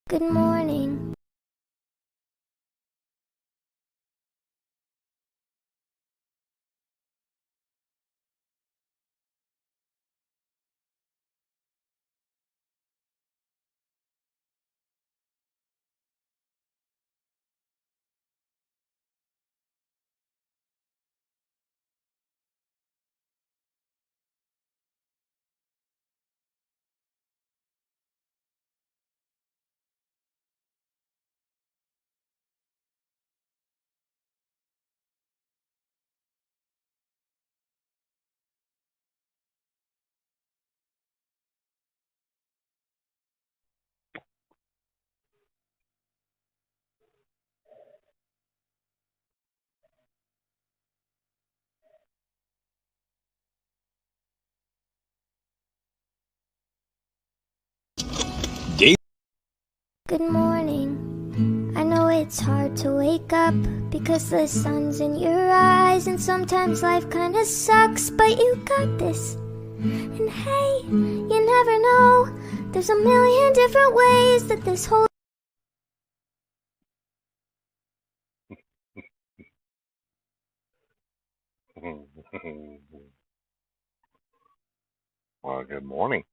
Good morning. Good morning. I know it's hard to wake up because the sun's in your eyes, and sometimes life kinda sucks, but you got this. And hey, you never know, there's a million different ways that this whole Well, good morning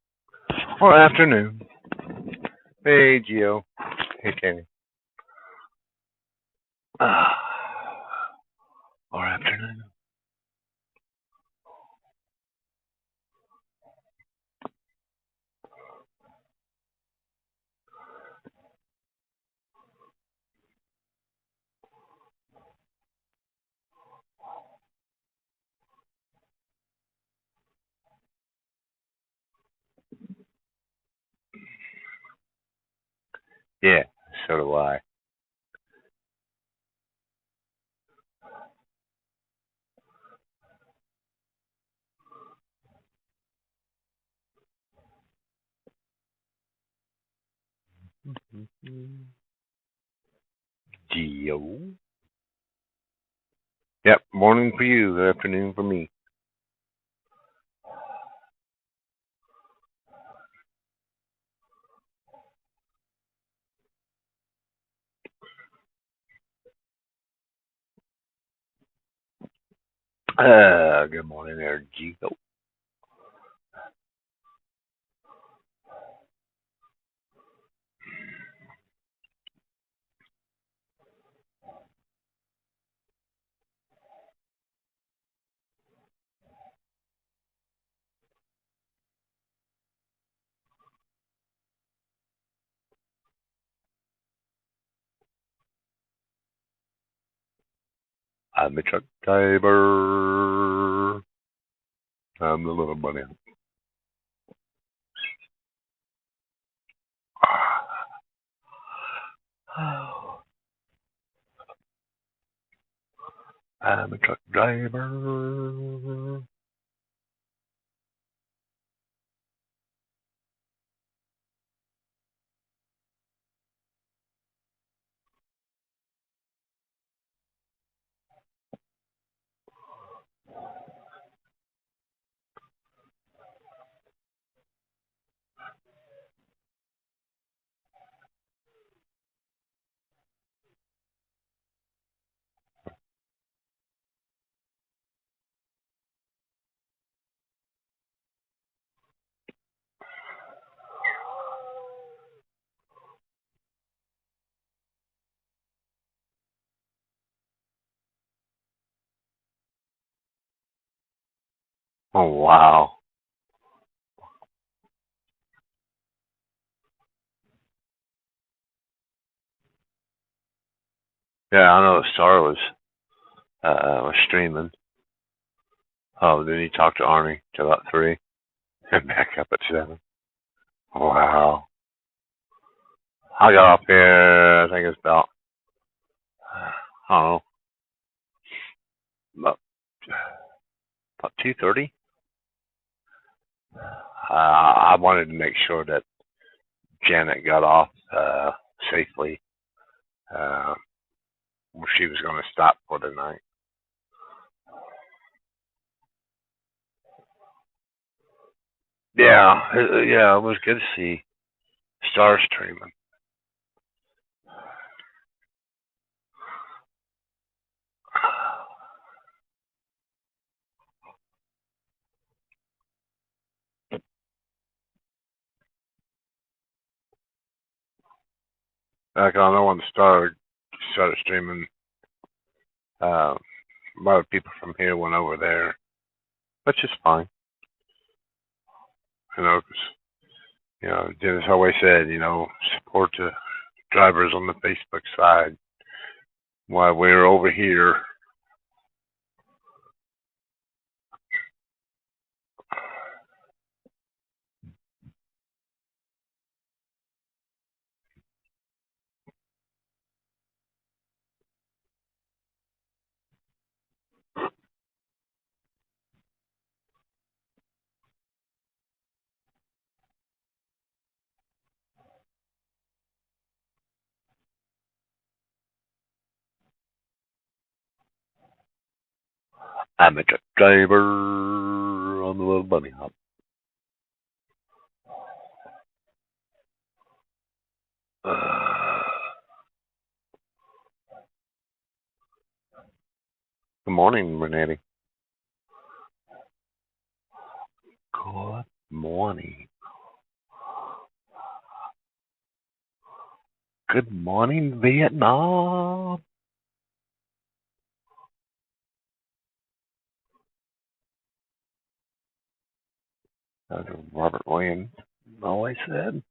or afternoon. Hey, Gio. Hey, Kenny. Or afternoon. Yeah, so do I. Gio. Yep, morning for you, afternoon for me. Good morning there, Gio. I'm a truck driver. I'm the little bunny. I'm a truck driver. Oh, wow. Yeah, I know the star was streaming. Oh, then he talked to Arnie till about 3 and back up at 7. Wow. I got off here, I think it's I don't know, about, about 2:30. I wanted to make sure that Janet got off safely uh, where she was going to stop for the night. Yeah, it was good to see stars streaming. Like I know when the started streaming, a lot of people from here went over there, which is fine. You know, 'cause, Dennis always said, support the drivers on the Facebook side while we're over here. I'm a truck driver on the little bunny hop. Good morning, Renetti. Good morning. Good morning, Vietnam. As Robert Williams always said.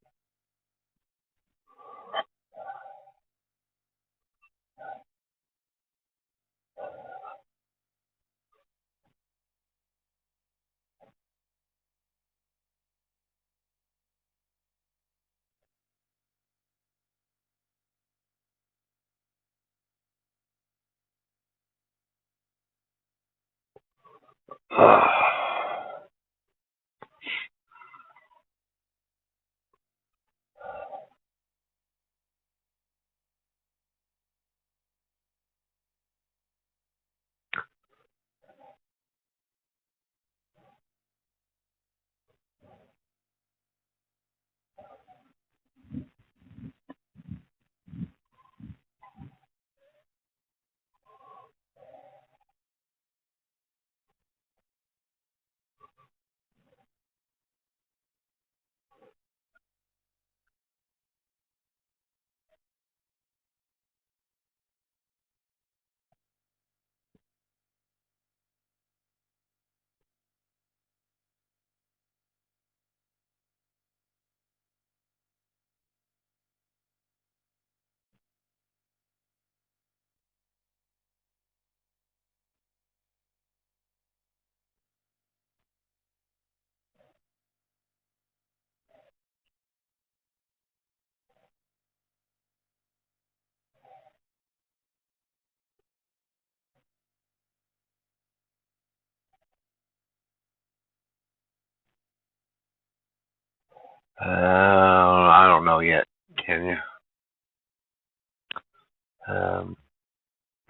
I don't know yet. Can you?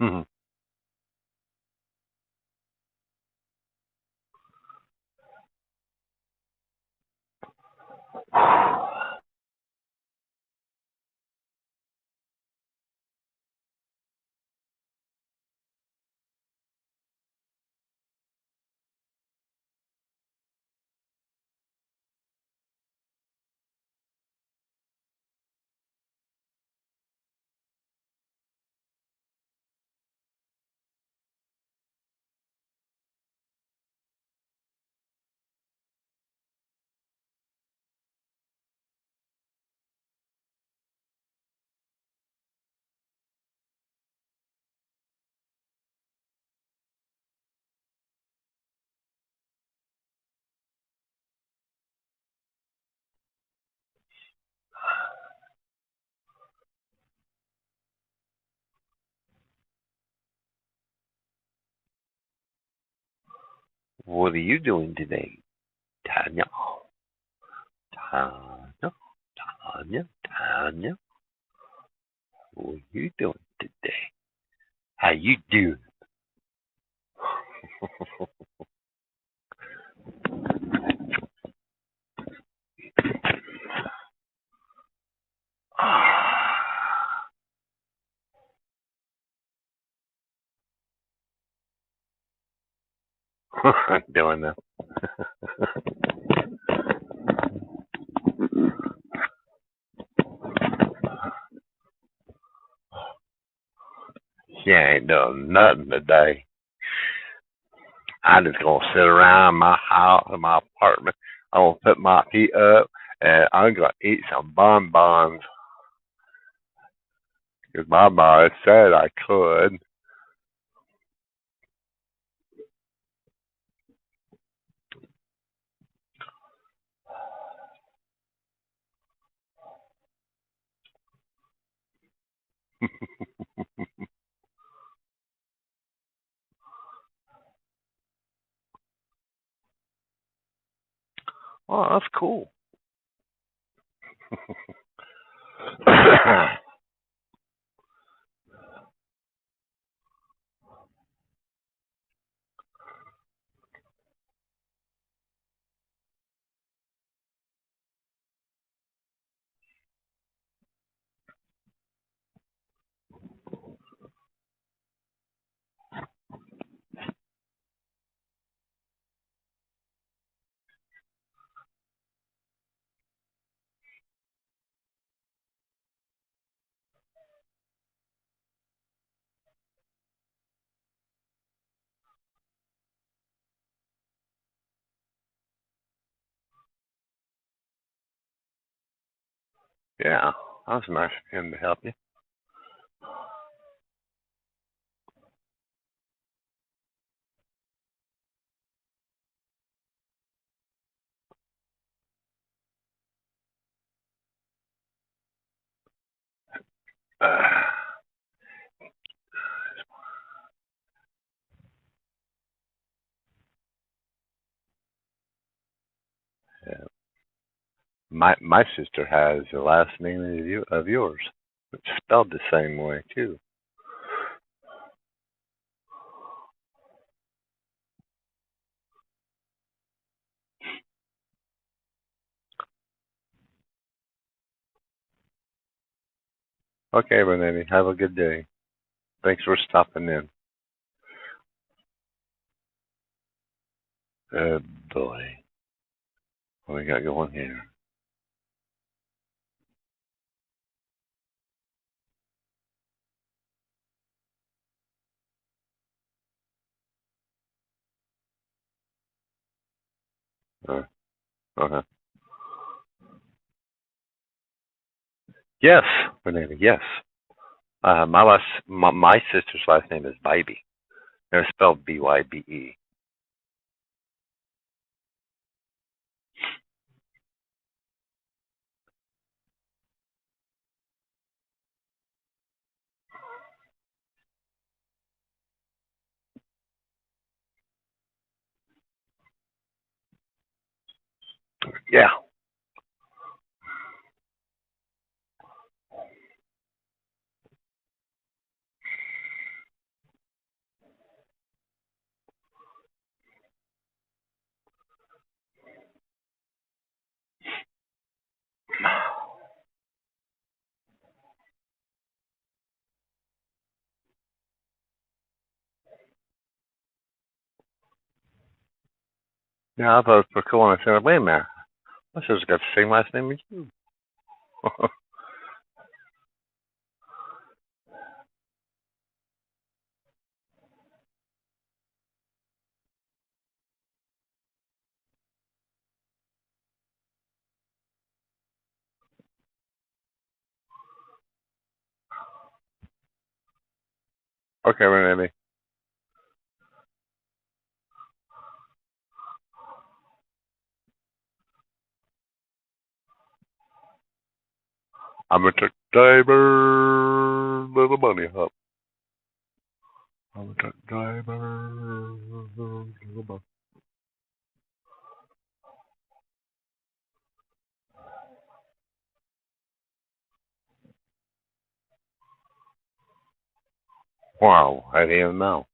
Hmm. What are you doing today, Tanya? Tanya, Tanya. What are you doing today? How you doing? I'm doing that. You ain't doing nothing today. I'm just gonna sit around my house, my apartment. I'm gonna put my feet up, and I'm gonna eat some bonbons. Cause my mom said I could. Oh, that's cool. Yeah, that was nice of him to help you. Yeah. My sister has the last name of yours. It's spelled the same way too. Okay, Renee, have a good day. Thanks for stopping in. Boy, what we got going here? Okay. Yes, Renee, yes. My sister's last name is Bybee. They're spelled Bybe. Yeah. Yeah, I thought it was pretty cool, and I said, wait a minute, my sister's got the same last name as you. Okay, Renee. I'm a truck driver, little bunny hop. I'm a truck driver, little bunny. Wow, I didn't even know.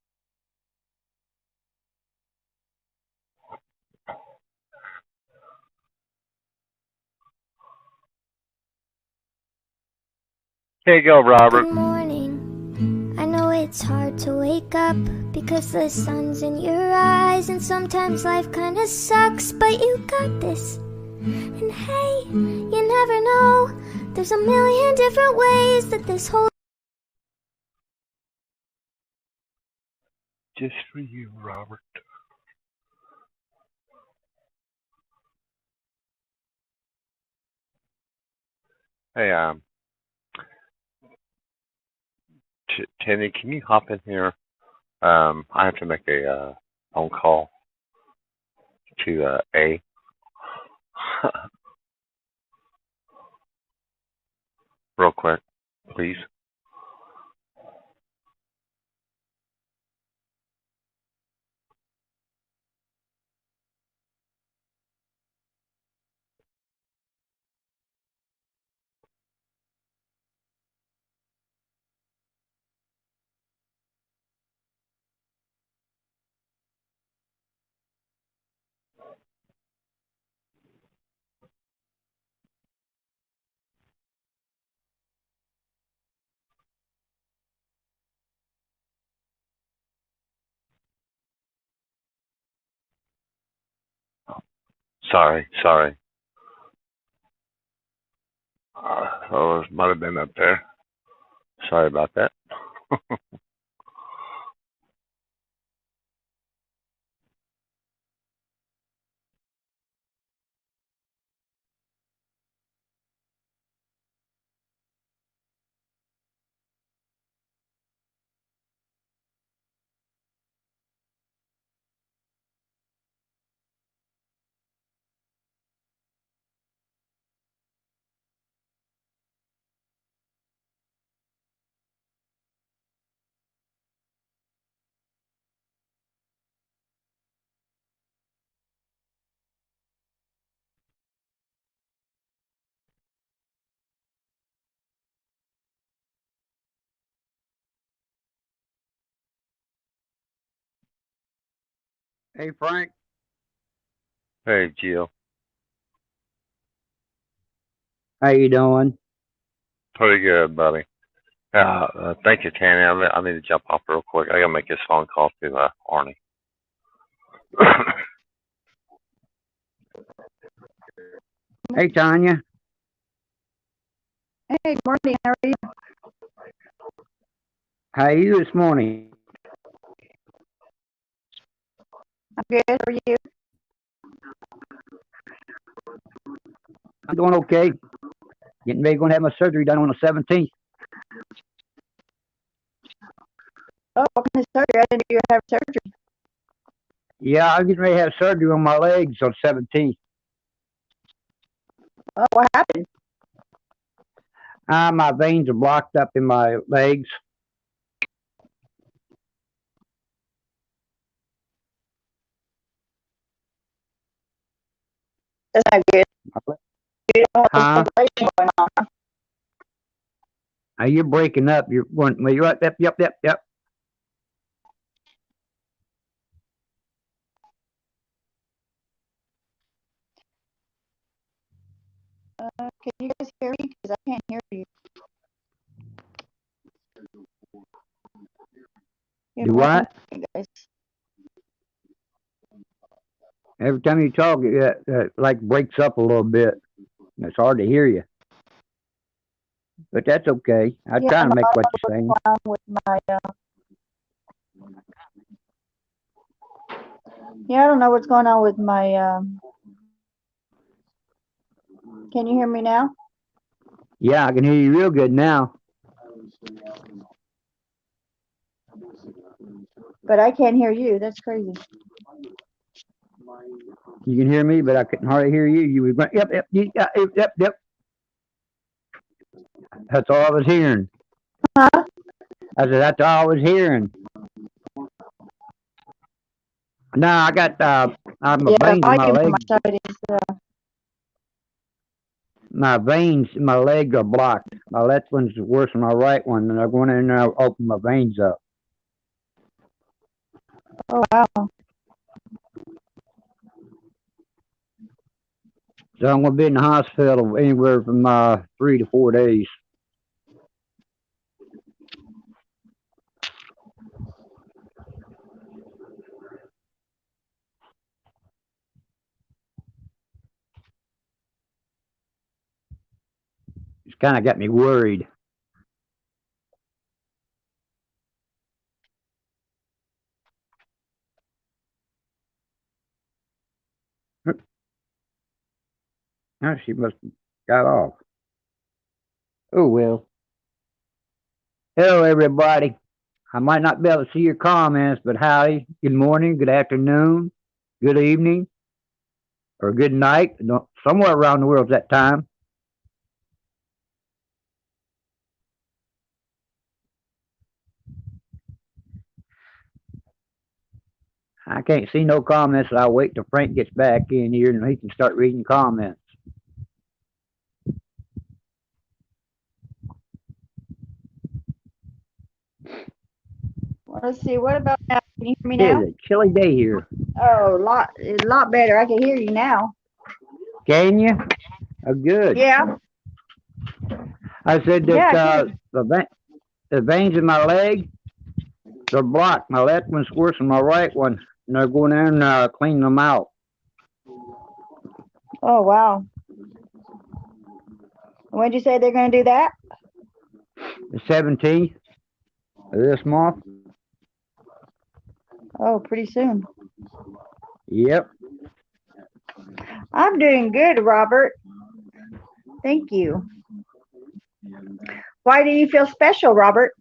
Here you go, Robert. Good morning. I know it's hard to wake up because the sun's in your eyes, and sometimes life kinda sucks, but you got this. And hey, you never know, there's a million different ways that this whole just for you, Robert. Hey, Tanny, can you hop in here? I have to make a phone call to A. Real quick, please. Sorry. Oh, it might have been up there. Sorry about that. Hey Frank, Hey, Gio. how you doing? Pretty good, buddy. Thank you, Tanny. I need to jump off real quick. I gotta make this phone call to Arnie. Hey Tanya, Hey, good morning. How are you? how are you this morning? I'm good. How are you? I'm doing okay. Getting ready, going to have my surgery done on the 17th. Oh, what kind of surgery? I didn't know you have surgery. Yeah, I'm getting ready to have surgery on my legs on 17th. Oh, what happened? My veins are blocked up in my legs. That's not good. You don't have Huh? circulation going on. You're breaking up. You're going. Well, you're right. Yep. Can you guys hear me? Because I can't hear you. Good Do morning, what? guys. Every time you talk, it like breaks up a little bit. It's hard to hear you, but that's okay. I Yeah, try I to don't make know what what's you're saying. going on with my. Yeah, I don't know what's going on with my. Can you hear me now? Yeah, I can hear you real good now. But I can't hear you. That's crazy. You can hear me, but I couldn't hardly hear you. You were going, yep. That's all I was hearing. Huh? I said, that's all I was hearing. No, I got my Yeah, the veins in my volume on my leg. side is. My veins in my leg are blocked. My left one's worse than my right one, and I went in there and I opened my veins up. Oh wow. So I'm gonna be in the hospital anywhere from 3 to 4 days. It's kind of got me worried. Oh, she must have got off. Oh, well. Hello, everybody. I might not be able to see your comments, but howdy, good morning, good afternoon, good evening, or good night. Somewhere around the world's that time. I can't see no comments, so I'll wait till Frank gets back in here and he can start reading comments. Let's see. What about now? Can you hear me It now? is a chilly day here. Oh, a lot better. I can hear you now. Can you? Oh, good. Yeah. I said Yeah, I that can. the veins in my leg, they're blocked. My left one's worse than my right one, and they're going in and cleaning them out. Oh, wow. When did you say they're going to do that? The 17th of this month. Oh, pretty soon. Yep. I'm doing good, Robert. Thank you. Why do you feel special, Robert?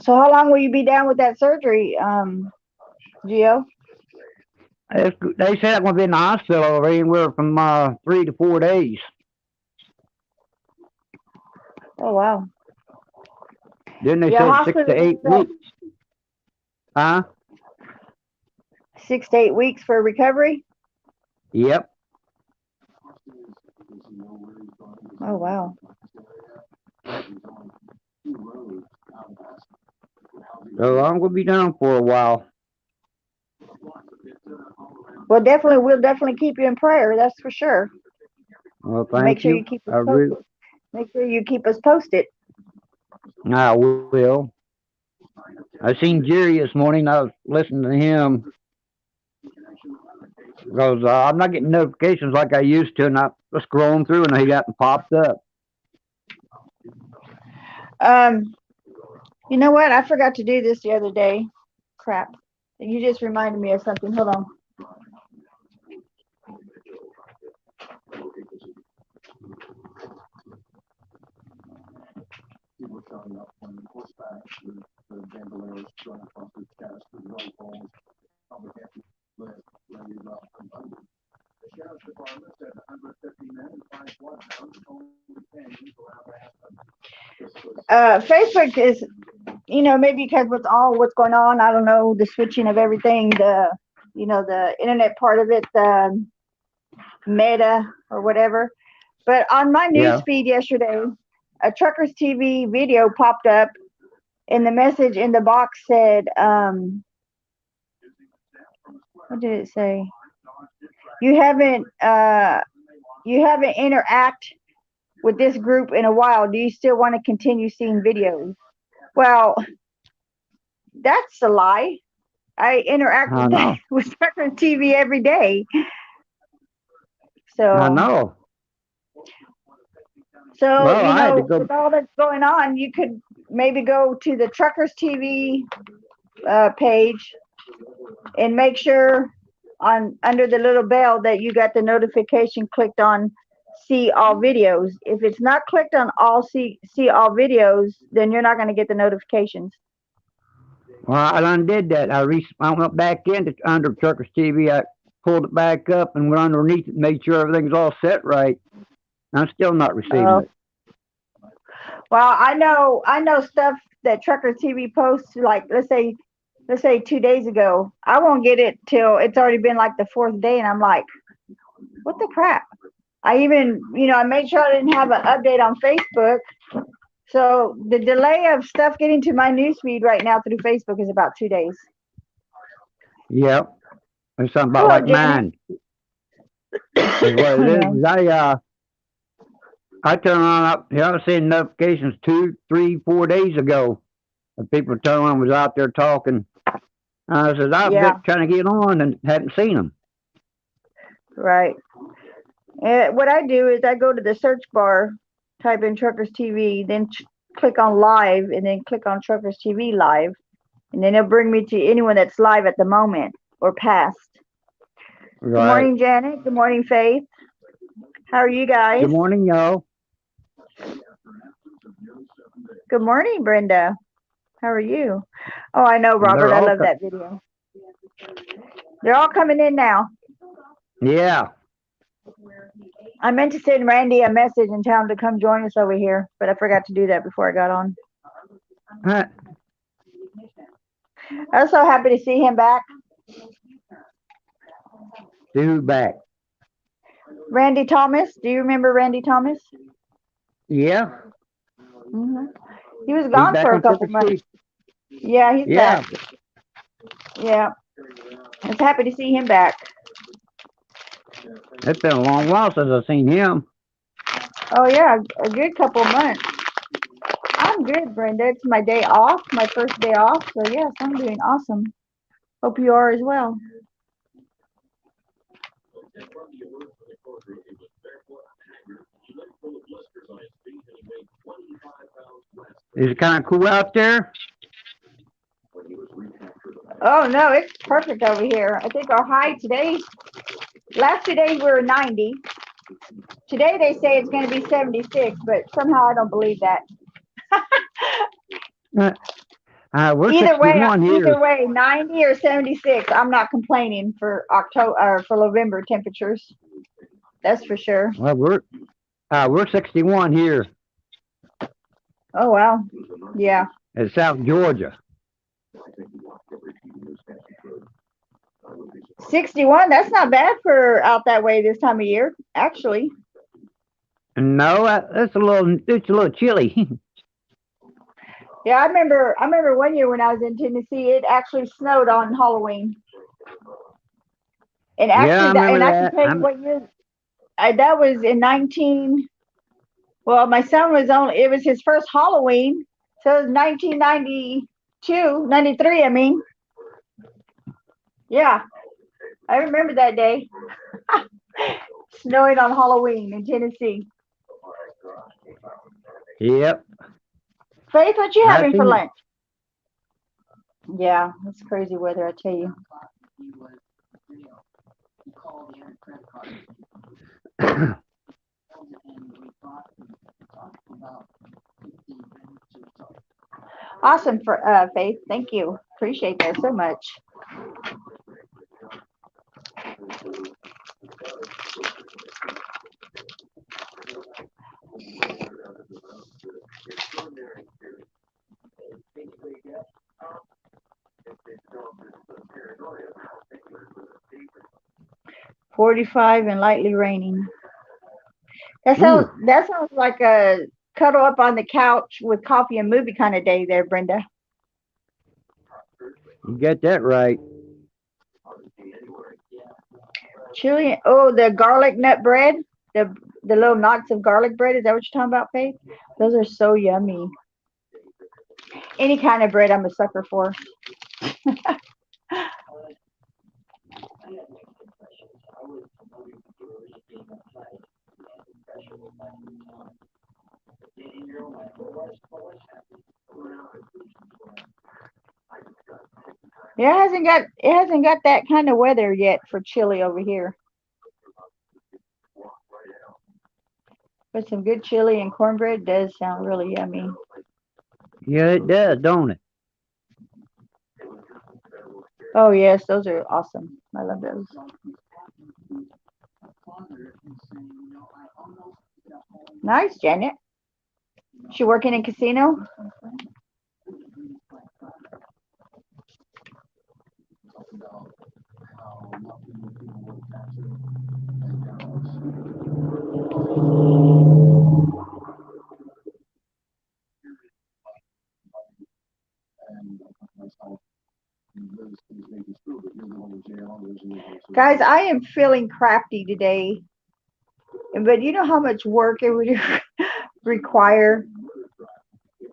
So how long will you be down with that surgery, Gio? They said I'm going to be in the hospital anywhere from 3 to 4 days. Oh, wow. Then they Yeah, said 6 to 8 weeks. Huh? 6 to 8 weeks for recovery? Yep. Oh, wow. So I'm going to be down for a while. Well, we'll definitely keep you in prayer. That's for sure. Well, thank Make sure you. you keep us I posted. Make sure you keep us posted. I will. I seen Jerry this morning. I was listening to him because I'm not getting notifications like I used to, and I was scrolling through and he got popped up. You know what? I forgot to do this the other day. Crap. You just reminded me of something. Hold on. Facebook is, maybe because with all what's going on, I don't know, the switching of everything, the internet part of it, the Meta or whatever. But on my news Yeah. feed yesterday, a Truckers TV video popped up, and the message in the box said, what did it say? You haven't interact with this group in a while. Do you still want to continue seeing videos? Well, that's a lie. I interact I know. with Truckers TV every day. I So, know. so Well, I had to go. with all that's going on, you could maybe go to the Truckers TV page and make sure under the little bell that you got the notification clicked on see all videos. If it's not clicked on see all videos, then you're not going to get the notifications. Well, I undid that. I went back into under Truckers TV. I pulled it back up and went underneath it, and made sure everything's all set right. I'm still not receiving it. Well, I know stuff that Trucker TV posts, like let's say 2 days ago. I won't get it till it's already been like the fourth day, and I'm like, what the crap? I even, I made sure I didn't have an update on Facebook. So the delay of stuff getting to my newsfeed right now through Facebook is about 2 days. Yep. There's something about Hello, like Janet. mine. Is what it is. I turn on up. I was seeing notifications 2, 3, 4 days ago. And people turning on was out there talking. I said I've been trying to get on and hadn't seen them. Right. And what I do is I go to the search bar, type in Truckers TV, then click on live, and then click on Truckers TV live, and then it'll bring me to anyone that's live at the moment or past. Good Right. morning, Janet. Good morning, Faith. How are you Good guys? morning, y'all. Good morning, Brenda. How are you? Oh, I know, They're Robert. I all, love that video. They're all coming in now. yeah. I meant to send Randy a message and tell him to come join us over here, but I forgot to do that before I got on. Huh. I was so happy to see him back. Who's back? Randy Thomas. Do you remember Randy Thomas? Yeah. Hmm. He was He's gone back for a on couple Trucker months. TV. Yeah, he's Yeah. back. Yeah, I was happy to see him back. It's been a long while since I've seen him. Oh yeah, a good couple months. I'm good, Brenda. It's my day off, my first day off. So yes, I'm doing awesome. Hope you are as well. Is it kind of cool out there? Oh no, it's perfect over here. I think our high today, last 2 days we were 90. Today they say it's going to be 76, but somehow I don't believe that. We're 61 here. Either way, 90 or 76. I'm not complaining for October or for November temperatures. That's for sure. Well, we're 61 here Oh wow. Yeah. in South Georgia. 61. That's not bad for out that way this time of year, actually. No, it's a little chilly. Yeah, I remember one year when I was in Tennessee, it actually snowed on Halloween. And Yeah, I actually remember I can that. tell you what year that was in 19. Well, my son was it was his first Halloween, so it was 1992, 93, I mean. Yeah, I remember that day. Snowing on Halloween in Tennessee. Yep. Faith, what you I having for seen lunch? Yeah, it's crazy weather, I tell you. it. Awesome for Faith. Thank you. Appreciate that so much. $45 and lightly raining. Ooh, That sounds like a cuddle up on the couch with coffee and movie kind of day there, Brenda. you get that right. Chili. Oh, the garlic nut bread. The little knots of garlic bread. Is that what you're talking about, Faith? Those are so yummy. Any kind of bread, I'm a sucker for. Yeah, it hasn't got that kind of weather yet for chili over here. But some good chili and cornbread does sound really yummy. Yeah, it does, don't it? Oh yes, those are awesome. I love those. Nice, Janet. She working in casino? Guys, I am feeling crafty today. But you know how much work it would require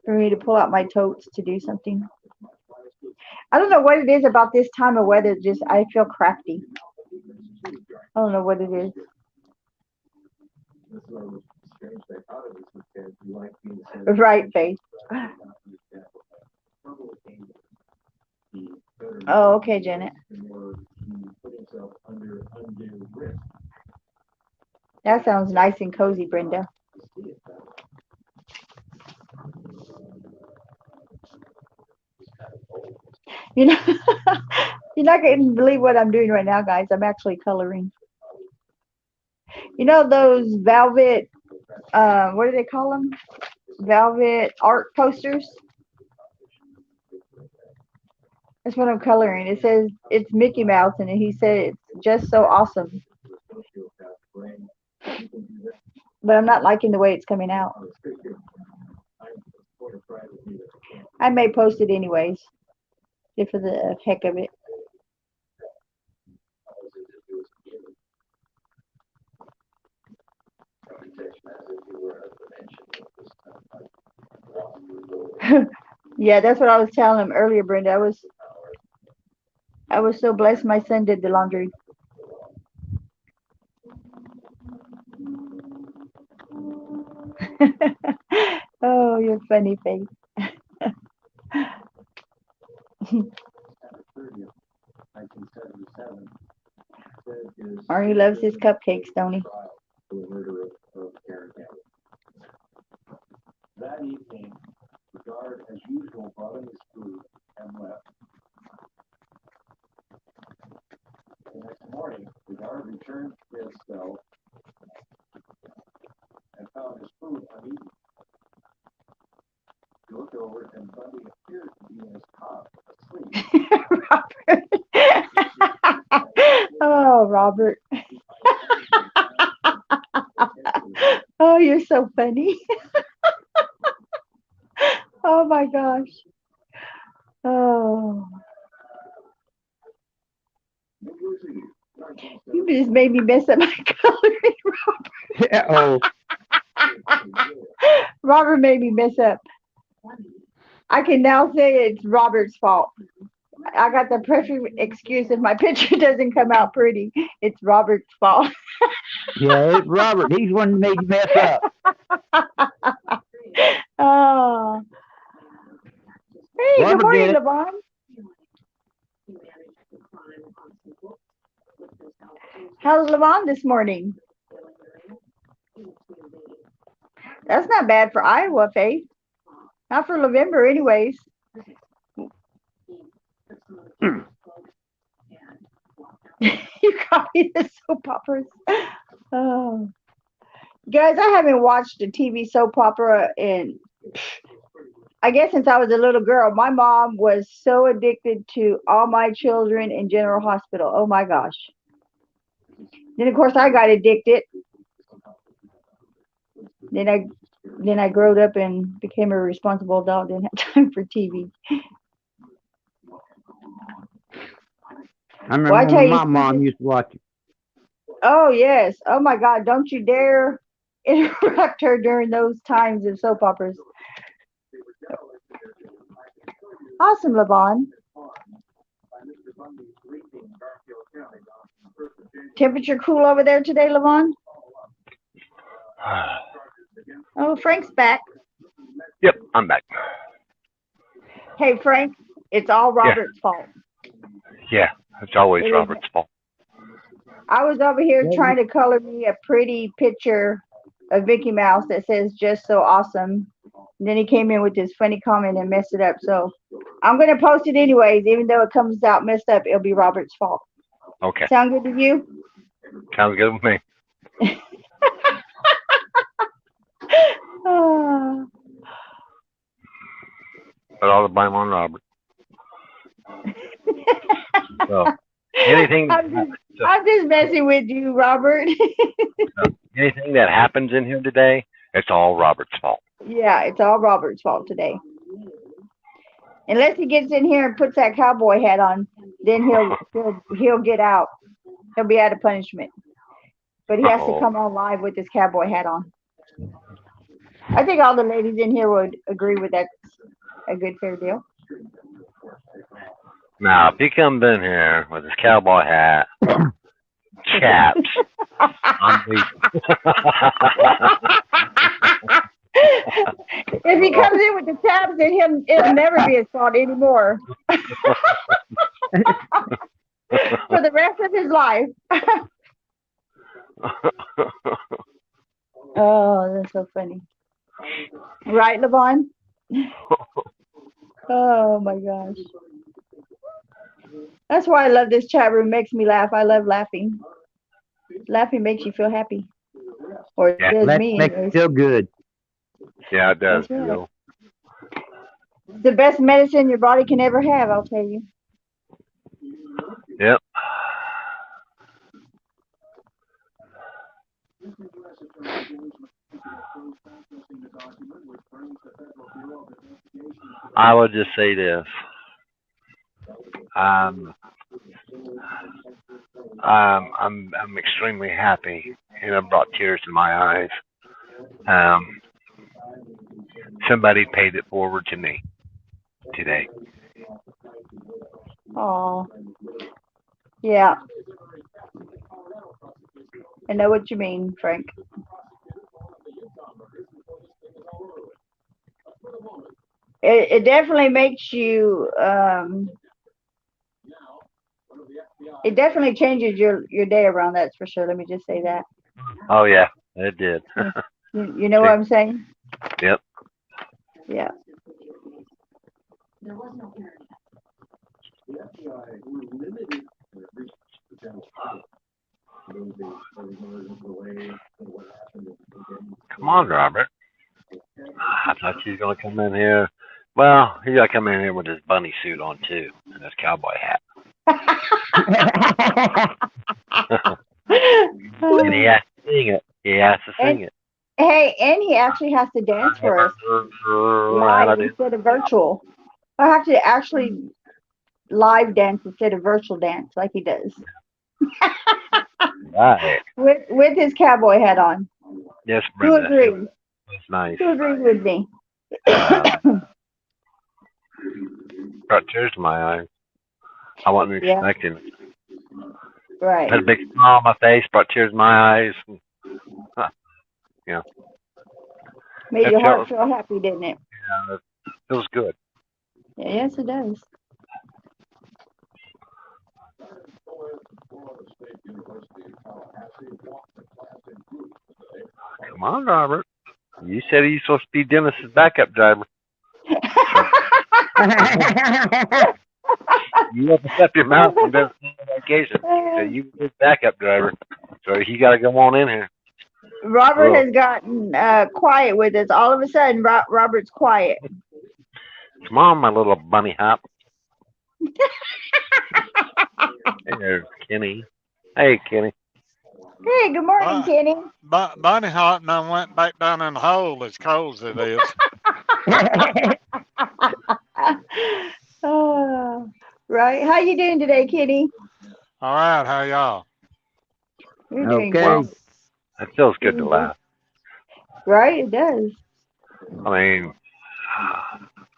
for me to pull out my totes to do something? I don't know what it is about this time of weather. Just I feel crafty. I don't know what it is. Right, Faith. Oh, okay, Janet. That sounds nice and cozy, Brenda. You know, you're not going to believe what I'm doing right now, guys. I'm actually coloring. You know those velvet, what do they call them? Velvet art posters? That's what I'm coloring. It says it's Mickey Mouse, and he said it's just so awesome. But I'm not liking the way it's coming out. I may post it anyways, just for the heck of it. Yeah, that's what I was telling him earlier, Brenda. I was so blessed my son did the laundry. Oh, you're funny, Faith. Arnie loves his cupcakes, don't he? That evening, the guard, as usual, brought him his food and left. The next morning, the guard returned to his cell and found his food uneaten. He looked over, and Bundy appeared to be in his cot, asleep. Oh, Robert. Oh, you're so funny. Oh my gosh. Oh. You just made me mess up my coloring, Robert. Oh, Robert made me mess up. I can now say it's Robert's fault. I got the perfect excuse if my picture doesn't come out pretty. It's Robert's fault. yeah, it's Robert. He's the one who made you mess up. Oh. Hey, good Robert morning, did it. Levon. How's Levon this morning? That's not bad for Iowa, Faith. Not for November, anyways. You copy the soap operas. Oh. Guys, I haven't watched a TV soap opera in, I guess, since I was a little girl. My mom was so addicted to All My Children in General Hospital. Oh my gosh. Then of course I got addicted. Then I grew up and became a responsible adult. Didn't have time for TV. I remember Well, I tell when you, my mom used to watch it. oh yes. Oh my God. Don't you dare interrupt her during those times of soap operas. Awesome, Levon. Temperature cool over there today, Levon? Oh, Frank's back. Yep, I'm back. Hey, Frank, it's all Robert's fault. Yeah, it's always It is. Robert's fault. I was over here trying to color me a pretty picture of Mickey Mouse that says just so awesome. And then he came in with this funny comment and messed it up. So I'm going to post it anyways. Even though it comes out messed up, it'll be Robert's fault. Okay. Sound good to you? Sounds good with me. Ah. Put all the blame on Robert. So, anything I'm just messing with you, Robert. anything that happens in here today, it's all Robert's fault. Yeah, it's all Robert's fault today. Unless he gets in here and puts that cowboy hat on, then he'll get out. He'll be out of punishment. But he has to come on live with his cowboy hat on. I think all the ladies in here would agree with that. A good fair deal. Now, if he comes in here with his cowboy hat, chaps on the. If he comes in with the tabs, then it'll never be his fault anymore for the rest of his life. Oh, that's so funny. Right, Levon? Oh my gosh. That's why I love this chat room. It makes me laugh. I love laughing. Laughing makes you feel happy. Or it Yeah. does That me makes anyways. you feel good. Yeah, it does. That's right. Bill. The best medicine your body can ever have, I'll tell you. Yep. I will just say this. I'm extremely happy, and it brought tears to my eyes. Somebody paid it forward to me today. Oh, yeah. I know what you mean, Frank. It definitely makes you it definitely changes your day around, that's for sure. Let me just say that. Oh yeah, it did. You know what I'm saying? Yep. Yeah. Come on, Robert. I thought you was gonna come in here. Well, he gotta come in here with his bunny suit on too, and his cowboy hat. And he has to sing it. He has to sing it. Hey, and he actually has to dance for us live instead of virtual. I have to actually live dance instead of virtual dance like he does. Right. With his cowboy hat on. Yes, Who Brenda. agrees? It's nice. Who agrees with me? Brought tears to my eyes. I wasn't Yeah. expecting it. Right. Had a big smile on my face, brought tears to my eyes. Yeah. Made That your heart felt- feel happy, didn't it? Yeah, it feels good. Yes, it does. Come on, Robert. You said he's supposed to be Dennis's backup driver. You opened up your mouth when Dennis was on vacation. So you were his backup driver. So he got to come on in here. Robert has gotten quiet with us. All of a sudden, Robert's quiet. Come on, my little bunny hop. Hey there, Kenny. Hey, Kenny. Hey, good morning, Kenny. Bunny hop and I went back down in the hole as cold as it is. Oh, right. How you doing today, Kenny? All right, how y'all? You're doing Okay. Well, good. it feels good to laugh. Right, it does. I mean,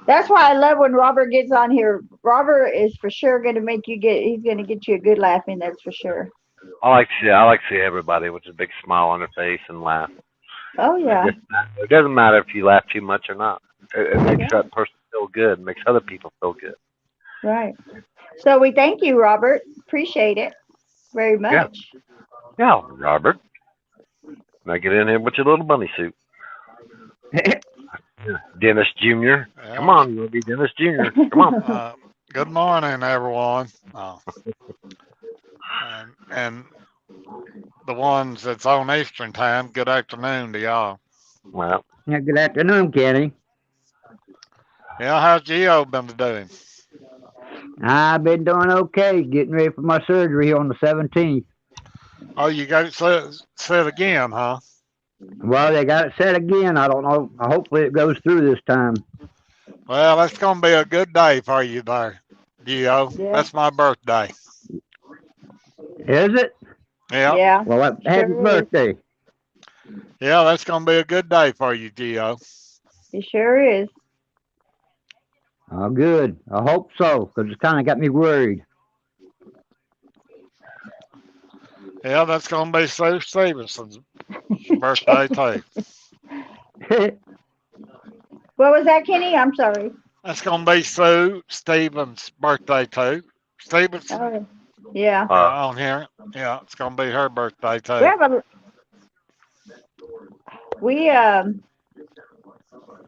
That's why I love when Robert gets on here. Robert is for sure going to make you he's going to get you a good laugh in, that's for sure. I like to see everybody with a big smile on their face and laugh. Oh, yeah. It doesn't matter if you laugh too much or not. It makes that person feel good. It makes other people feel good. Right. So we thank you, Robert. Appreciate it very much. Yeah, Robert. Now get in here with your little bunny suit. Dennis Jr. Yeah. Come on, you want to be Dennis Jr. Come on. Good morning, everyone. And the ones that's on Eastern time, good afternoon to y'all. Well, Yeah, good afternoon, Kenny. Yeah, how's Geo been doing? I've been doing okay, getting ready for my surgery on the 17th. Oh, you got it set again, huh? Well, they got it set again. I don't know. Hopefully it goes through this time. Well, that's going to be a good day for you there, Geo. Yeah. That's my birthday. Is it? Yeah. Yeah. Well, happy Sure is. birthday. Yeah, that's going to be a good day for you, Geo. It sure is. Oh, good. I hope so, because it's kind of got me worried. Yeah, that's gonna be Sue Stevenson's birthday too. What was that, Kenny? I'm sorry. That's gonna be Sue Stevens' birthday too. Stevenson, Oh, yeah. Uh, on here. Yeah, it's gonna be her birthday We too. have a we um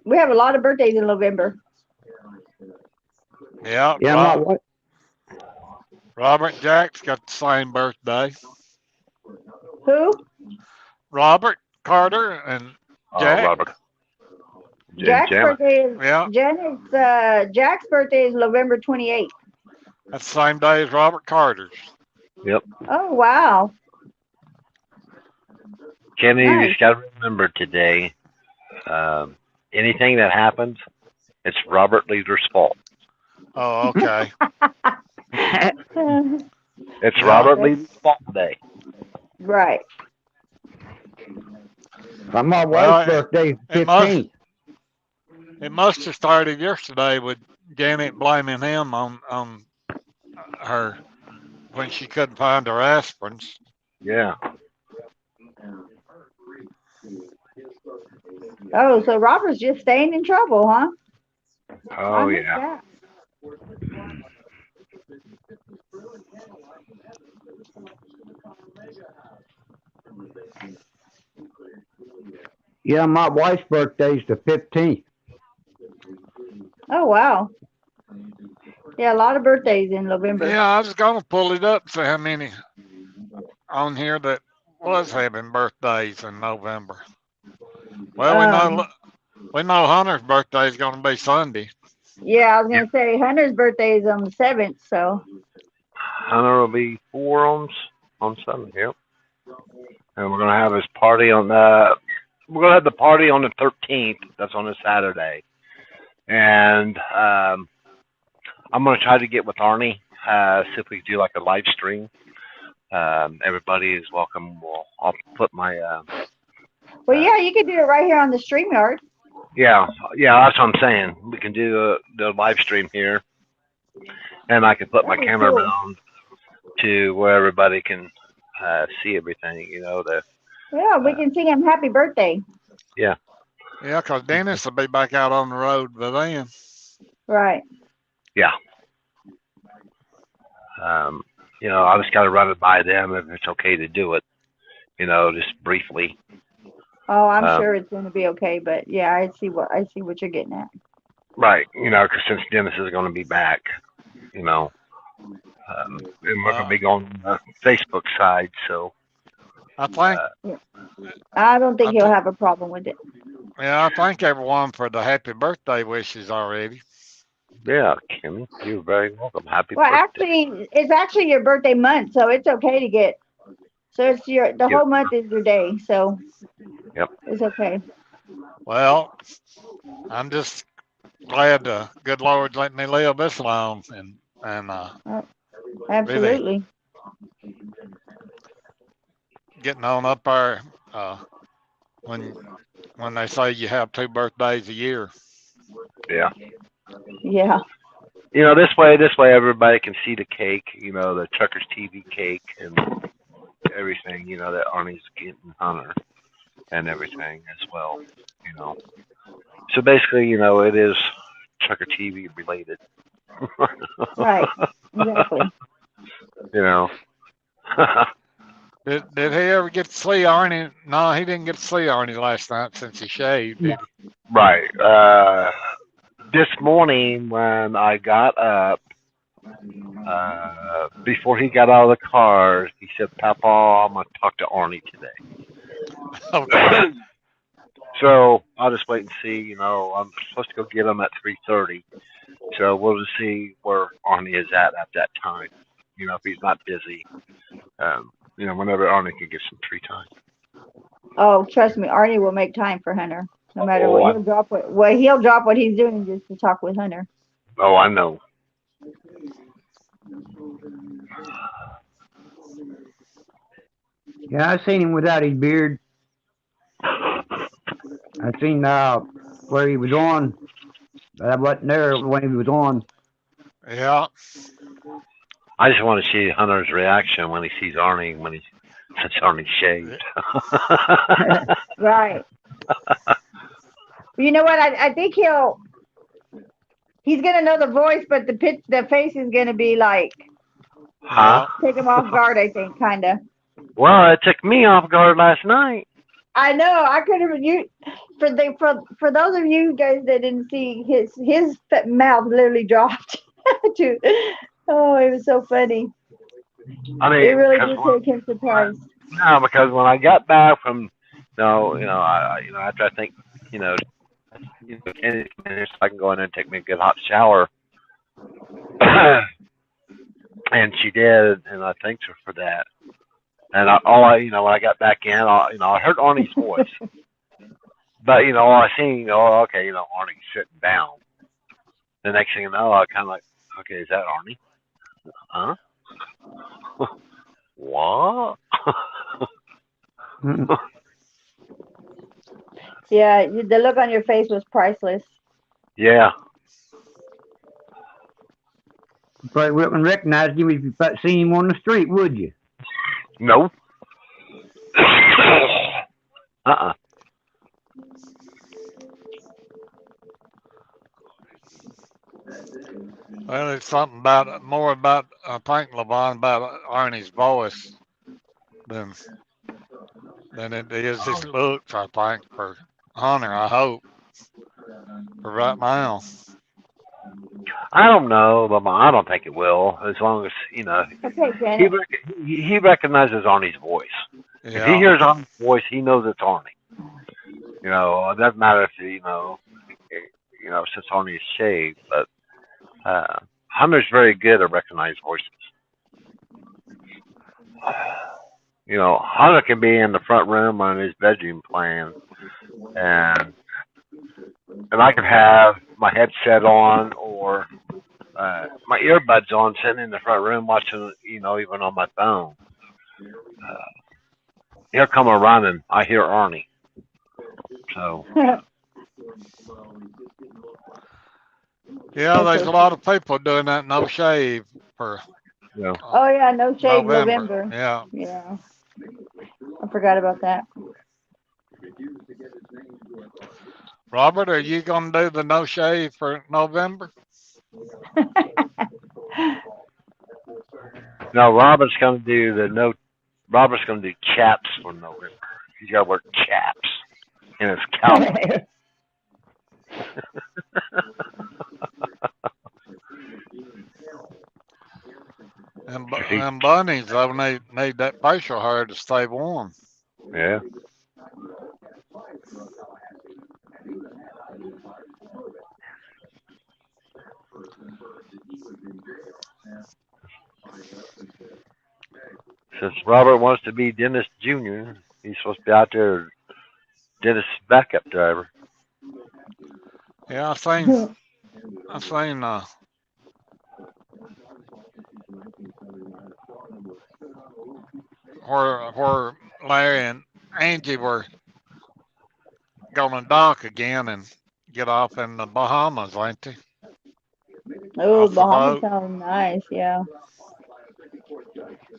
we have a lot of birthdays in November. Yeah, Yeah, my wife. Robert Jack's got the same birthday. Who? Robert Carter and Jack. Robert. Jack's Janet. birthday is Yeah, Jack's birthday is November 28th. that's the same day as Robert Carter's. Yep. Oh wow. Kenny, you Nice. just got to remember today, anything that happens, it's Robert Leader's fault. Oh, okay. It's Yeah. Robert Leader's fault today. Right. My Well, wife's birthday, it must 15th. it must have started yesterday with Janet blaming him on her when she couldn't find her aspirins. Yeah. Oh, so Robert's just staying in trouble, huh? Oh, I missed yeah. that. Yeah, my wife's birthday's the 15th. Oh wow. Yeah, a lot of birthdays in November. Yeah, I was gonna pull it up, see how many on here that was having birthdays in November. Well, we know Hunter's birthday is gonna be Sunday. Yeah, I was gonna say Hunter's birthday is on the 7th, so Hunter will be 4 on Sunday. Yep. And we're gonna have his party on the. We're gonna have the party on the 13th. That's on a Saturday. And I'm gonna try to get with Arnie. See if we can do like a live stream. Everybody is welcome. I'll put my. well, yeah, you could do it right here on the StreamYard. Yeah, that's what I'm saying. We can do the live stream here, and I can put my That'd be camera cool. down to where everybody can see everything. You know, Yeah, we can sing him happy birthday. Yeah, 'cause Dennis will be back out on the road by then. Right. yeah. You know, I just got to run it by them if it's okay to do it. You know, just briefly. Oh, I'm sure it's gonna be okay, but yeah, I see what you're getting at. Right. You know, because since Dennis is going to be back, you know, and we're going to be going on the Facebook side, so. I think. I don't think he'll have a problem with it. Yeah, I thank everyone for the happy birthday wishes already. Yeah, Kim, you're very welcome. Happy Well, birthday. actually, it's actually your birthday month, so it's okay to get. So it's the whole month is your day, so. Yep. It's okay. Well, I'm just glad the good Lord let me live this long and Absolutely. getting on up there when they say you have 2 birthdays a year. Yeah. Yeah. You know, this way everybody can see the cake, you know, the Truckers TV cake and everything, you know, that Arnie's getting Hunter and everything as well, you know. So basically, you know, it is Trucker TV related. Right. Exactly. You know. Did he ever get to see Arnie? No, he didn't get to see Arnie last night since he shaved, did he? Right. This morning when I got up, before he got out of the car, he said, "Papa, I'm gonna talk to Arnie today." Okay. So I'll just wait and see. You know, I'm supposed to go get him at 3:30, so we'll just see where Arnie is at that time. You know, if he's not busy, you know, whenever Arnie can get some free time. Oh, trust me, Arnie will make time for Hunter. No matter Oh, what, he'll drop what he's doing just to talk with Hunter. Oh, I know. Yeah, I seen him without his beard. I seen where he was on, but I wasn't there when he was on. Yeah. I just want to see Hunter's reaction when he sees Arnie when he since Arnie shaved. Right. You know what? I think he's gonna know the voice, but the face is gonna be like Huh? Yeah. take him off guard. I think, kind of. Well, it took me off guard last night. I know. I could have you for those of you guys that didn't see his mouth literally dropped. to Oh, it was so funny. I It mean, really did take him surprised. because when I got back from, after I think, 10 minutes, I can go in and take me a good hot shower. And she did, and I thanked her for that. And when I got back in, I heard Arnie's voice, but all I seen, okay, Arnie's sitting down. The next thing you know, I kind of like, okay, is that Arnie? Huh? What? Yeah, the look on your face was priceless. Yeah. You probably wouldn't recognize him if you seen him on the street, would you? No. Uh-uh. Well, it's something more about, I think, Levon, about Arnie's voice than it is his looks, I think, for Hunter, I hope, for right now. I don't know, but I don't think it will. As long as Okay, Janet. he recognizes Arnie's voice. If he Yeah. hears Arnie's voice, he knows it's Arnie. It doesn't matter if since Arnie is shaved, but Hunter's very good at recognizing voices. Hunter can be in the front room or in his bedroom playing, and I can have my headset on or my earbuds on, sitting in the front room watching, even on my phone. He'll come a running. I hear Arnie. So. Yeah, there's a lot of people doing that no shave for. Yeah. Oh yeah, no shave November. Yeah. Yeah. I forgot about that. Robert, are you gonna do the no shave for November? No, Robert's gonna do Robert's gonna do chaps for November. He's gotta wear chaps in his cowboy. And bunnies, though, need that facial hair to stay warm. Yeah. Since Robert wants to be Dennis Jr., he's supposed to be out there Dennis' backup driver. Yeah, I seen where Larry and Angie were gonna dock again and get off in the Bahamas, ain't they? Oh, Off the Bahamas boat. sounds nice. Yeah.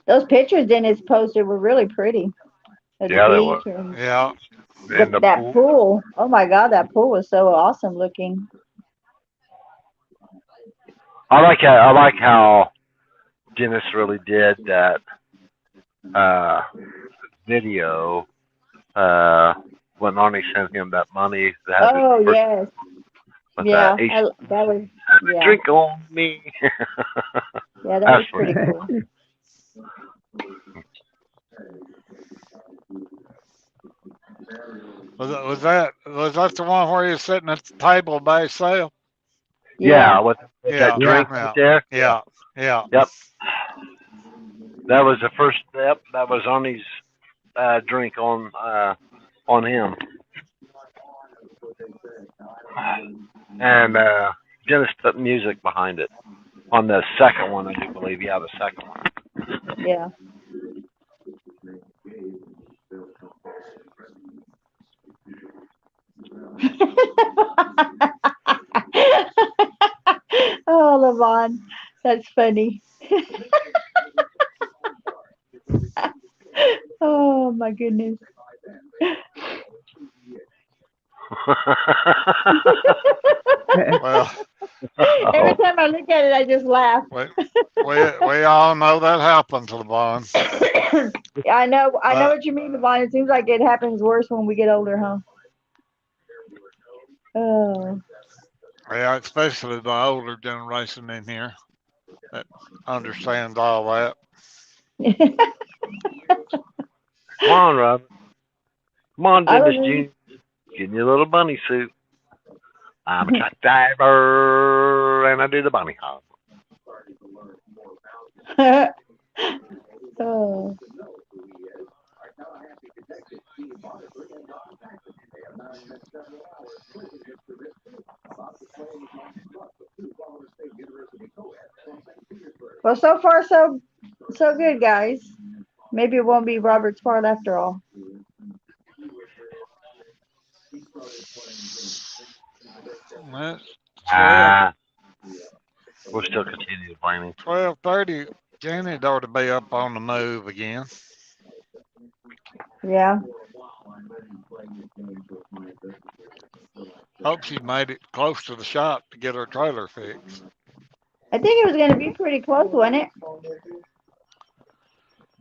Those pictures Dennis posted were really pretty. Of Yeah, the they beach were. and Yeah. And the that pool. Oh my God, that pool was so awesome looking. I like how Dennis really did that video when Arnie sent him that money. Oh yes. Yeah, that that was drink on me. Yeah, that was pretty cool. Was that the one where you're sitting at the table by yourself? Yeah, with that drink right there. Yeah. Yep. That was the first step. That was Arnie's drink on him. And Dennis put music behind it on the second one, I do believe. Yeah, the second one. Yeah. Oh, Levon, that's funny. Oh my goodness. Well, Every Oh, time I look at it, I just laugh. we all know that happens, LeVon. I know But what you mean, Levon. It seems like it happens worse when we get older, huh? Oh. yeah, especially the older generation in here that understands all that. come on, Robert. Come on, I Dennis was Jr. Get in your little bunny suit. I'm a truck driver and I do the bunny hop. oh. Well, so far so good, guys. Maybe it won't be Robert's fault after all. That's 12, Ah, we'll still continue planning. 12:30. Janet ought to be up on the move again. Yeah. Hope she made it close to the shop to get her trailer fixed. I think it was going to be pretty close, wasn't it?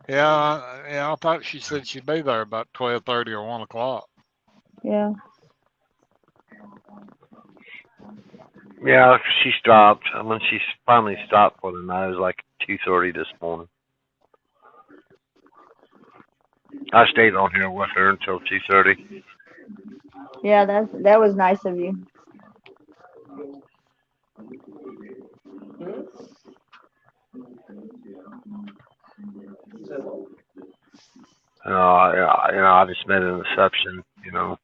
Yeah, I thought she said she'd be there about 12:30 or 1 o'clock. Yeah. Yeah, she stopped. When she finally stopped for the night, it was like 2:30 this morning. I stayed on here with her until 2:30. Yeah, that was nice of you. I just made an exception. No,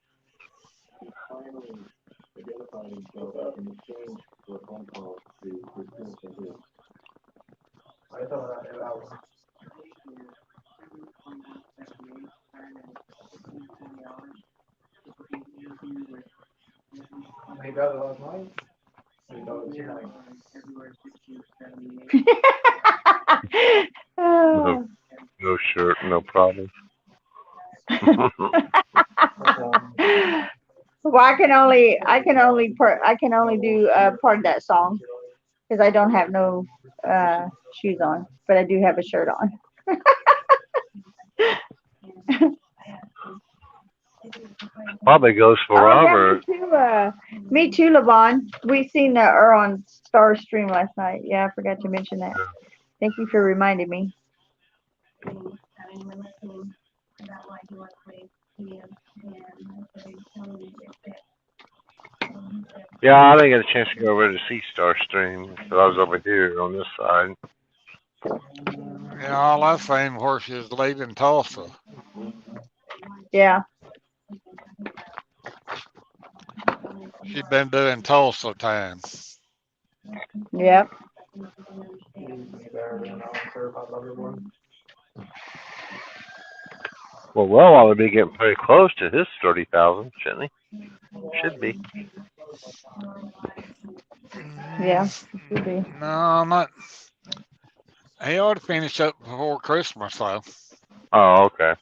Oh. no shirt, no problem. Well, I can only do part of that song because I don't have no shoes on, but I do have a shirt on. Probably goes for Oh yeah, Robert. me too, Levon. We seen Earl on Star Stream last night. Yeah, I forgot to mention that. Thank you for reminding me. Yeah, I didn't get a chance to go over to see Starstream because I was over here on this side. Yeah, all I seen where she was leaving Tulsa. Yeah. She'd been doing Tulsa time. Yep. Well, ought to be getting pretty close to his 30,000, shouldn't he? Should be. Yeah. Should be. No, not. He ought to finish up before Christmas, though. Oh, okay.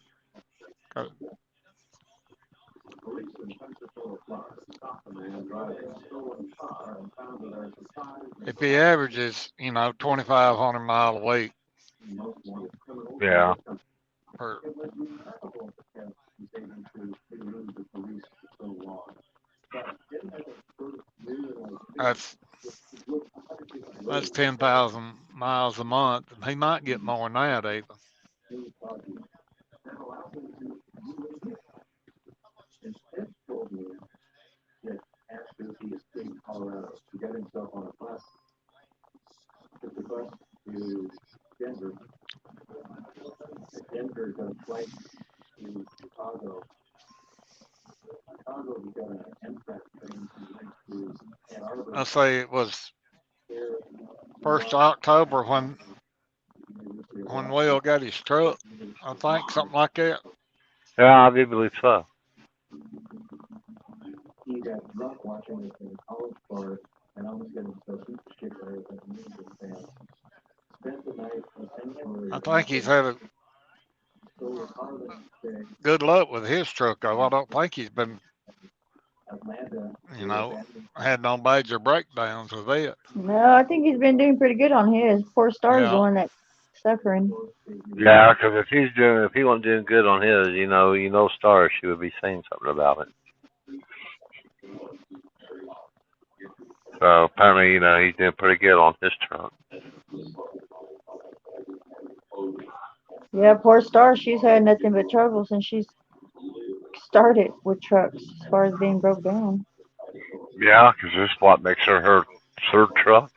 If he averages, 2,500 miles a week, Yeah. or that's 10,000 miles a month. He might get more than that even. I say it was 1st of October when Will got his truck. I think something like that. Yeah, I do believe so. I think he's had good luck with his truck, though. I don't think he's been, you know, had no major breakdowns with it. No, I think he's been doing pretty good on his. Poor Star's the Yeah. one that's suffering. Yeah, because if he wasn't doing good on his, Star, she would be saying something about it. So apparently, he's doing pretty good on his truck. Yeah, poor Star. She's had nothing but trouble since she's started with trucks as far as being broke down. Yeah, because this is what makes her third truck,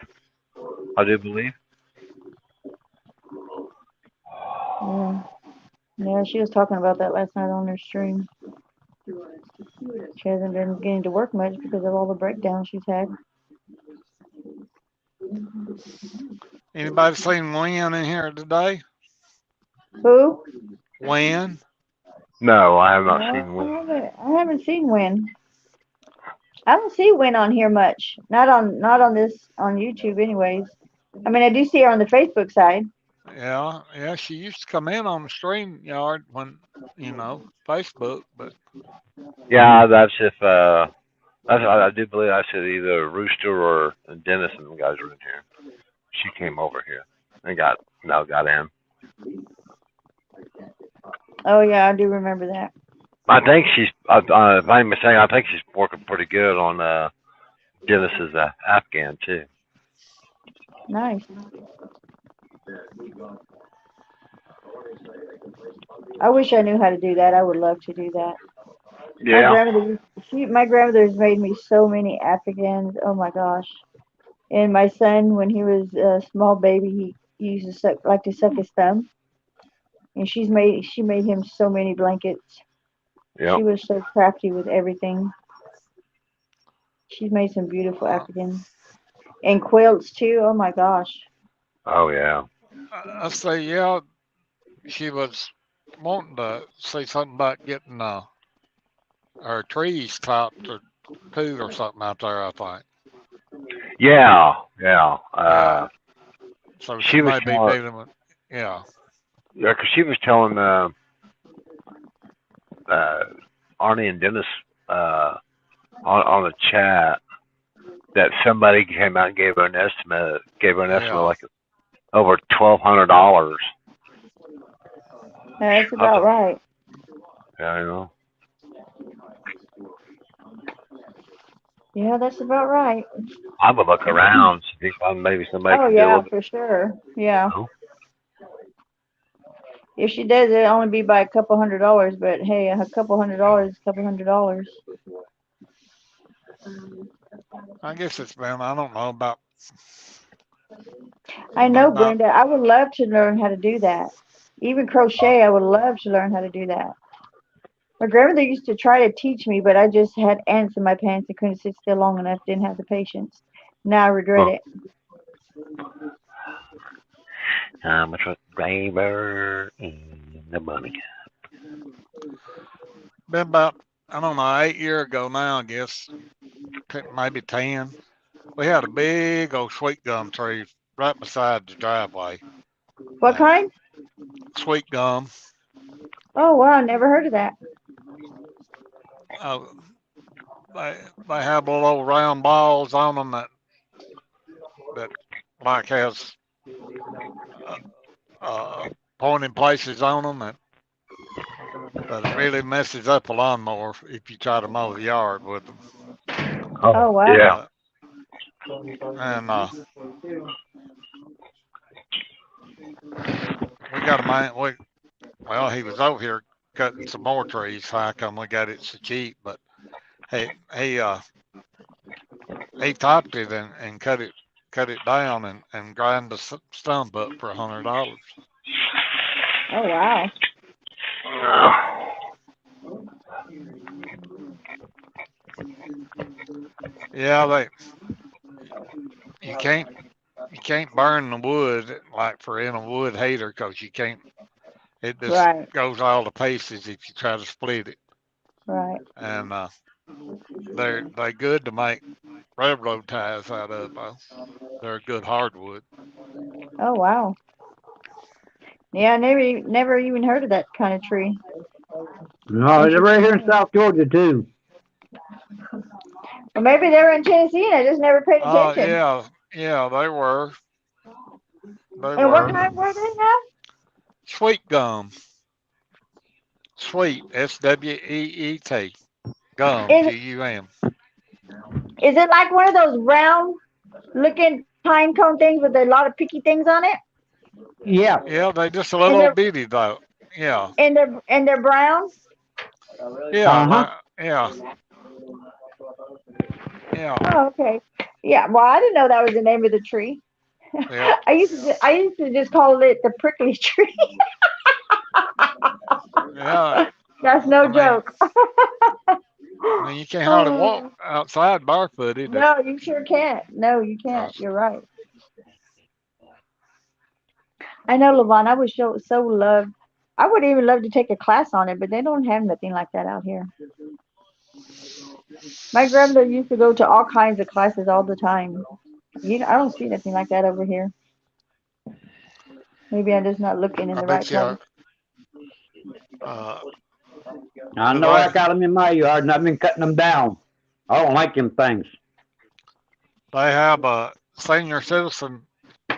I do believe. Yeah. Yeah, she was talking about that last night on her stream. She hasn't been getting to work much because of all the breakdowns she's had. Anybody seen Wynn in here today? Who? Wynn? No, I have not No, seen one. I haven't seen Win. I don't see Win on here much. Not on this on YouTube anyways. I mean I do see her on the Facebook side. Yeah, she used to come in on the stream yard when, Facebook, but Yeah, that's if I do believe I said either Rooster or Dennis and the guys were in here. She came over here and got in. Oh yeah, I do remember that. I think she's if I'm mistaken, I think she's working pretty good on Dennis's Afghan too. Nice. I wish I knew how to do that. I would love to do that. My Yeah. grandmother, my grandmother's made me so many Afghans. Oh my gosh! And my son, when he was a small baby, he used to like to suck his thumb, and she made him so many blankets. Yep. She was so crafty with everything. She's made some beautiful uh, African and quilts too. Oh my gosh! Oh yeah. I say, yeah, she was wanting to say something about getting her trees topped or two or something out there, I think. Yeah. Yeah. Yeah. So she She was may be telling. dealing with, yeah. Yeah, 'cause she was telling uh, Arnie and Dennis on the chat that somebody came out and gave her an estimate. Gave her an estimate Yeah. like over $1,200. That's I about thought, right. yeah. Yeah, that's about right. I would look around, see if maybe somebody Oh can do a yeah, little bit. for sure. Yeah. You know? If she does, it'll only be by a couple $100. But hey, a couple $100 is a couple $100. I guess it's been, I don't know, about, I been know, about, Brenda. I would love to learn how to do that. Even crochet, I would love to learn how to do that. My grandmother used to try to teach me, but I just had ants in my pants and couldn't sit still long enough. Didn't have the patience. Now I regret Huh. it. How much was flavor in the bunny? been about, I don't know, 8 years ago now, I guess, maybe 10. We had a big old sweet gum tree right beside the driveway. What And kind? sweet gum, Oh wow, never heard of that. uh, they have little old round balls on them that like has uh, uh, pointing places on them that it really messes up a lawnmower if you try to mow the yard with them. Oh Oh, wow. yeah. But and we got a man. Well, he was over here cutting some more trees. How come we got it so cheap? But he he uh he topped it and cut it down and grind the stump up for $100. Oh wow. Yeah, you can't you can't burn the wood like for in a wood heater because you can't. It just Right. goes all to pieces if you try to split it. Right. And they're good to make railroad ties out of. They're good hardwood. Oh wow. Yeah, I never even heard of that kind of tree. No, they're right Interesting here in name. South Georgia too. Well, maybe they were in Tennessee and I just never paid Oh attention. yeah, yeah, they were. They And what were. kind were they now? Sweet gum. Sweet. SWEET. Gum. Is GUM. is it like one of those round looking pine cone things with a lot of picky things on it? Yeah. Yeah, they just a And little they're bitty though. Yeah. and they're brown? Yeah, Uh huh. like, yeah, yeah, Oh, okay. Yeah, well, I didn't know that was the name of the tree. yeah, I used to just call it the prickly tree. yeah. That's I no mean, joke. I mean, you can't hardly walk Oh, outside barefooted. no, you sure can't. No, you can't. Cause You're right. I know, Levon. I would so love. I would even love to take a class on it, but they don't have nothing like that out here. My grandmother used to go to all kinds of classes all the time. I don't see nothing like that over here. Maybe I'm just not looking in I the right bet you, place. uh, I know I they got them in my yard and I've been cutting them down. I don't like them things. they have senior citizen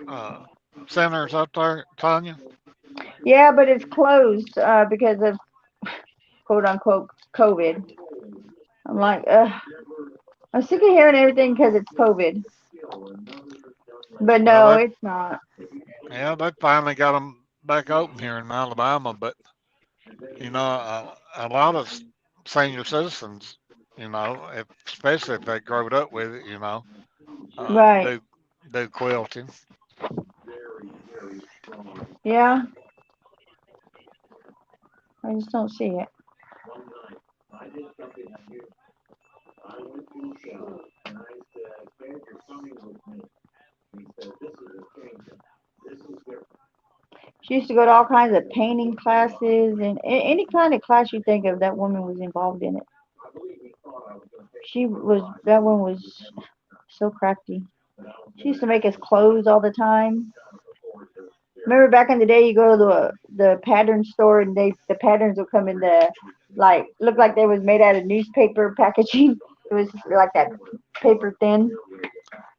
uh centers up there, Tanya. Yeah, but it's closed because of quote unquote COVID. I'm like, ugh. I'm sick of hearing everything because it's COVID. But Well, no, it's not. they finally got them back open here in Alabama, but a lot of senior citizens, especially if they growed up with it, uh, Right. do do quilting. Yeah, I just don't see it. She used to go to all kinds of painting classes and any kind of class you think of, that woman was involved in it. That one was so crafty. She used to make us clothes all the time. Remember back in the day, you go to the pattern store and the patterns would come in the like look like they was made out of newspaper packaging. It was like that paper thin.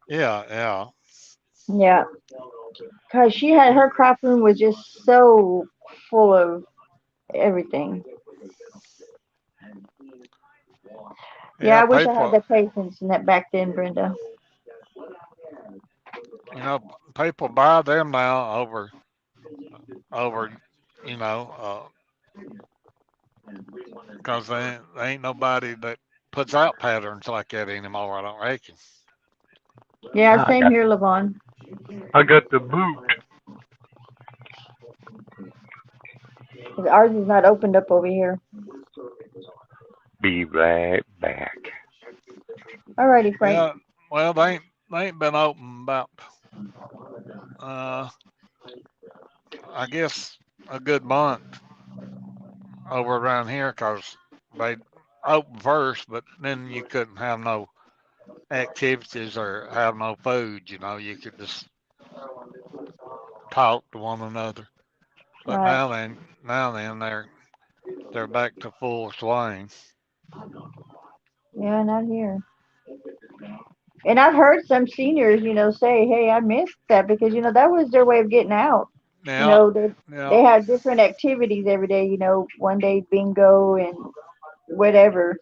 Yeah, yeah, Yeah, cause she had her craft room was just so full of everything. Yeah, yeah. I wish I had People, the patience in that back then, Brenda. people buy them now over, you know, because they ain't nobody that puts out patterns like that anymore. I don't reckon. Yeah, I same got here, Levon. I got the boot. 'Cause ours is not opened up over here. Be right back. Alrighty, Frank. Yeah, well, they ain't been open about, uh, I guess a good month over around here, 'cause they opened first, but then you couldn't have no activities or have no food. You could just talk to one another. But Right. now then, they're back to full swing. Yeah, not here. And I've heard some seniors, say, "Hey, I missed that," because that was their way of getting out. You Yeah, know, they yeah, they had different activities every day. One day bingo and whatever.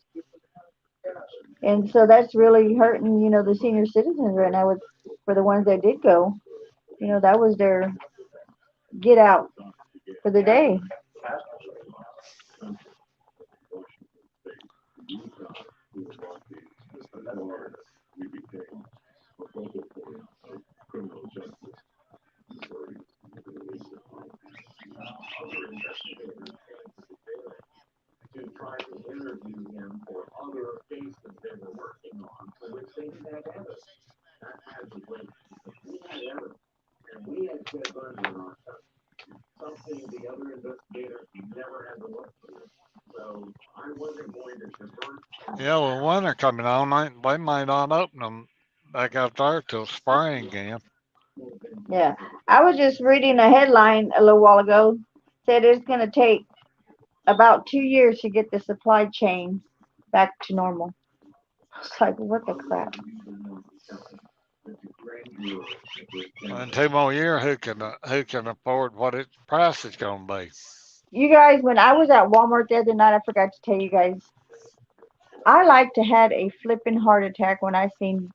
And so that's really hurting, the senior citizens right now with for the ones that did go. That was their get out for the day. yeah. Well, winter coming on, they might not open them back out there till spring again. Yeah. I was just reading a headline a little while ago. Said it's going to take about 2 years to get the supply chain back to normal. It's like, what the crap? In 2 more years, who can afford what its price is going to be? You guys, when I was at Walmart the other night, I forgot to tell you guys, I like to had a flipping heart attack when I seen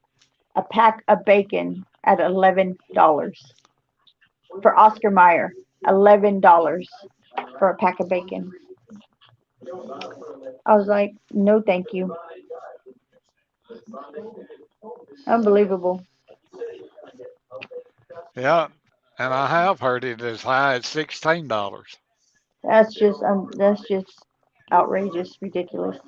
a pack of bacon at $11 for Oscar Mayer. $11 for a pack of bacon. I was like, no, thank you. Unbelievable. Yeah, and I have heard it as high as $16. That's just outrageous, ridiculous.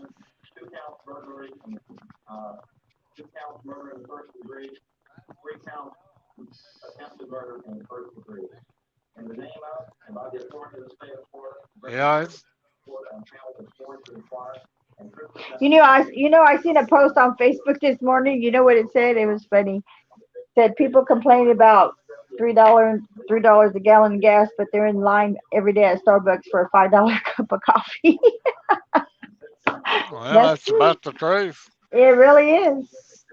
Yeah, it's, I seen a post on Facebook this morning. You know what it said? It was funny. It said people complain about $3 a gallon of gas, but they're in line every day at Starbucks for a $5 cup of coffee. well, That's that's true. about the truth. It really is.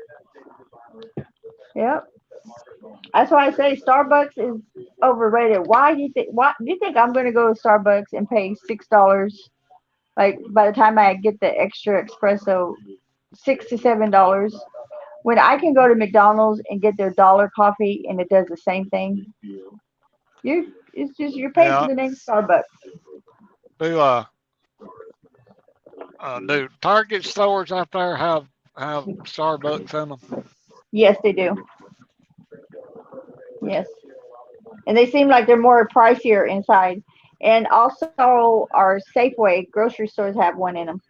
Yep. That's why I say Starbucks is overrated. Why do you think? Why do you think I'm going to go to Starbucks and pay $6? Like by the time I get the extra espresso, $6 to $7, when I can go to McDonald's and get their dollar coffee and it does the same thing. It's just you're paying for Yeah, the name Starbucks. do do Target stores out there have Starbucks in them? Yes, they do. Yes, and they seem like they're more pricier inside. And also, our Safeway grocery stores have one in them.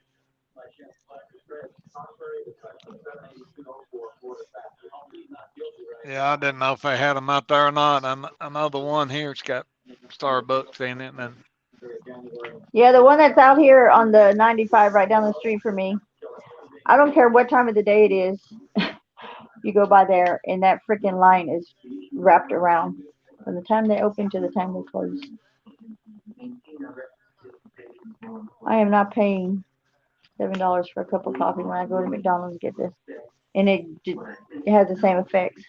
Yeah, I didn't know if they had them out there or not. I know the one here's got Starbucks in it, and Yeah, the one that's out here on the 95 right down the street from me. I don't care what time of the day it is. You go by there, and that freaking line is wrapped around from the time they open to the time they close. I am not paying $7 for a cup of coffee when I go to McDonald's and get this, and it has the same effects.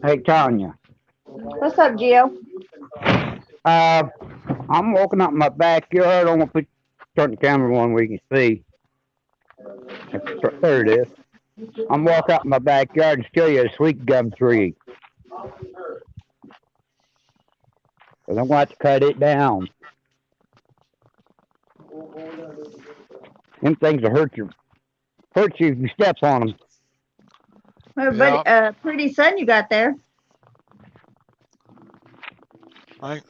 Hey, Tanya. What's up, Gio? Uh, I'm walking out in my backyard. I'm gonna turn the camera on where you can see. There it is. I'm walking out in my backyard and show you a sweet gum tree. Cause I'm going to have to cut it down. Them things will hurt you if you step on them. Everybody, yeah, pretty sun you got there. I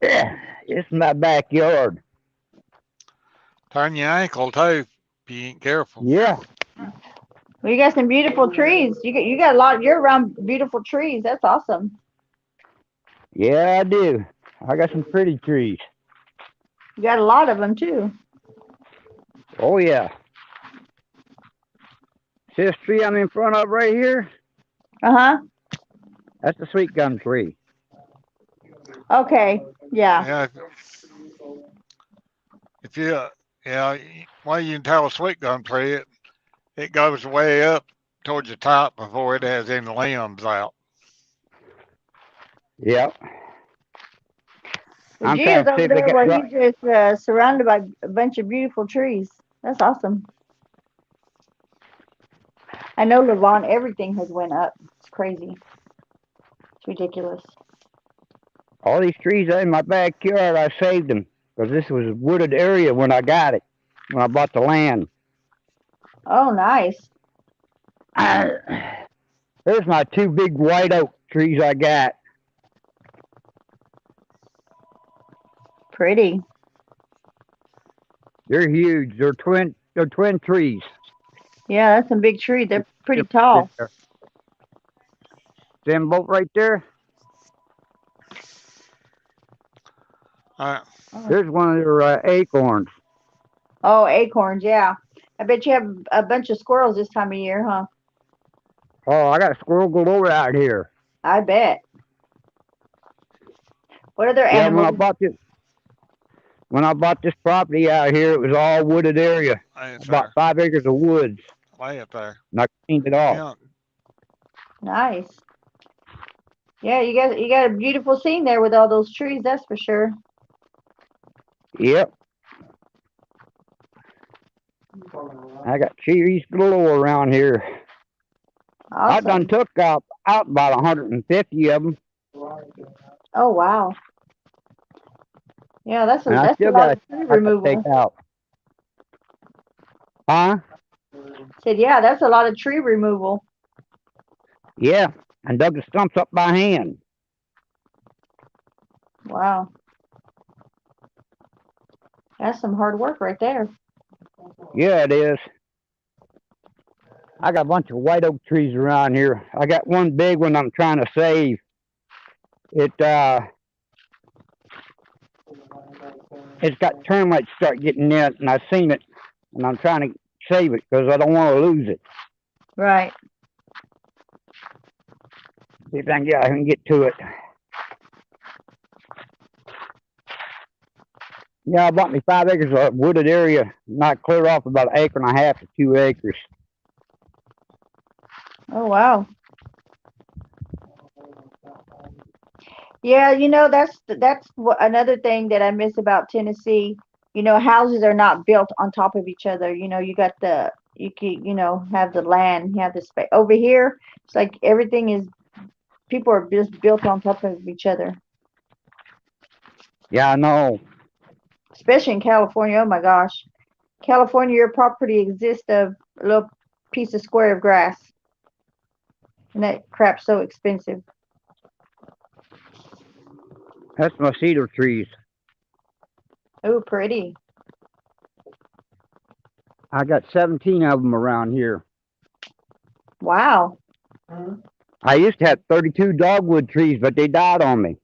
Yeah, it's my backyard. turn your ankle too if you ain't careful. Yeah, Well, you got some beautiful trees. You got a lot. You're around beautiful trees. That's awesome. yeah, I do. I got some pretty trees. You got a lot of them too. Oh yeah. See this tree I'm in front of right here? Uh huh. That's a sweet gum tree. Okay. Yeah. Yeah, if you yeah, well you can tell a sweet gum tree it goes way up towards the top before it has any limbs out. Yep. Well, I'm trying Gio's to see over if they there got where right. he's just surrounded by a bunch of beautiful trees. That's awesome. I know Levon, everything has went up. It's crazy. It's ridiculous. All these trees are in my backyard. I saved them because this was a wooded area when I got it, when I bought the land. Oh, nice. There's my two big white oak trees I got. Pretty. They're huge. They're twin trees. Yeah, that's some big tree. They're pretty Yep, tall. there. Them both right there. Uh, There's one of their acorns. Oh, acorns, yeah. I bet you have a bunch of squirrels this time of year, huh? Oh, I got a squirrel galore out here. I bet. What other Yeah, animals? when I bought this property out here, it was all wooded area. lay it About there. 5 acres of woods, Lay it there. and I cleaned it off. Yeah. Nice. Yeah, you got a beautiful scene there with all those trees, that's for sure. Yep, I got trees galore around here. I done Awesome. took out about 150 of them, Oh wow. Yeah, that's a and I that's a still lot got of tree I got to take removal. out. Huh? Said, yeah, that's a lot of tree removal. Yeah, and dug the stumps up by hand. Wow. That's some hard work right there. Yeah, it is. I got a bunch of white oak trees around here. I got one big one I'm trying to save. It's got termites start getting in it, and I've seen it, and I'm trying to save it because I don't want to lose it. Right. See if I can get to it. Yeah, I bought me 5 acres of wooded area, and I cleared off about an acre and a half to 2 acres. Oh wow. Yeah, that's what another thing that I miss about Tennessee. Houses are not built on top of each other. You got you can, have the land, you have the space. Over here, it's like everything is people are just built on top of each other. Yeah, I know. Especially in California. Oh my gosh. California, your property exists of a little piece of square of grass. And that crap's so expensive. That's my cedar trees. Oh, pretty. I got 17 of them around here. Wow. I used to have 32 dogwood trees, but they died on me.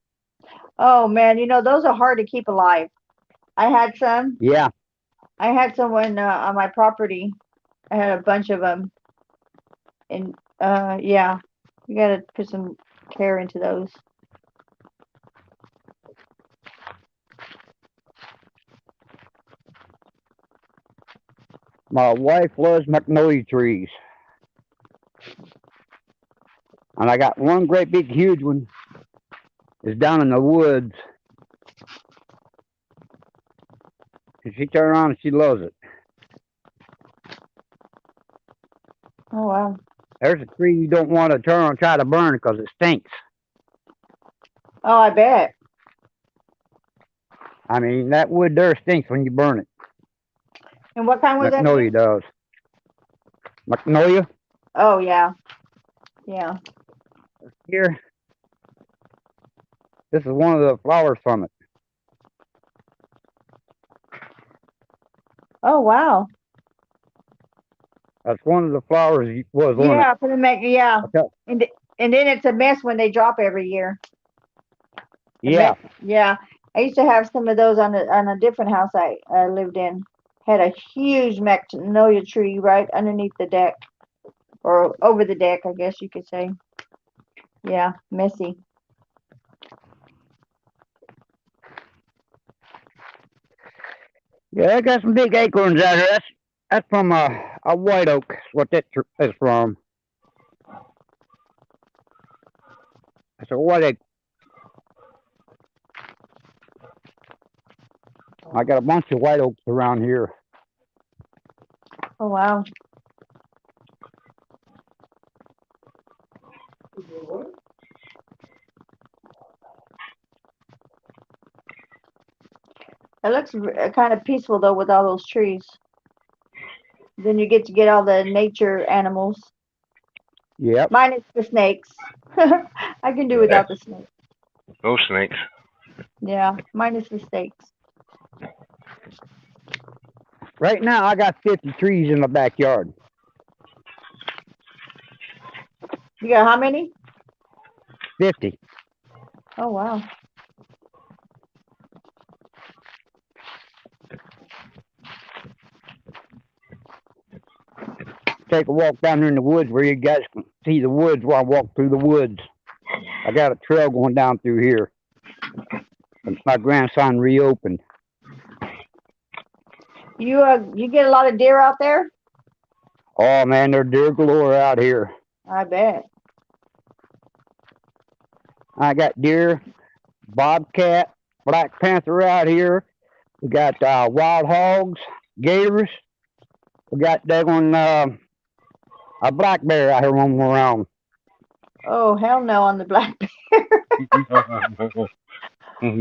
Oh man, those are hard to keep alive. I had some. Yeah, I had some when on my property. I had a bunch of them, and yeah, you gotta put some care into those. my wife loves magnolia trees, and I got one great big huge one. It's down in the woods. And she turned around and she loves it. Oh wow. There's a tree you don't want to turn and try to burn because it stinks. Oh, I bet. I mean, that wood there stinks when you burn it. And what kind was that Magnolia again? does. Magnolia Oh yeah, yeah. here. This is one of the flowers from it. Oh wow. That's one of the flowers was on it. Yeah, for the yeah. Okay. And then it's a mess when they drop every year. Yeah. Yeah. I used to have some of those on a different house I lived in. Had a huge magnolia tree right underneath the deck, or over the deck, I guess you could say. Yeah, messy. Yeah, I got some big acorns out here. That's from a white oak. That's what that is from. That's a white oak. I got a bunch of white oaks around here. Oh wow. It looks kind of peaceful though with all those trees. Then you get to get all the nature animals, Yep. minus the snakes. I can do Yeah. without the snakes. No snakes. Yeah, minus the snakes. Right now, I got 50 trees in my backyard. You got how many? 50. Oh, wow. Take a walk down there in the woods where you guys can see the woods while I walk through the woods. I got a trail going down through here. Since my grandson reopened. You get a lot of deer out there? Oh man, there's deer galore out here. I bet. I got deer, bobcat, black panther out here. We got wild hogs, gators. We got daggone a black bear out here roaming around. Oh, hell no on the black bear.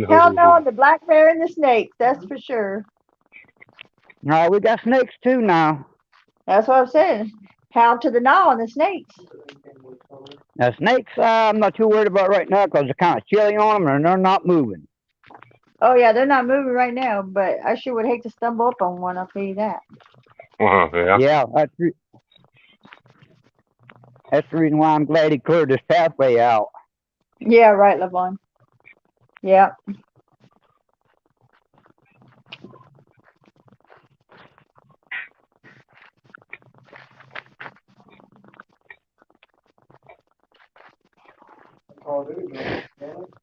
Hell no on the black bear and the snakes, that's for sure. We got snakes too now. That's what I'm saying. Pound to the gnaw on the snakes. Now snakes, I'm not too worried about right now because they're kind of chilly on them and they're not moving. Oh yeah, they're not moving right now, but I sure would hate to stumble up on one, I'll tell you that. Yeah. Yeah, that's the reason why I'm glad he cleared this pathway out. Yeah, right, Levon. Yeah. Call of Duty, man. Damn it.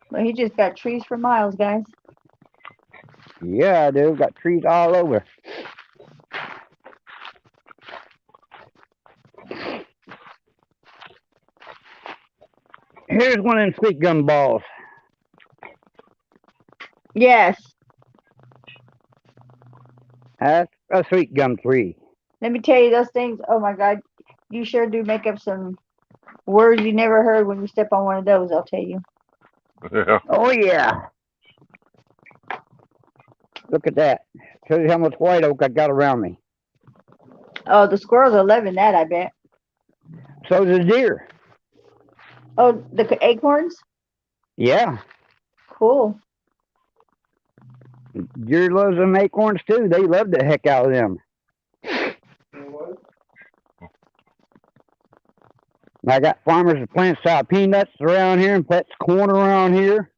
But he just got trees for miles, guys. Yeah, I do. Got trees all over. Here's one of them sweet gum balls. Yes. That's a sweet gum tree. Let me tell you those things. Oh my God. You sure do make up some words you never heard when you step on one of those, I'll tell you. Yeah. Oh yeah. Look at that. Shows you how much white oak I got around me. Oh, the squirrels are loving that, I bet. So does deer. Oh, the acorns? Yeah. Cool. Deer loves them acorns too. They love the heck out of them. I got farmers that plant peanuts around here and plants corn around here.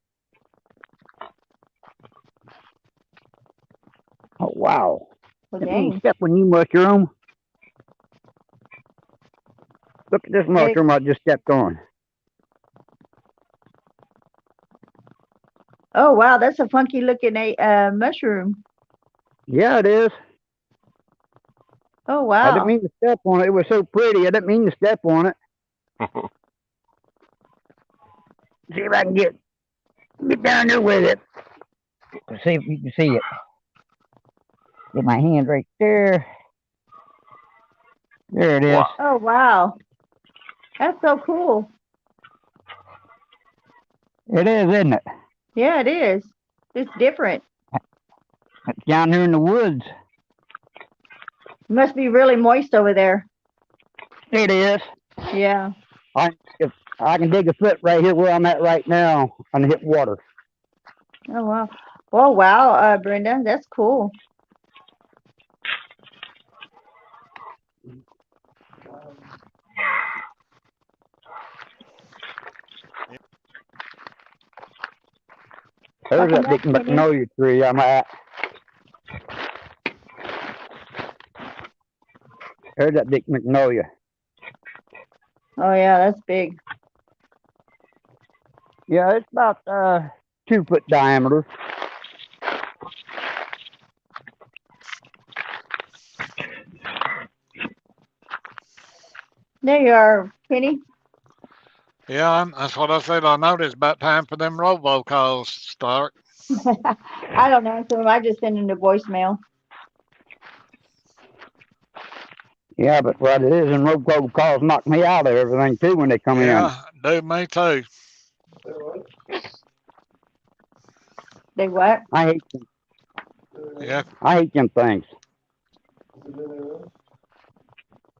Oh wow. Well, Didn't mean to dang. step on you, mushroom. Look at this mushroom I just stepped on. Oh wow, that's a funky looking mushroom. Yeah, it is. Oh I didn't wow. mean to step on it. It was so pretty. I didn't mean to step on it. See if I can get down there with it. Let's see if you can see it. Get my hand right there. There it is. Wow. Oh wow. That's so cool. It is, isn't it? Yeah, it is. It's different. It's down here in the woods. It must be really moist over there. It is. Yeah. If I can dig a foot right here where I'm at right now and hit water. Oh wow. Oh wow, Brenda, that's cool. There's that big magnolia tree I'm at. There's that big magnolia. Oh yeah, that's big. Yeah, it's about 2 foot diameter. There you are, Penny. Yeah, that's what I said. I know it's about time for them robocalls to start. I don't answer them. I just send them to voicemail. Yeah, but what it is, and road calls knock me out of everything too when they come in. Yeah, do me too. They what? I hate Yeah, I hate them things.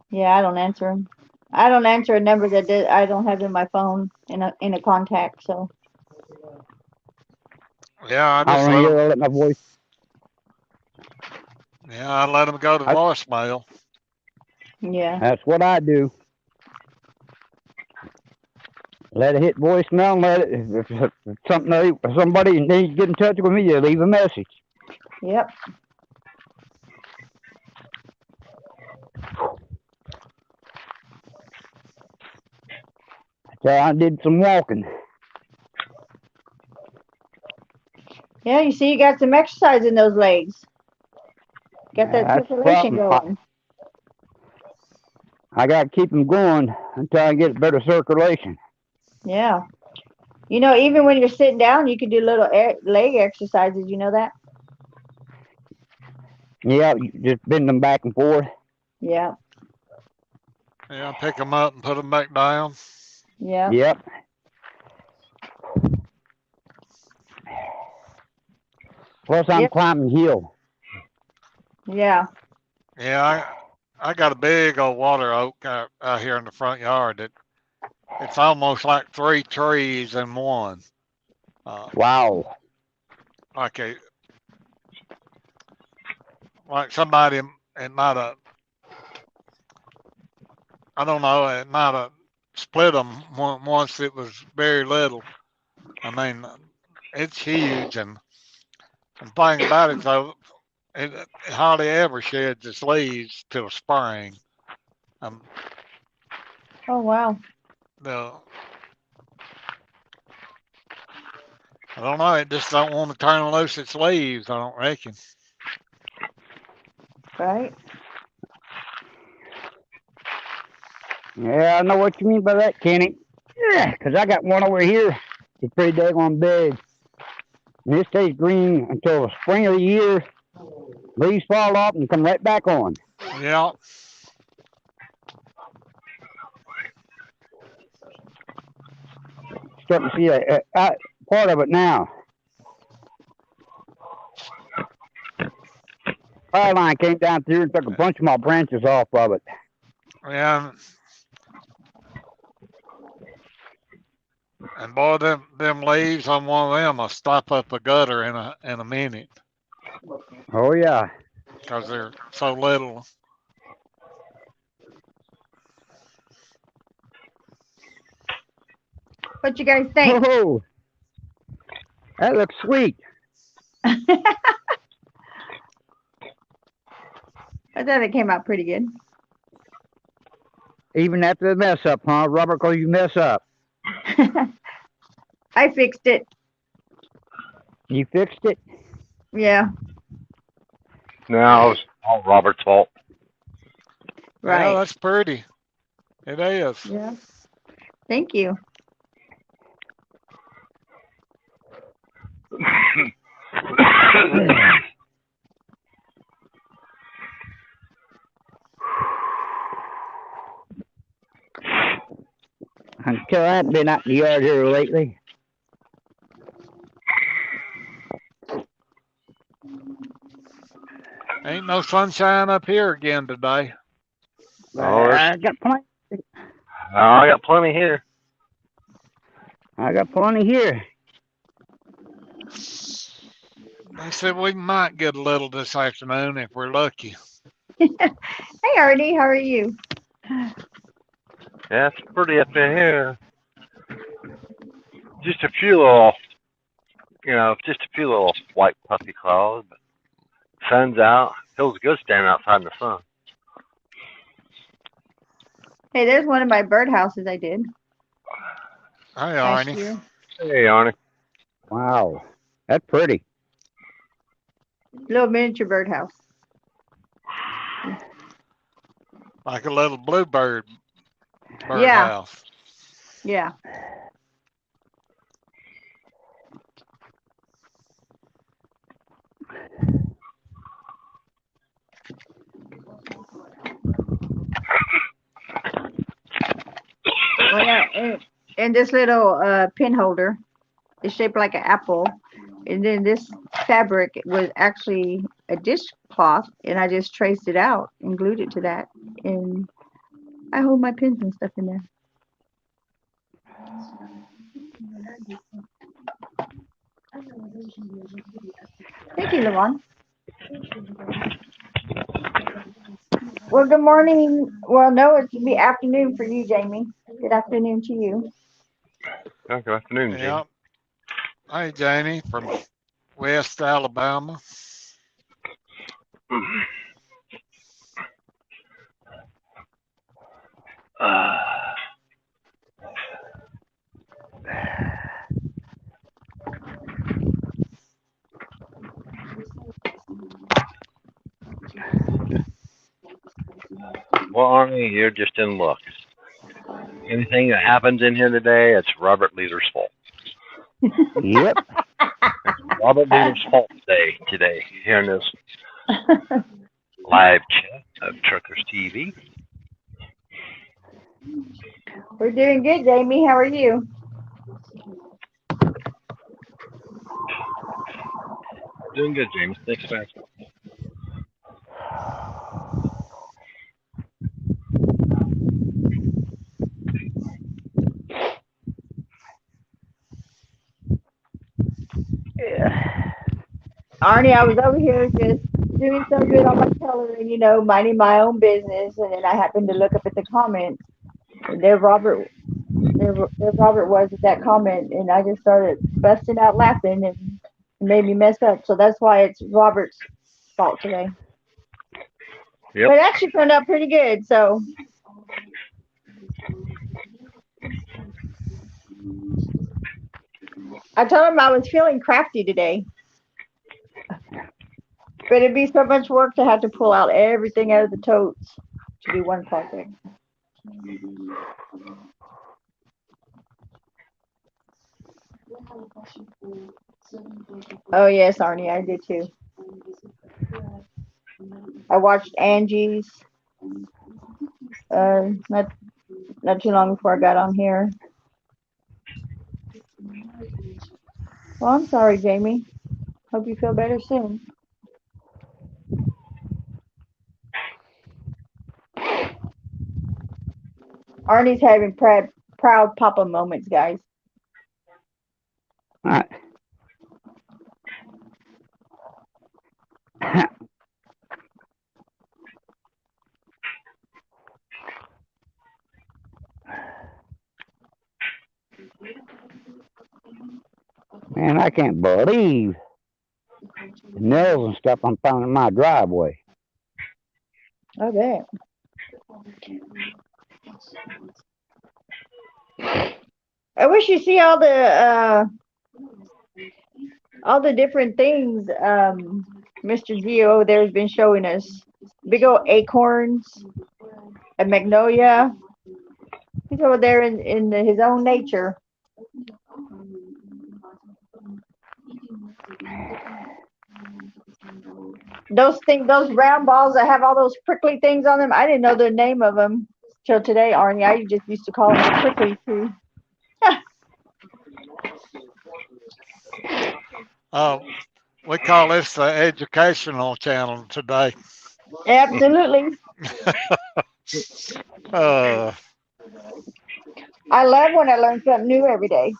Yeah, I don't answer them. I don't answer a number that I don't have in my phone in a contact. So yeah, I I just don't hear let my voice. I let them go to voicemail. yeah, That's what I do. Let it hit voicemail. And let it if somebody needs to get in touch with me, you leave a message. yep. So I did some walking. Yeah, you see, you got some exercise in those legs. Got that That's the circulation problem. going. I got to keep them going until I get better circulation. Yeah. You know, even when you're sitting down, you can do little leg exercises. You know that? Yeah, you just bend them back and forth. Yeah. Yeah, pick them up and put them back down. Yeah. Yep. Plus, I'm Yep. climbing hill. Yeah. Yeah, I got a big old water oak out here in the front yard that it's almost like 3 trees in one. Wow. Like somebody it might have, I don't know, it might have split them once it was very little. I mean, it's huge, and the thing about it though, it hardly ever sheds its leaves till spring. Um, Oh wow. the I don't know, it just don't want to turn loose its leaves. I don't reckon. Right. Yeah, I know what you mean by that, Kenny. Yeah, because I got one over here. It's pretty daggone big. And it stays green until the spring of the year. Leaves fall off and come right back on. Yeah, Starting to see a part of it now. Fire line came down through and took a bunch of my branches off of it. yeah, and boy, them leaves on one of them will stop up a gutter in a minute Oh, yeah. because they're so little. What you guys think? Oh, that looks sweet. I thought it came out pretty good. Even after the mess up, huh, Robert? Because you mess up. I fixed it. You fixed it? Yeah. No, it's all Robert's fault. Yeah, Right. that's pretty. It is. Yeah. Thank you. Until I haven't been out in the yard here lately. Ain't no sunshine up here again today. Oh, I got plenty. I got plenty here. I got plenty here. They said we might get a little this afternoon if we're lucky. Hey, Artie, how are you? Yeah, it's pretty up in here. Just a few little, just a few little white puffy clouds. But sun's out. Feels good standing outside in the sun. Hey, there's one of my birdhouses I did Hey, last Arnie. year. Hey, Arnie. Wow. That's pretty. Little miniature birdhouse. Like a little bluebird Yeah. birdhouse. Yeah. and this little pin holder is shaped like an apple. And then this fabric was actually a dishcloth, and I just traced it out and glued it to that. And I hold my pins and stuff in there. Thank you, Lavon. Well, good morning. Well, no, it's be afternoon for you, Jamie. Good afternoon to you. Oh, good afternoon, Jim. Yeah. Hey, Jamie from West Alabama. Well, Arnie, you're just in luck. Anything that happens in here today, it's Robert Leader's fault. Yep. Robert Leader's fault today, here in this live chat of Truckers TV. We're doing good, Jamie. How are you? Doing good, James. Thanks for asking. Arnie, I was over here just doing so good on my coloring, minding my own business, and then I happened to look up at the comments, and there Robert was at that comment, and I just started busting out laughing, and it made me mess up. So that's why it's Robert's fault today. Yep. But it actually turned out pretty good. So I told him I was feeling crafty today. But it'd be so much work to have to pull out everything out of the totes to do one project. Oh yes, Arnie, I did too. I watched Angie's not too long before I got on here. Well, I'm sorry, Jamie. Hope you feel better soon. Arnie's having proud papa moments, guys. I, man, I can't believe the nails and stuff I'm finding in my driveway. I bet. I wish you see all the different things Mr. Geo there's been showing us. Big old acorns, a magnolia. He's over there in his own nature. Those round balls that have all those prickly things on them, I didn't know the name of them till today, Arnie. I just used to call them the prickly tree. We call this the educational channel today. Absolutely. Uh, I love when I learn something new every day.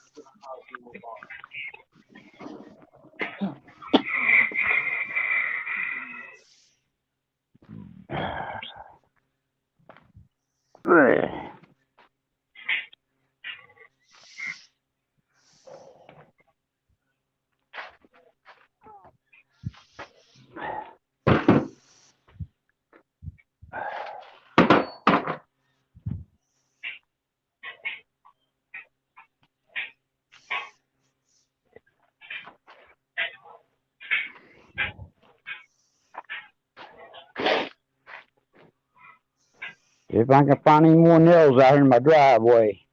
If I can find any more nails out here in my driveway.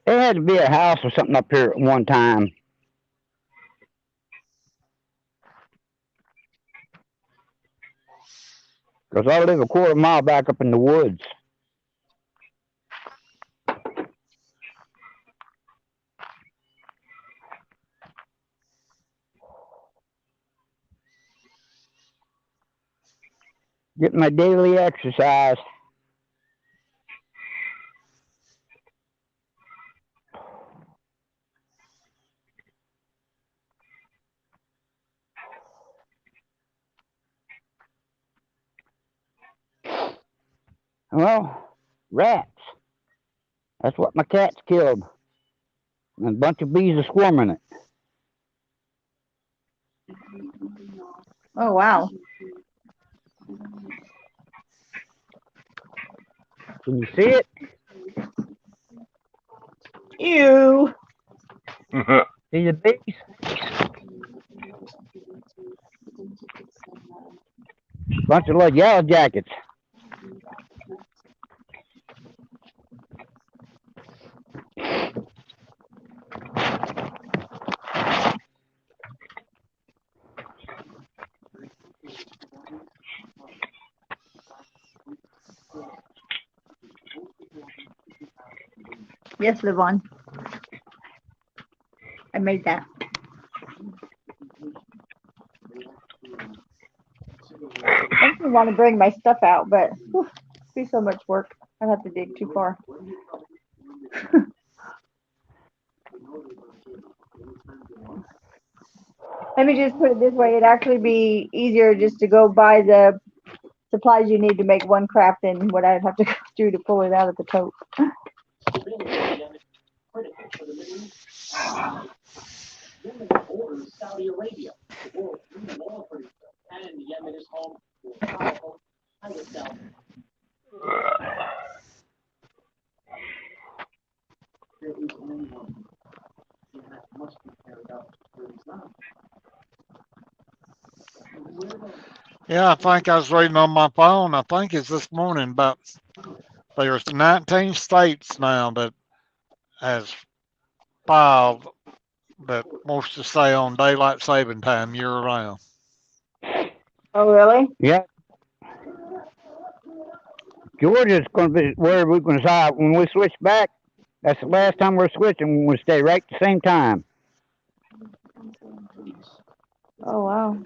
There had to be a house or something up here at one time. Because I live a quarter mile back up in the woods. Get my daily exercise. Well, rats. That's what my cats killed. And a bunch of bees are swarming it. Oh, wow. Can you see it? Ew. See the bees? Bunch of little yellow jackets. Yes, Levon. I made that. I didn't want to bring my stuff out, but whew, it'd be so much work. I'd have to dig too far. Let me just put it this way. It'd actually be easier just to go buy the supplies you need to make one craft than what I'd have to go through to pull it out of the tote. Saudi Arabia, the world's leading oil producer, and Yemen is home to a powerful hydrocell. There is only one thing, and that must be carried out for Islam. Yeah, I think I was reading on my phone. I think it's this morning, but there's 19 states now that has filed that wants to stay on daylight saving time year round. Oh, really? Yeah. Georgia's going to be where we're going to decide when we switch back. That's the last time we're switching. We'll stay right at the same time. Oh, wow.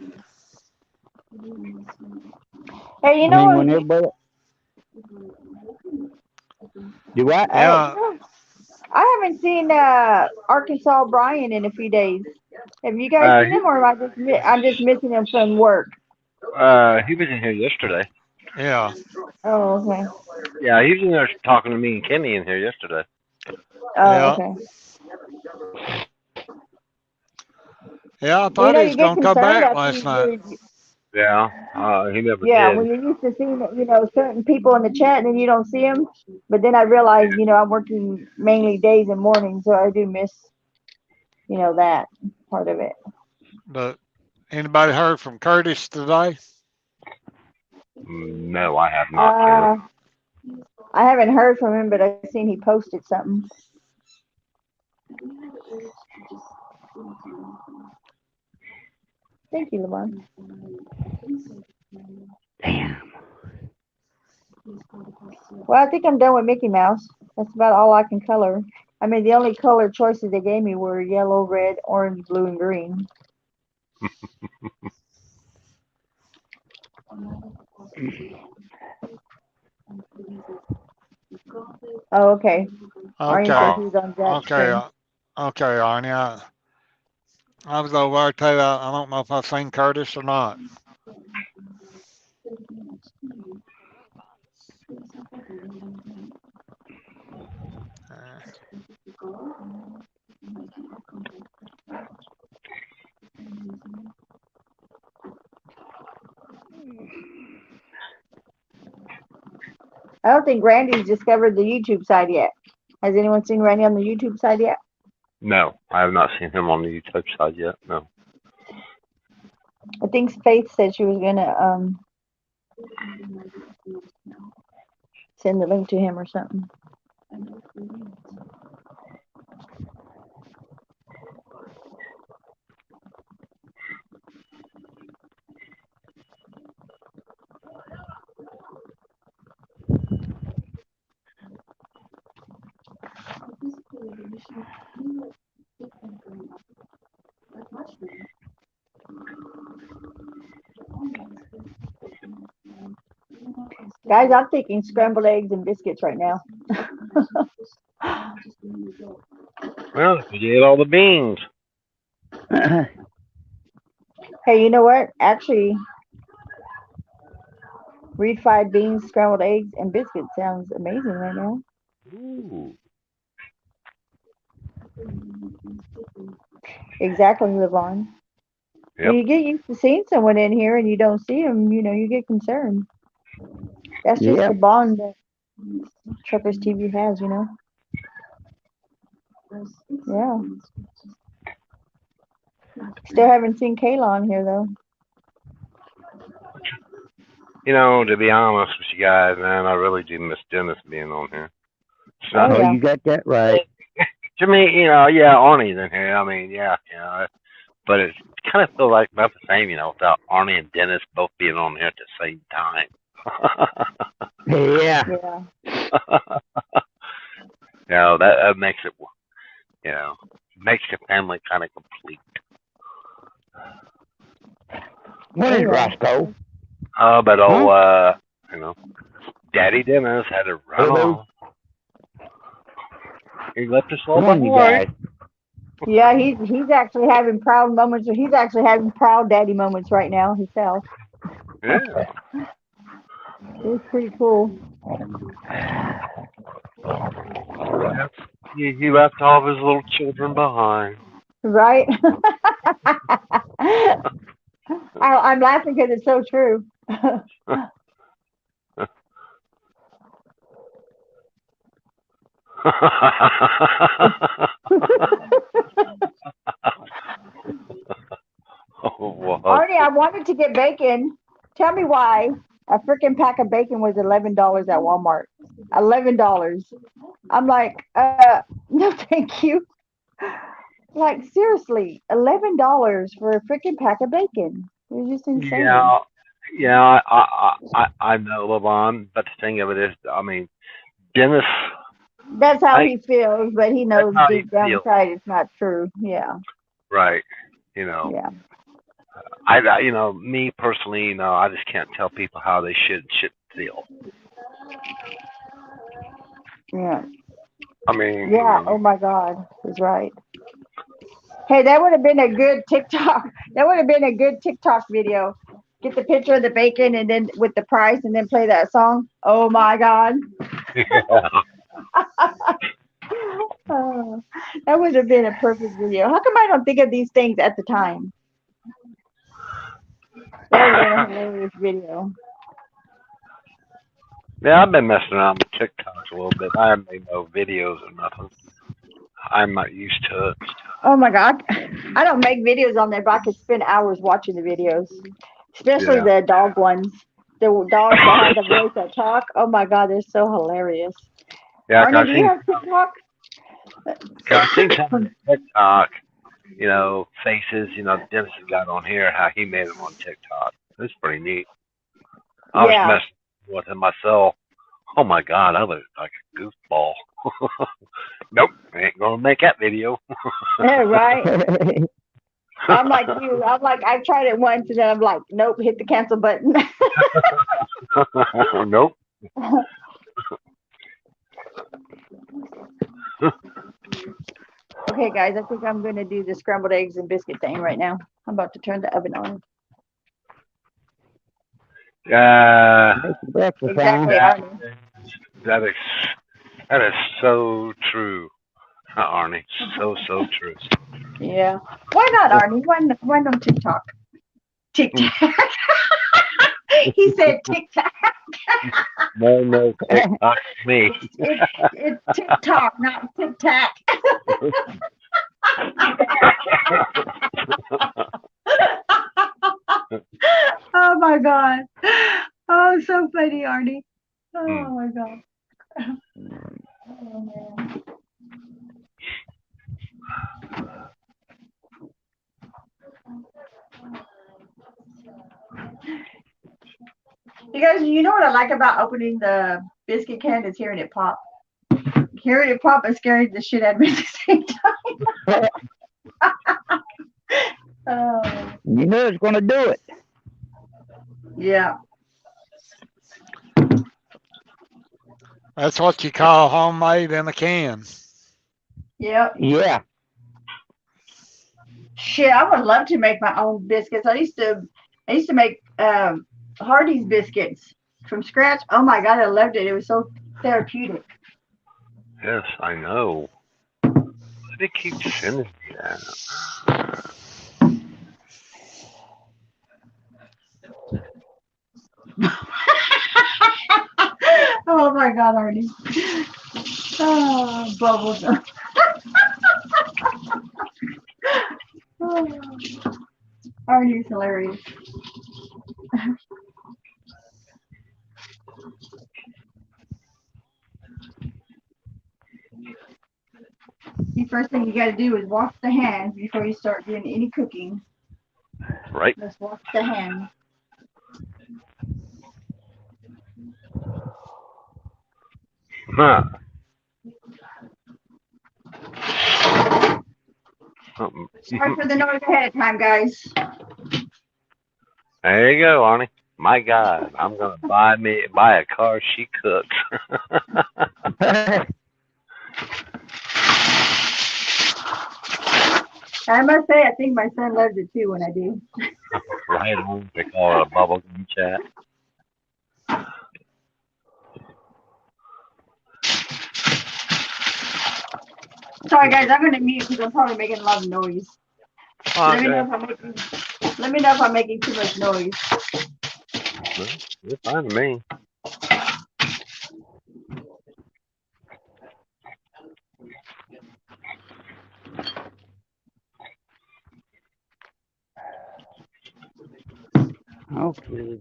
Hey, you know when what? everybody do what? Yeah, I haven't seen Arkansas Brian in a few days. Have you guys seen him, or am I just I'm just missing him from work? He was in here yesterday. yeah, Oh, okay. Yeah, he was in there talking to me and Kenny in here yesterday. Oh, yeah, okay. yeah. I Well, you thought know, he you was get gonna come concerned back after last night. Yeah, he never yeah, did. when you're used to seeing, certain people in the chat and then you don't see them. But then I realized, I'm working mainly days and mornings, so I do miss, that part of it. But anybody heard from Curtis today? No, I have not, Ken. I haven't heard from him, but I've seen he posted something. Thank you, Lamont. Damn. Well, I think I'm done with Mickey Mouse. That's about all I can color. I mean, the only color choices they gave me were yellow, red, orange, blue, and green. Oh, okay. Arnie said Okay, he's on Jack's okay, screen. okay, Arnie. I was over there too. I don't know if I've seen Curtis or not. Uh, I don't think Randy's discovered the YouTube side yet. Has anyone seen Randy on the YouTube side yet? No, I have not seen him on the YouTube side yet. No. I think Faith said she was gonna send the link to him or something. Guys, I'm thinking scrambled eggs and biscuits right now. Well, you ate all the beans. Hey, you know what? Actually, refried beans, scrambled eggs, and biscuits sounds amazing right now. Ooh. Exactly, Levon. When Yep. you get used to seeing someone in here and you don't see them, you get concerned. That's just the Yep. bond that Truckers TV has, Yeah. Still haven't seen Kayla on here though. To be honest with you guys, man, I really do miss Dennis being on here. It's not Oh Oh, yeah. you got that right. to me, yeah, Arnie's in here. I mean, yeah, but it kind of feels like about the same, without Arnie and Dennis both being on here at the same time. Yeah. Yeah. That makes it, makes the family kind of complete. What Oh is yeah. Roscoe? But Huh? Daddy Dennis had to run Hello. off. He left us all Come on, you behind. guys. Yeah, he's actually having proud moments. He's actually having proud daddy moments right now himself. Yeah. It's pretty cool. He left all of his little children behind. Right? I'm laughing because it's so true. Oh, what? Arnie, I wanted to get bacon. Tell me why a freaking pack of bacon was $11 at Walmart. $11. I'm like, no, thank you. Like seriously, $11 for a freaking pack of bacon. It's just insane. Yeah, I know, Levon, but the thing of it is, I mean, Dennis, That's how I he feels, but he that's knows how he deep down feels, inside it's not true. Yeah, right? yeah, Me personally, I just can't tell people how they should feel. yeah, I mean, yeah. Oh my God, he's right. Hey, that would have been a good TikTok. That would have been a good TikTok video. Get the picture of the bacon and then with the price and then play that song. Oh my God. yeah. Oh, that would have been a perfect video. How come I don't think of these things at the time? That would have been a hilarious video. Yeah, I've been messing around with TikToks a little bit. I haven't made no videos or nothing. I'm not used to it. Oh my God. I don't make videos on there, but I could spend hours watching the videos, especially Yeah. the dog ones. The dogs that have the voice that talk. Oh my God, they're so hilarious. Yeah, 'cause Arnie, do you have TikTok? I seen some of the TikTok, faces, Dennis has got on here, how he made them on TikTok. It's pretty neat. I was Yeah, messing with him myself. Oh my God, I look like a goofball. Nope, I ain't gonna make that video. right. I'm like you. I'm like, I tried it once and then I'm like, nope, hit the cancel button. Nope. Okay, guys, I think I'm going to do the scrambled eggs and biscuit thing right now. I'm about to turn the oven on. Make your breakfast, Exactly, huh? Arnie. that is that is so true, Arnie. So true. Yeah. Why not, Arnie? Why no TikTok? TikTok. He said TikTok. No TikTok me. It's TikTok, not TikTok. Oh my God. Oh, so funny, Arnie. Oh my God. Oh man. You guys, you know what I like about opening the biscuit can is hearing it pop. Hearing it pop and scaring the shit out of me at the same time. Oh, You know it's gonna do it. yeah. That's what you call homemade in a can. Yep. Yeah. Shit, I would love to make my own biscuits. I used to make Hardee's biscuits from scratch. Oh my god, I loved it. It was so therapeutic. Yes, I know. Why do they keep sending me that? Oh my god, Arnie. Oh, bubbles. Oh, Arnie's hilarious. The first thing you got to do is wash the hands before you start doing any cooking. Right? Just wash the hands. Huh. Sorry for the noise ahead of time, guys. There you go, Arnie. My God, I'm gonna buy a car she cooks. I must say, I think my son loves it too when I do. Right on. They call it a bubblegum chat. Sorry, guys, I'm gonna mute because I'm probably making a lot of noise. Let me know if I'm making too much noise. Well, you're fine to me. Okay.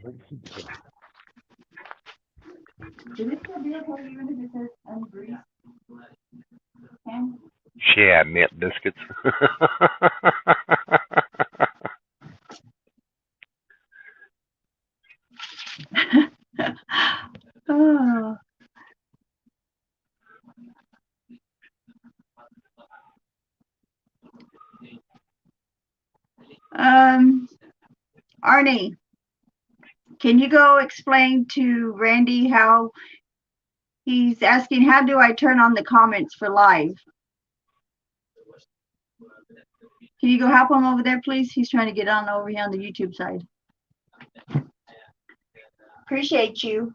Does it still be okay even if it says ungreased? Yeah, mint biscuits. Oh. Arnie, can you go explain to Randy how he's asking, how do I turn on the comments for live? Can you go help him over there, please? He's trying to get on over here on the YouTube side. Appreciate you.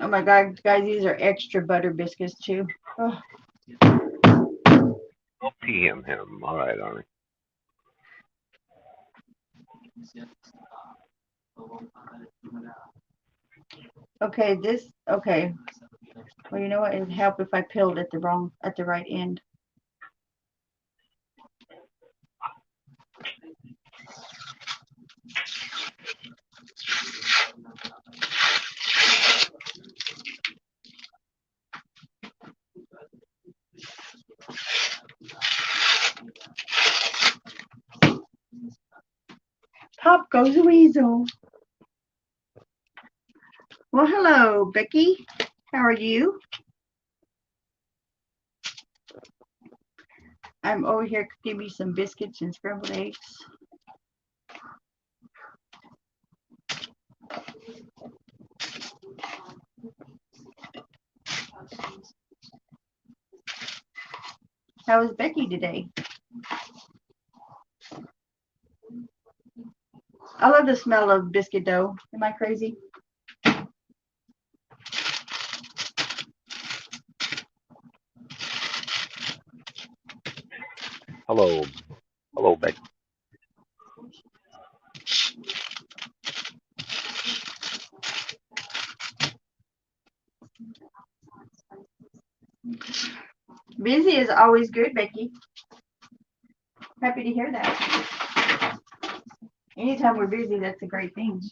Oh my God, guys, these are extra butter biscuits too. Oh. I'll PM him. All right, Arnie. Okay, okay. Well, you know what? It'd help if I peeled at the right end. Pop goes the weasel. Well, hello, Becky. How are you? I'm over here cooking me some biscuits and scrambled eggs. How is Becky today? I love the smell of biscuit dough. Am I crazy? Hello. Hello, Becky. Busy is always good, Becky. Happy to hear that. Anytime we're busy, that's a great thing.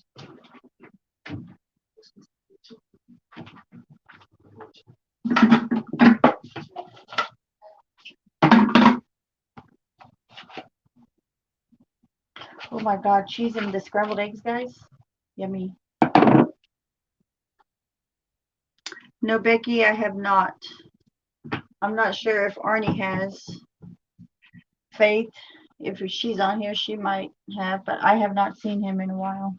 my God, cheese and the scrambled eggs, guys. Yummy. No, Becky, I have not. I'm not sure if Arnie has. Faith, if she's on here, she might have, but I have not seen him in a while.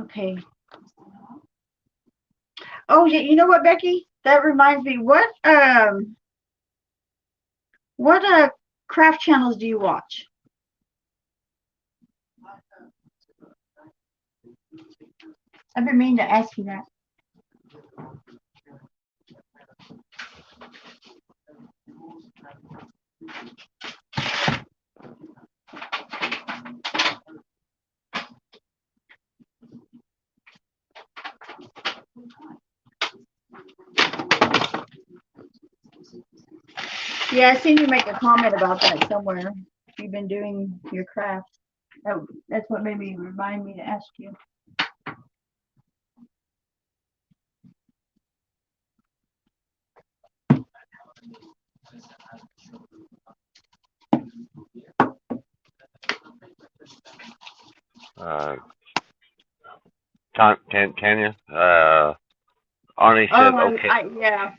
Okay. Oh, yeah, you know what, Becky? That reminds me, what craft channels do you watch? I've been meaning to ask you that. Yeah, I seen you make a comment about that somewhere. You've been doing your craft. Oh, that's what made me remind me to ask you. Tanya, Arnie said, okay, Yeah.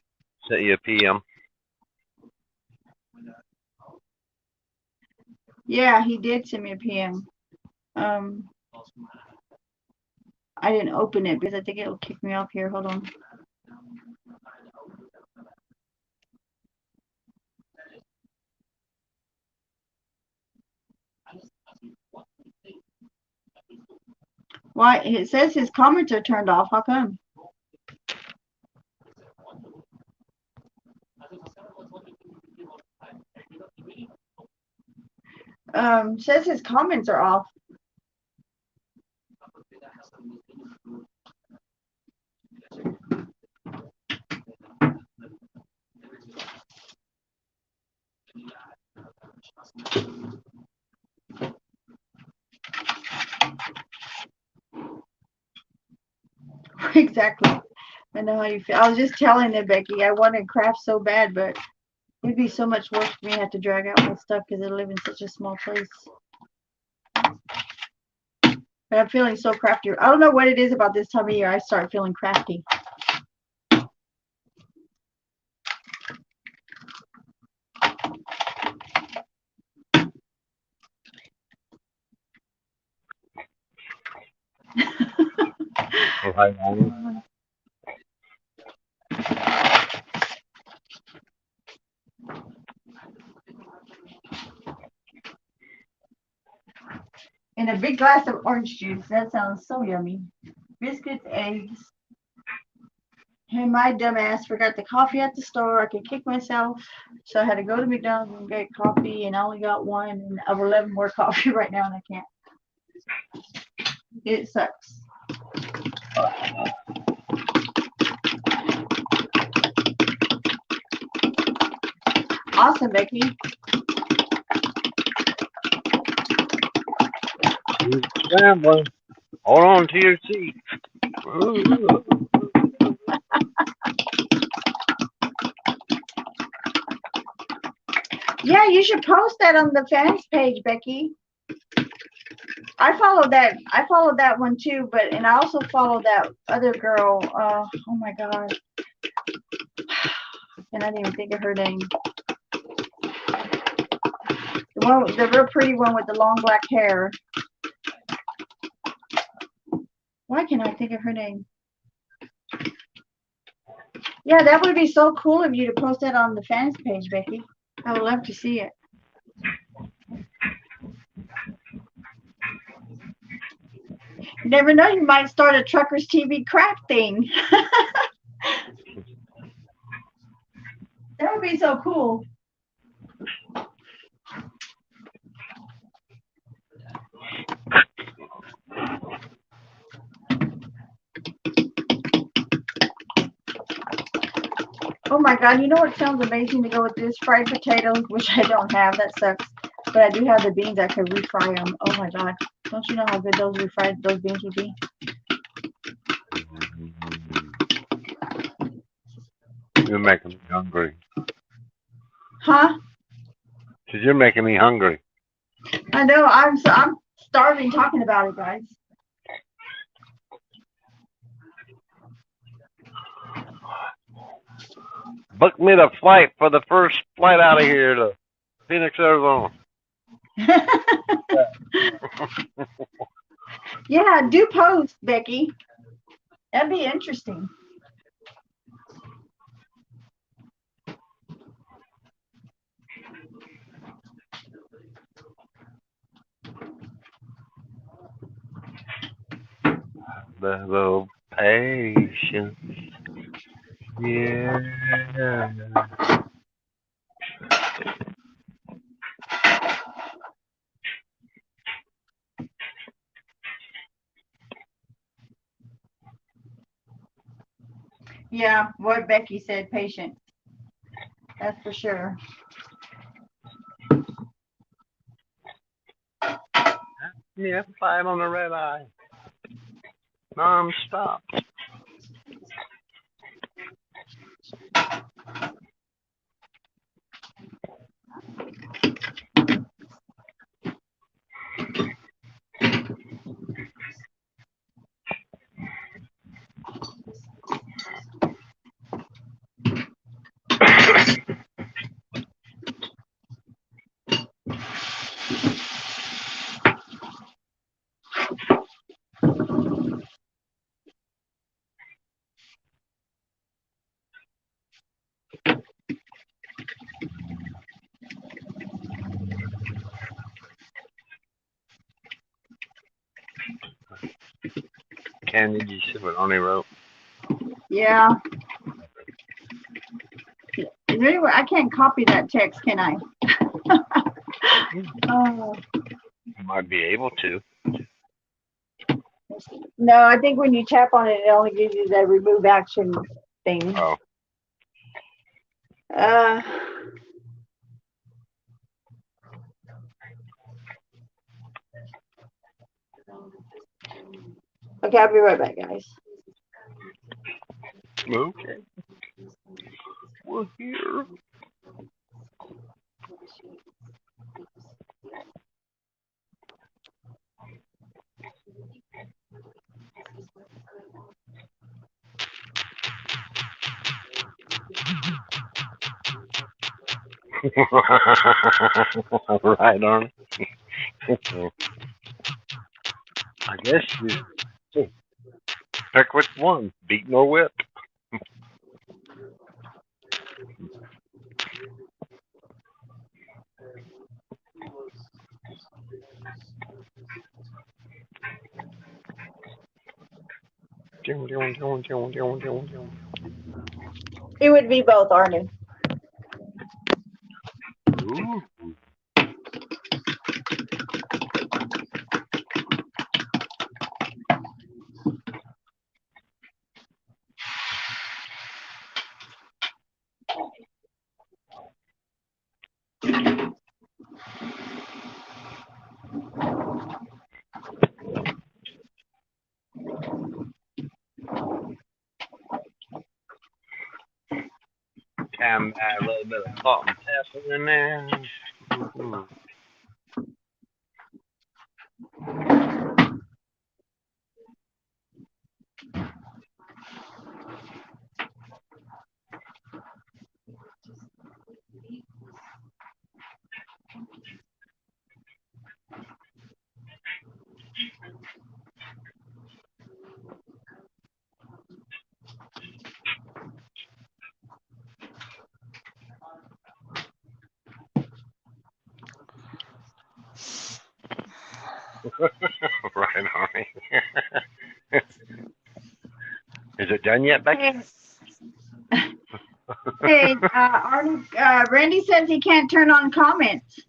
sent you a PM. Yeah, he did send me a PM. I didn't open it because I think it'll kick me off here. Hold on. Why? It says his comments are turned off. How come? Says his comments are off. Exactly. I know how you feel. I was just telling them, Becky, I wanted craft so bad, but it'd be so much work for me to have to drag out my stuff because I live in such a small place. But I'm feeling so crafty. I don't know what it is about this time of year. I start feeling crafty. Oh, hi, Arnie. And a big glass of orange juice. That sounds so yummy. Biscuits, eggs. Hey, my dumbass forgot the coffee at the store. I could kick myself. So I had to go to McDonald's and get coffee, and I only got one. And I would love more coffee right now, and I can't. It sucks. Awesome, Becky. You're scrambling. Hold on to your seat. Yeah, you should post that on the fans page, Becky. I followed that one too, and I also followed that other girl. Oh my God. And I didn't even think of her name. The real pretty one with the long black hair. Why can't I think of her name? Yeah, that would be so cool of you to post that on the fans page, Becky. I would love to see it. You never know, you might start a Truckers TV craft thing. That would be so cool. Oh my God, you know what sounds amazing to go with this? Fried potatoes, which I don't have. That sucks. But I do have the beans. I could refry them. Oh my God. Don't you know how good those beans would be? You're making me hungry. Huh? Cause you're making me hungry. I know. I'm starving talking about it, guys. Book me the flight for the first flight out of here to Phoenix, Arizona. Yeah, do post, Becky. That'd be interesting. The little patience. Yeah. Yeah, what Becky said, patient. That's for sure. Yeah, fight on the red eye. Non-stop. Ken, did you see what Arnie wrote? Yeah. Anyway, I can't copy that text, can I? Oh. You might be able to. No, I think when you tap on it, it only gives you that remove action thing. Oh. Okay, I'll be right back, guys. Okay. We're here. Right, Arnie. I guess you pick which one, beaten or whipped. It would be both, Arnie. Ooh. Time a little bit of salt and pepper in there. Mm-hmm. Right, Arnie. Is it done yet, Becky? Hey, Arnie, Randy says he can't turn on comments.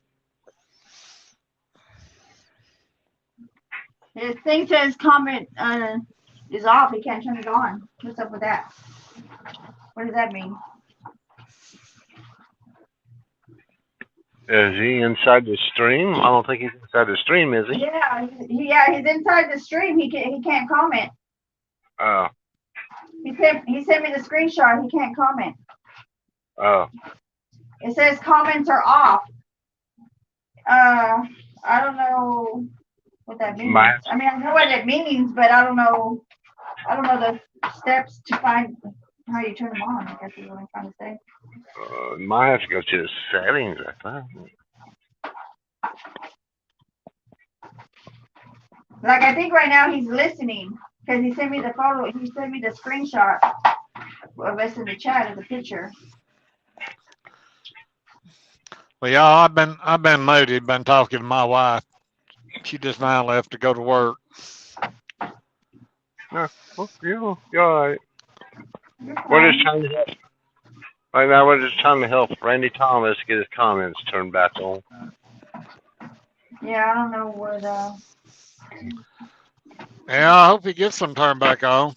His thing says comment is off. He can't turn it on. What's up with that? What does that mean? Is he inside the stream? I don't think he's inside the stream, is he? Yeah, he's inside the stream. He can't comment. Oh. He sent me the screenshot. He can't comment. Oh. It says comments are off. I don't know what that means. I mean, I know what it means, but I don't know the steps to find how you turn them on. I guess is what I'm trying to say. Might have to go to the settings, I think. Like, I think right now he's listening because he sent me the photo. He sent me the screenshot of us in the chat of the picture. Well, yeah, I've been moody, been talking to my wife. She just now left to go to work. No, you're all right. We're just trying to help. Right now, we're just trying to help Randy Thomas get his comments turned back on. Yeah, I don't know where the. Yeah, I hope he gets them turned back on.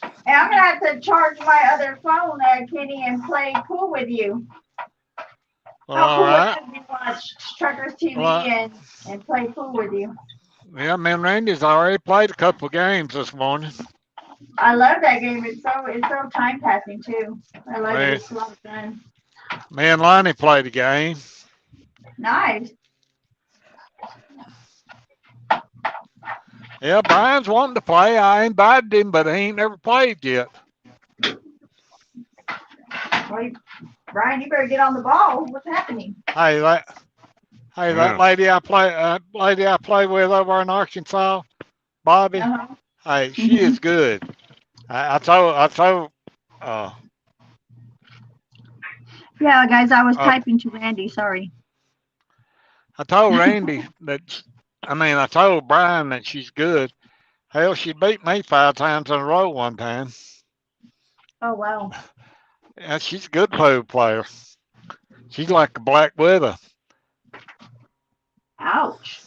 Hey, I'm gonna have to charge my other phone, Kenny, and play pool with you. How cool All right. it is to watch Truckers TV and play pool with you. Yeah, me and Randy's already played a couple of games this morning. I love that game. It's so time passing too. I love it. It's a lot of fun. Me and Lonnie played a game. Nice. Yeah, Brian's wanting to play. I invited him, but he ain't never played yet. Well, Brian, you better get on the ball. What's happening? Hey, that lady I play with over in Arkansas, Bobby. Hey, she is good. I told. Yeah, guys, I was typing to Randy. Sorry. I told Randy that. I told Brian that she's good. Hell, she beat me 5 times in a row one time. Oh, wow. Yeah, she's a good pool player. She's like a black widow. Ouch.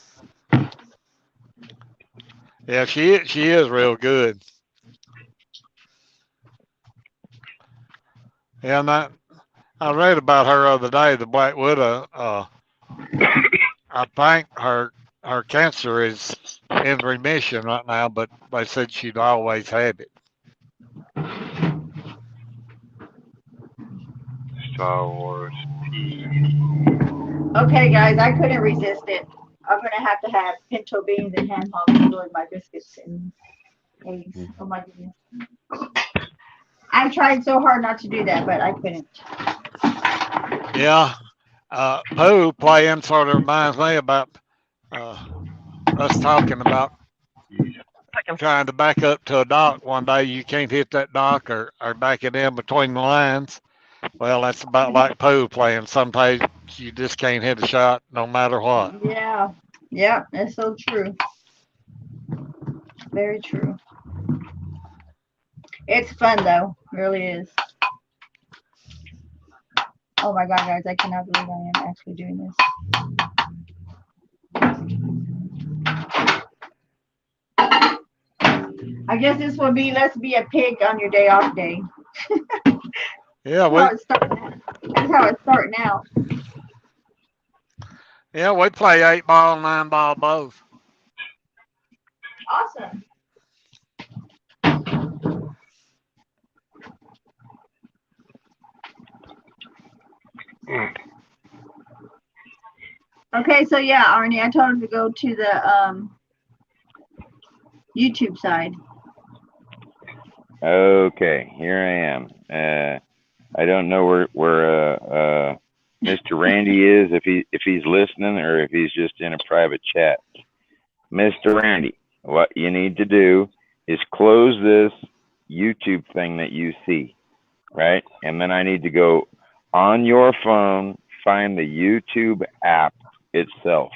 Yeah, she is real good. Yeah, and I read about her the other day, the black widow. I think her cancer is in remission right now, but they said she'd always have it. Star Wars. Okay, guys, I couldn't resist it. I'm gonna have to have pinto beans and ham hocks with my biscuits and eggs. Oh my goodness. I tried so hard not to do that, but I couldn't. Yeah, pool playing sort of reminds me about us talking about trying to back up to a dock one day. You can't hit that dock or back it in between the lines. Well, that's about like pool playing. Sometimes you just can't hit a shot no matter what. Yeah, that's so true. Very true. It's fun though, it really is. Oh my God, guys, I cannot believe I am actually doing this. I guess this will be let's be a pig on your day off day. Yeah, that's how it's starting out. Yeah, we play 8-ball, 9-ball both. Awesome. Okay, so yeah, Arnie, I told him to go to the YouTube side. Okay, here I am. I don't know where Mr. Randy is, if he's listening or if he's just in a private chat. Mr. Randy, what you need to do is close this YouTube thing that you see, right? And then I need to go on your phone, find the YouTube app itself.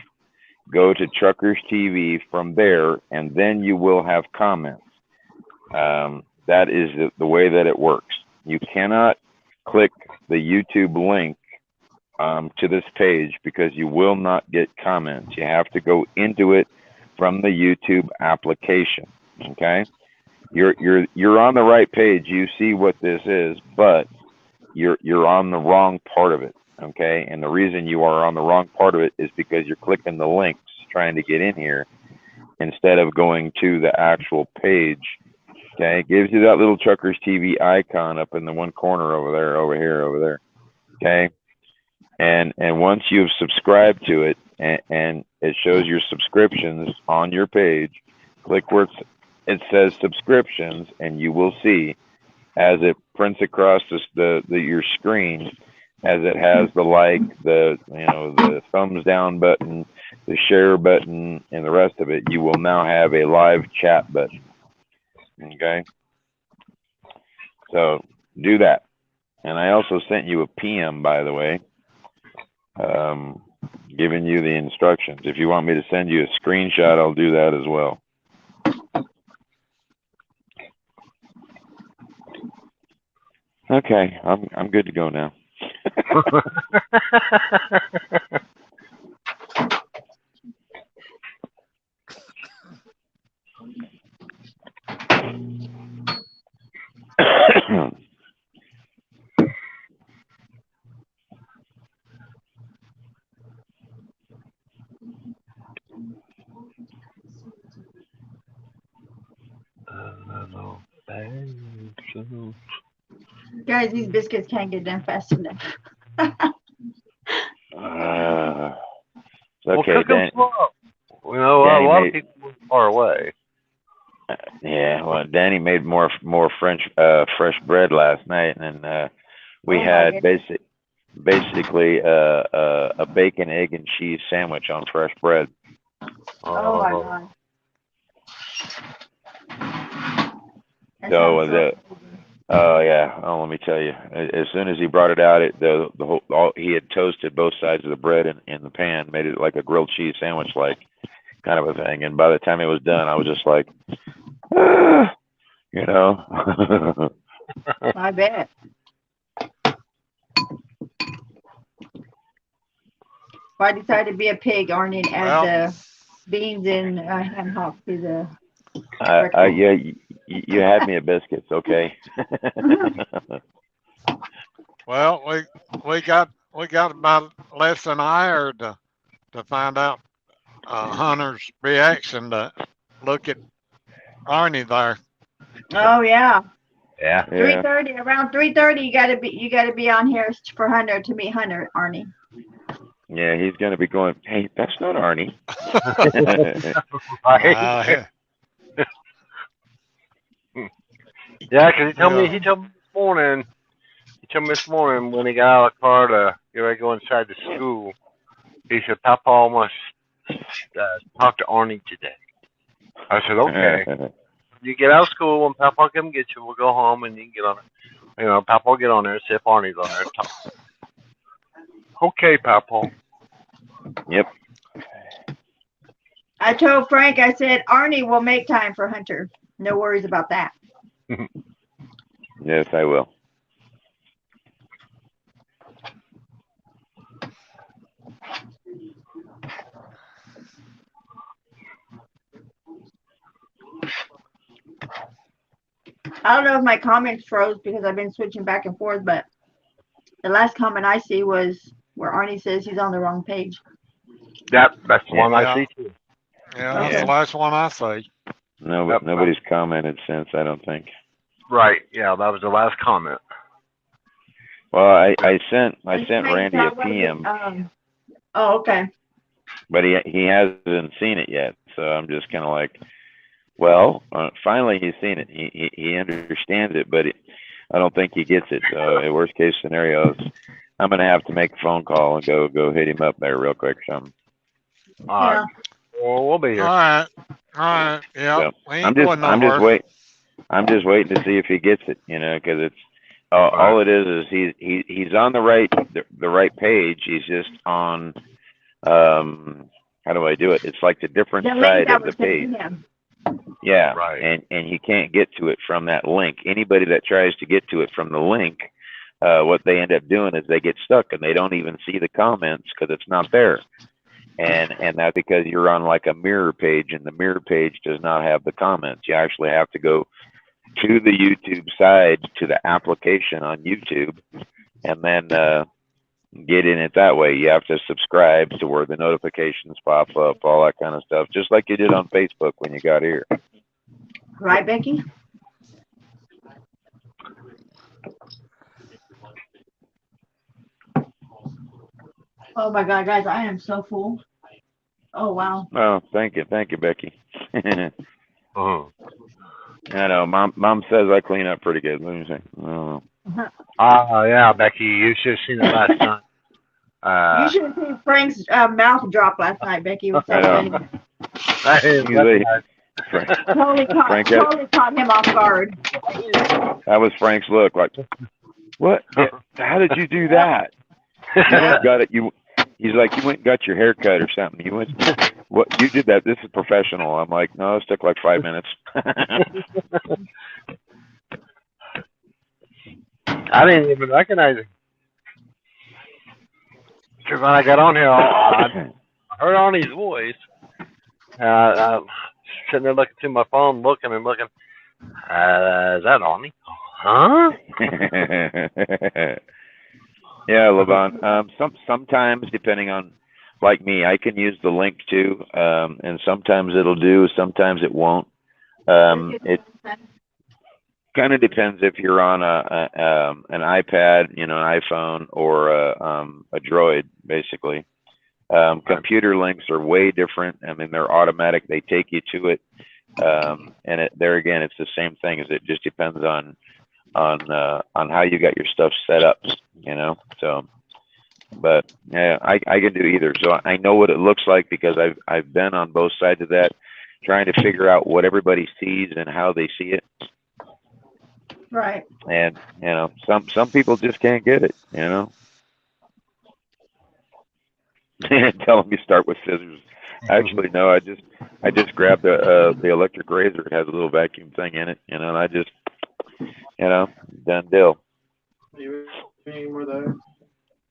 Go to Truckers TV from there, and then you will have comments. That is the way that it works. You cannot click the YouTube link to this page because you will not get comments. You have to go into it from the YouTube application. Okay, you're on the right page. You see what this is, but you're on the wrong part of it. Okay, and the reason you are on the wrong part of it is because you're clicking the links trying to get in here instead of going to the actual page. Okay, it gives you that little Truckers TV icon up in the one corner over there, over here. Okay, and once you've subscribed to it and it shows your subscriptions on your page, click where it says subscriptions, and you will see as it prints across your screen, as it has the like, the the thumbs down button, the share button, and the rest of it, you will now have a live chat button. Okay, so do that. And I also sent you a PM, by the way, giving you the instructions. If you want me to send you a screenshot, I'll do that as well. Okay, I'm good to go now. Guys, these biscuits can't get done fast enough. Okay, Dan. You know, a lot of people are far away. Yeah, well, Danny made more fresh bread last night, and we had basically a bacon, egg, and cheese sandwich on fresh bread. Oh my God. Oh yeah. Oh, let me tell you. As soon as he brought it out, he had toasted both sides of the bread in the pan, made it like a grilled cheese sandwich, like kind of a thing. And by the time it was done, I was just like, you know. I bet. Well, I decided to be a pig, Arnie, and add the beans and ham hock to the. Yeah, you had me at biscuits, okay. Well, we got about less than an hour to find out Hunter's reaction to look at Arnie there. Oh yeah. Yeah. 3:30, around 3:30, you gotta be on here for Hunter to meet Hunter, Arnie. Yeah, he's gonna be going, hey, that's not Arnie. Right. Yeah, because he told me this morning when he got out of the car to get ready to go inside the school. He said, Papa must talk to Arnie today. I said, okay. You get out of school and Papa come get you. We'll go home and you can get on it. You know, Papa will get on there and see if Arnie's on there and talk. Okay, Papa. Yep. I told Frank, I said, Arnie will make time for Hunter. No worries about that. Yes, I will. I don't know if my comments froze because I've been switching back and forth, but the last comment I see was where Arnie says he's on the wrong page. That's the one I see too. Yeah, that's the last one I see. No, but nobody's commented since, I don't think. Right. Yeah, that was the last comment. Well, I sent Randy a PM. Oh, okay. But he hasn't seen it yet, so I'm just kind of like, well, finally he's seen it. He understands it, but I don't think he gets it. So, in worst case scenarios, I'm gonna have to make a phone call and go hit him up there real quick or something. All right. Well, we'll be here. All right. Yeah. So, I'm just waiting to see if he gets it. You know, because it's all it is he's on the right page. He's just on. How do I do it? It's like the different side of the page. Yeah, right. And he can't get to it from that link. Anybody that tries to get to it from the link, what they end up doing is they get stuck and they don't even see the comments because it's not there. And that's because you're on like a mirror page, and the mirror page does not have the comments. You actually have to go to the YouTube side, to the application on YouTube, and then get in it that way. You have to subscribe to where the notifications pop up, all that kind of stuff, just like you did on Facebook when you got here. Right, Becky? Oh my God, guys, I am so full. Oh wow. Oh, thank you, Becky. Oh. I know, mom says I clean up pretty good. Let me see. Oh. Yeah, Becky, you should have seen it last night. You should have seen Frank's mouth drop last night, Becky. It was so I know. funny. I didn't recognize. Totally caught him off guard. That was Frank's look, like, what? How did you do that? You went got it. He's like, you went and got your hair cut or something. You went, what? You did that? This is professional. I'm like, no, it took like 5 minutes. I didn't even recognize him. Because when I got on here, I heard Arnie's voice. Sitting there looking through my phone, looking and looking. Is that Arnie? Huh? Yeah, Levon. Sometimes, depending on, like me, I can use the link too, and sometimes it'll do, sometimes it won't. It kind of depends if you're on an iPad, an iPhone, or a Droid, basically. Computer links are way different. I mean, they're automatic. They take you to it, and there again, it's the same thing. It just depends on how you got your stuff set up, So, but yeah, I can do either. So I know what it looks like because I've been on both sides of that, trying to figure out what everybody sees and how they see it. Right. And some people just can't get it. Tell them you start with scissors. Actually, no. I just grabbed the electric razor. It has a little vacuum thing in it, and I just, done deal. Any more of those?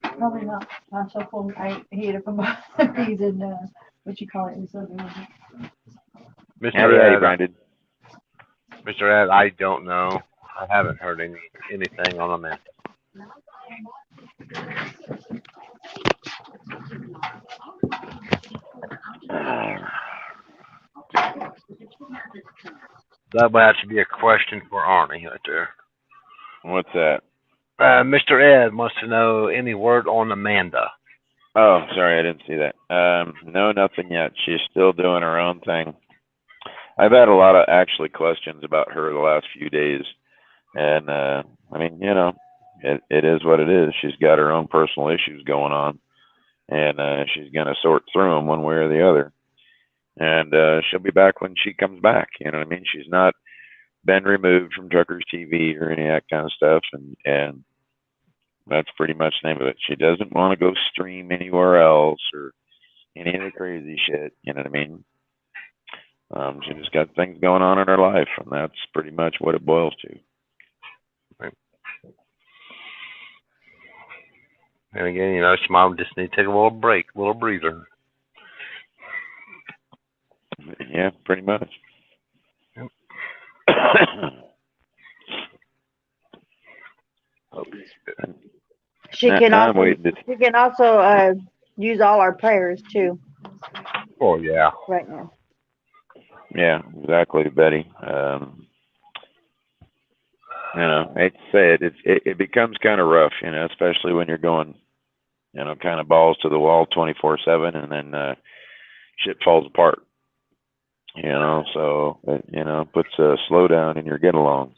Probably not. I'm so full. I hate it from he's in what you call it. He's so good. Howdy, Brandon. Mr. Ed, I don't know. I haven't heard anything on Amanda. That would have to be a question for Arnie right there. What's that? Mr. Ed wants to know any word on Amanda. Oh, sorry, I didn't see that. No, nothing yet. She's still doing her own thing. I've had a lot of questions about her the last few days, and I mean, it is what it is. She's got her own personal issues going on, and she's gonna sort through them one way or the other. And she'll be back when she comes back. You know what I mean? She's not been removed from Truckers TV or any of that kind of stuff, and that's pretty much the name of it. She doesn't want to go stream anywhere else or any of the crazy shit. You know what I mean? She just got things going on in her life, and that's pretty much what it boils to. Right. And again, she might just need to take a little break, a little breather. Yeah, pretty much. Yep. She can also use all our prayers too. Oh yeah. Right now. Yeah, exactly, Betty. I hate to say it becomes kind of rough, especially when you're going, kind of balls to the wall 24/7, and then shit falls apart. So it puts a slowdown in your get along.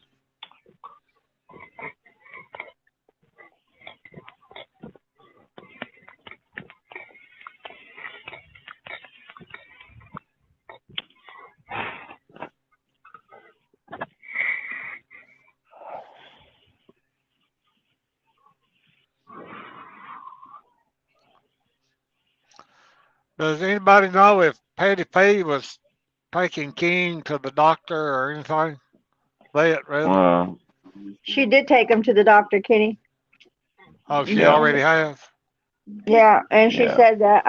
Does anybody know if Patty P was taking King to the doctor or anything? She did take him to the doctor, Kenny. Oh, she already has? Yeah, and she said that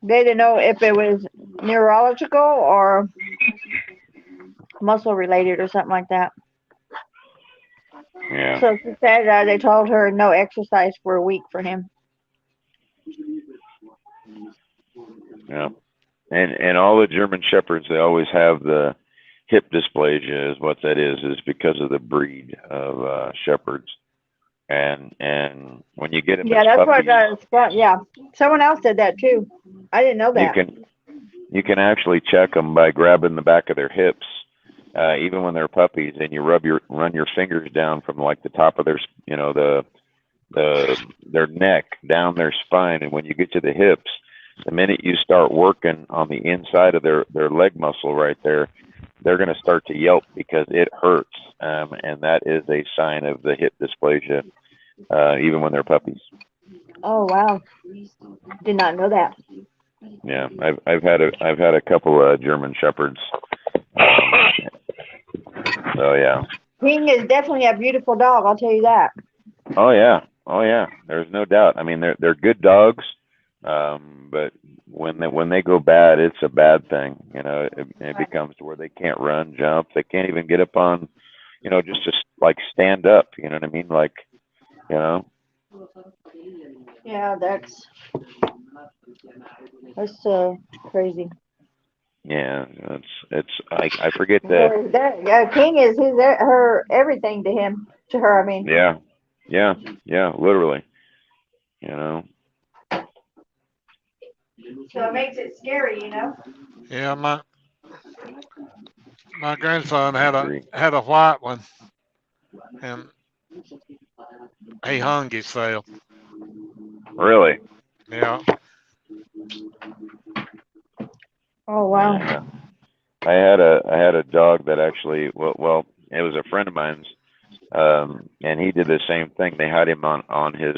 they didn't know if it was neurological or muscle related or something like that. Yeah. So she said they told her no exercise for a week for him. Yeah. And all the German Shepherds, they always have the hip dysplasia. Is what that is because of the breed of Shepherds. And when you get them Yeah, as that's what. puppies, Yeah, someone else said that too. I didn't know you that. can actually check them by grabbing the back of their hips, even when they're puppies, and you run your fingers down from like the top of their their neck down their spine, and when you get to the hips, the minute you start working on the inside of their leg muscle right there, they're going to start to yelp because it hurts, and that is a sign of the hip dysplasia, even when they're puppies. Oh wow, did not know that. Yeah, I've had a couple of German Shepherds. Um, so yeah. King is definitely a beautiful dog. I'll tell you that. Oh yeah. Oh yeah. There's no doubt. I mean, they're good dogs, but when they go bad, it's a bad thing. You know, it becomes to where they can't run, jump. They can't even get up on, just to like stand up. You know what I mean? Like, you know. Yeah, that's crazy. Yeah, I forget the. King is her everything to him, to her. I mean, Yeah, yeah, yeah. Literally, you know. so it makes it scary, you know. Yeah, my grandson I agree. had a white one, and he hung himself. Really? Yeah, Oh wow. Yeah. I had a dog that actually well it was a friend of mine's, and he did the same thing. They had him on his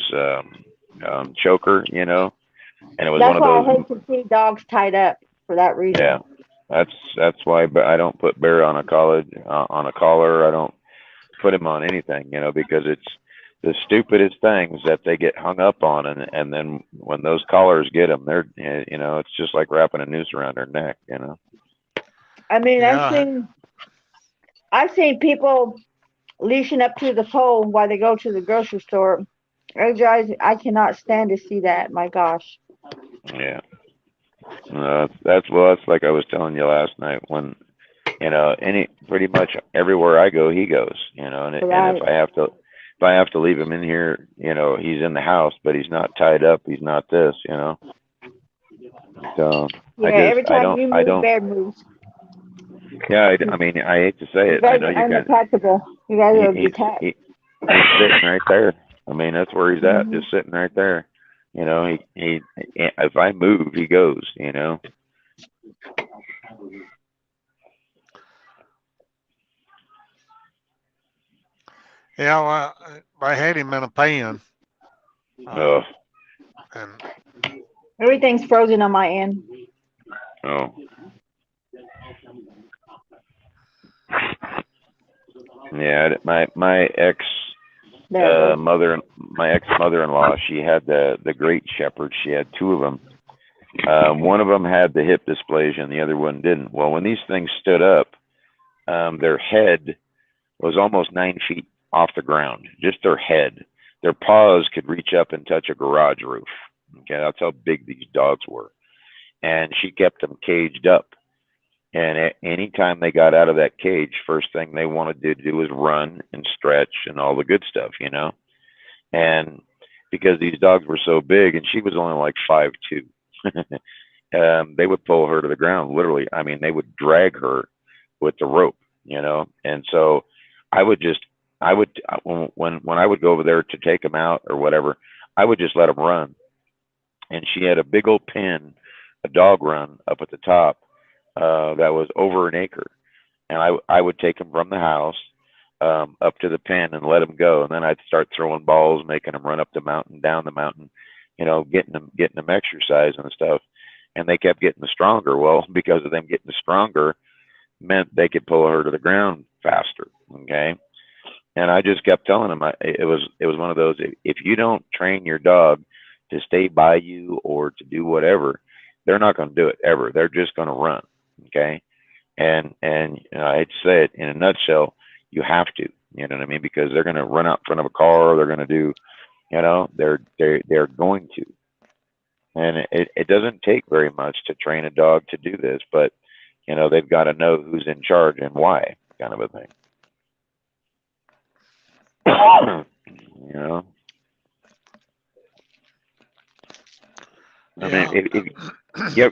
choker, and it was one That's of why I those. hate to see dogs tied up for that reason. Yeah, that's why. But I don't put Bear on a college on a collar. I don't put him on anything, because it's the stupidest things that they get hung up on, and then when those collars get them, they're it's just like wrapping a noose around their neck. I mean, yeah, I've seen people leashing up to the pole while they go to the grocery store. I cannot stand to see that. My gosh. Yeah. That's like I was telling you last night when any pretty much everywhere I go he goes, and Right. if I have to leave him in here, he's in the house but he's not tied up, he's not this. So Yeah, every time you I move, don't Bear moves. yeah I mean I hate to say You it, I guys know are you got unattachable. You guys he, are he, detached. he's sitting right there. I mean that's where he's at, Hmm. just sitting right there. He if I move he goes. yeah. Well, I had him in a pen, uh, Oh, and Everything's frozen on my end. oh. Yeah, There it goes. my ex mother-in-law, she had the Great Shepherd. She had two of them. One of them had the hip dysplasia, and the other one didn't. Well, when these things stood up, their head was almost 9 feet off the ground. Just their head. Their paws could reach up and touch a garage roof. Okay, that's how big these dogs were. And she kept them caged up. And anytime they got out of that cage, first thing they wanted to do was run and stretch and all the good stuff. And because these dogs were so big, and she was only like 5'2", they would pull her to the ground. Literally, I mean, they would drag her with the rope. And so I would just, I would when I would go over there to take them out or whatever, I would just let them run. And she had a big old pen, a dog run up at the top, that was over an acre, and I would take them from the house up to the pen and let them go, and then I'd start throwing balls, making them run up the mountain, down the mountain, getting them exercise and stuff, and they kept getting stronger. Well, because of them getting stronger, meant they could pull her to the ground faster. Okay, and I just kept telling them, it was one of those, if you don't train your dog to stay by you or to do whatever, they're not going to do it ever. They're just going to run. Okay, and I'd say it in a nutshell, you have to. You know what I mean? Because they're going to run out in front of a car. They're going to do, they're going to. And it doesn't take very much to train a dog to do this, but they've got to know who's in charge and why, kind of a thing. I mean, if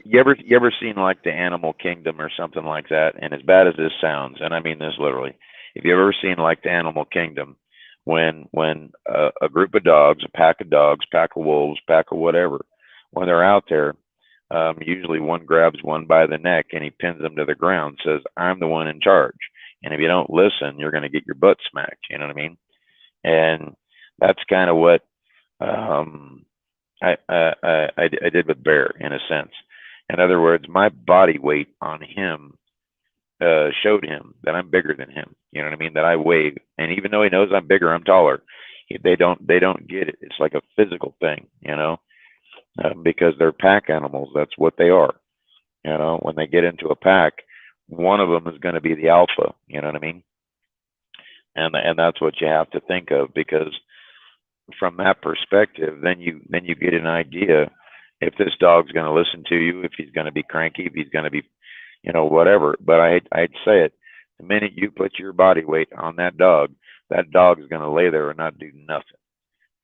you ever seen like the Animal Kingdom or something like that? And as bad as this sounds, and I mean this literally, if you've ever seen like the Animal Kingdom, when a group of dogs, pack of wolves, pack of whatever, when they're out there, usually one grabs one by the neck and he pins them to the ground, says, "I'm the one in charge. And if you don't listen, you're going to get your butt smacked." You know what I mean? And that's kind of what I did with Bear, in a sense. In other words, my body weight on him showed him that I'm bigger than him. You know what I mean? That I weigh, and even though he knows I'm bigger, I'm taller. They don't get it. It's like a physical thing, because they're pack animals. That's what they are. When they get into a pack, one of them is going to be the alpha. You know what I mean? And that's what you have to think of, because from that perspective, then you get an idea if this dog's going to listen to you, if he's going to be cranky, if he's going to be, whatever. But I'd say it, the minute you put your body weight on that dog is going to lay there and not do nothing.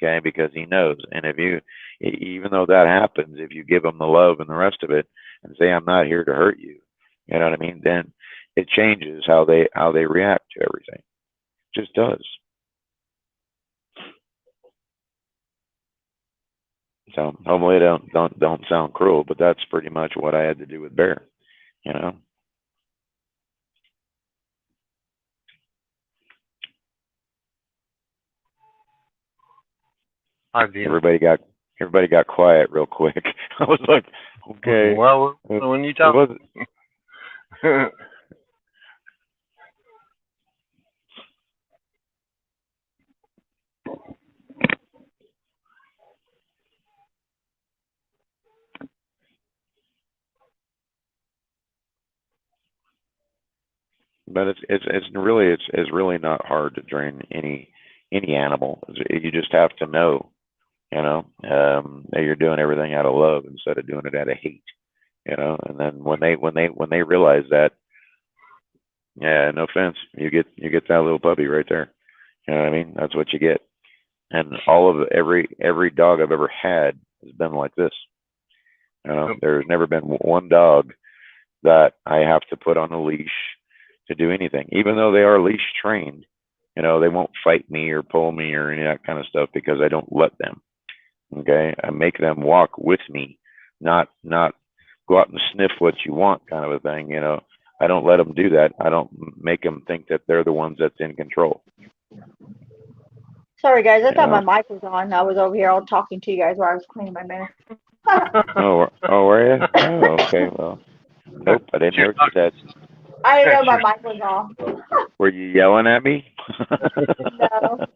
Okay, because he knows. And if you, even though that happens, if you give him the love and the rest of it, and say, "I'm not here to hurt you," you know what I mean? Then it changes how they react to everything. It just does. So hopefully it don't sound cruel, but that's pretty much what I had to do with Bear. Everybody got quiet real quick. I was like, okay. Well, when you talk. But it's really not hard to train any animal. You just have to know, that you're doing everything out of love instead of doing it out of hate, And then when they realize that, yeah, no offense, you get that little puppy right there. You know what I mean? That's what you get. And every dog I've ever had has been like this. There's never been one dog that I have to put on a leash to do anything, even though they are leash trained. They won't fight me or pull me or any of that kind of stuff, because I don't let them. Okay, I make them walk with me, not go out and sniff what you want, kind of a thing. I don't let them do that. I don't make them think that they're the ones that's in control. Sorry, guys. I thought my mic was on. I was over here all talking to you guys while I was cleaning my mess. Oh, were you? Oh, okay. Well, nope. I didn't hear what you said. I didn't know my mic was on. Were you yelling at me? No.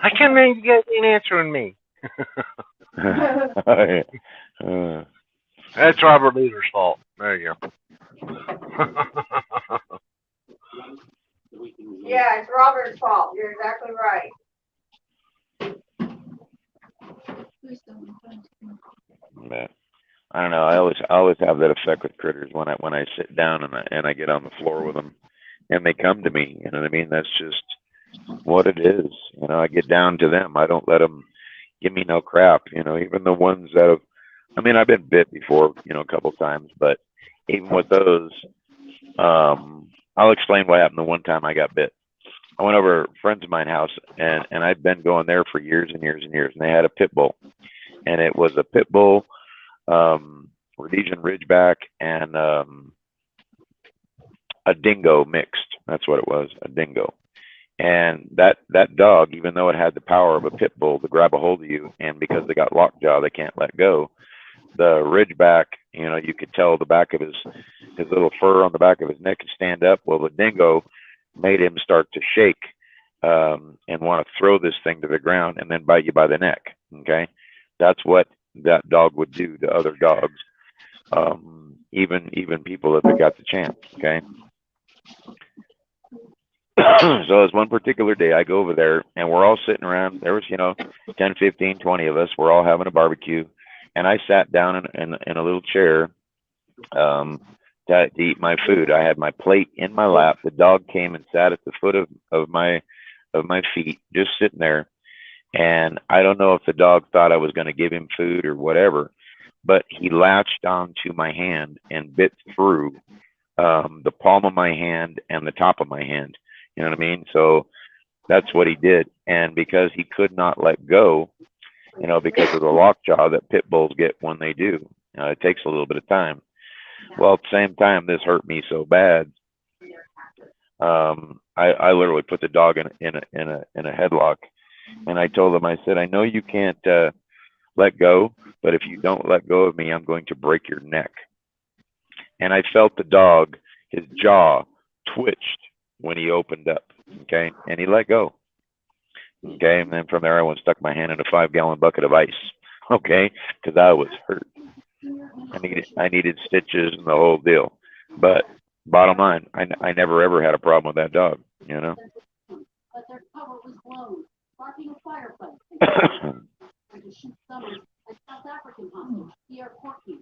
I can't believe you guys ain't answering me. That's Robert Leader's fault. There you go. Yeah, it's Robert's fault. You're exactly right. Man, I don't know. I always have that effect with critters when I sit down and I get on the floor with them, and they come to me. You know what I mean? That's just what it is. I get down to them. I don't let them give me no crap. Even the ones that have, I've been bit before, a couple times, but even with those, I'll explain what happened the one time I got bit. I went over a friend's of mine's house, and I'd been going there for years and years and years, and they had a pit bull, and it was a pit bull, Rhodesian Ridgeback, and a dingo mixed. That's what it was, a dingo. And that dog, even though it had the power of a pit bull to grab a hold of you, and because they got lockjaw, they can't let go. The Ridgeback, you could tell the back of his little fur on the back of his neck could stand up. Well, the dingo made him start to shake and want to throw this thing to the ground and then bite you by the neck. Okay, that's what that dog would do to other dogs, even people if they got the chance. Okay. So this one particular day, I go over there, and we're all sitting around. There was, 10, 15, 20 of us. We're all having a barbecue, and I sat down in a little chair to eat my food. I had my plate in my lap. The dog came and sat at the foot of my feet, just sitting there. And I don't know if the dog thought I was going to give him food or whatever, but he latched onto my hand and bit through the palm of my hand and the top of my hand. You know what I mean? So that's what he did. And because he could not let go, because of the lockjaw that pit bulls get when they do, it takes a little bit of time. Well, at the same time, this hurt me so bad. I literally put the dog in a headlock, and I told him, I said, I know you can't let go, but if you don't let go of me, I'm going to break your neck. And I felt the dog, his jaw twitched when he opened up, okay? And he let go, okay? And then from there, I went and stuck my hand in a 5-gallon bucket of ice, okay? Because I was hurt. I needed stitches and the whole deal. But bottom line, I never, ever had a problem with that dog, But their cover was blown, sparking a fireplace. To shoot Summers, a South African hostage, Pierre Corky.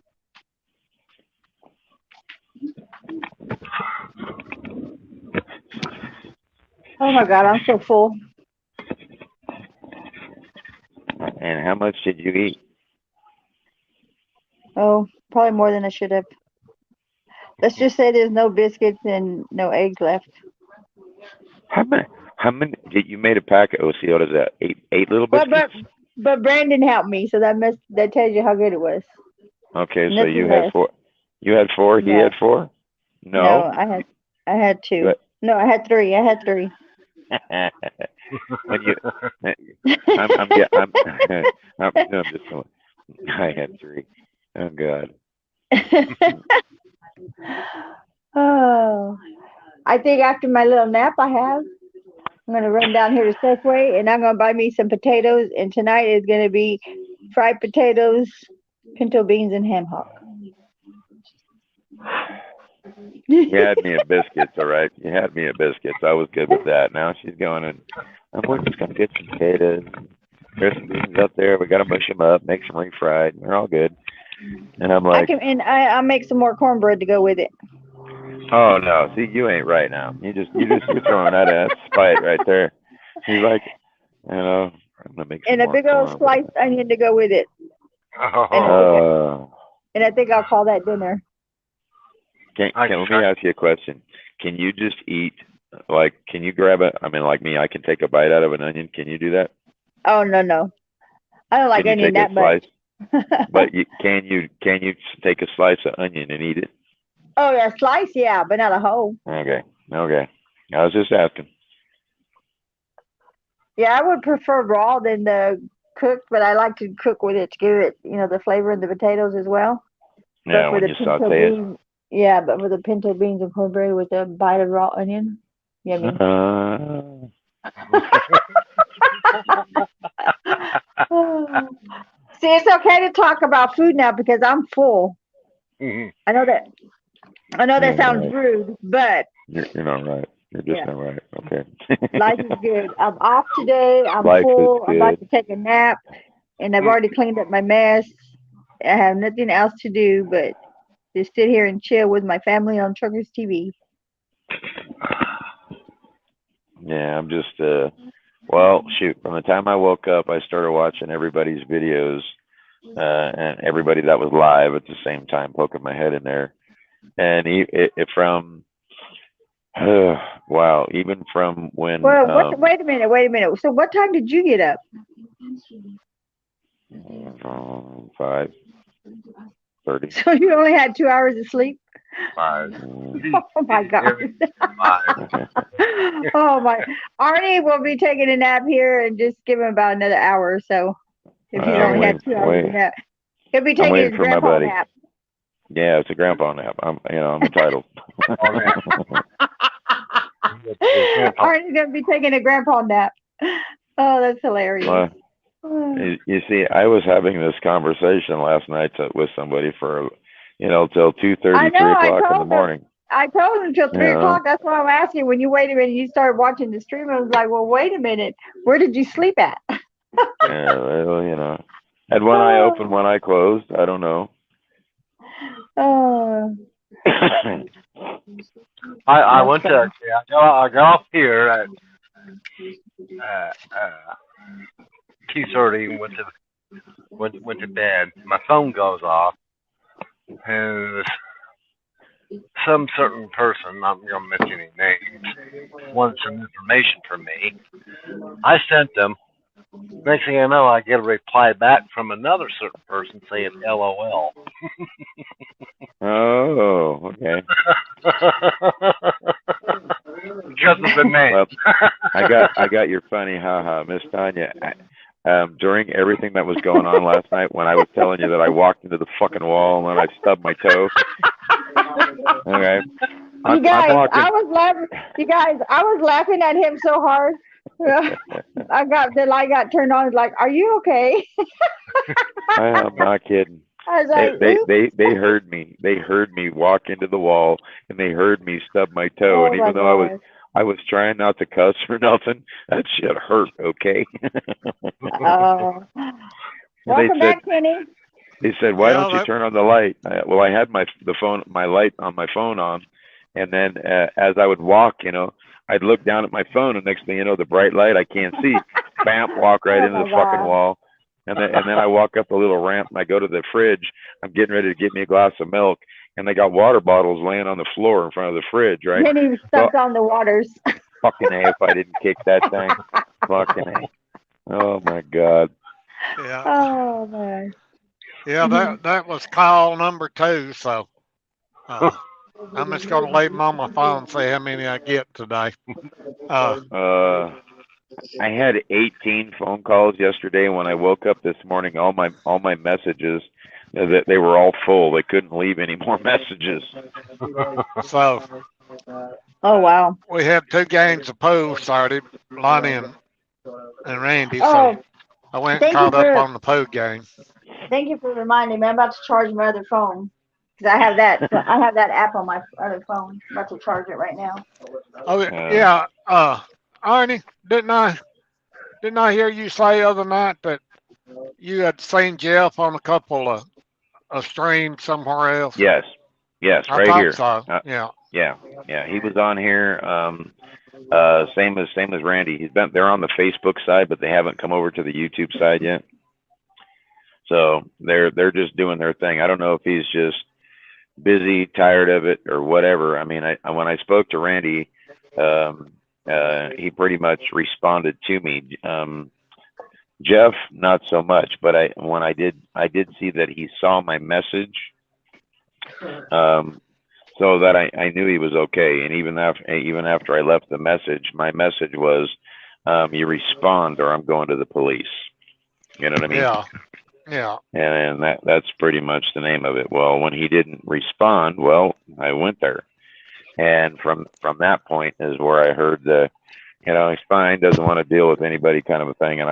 Oh my God, I'm so full. And how much did you eat? Oh, probably more than I should have. Let's just say there's no biscuits and no eggs left. How many did you made a packet? Oh, see, what is that? Eight little But biscuits? but Brandon helped me, so that tells you how good it was. Okay, so Nothing you had less. 4. You had 4. He No, had 4. no, No. I had 2. But, No, I had 3. I had 3. when you, I'm just going. I had 3. Oh God. Oh, I think after my little nap I have, I'm gonna run down here to Safeway and I'm gonna buy me some potatoes. And tonight is gonna be fried potatoes, pinto beans, and ham hock. You had me at biscuits, all right. You had me at biscuits. I was good with that. Now she's going, and we're just gonna get some potatoes. There's some beans up there. We gotta mush them up, make some refried. They're all good. And I'm like, I'll make some more cornbread to go with it. oh no, see, you ain't right now. You're throwing that at spite right there. He's like, I'm gonna make some And a more big old corn. sliced onion to go with it. Oh, And I think I'll call that dinner. let me ask you a question. Can you just eat, can you grab like me, I can take a bite out of an onion. Can you do that? Oh no. I don't like Can you onion take that a slice? much. But can you take a slice of onion and eat it? Oh yeah, slice, yeah, but not a whole. Okay. I was just asking. Yeah, I would prefer raw than the cooked, but I like to cook with it to give it, the flavor in the potatoes as well. Yeah, But for when the you pinto saute it. beans, yeah, but for the pinto beans and cornbread with a bite of raw onion, yummy. See, it's okay to talk about food now because I'm full. I know that sounds right. rude, but You're not right. You're just not right. Okay. life is good. I'm off today. I'm Life full. is I'm about good. to take a nap, and I've already cleaned up my mess. I have nothing else to do but just sit here and chill with my family on Truckers TV. Yeah, I'm just well, shoot, from the time I woke up, I started watching everybody's videos, and everybody that was live at the same time, poking my head in there. And from wow, even from when Well, wait a minute. So what time did you get up? 5:30. So you only had 2 hours of sleep? 5. Oh my God. 5. Oh my. Arnie will be taking a nap here and just give him about another hour or so. If he's only had 2 hours of nap. He'll be taking his grandpa nap. Yeah, it's a grandpa nap. I'm entitled. Arnie's gonna be taking a grandpa nap. Oh, that's hilarious. Well, you see, I was having this conversation last night with somebody for, till 2:30, 3 o'clock in the morning. I told him until 3 Yeah. o'clock. That's why I'm asking. When you waited and you started watching the stream, I was like, well, wait a minute. Where did you sleep at? Yeah, well, you know, had one eye open, one eye closed. I don't know. Oh, I that's went to funny. I got off here at 2:30 and went to bed. My phone goes off, and some certain person, I'm not gonna mention any names, wanted some information from me. I sent them. Next thing I know, I get a reply back from another certain person saying LOL. Oh, okay. Because of the name. Well, I got your funny haha, Miss Tanya. During everything that was going on last night, when I was telling you that I walked into the fucking wall and then I stubbed my toe. Okay. You guys, I'm walking. I was laughing. You guys, I was laughing at him so hard. The light got turned on. It's like, are you okay? I'm not kidding. I was like, They heard me. They heard me walk into the wall, and they heard me stub my toe. oh And my even though gosh. I was trying not to cuss or nothing, that shit hurt. Okay. Oh, welcome said, back, Kenny. They said, "Why Yeah, don't you turn on the light?" Well, I had my light on my phone on, and then as I would walk, you know, I'd look down at my phone, and next thing you know, the bright light I can't see, bam, walk right Oh into my the fucking God. wall, and then I walk up the little ramp, and I go to the fridge. I'm getting ready to get me a glass of milk, and they got water bottles laying on the floor in front of the fridge, right? Kenny stepped on the waters. Fucking A, if I didn't kick that thing, fucking A. Oh my God. yeah, Oh man. yeah. That was call number 2. So I'm just gonna leave them on my phone and see how many I get today. I had 18 phone calls yesterday. When I woke up this morning, all my messages, that they were all full. They couldn't leave any more messages. So Oh wow. we had 2 games of pool started, Lonnie and Randy. So Oh, I went and thank you caught up for on the pool game. reminding me. I'm about to charge my other phone because I have that app on my other phone. I'm about to charge it right now. Oh yeah, Arnie, didn't I hear you say the other night that you had seen Jeff on a couple of streams somewhere else? Yes, I right thought here. so. Yeah. Yeah. He was on here. Same as Randy. They're on the Facebook side, but they haven't come over to the YouTube side yet. So they're just doing their thing. I don't know if he's just busy, tired of it, or whatever. I mean, when I spoke to Randy, he pretty much responded to me. Jeff, not so much, but when I did see that he saw my message, so that I knew he was okay. And even after I left the message, my message was, you respond or I'm going to the police. You know what I mean? Yeah. And that's pretty much the name of it. Well, when he didn't respond, well, I went there. And from that point is where I heard he's fine, doesn't want to deal with anybody kind of a thing. And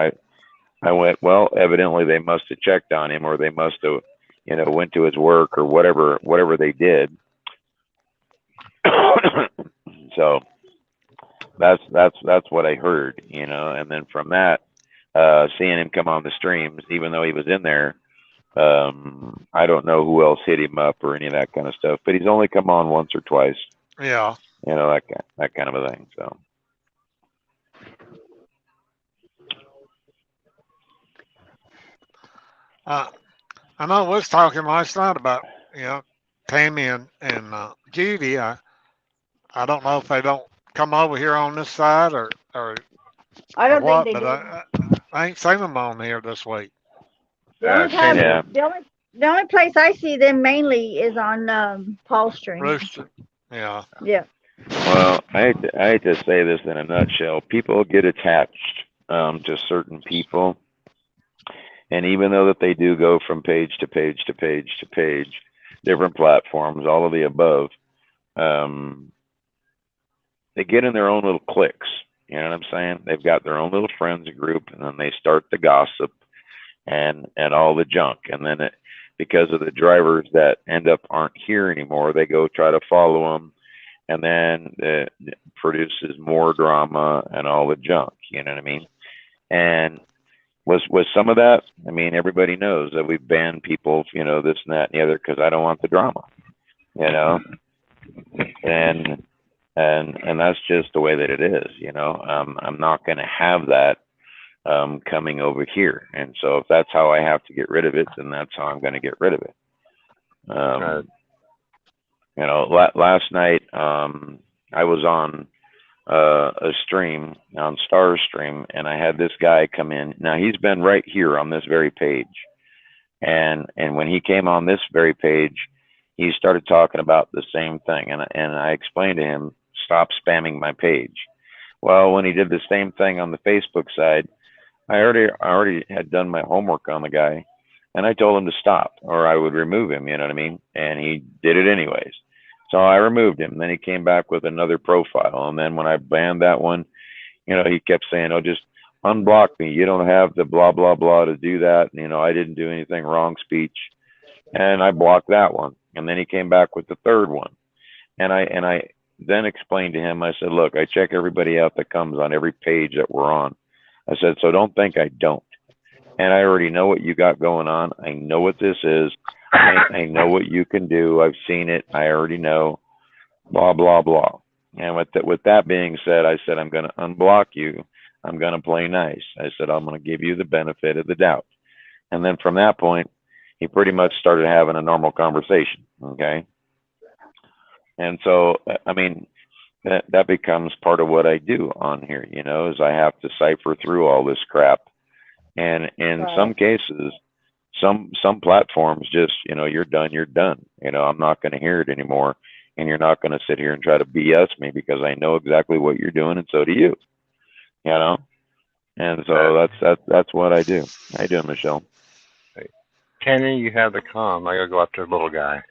I went, well, evidently they must have checked on him, or they must have, went to his work or whatever they did. So that's what I heard, and then from that, seeing him come on the streams, even though he was in there, I don't know who else hit him up or any of that kind of stuff, but he's only come on once or twice. Yeah. That kind of a thing. So. I know we was talking last night about, Tammy and Judy. I don't know if they don't come over here on this side or I don't what, think they but do. I ain't seen them on here this week. The only time, the only place I see them mainly is on Paul Stream. Rooster. Yeah. Yeah. Well, I hate to say this in a nutshell. People get attached to certain people, and even though that they do go from page to page to page to page, different platforms, all of the above, they get in their own little cliques. You know what I'm saying? They've got their own little friends group, and then they start the gossip and all the junk. And then because of the drivers that end up aren't here anymore, they go try to follow them and then it produces more drama and all the junk. You know what I mean? And was some of that? I mean, everybody knows that we've banned people, you know, this and that and the other, because I don't want the drama, you know, and that's just the way that it is, you know. I'm not going to have that coming over here, and so if that's how I have to get rid of it, then that's how I'm going to get rid of it. Right. You know, last night I was on a stream on Star's stream, and I had this guy come in. Now he's been right here on this very page, and when he came on this very page, he started talking about the same thing, and I explained to him, stop spamming my page. Well, when he did the same thing on the Facebook side, I already had done my homework on the guy, and I told him to stop or I would remove him, you know what I mean? And he did it anyways. So I removed him. Then he came back with another profile, and then when I banned that one, you know, he kept saying, "Oh, just unblock me. You don't have the blah blah blah to do that. And, you know, I didn't do anything wrong, speech." And I blocked that one. And then he came back with the third one. And I then explained to him, I said, "Look, I check everybody out that comes on every page that we're on." I said, "So don't think I don't. And I already know what you got going on. I know what this is. I know what you can do. I've seen it. I already know, blah, blah, blah." And with that being said, I said, I'm going to unblock you. I'm going to play nice. I said, I'm going to give you the benefit of the doubt. And then from that point, he pretty much started having a normal conversation. Okay. And so, I mean, that becomes part of what I do on here, you know, is I have to cipher through all this crap. And in some cases, some platforms just, you know, you're done. You know, I'm not going to hear it anymore. And you're not going to sit here and try to BS me, because I know exactly what you're doing, and so do you. You know, and so that's what I do. How you doing, Michelle? Hey, Kenny, you have the comm. I gotta go after the little guy.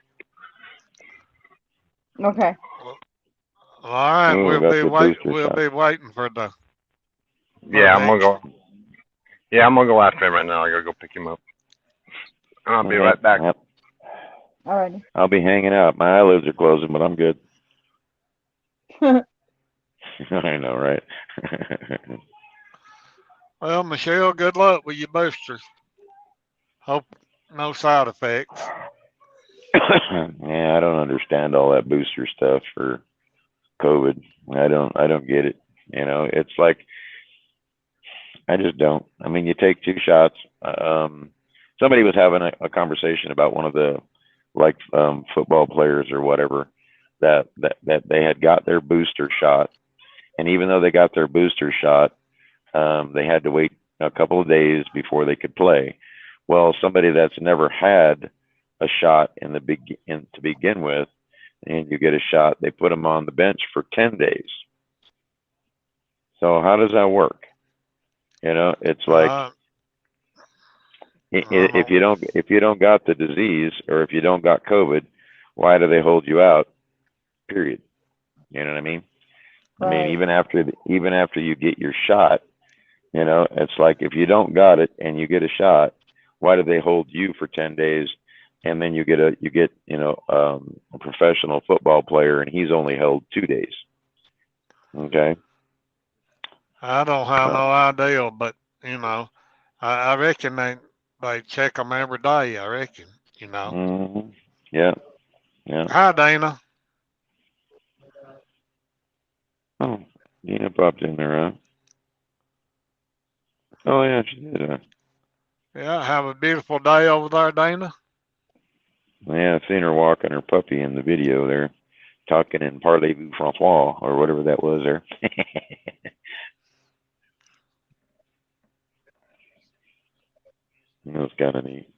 Okay. All right, Ooh, we'll got be the booster shot. waiting for the. Yeah, I'm gonna go. Yeah, I'm gonna go after him right now. I gotta go pick him up. I'll be right back. Yep. Alrighty. I'll be hanging out. My eyelids are closing, but I'm good. I know, right? Well, Michelle, good luck with your boosters. Hope no side effects. Yeah, I don't understand all that booster stuff for COVID. I don't get it. You know, it's like, I just don't. I mean, you take 2 shots. Somebody was having a conversation about one of the football players or whatever that they had got their booster shot, and even though they got their booster shot, they had to wait a couple of days before they could play. Well, somebody that's never had a shot to begin with, and you get a shot, they put them on the bench for 10 days. So how does that work? You know, it's like, if you don't got the disease, or if you don't got COVID, why do they hold you out? Period. You know what I mean? Right. I mean, even after you get your shot, you know, it's like, if you don't got it and you get a shot, why do they hold you for 10 days? And then you get a professional football player, and he's only held 2 days. Okay. I don't have no idea, but you know, I reckon they check them every day. I reckon, you know. Mm-hmm. Yeah. Yeah. Hi, Dana. Oh, Dina popped in there, huh? Oh yeah, she did. Yeah, have a beautiful day over there, Dana. Yeah, I've seen her walking her puppy in the video there, talking in Parlez-vous Francois, or whatever that was there. That was kind of neat.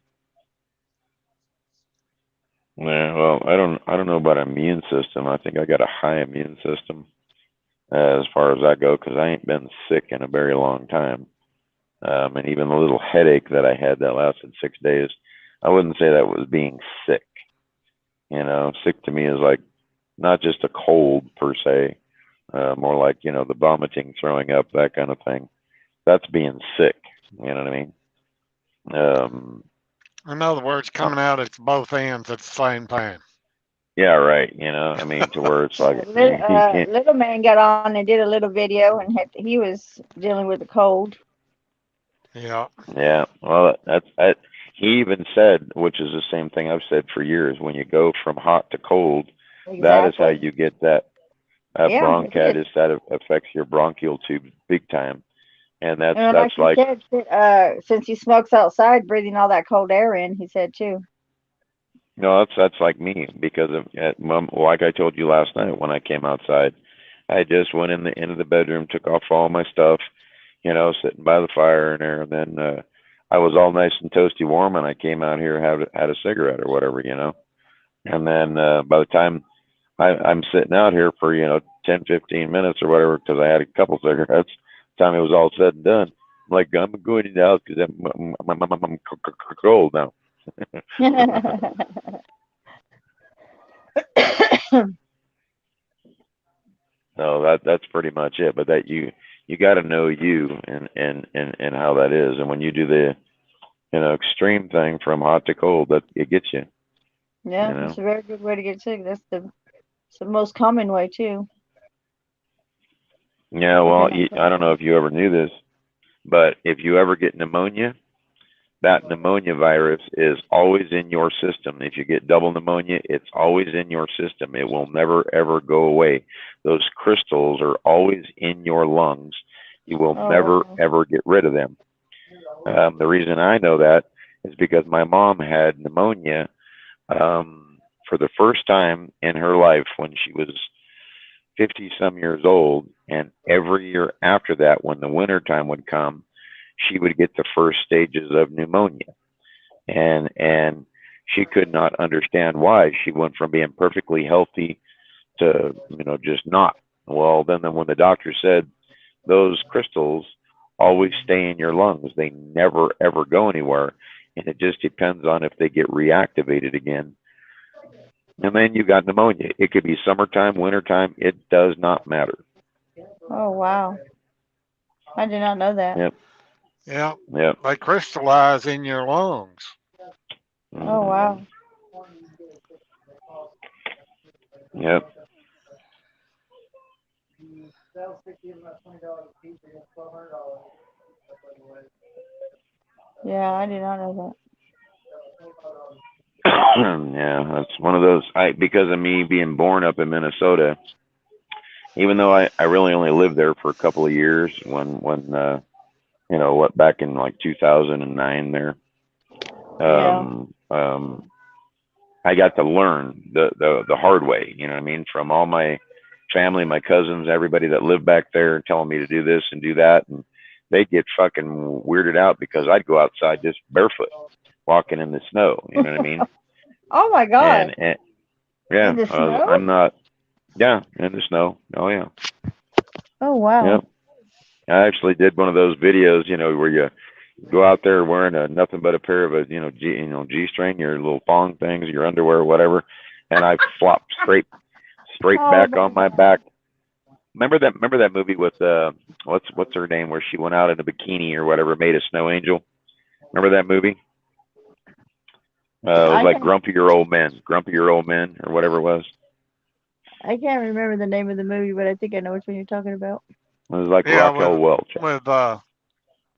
Yeah, well, I don't know about immune system. I think I got a high immune system, as far as I go, because I ain't been sick in a very long time. And even the little headache that I had that lasted 6 days, I wouldn't say that was being sick. You know, sick to me is like not just a cold per se, more like, you know, the vomiting, throwing up, that kind of thing. That's being sick. You know what I mean? In other words, coming out at both ends at the same time. Yeah, right. You know, I mean, to where it's like you can't. Little man got on and did a little video, and he was dealing with the cold. Yeah. Yeah, well, he even said, which is the same thing I've said for years. When you go from hot to cold, that is how Exactly. you get that Yeah, it is. bronchitis. That affects your bronchial tubes big time, and And like that's he like said, since he smokes outside, breathing all that cold air in, he said too. no, that's like me because of like I told you last night when I came outside, I just went into the bedroom, took off all my stuff, you know, sitting by the fire in there, and then I was all nice and toasty warm, and I came out here had a cigarette or whatever, you know, and then by the time I'm sitting out here for 10-15 minutes or whatever because I had a couple cigarettes. Time it was all said and done, I'm like I'm going in the house because I'm cold now. So that's pretty much it. But that you got to know you and how that is. And when you do the extreme thing from hot to cold, that it gets you. You Yeah, it's know. a very good way to get sick. It's the most common way too. Yeah. If you're Well, not I don't know careful. if you ever knew this, but if you ever get pneumonia, that pneumonia virus is always in your system. If you get double pneumonia, it's always in your system. It will never ever go away. Those crystals are always in your lungs. You will Oh never wow. ever get rid of them. The reason I know that is because my mom had pneumonia for the first time in her life when she was 50 some years old. And every year after that, when the winter time would come, she would get the first stages of pneumonia. And she could not understand why. She went from being perfectly healthy to, just not. Well, then when the doctor said those crystals always stay in your lungs. They never ever go anywhere, and it just depends on if they get reactivated again. And then you got pneumonia. It could be summertime, wintertime. It does not matter. Oh wow. I did not know that. Yep. Yeah. Yep. They crystallize in your lungs. Oh Hmm. wow. Yep. Yeah, I did not know Yeah, that's one of those. I because of me being born up in Minnesota, even though I really only lived there for a couple of years when what back in like 2009 there. that. Yeah. I got to learn the hard way. You know what I mean? From all my family, my cousins, everybody that lived back there, telling me to do this and do that, and they get fucking weirded out because I'd go outside just barefoot, walking in the snow. You know what I mean? Oh my God. And yeah, In the snow? I'm not. Yeah, in the snow. Oh yeah, Oh yeah. wow. I actually did one of those videos, where you go out there wearing a nothing but a pair of a G string, your little thong things, your underwear, whatever, and I flopped straight Oh back my on my God. back. Remember that movie with what's her name where she went out in a bikini or whatever, made a snow angel. Remember that movie? It was I like can't Grumpier Old Men or whatever it was. I can't remember the name of the movie, but I think I know which one you're talking about. It was like Yeah, Raquel Welch. with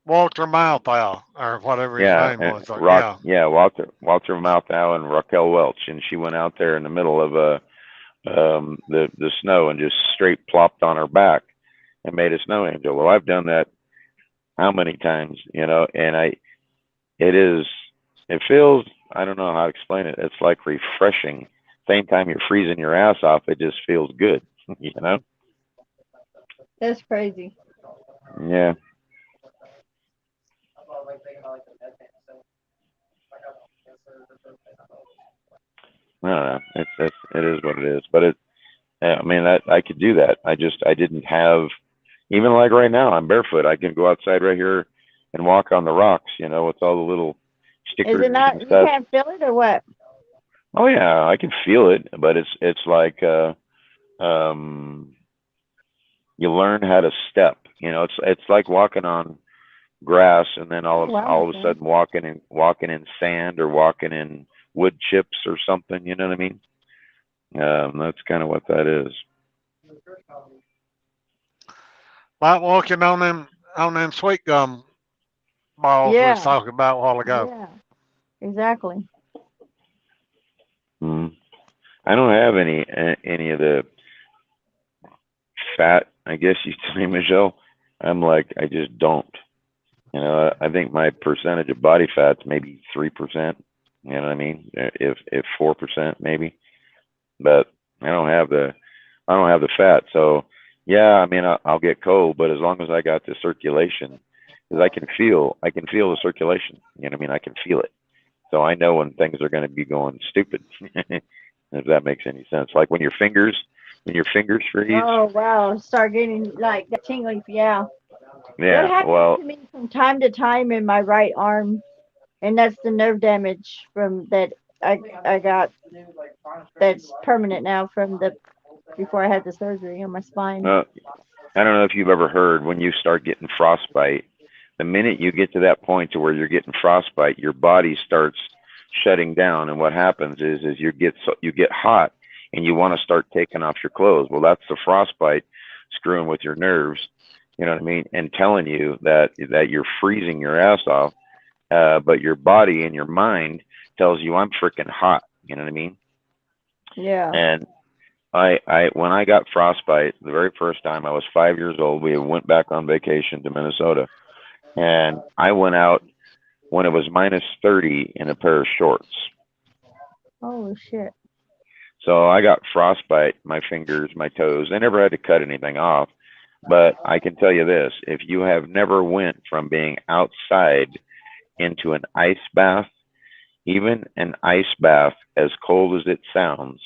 Walter Malthau or whatever his Yeah, name was. Rock. Yeah. Yeah, Walter Malthau and Raquel Welch, and she went out there in the middle of the snow and just straight plopped on her back and made a snow angel. Well, I've done that how many times, and it is it feels I don't know how to explain it. It's like refreshing. Same time you're freezing your ass off, it just feels good, you know? That's crazy. Yeah. I don't know. It is what it is. But I mean, I could do that. I didn't have even like right now. I'm barefoot. I can go outside right here and walk on the rocks. With all the little Is stickers it and not, you stuff. can't feel it or what? Oh yeah, I can feel it, but it's like um, you learn how to step. It's like walking on grass and then Oh wow, all of a okay. sudden walking in sand or walking in wood chips or something. You know what I mean? That's kind of what that is. Like walking on them sweet gum balls we was Yeah, talking about a while ago. yeah, exactly. Mm. I don't have any of the fat, I guess you say, Michelle. I'm like, I just don't. You know, I think my percentage of body fat's maybe 3%. You know what I mean? If 4% maybe, but I don't have the I don't have the fat. So yeah, I mean, I'll get cold, but as long as I got the circulation, because I can feel the circulation. You know what I mean? I can feel it. So I know when things are going to be going stupid. If that makes any sense. Like when your fingers freeze. Oh wow, start getting like that tingling. Yeah, that Yeah. happens Well, to me from time to time in my right arm, and that's the nerve damage from that I got. That's permanent now from the before I had the surgery on my spine. uh, I don't know if you've ever heard when you start getting frostbite. The minute you get to that point to where you're getting frostbite, your body starts shutting down, and what happens is you get hot, and you want to start taking off your clothes. Well, that's the frostbite screwing with your nerves. You know what I mean? And telling you that you're freezing your ass off, but your body and your mind tells you I'm freaking hot. You know what I mean? Yeah. And I when I got frostbite the very first time, I was 5 years old. We went back on vacation to Minnesota, and I went out when it was minus 30 in a pair of shorts. Oh shit. So I got frostbite, my fingers, my toes. I never had to cut anything off, but I can tell you this: if you have never went from being outside into an ice bath, even an ice bath, as cold as it sounds,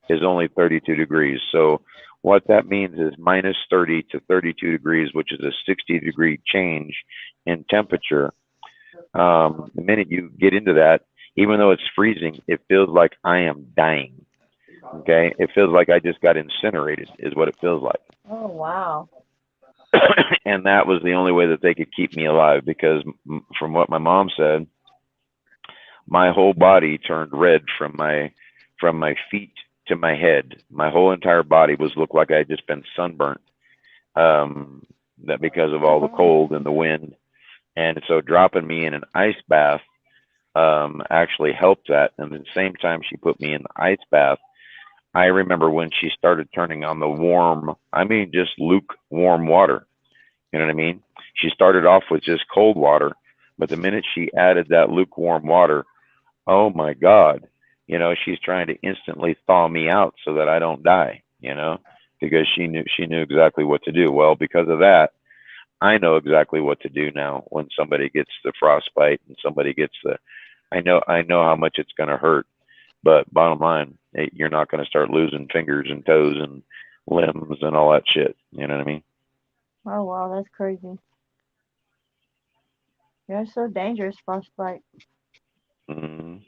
is only 32 degrees. So what that means is minus 30 to 32 degrees, which is a 60-degree change in temperature. The minute you get into that, even though it's freezing, it feels like I am dying. Okay, it feels like I just got incinerated, is what it feels like. Oh wow. And that was the only way that they could keep me alive because, from what my mom said, my whole body turned red from my feet to my head. My whole entire body was looked like I had just been sunburnt. That because of all the cold and the wind, and so dropping me in an ice bath actually helped that. And at the same time she put me in the ice bath, I remember when she started turning on the warm, I mean, just lukewarm water. You know what I mean? She started off with just cold water, but the minute she added that lukewarm water, oh my God, she's trying to instantly thaw me out so that I don't die, because she knew exactly what to do. Well, because of that, I know exactly what to do now when somebody gets the frostbite and somebody gets I know how much it's going to hurt, but bottom line, you're not going to start losing fingers and toes and limbs and all that shit. You know what I mean? Oh wow, that's crazy. Yeah, it's so dangerous, frostbite. Mm,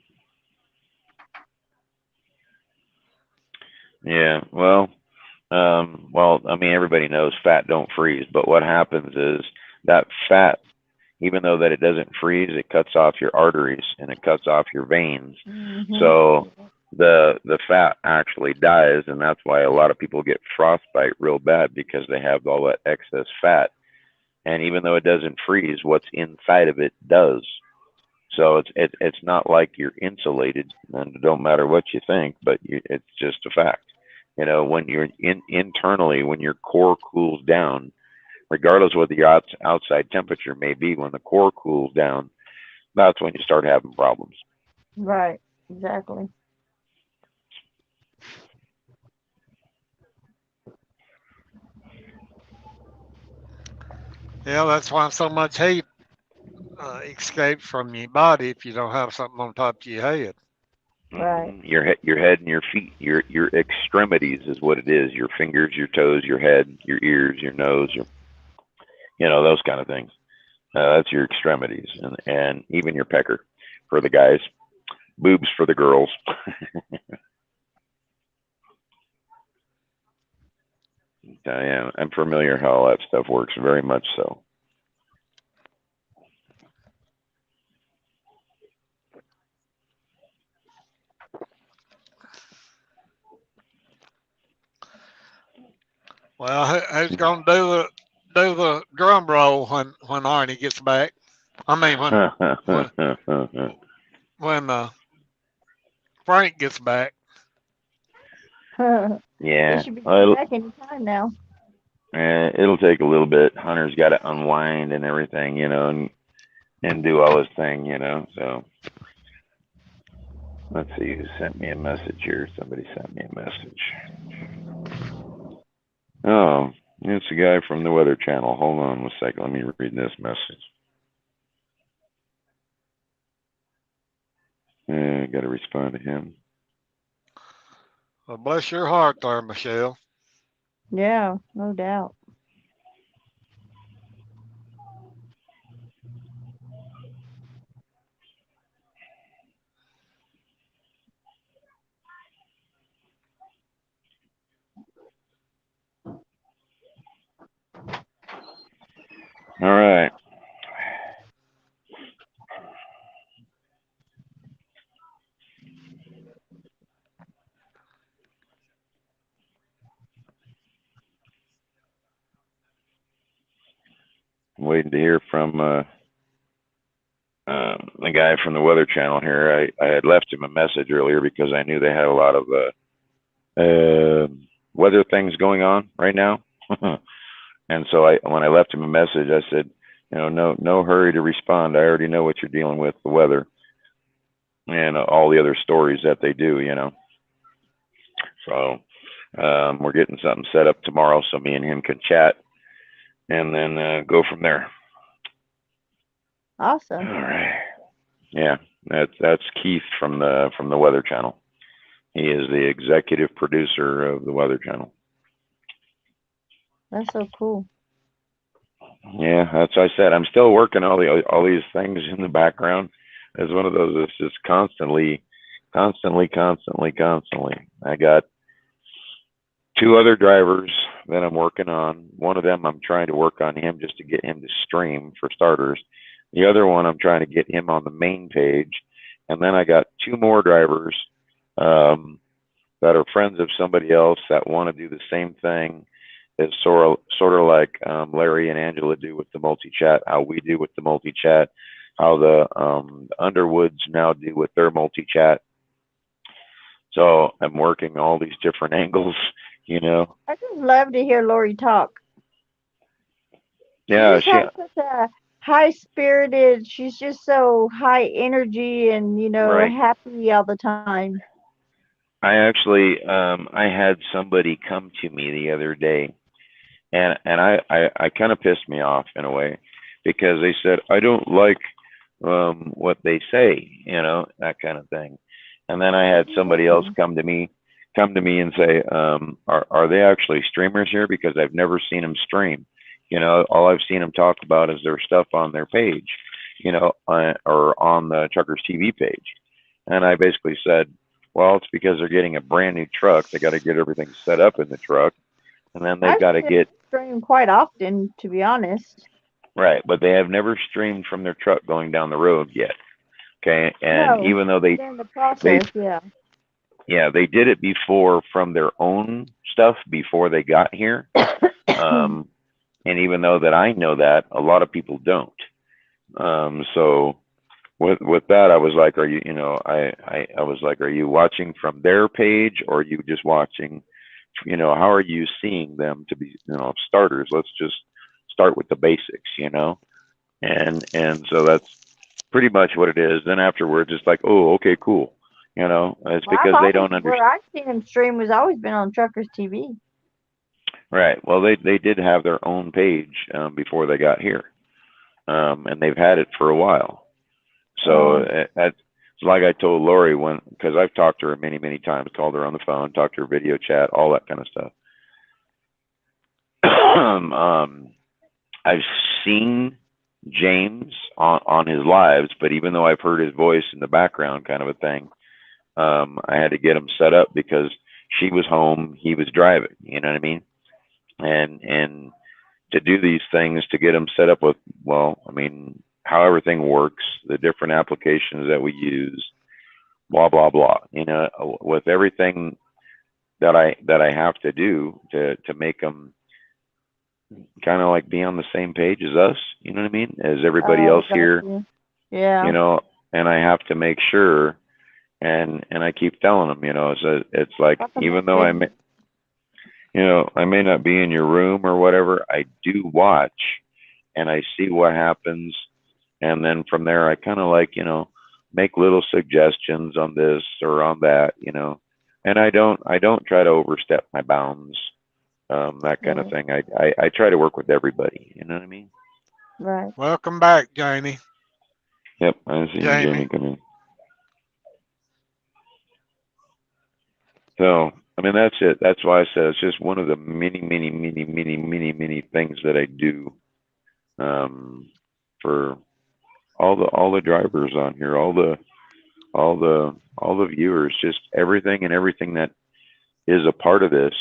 yeah. Well, I mean, everybody knows fat don't freeze, but what happens is that fat, even though that it doesn't freeze, it cuts off your arteries and it cuts off your veins. Mhm. So the fat actually dies, and that's why a lot of people get frostbite real bad because they have all that excess fat. And even though it doesn't freeze, what's inside of it does. So it's not like you're insulated, and it don't matter what you think, but it's just a fact. When you're internally, when your core cools down, regardless of what the outside temperature may be, when the core cools down, that's when you start having problems. Right. Exactly. Yeah, that's why so much heat escapes from your body if you don't have something on top of your head. Right. Your head and your feet, your extremities is what it is. Your fingers, your toes, your head, your ears, your nose, those kind of things. That's your extremities, and even your pecker for the guys, boobs for the girls. Yeah, I'm familiar how all that stuff works, very much so. Well, who's gonna do the drum roll when Arnie gets back? I mean, when when Frank gets back. He Yeah, should be well, back any time now. it'll take a little bit. Hunter's got to unwind and everything, and do all his thing, So let's see who sent me a message here. Somebody sent me a message. Oh, it's a guy from the Weather Channel. Hold on a second. Let me read this message. Got to respond to him. Well, bless your heart there, Michelle. Yeah, no doubt. All right. I'm waiting to hear from the guy from the Weather Channel here. I had left him a message earlier because I knew they had a lot of weather things going on right now. And so when I left him a message, I said, no hurry to respond. I already know what you're dealing with, the weather and all the other stories that they do, So we're getting something set up tomorrow so me and him can chat and then go from there. Awesome. All right. Yeah, that's Keith from the Weather Channel. He is the executive producer of the Weather Channel. That's so cool. Yeah, that's what I said. I'm still working all these things in the background. It's one of those that's just constantly. I got 2 other drivers that I'm working on. One of them I'm trying to work on him just to get him to stream for starters. The other one I'm trying to get him on the main page. And then I got 2 more drivers that are friends of somebody else that want to do the same thing as sort of like Larry and Angela do with the multi-chat, how we do with the multi-chat, how the Underwoods now do with their multi-chat. So I'm working all these different angles, I just love to hear Lori talk. Yeah, She just has such a high spirited. She's just so high energy and right. happy all the time. I actually I had somebody come to me the other day, and I kind of pissed me off in a way because they said I don't like what they say, that kind of thing. And then I had somebody else come to me and say, are they actually streamers here? Because I've never seen them stream. All I've seen them talk about is their stuff on their page, or on the Truckers TV page. And I basically said, well, it's because they're getting a brand new truck. They got to get everything set up in the truck, and then they've got to get stream quite often, to be honest. Right, but they have never streamed from their truck going down the road yet. Okay, and No, even though they're in the process, they did it before from their own stuff before they got here. And even though that I know that, a lot of people don't. So with that, I was like, are you, I was like, are you watching from their page or are you just watching? How are you seeing them to be, starters? Let's just start with the basics, and so that's pretty much what it is. Then afterwards, it's like, oh, okay, cool. It's because they don't understand. Where I've seen them stream has always been on Truckers TV. Right. Well, they did have their own page before they got here, and they've had it for a while. So that's like I told Lori because I've talked to her many, many times, called her on the phone, talked to her video chat, all that kind of stuff. I've seen James on his lives, but even though I've heard his voice in the background, kind of a thing, I had to get him set up because she was home, he was driving. You know what I mean? And to do these things to get them set up with, how everything works, the different applications that we use, blah blah blah. With everything that I have to do to make them kind of like be on the same page as us. You know what I mean? As everybody Oh, else got here. you. Yeah. And I have to make sure. And I keep telling them, it's like Got the even though message. I may not be in your room or whatever, I do watch and I see what happens, and then from there I kind of like make little suggestions on this or on that, and I don't try to overstep my bounds, that kind of Right. thing. I try to work with everybody. You know what I mean? Right. Welcome back, Janie. Yep, I seen Jamie. Jamie come in. So, I mean, that's it. That's why I said it's just one of the many, many, many, many, many, many things that I do, um, for all the drivers on here, all the viewers, just everything that is a part of this,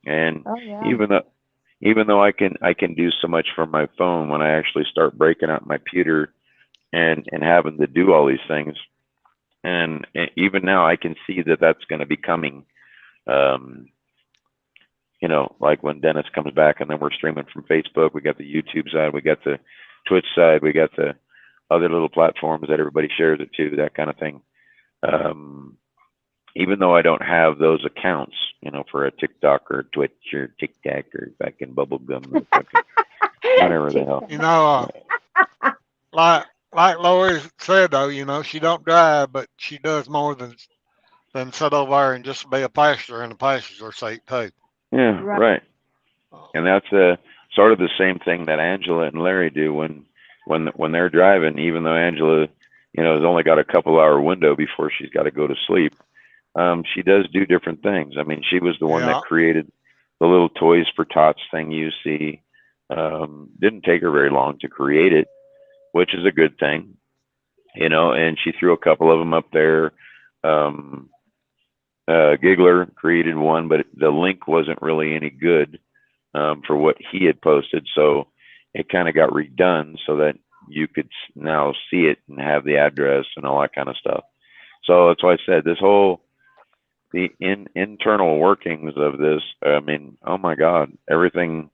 And Oh yeah. even though I can do so much from my phone, when I actually start breaking out my computer and having to do all these things, and even now I can see that that's going to be coming. Um, like when Dennis comes back, and then we're streaming from Facebook. We got the YouTube side, we got the Twitch side, we got the other little platforms that everybody shares it to, that kind of thing. Um, Even though I don't have those accounts, for a TikTok or Twitch or TikTok or fucking bubblegum or fucking whatever the hell. You know, like Lori said though, she don't drive, but she does more than sit over there and just be a passenger in the passenger seat too. Yeah, Right. right. And that's sort of the same thing that Angela and Larry do when they're driving. Even though Angela, has only got a couple-hour window before she's got to go to sleep, she does do different things. I mean, she was the one that Yeah. created the little Toys for Tots thing you see. Didn't take her very long to create it, which is a good thing, and she threw a couple of them up there. Um, Giggler created one, but the link wasn't really any good, for what he had posted. So it kind of got redone so that you could now see it and have the address and all that kind of stuff. So that's why I said the internal workings of this. I mean, oh my God, everything,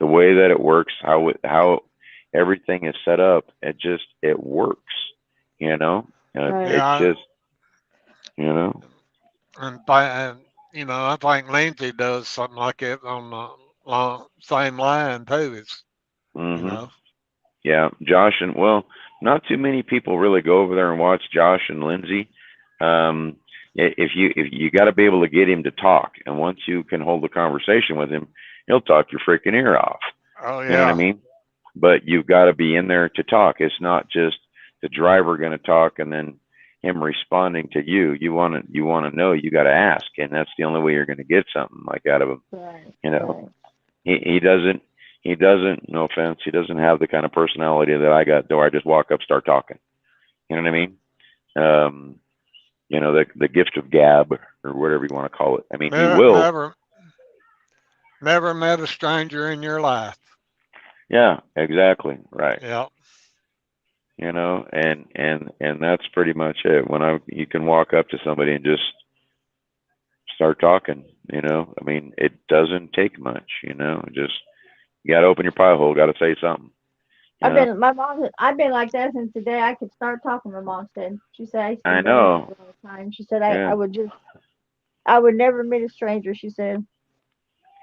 the way that it works, how everything is set up, it works. You know, Right. it's Yeah. just you know. And I think Lindsay does something like it on the same line too. You hmm know, Yeah, Josh and well, not too many people really go over there and watch Josh and Lindsay. Um, if you got to be able to get him to talk, and once you can hold a conversation with him, he'll talk your freaking ear off. oh You know what I yeah, mean? But you've got to be in there to talk. It's not just the driver going to talk and then him responding to you. You want to know. You got to ask, and that's the only way you're going to get something like out of him. Right. You know, Right. he doesn't. He doesn't. No offense. He doesn't have the kind of personality that I got. Though I just walk up, start talking. You know what I mean? Um, the gift of gab or whatever you want to call it. I mean, he never, will. never, never met a stranger in your life. Yeah, exactly. Right. Yeah, And that's pretty much it. You can walk up to somebody and just start talking. I mean, it doesn't take much. Just you got to open your pie hole. Got to say something. You know. I've been like that since the day I could start talking, my mom said. She said I used to I be that way know. all the time. She said Yeah. I would never meet a stranger, she said.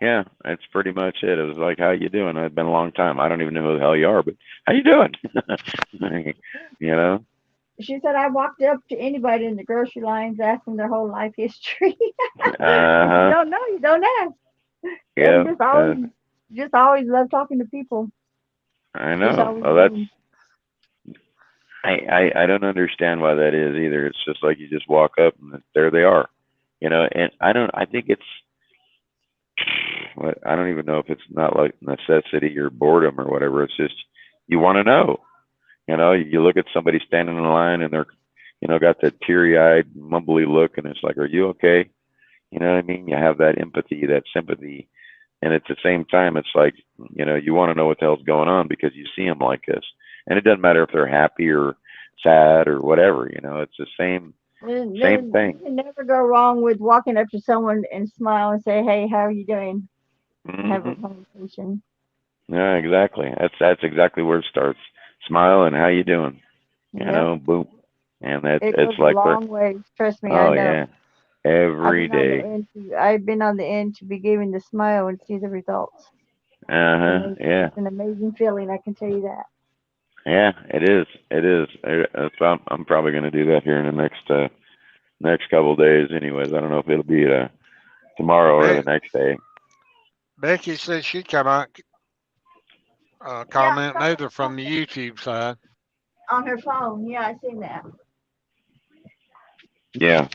Yeah, that's pretty much it. It was like, how you doing? It's been a long time. I don't even know who the hell you are, but how you doing? you know? She said I walked up to anybody in the grocery lines, asked them their whole life history. If you Uh-huh. don't know, you don't ask. Yeah. Just always love talking to people. I Just know. always Well, love. I don't understand why that is either. It's just like you just walk up and there they are. And I think it's, I don't even know if it's not like necessity or boredom or whatever. It's just, you want to know. You look at somebody standing in line and they're, got that teary eyed, mumbly look, and it's like, are you okay? You know what I mean? You have that empathy, that sympathy. And at the same time, it's like, you want to know what the hell's going on because you see them like this. And it doesn't matter if they're happy or sad or whatever, it's the same You thing. can never go wrong with walking up to someone and smile and say, "Hey, how are you doing?" Have a hmm conversation. Yeah, exactly. That's exactly where it starts. Smile and how you doing? You Yep. know, boom. And that's It goes it's a like we're long way. Trust me, I oh know. yeah, every day. I've been on the end to be given the smile and see the results. It's Uh-huh. amazing. Yeah. It's an amazing feeling, I can tell you that. Yeah, it is. It is. I'm probably going to do that here in the next couple of days. Anyways, I don't know if it'll be tomorrow or the next day. Becky said she cannot Yeah, comment neither from the YouTube side. on her phone. Yeah, I seen that. Yeah.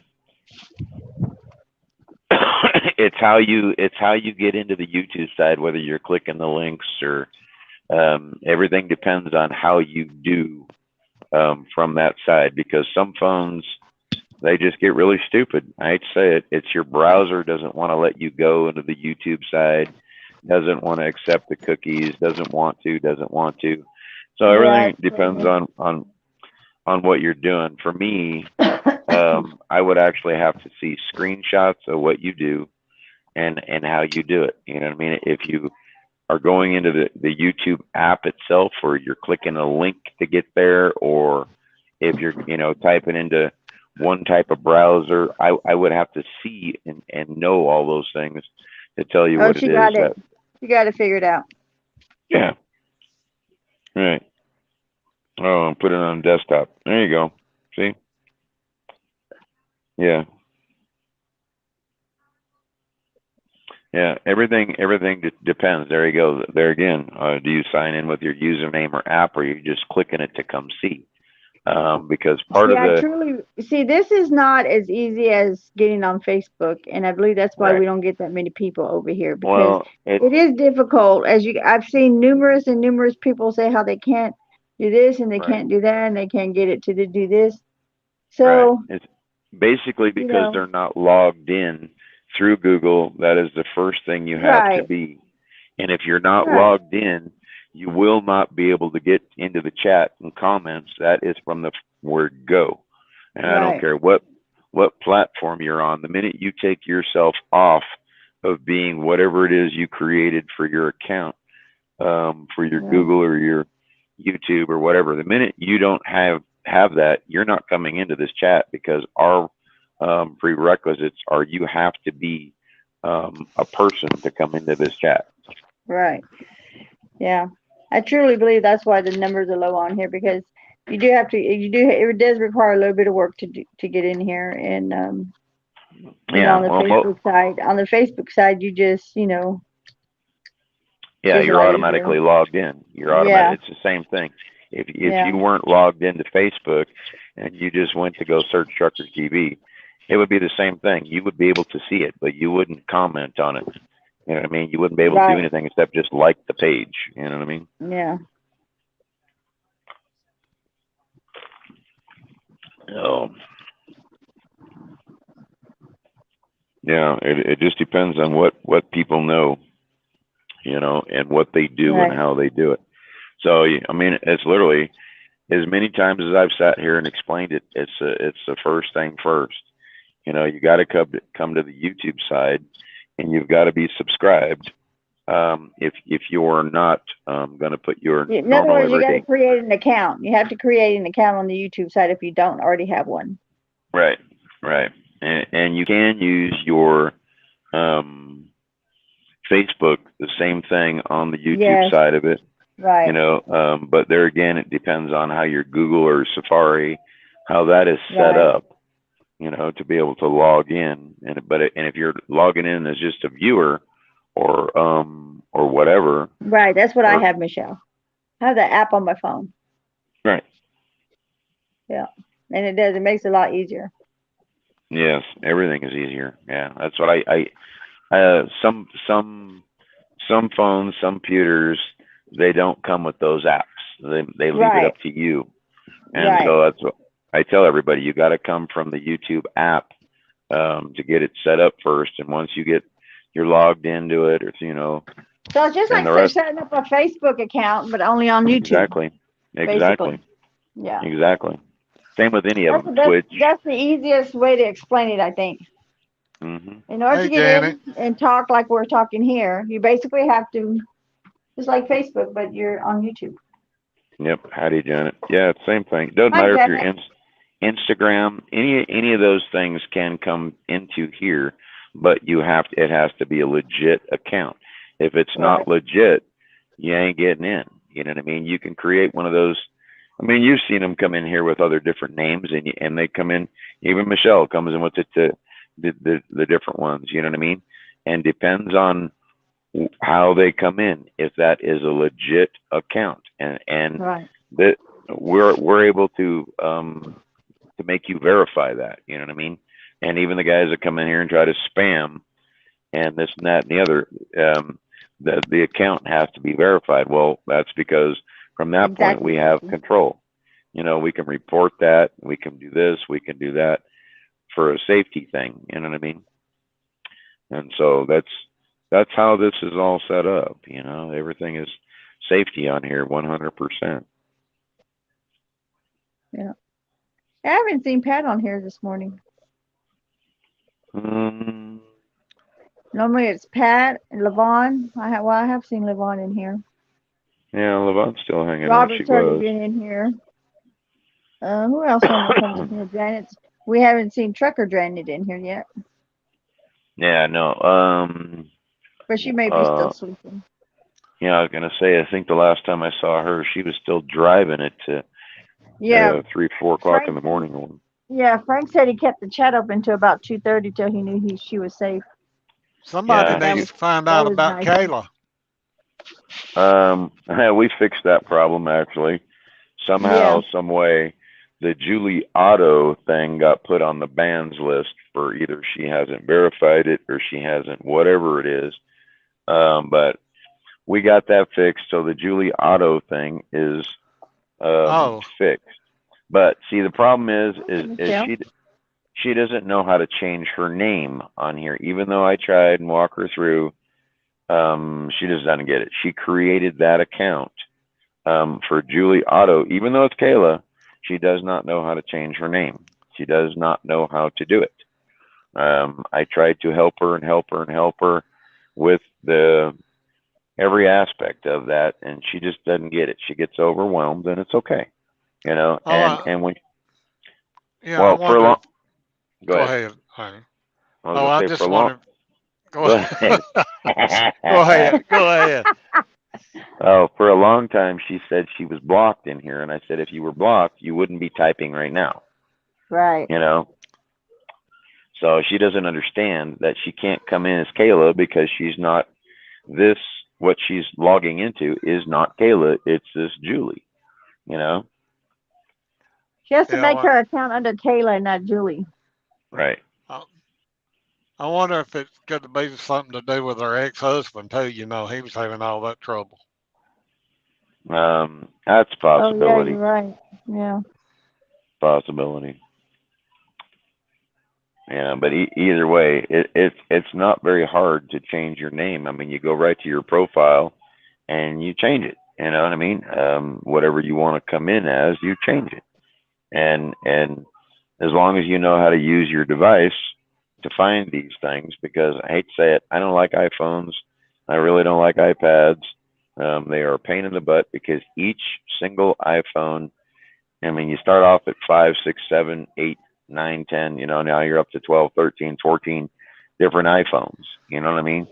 It's how you get into the YouTube side, whether you're clicking the links or everything depends on how you do from that side, because some phones, they just get really stupid. I hate to say it. It's your browser doesn't want to let you go into the YouTube side, doesn't want to accept the cookies, doesn't want to. So Yeah, everything depends on what you're doing. For me, I would actually have to see screenshots of what you do and how you do it. You know what I mean? If you are going into the YouTube app itself, or you're clicking a link to get there, or if you're typing into one type of browser, I would have to see and know all those things to tell you oh, what it she is got it. that. She got it figured out. Yeah, right. Oh, and put it on desktop. There you go. See? Yeah. Yeah, everything depends. There you go. There again. Do you sign in with your username or app, or are you just clicking it to come see? Because part See, of I the truly see this is not as easy as getting on Facebook, and I believe that's why right. we don't get that many people over here because Well, it it is difficult. I've seen numerous and numerous people say how they can't do this and they right, can't do that and they can't get it to do this. right. So, It's basically you because know, they're not logged in through Google. That is the first thing you have to right, be. And if you're not right, logged in, you will not be able to get into the chat and comments. That is from the word go. And I don't right. care what platform you're on. The minute you take yourself off of being whatever it is you created for your account, for your Yeah, Google or your YouTube or whatever, the minute you don't have that, you're not coming into this chat, because our prerequisites are you have to be a person to come into this chat. right. Yeah. I truly believe that's why the numbers are low on here because it does require a little bit of work to get in here and Yeah, on the well, Facebook side you just yeah, it's a you're lot easier. automatically logged in. You're automatic. Yeah, It's the same thing. If yeah, you weren't logged into Facebook and you just went to go search Trucker TV, it would be the same thing. You would be able to see it, but you wouldn't comment on it. You know what I mean? You wouldn't be able to do right, anything except just like the page. You know what I mean? yeah. Oh, yeah. It just depends on what people know, and what they do and Right. how they do it. So I mean, it's literally as many times as I've sat here and explained it. It's the first thing first. You got to come to the YouTube side, and you've got to be subscribed. If you're not going to put your In other normal words, you got to everyday create an account. You have to create an account on the YouTube side if you don't already have one. right, right, and you can use your um, Facebook, the same thing on the YouTube Yes, side of it. right, But there again, it depends on how your Google or Safari, how that is set right, up, to be able to log in. And if you're logging in as just a viewer or whatever, right. That's what I or have, Michelle. I have the app on my phone. right, Yeah, and it makes it a lot easier. yes, everything is easier. Yeah, that's what some phones, some computers, they don't come with those apps. They leave it Right, up to you. And right. so that's what I tell everybody. You got to come from the YouTube app to get it set up first. And once you're logged into it, or So it's just and like the rest. setting up a Facebook account, but only on YouTube, Exactly, exactly, basically. Yeah. exactly. Same with any of That's them. the best, Twitch. that's the easiest way to explain it, I think. Hmm. In order Hey, to get Janet. in and talk like we're talking here, you basically have to It's like Facebook, but you're on YouTube. Yep. Howdy, Janet. Yeah, same thing. Doesn't Hi, matter if you're Janet. Instagram, any of those things can come into here, but it has to be a legit account. If it's Right. not legit, you ain't getting in. You know what I mean? You can create one of those. I mean, you've seen them come in here with other different names, and they come in. Even Michelle comes in with the different ones. You know what I mean? And depends on how they come in. If that is a legit account, and Right. that we're able to make you verify that. You know what I mean? And even the guys that come in here and try to spam and this and that and the other, the account has to be verified. Well, that's because from that point we have control. You know, we can report that, we can do this, we can do that for a safety thing. You know what I mean? And so that's how this is all set up. You know, everything is safety on here, 100%. Yeah. I haven't seen Pat on here this morning. Mm, Normally it's Pat and Levon. I have seen Levon in here. yeah, Levon's still hanging out. Robert's She already was. been in here. Who else normally comes in here? Janet's. We haven't seen Trucker Janet in here yet, Yeah, no. but she may be still sleeping. Yeah, I was gonna say. I think the last time I saw her, she was still driving it to Yeah, 3, 4 o'clock in Frank. the morning. Yeah, Frank said he kept the chat open to about 2:30 till he knew she was safe. Somebody Yeah, needs to find That out was about nice. Kayla. we fixed that problem actually. Somehow, Yeah. some way, the Julie Otto thing got put on the bans list for either she hasn't verified it or she hasn't whatever it is. But we got that fixed, so the Julie Otto thing is Oh, fixed. But see, the problem is Michelle. she doesn't know how to change her name on here. Even though I tried and walk her through, she just doesn't get it. She created that account for Julie Otto, even though it's Kayla. She does not know how to change her name. She does not know how to do it. I tried to help her and help her and help her with every aspect of that, and she just doesn't get it. She gets overwhelmed, and it's okay, you know. oh, And when yeah. I well, for a wonder long, if. go Go ahead. ahead, honey. I was Oh, gonna I say for just a long. wondered. Go Go ahead. ahead. Go ahead. Go ahead. Oh, for a long time, she said she was blocked in here, and I said if you were blocked, you wouldn't be typing right now, Right. you know. So she doesn't understand that she can't come in as Kayla because she's not this. What she's logging into is not Kayla. It's this Julie, you know. She has to Yeah. make her account under Kayla and not Julie. Right. I, I wonder if it could be something to do with her ex-husband too. You know, he was having all that trouble. That's a Oh yeah, you're possibility. right. Yeah. Possibility. Yeah, but either way, it's not very hard to change your name. I mean, you go right to your profile and you change it. You know what I mean? Whatever you want to come in as, you change it. And as long as you know how to use your device to find these things, because I hate to say it, I don't like iPhones. I really don't like iPads. They are a pain in the butt because each single iPhone, I mean, you start off at 5, 6, 7, 8, 9, 10, you know, now you're up to 12, 13, 14 different iPhones. You know what I mean?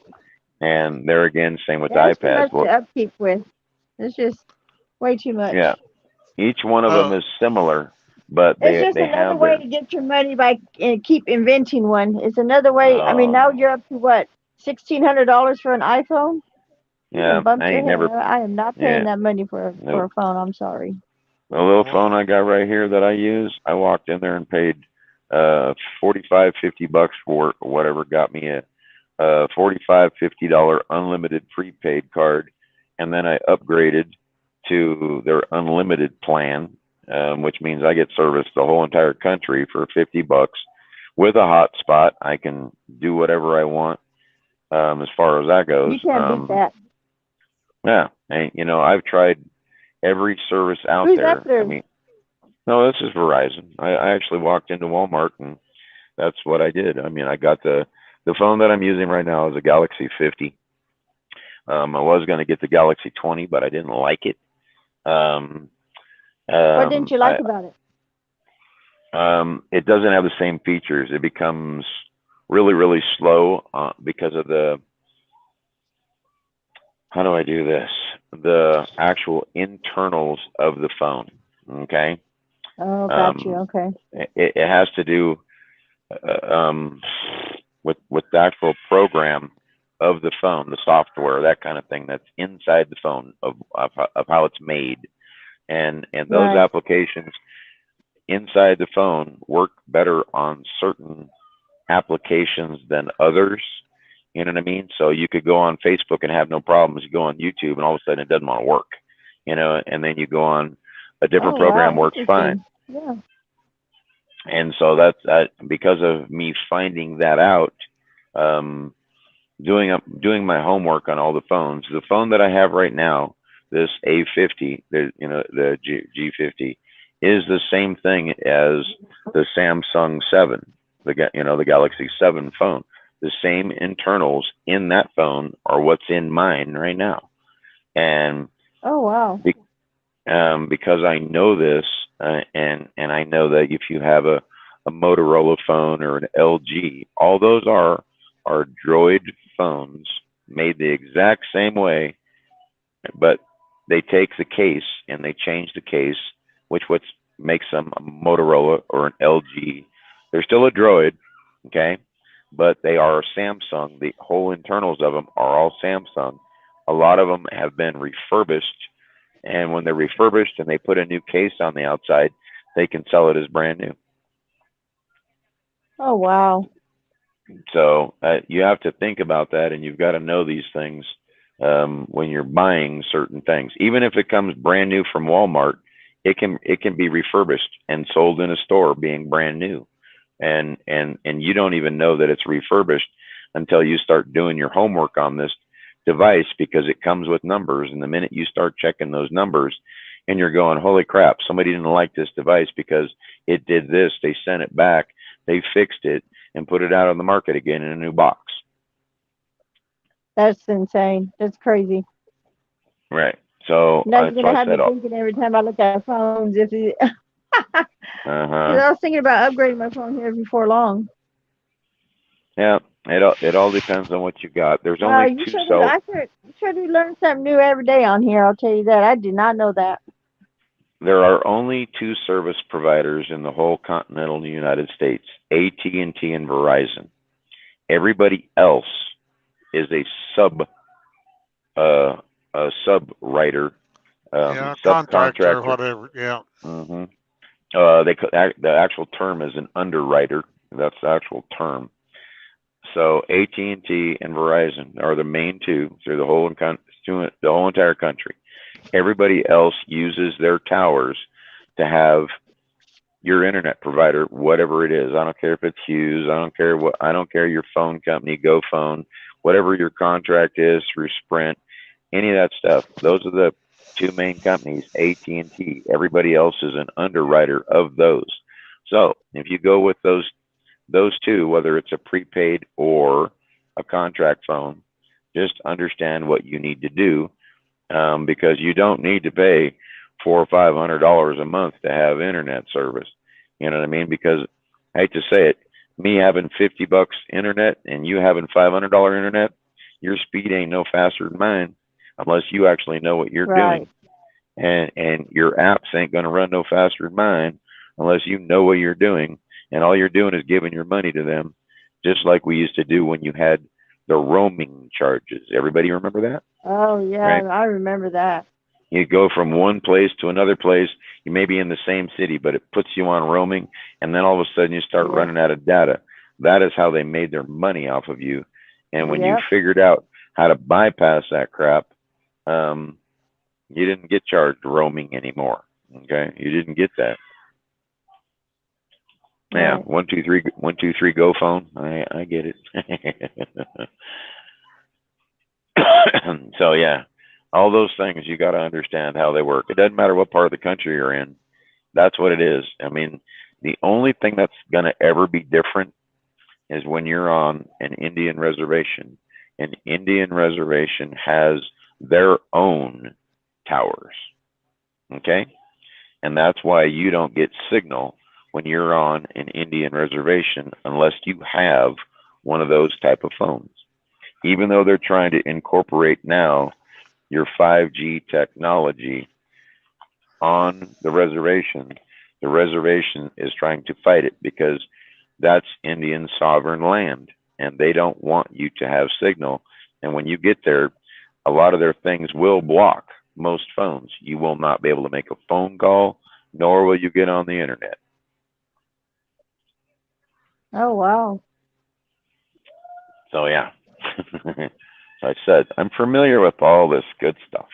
And there again, same with the That's too iPads. much Well, to upkeep with. It's just way too much. yeah, each one of them Oh, is similar, but It's just they another have way their, to get your money by keep inventing one. It's another way. I mean, now oh, you're up to what, $1,600 for an iPhone? You yeah, done bumped I your ain't head. never, I am not paying yeah, that money for nope. a phone. I'm sorry. The little well, phone I got right here that I use, I walked in there and paid 45, $50 for it or whatever, got me a $45, $50 unlimited prepaid card, and then I upgraded to their unlimited plan, which means I get service the whole entire country for $50 with a hotspot. I can do whatever I want as far as that goes. You can't beat that. Yeah, and you know I've tried every service out Who's that there. I through? mean, no, this is Verizon. I actually walked into Walmart and that's what I did. I mean, I got the phone that I'm using right now is a Galaxy 50. I was going to get the Galaxy 20, but I didn't like it. What didn't you like about it? It doesn't have the same features. It becomes really, really slow because of the, how do I do this? The actual internals of the phone. Okay. Oh, got you. Okay. It has to do with the actual program of the phone, the software, that kind of thing that's inside the phone of how it's made, and those Right. applications inside the phone work better on certain applications than others. You know what I mean? So you could go on Facebook and have no problems. You go on YouTube and all of a sudden it doesn't want to work, you know, and then you go on a different Oh, program, wow. works fine. Yeah. And so that's because of me finding that out, doing my homework on all the phones. The phone that I have right now, this A50, the G50, is the same thing as the Samsung 7, the Galaxy 7 phone. The same internals in that phone are what's in mine right now, and Oh, wow. because I know this, and I know that if you have a Motorola phone or an LG, all those are Droid phones made the exact same way, but they take the case and they change the case, which what makes them a Motorola or an LG. They're still a Droid, okay, but they are Samsung. The whole internals of them are all Samsung. A lot of them have been refurbished, and when they're refurbished and they put a new case on the outside, they can sell it as brand new. Oh, wow. So you have to think about that, and you've got to know these things when you're buying certain things. Even if it comes brand new from Walmart, it can be refurbished and sold in a store being brand new, and you don't even know that it's refurbished until you start doing your homework on this device, because it comes with numbers, and the minute you start checking those numbers and you're going, holy crap, somebody didn't like this device because it did this, they sent it back, they fixed it and put it out on the market again in a new box. That's insane. That's crazy. Right. So Now you're that's gonna why I have me said, thinking every time I look at phones if it, because I was thinking about upgrading my phone here before long. Yeah, it all depends on what you got. There's Wow, only you two sure do. cell. You sure do learn something new every day on here. I'll tell you that. I did not know that. There are only two service providers in the whole continental United States: AT&T and Verizon. Everybody else is a sub writer, Yeah, contractor, subcontractor. whatever. Yeah. hmm the actual term is an underwriter. That's the actual term. So AT&T and Verizon are the main two through the whole entire country. Everybody else uses their towers to have your internet provider, whatever it is. I don't care if it's Hughes. I don't care your phone company, GoPhone, whatever your contract is through Sprint, any of that stuff. Those are the two main companies, AT&T. Everybody else is an underwriter of those. So if you go with those two, whether it's a prepaid or a contract phone, just understand what you need to do, because you don't need to pay $400 or $500 a month to have internet service. You know what I mean? Because I hate to say it, me having $50 internet and you having $500 internet, your speed ain't no faster than mine unless you actually know what you're Right. doing, and your apps ain't going to run no faster than mine unless you know what you're doing, and all you're doing is giving your money to them, just like we used to do when you had the roaming charges. Everybody remember that? Oh yeah, Right? I remember that. You go from one place to another place. You may be in the same city, but it puts you on roaming, and then all of a sudden you start Yeah. running out of data. That is how they made their money off of you. And when you Yep. figured out how to bypass that crap, you didn't get charged roaming anymore. Okay, you didn't get that. Yeah, Right. 1 2 3 go phone. I get it. So yeah, all those things you got to understand how they work. It doesn't matter what part of the country you're in. That's what it is. I mean, the only thing that's going to ever be different is when you're on an Indian reservation. an Indian reservation has their own towers. Okay? And that's why you don't get signal when you're on an Indian reservation unless you have one of those type of phones. Even though they're trying to incorporate now your 5G technology on the reservation is trying to fight it because that's Indian sovereign land and they don't want you to have signal. And when you get there, a lot of their things will block most phones. You will not be able to make a phone call, nor will you get on the internet. Oh, wow. So yeah. So I said, I'm familiar with all this good stuff.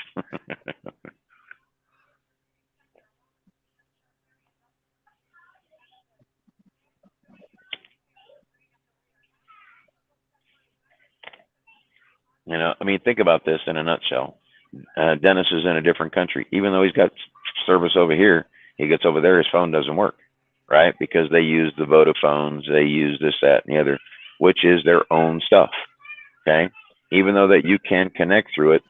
You know, I mean, think about this in a nutshell. Dennis is in a different country. Even though he's got service over here, he gets over there, his phone doesn't work, right? Because they use the Vodafones, they use this, that, and the other, which is their own stuff, okay? Even though that you can connect through it,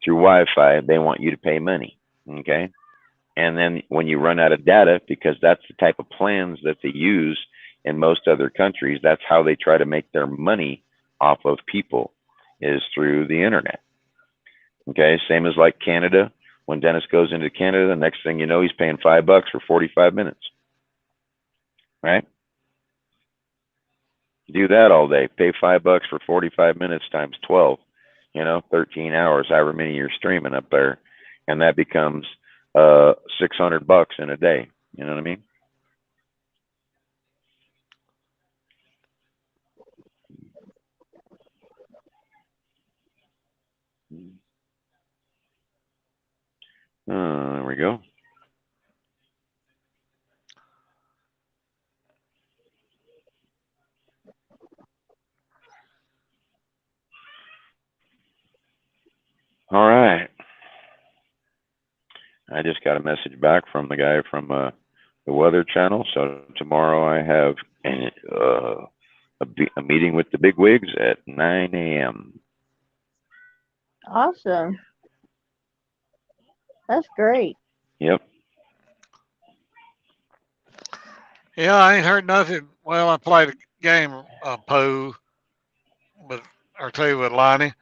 through Wi-Fi, they want you to pay money, okay? And then when you run out of data, because that's the type of plans that they use in most other countries, that's how they try to make their money off of people, is through the internet. Okay, same as like Canada. When Dennis goes into Canada, the next thing you know, he's paying $5 for 45 minutes. Right? Do that all day. Pay $5 for 45 minutes times 12. 13 hours, however many you're streaming up there, and that becomes $600 in a day. You know what I mean? There we go. All right. I just got a message back from the guy from the Weather Channel. So tomorrow I have a meeting with the bigwigs at 9 a.m. Awesome. That's great. Yep. Yeah, I ain't heard nothing. Well, I played a game of Pooh or two with Lonnie.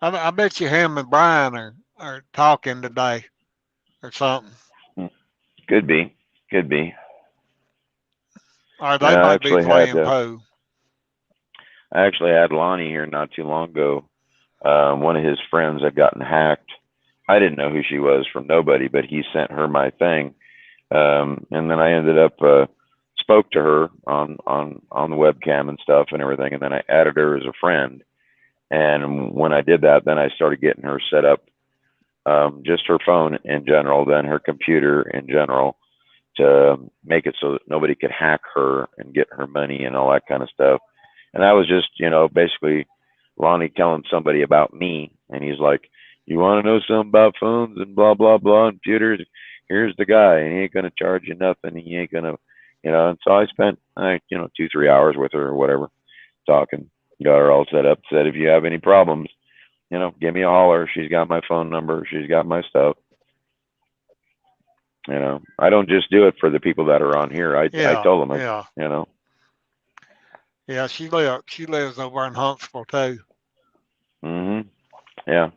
I bet you him and Brian are talking today or something. Could be. Could be. Or they might be playing I Pooh. actually had Lonnie here not too long ago. One of his friends had gotten hacked. I didn't know who she was from nobody, but he sent her my thing. And then I ended up spoke to her on the webcam and stuff and everything, and then I added her as a friend. And when I did that, then I started getting her set up, just her phone in general, then her computer in general, to make it so that nobody could hack her and get her money and all that kind of stuff. And that was just, basically Lonnie telling somebody about me, and he's like, "You want to know something about phones and blah blah blah and computers? Here's the guy, and he ain't gonna charge you nothing. He ain't gonna, And so I spent, 2-3 hours with her or whatever, talking, got her all set up. Said, if you have any problems, give me a holler. She's got my phone number. She's got my stuff. I don't just do it for the people that are on here. I told them, Yeah. Yeah, she lives over in Huntsville too. Mm-hmm. Yeah.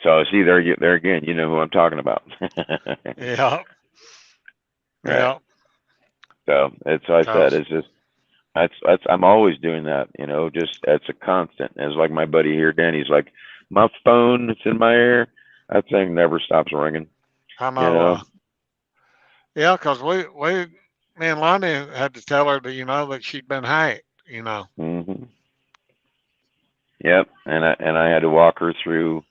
So see, there again, you know who I'm talking about. Yeah. Right. Yeah. So I said, it's just that's I'm always doing that. Just it's a constant. It's like my buddy here, Danny's like, my phone that's in my ear, that thing never stops ringing. I know. Yeah, because me and Lonnie had to tell her that, that she'd been hacked. Mm-hmm. Yep, and I had to walk her through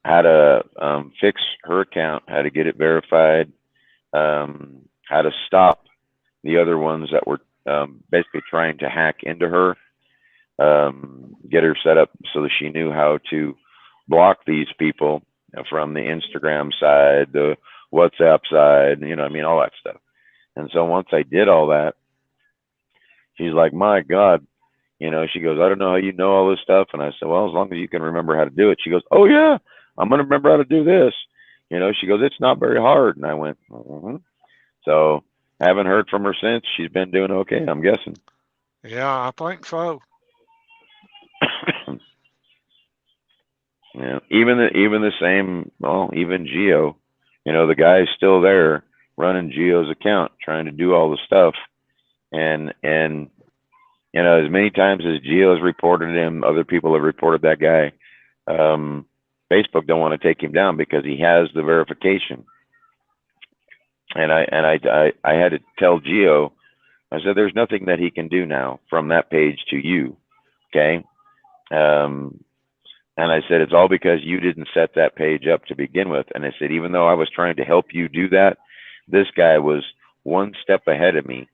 how to fix her account, how to get it verified, how to stop the other ones that were basically trying to hack into her, get her set up so that she knew how to block these people from the Instagram side, the WhatsApp side, all that stuff. And so once I did all that, she's like, my God, She goes, I don't know how you know all this stuff. And I said, well, as long as you can remember how to do it. She goes, oh yeah, I'm going to remember how to do this. She goes, it's not very hard. And I went, mm-hmm. So haven't heard from her since. She's been doing okay, I'm guessing. Yeah, I think so. Yeah, even the same. Well, even Geo, the guy's still there running Geo's account, trying to do all the stuff, and as many times as Geo has reported him, other people have reported that guy. Um, Facebook don't want to take him down because he has the verification. And I had to tell Geo, I said, there's nothing that he can do now from that page to you, okay? And I said, it's all because you didn't set that page up to begin with. And I said, even though I was trying to help you do that, this guy was one step ahead of me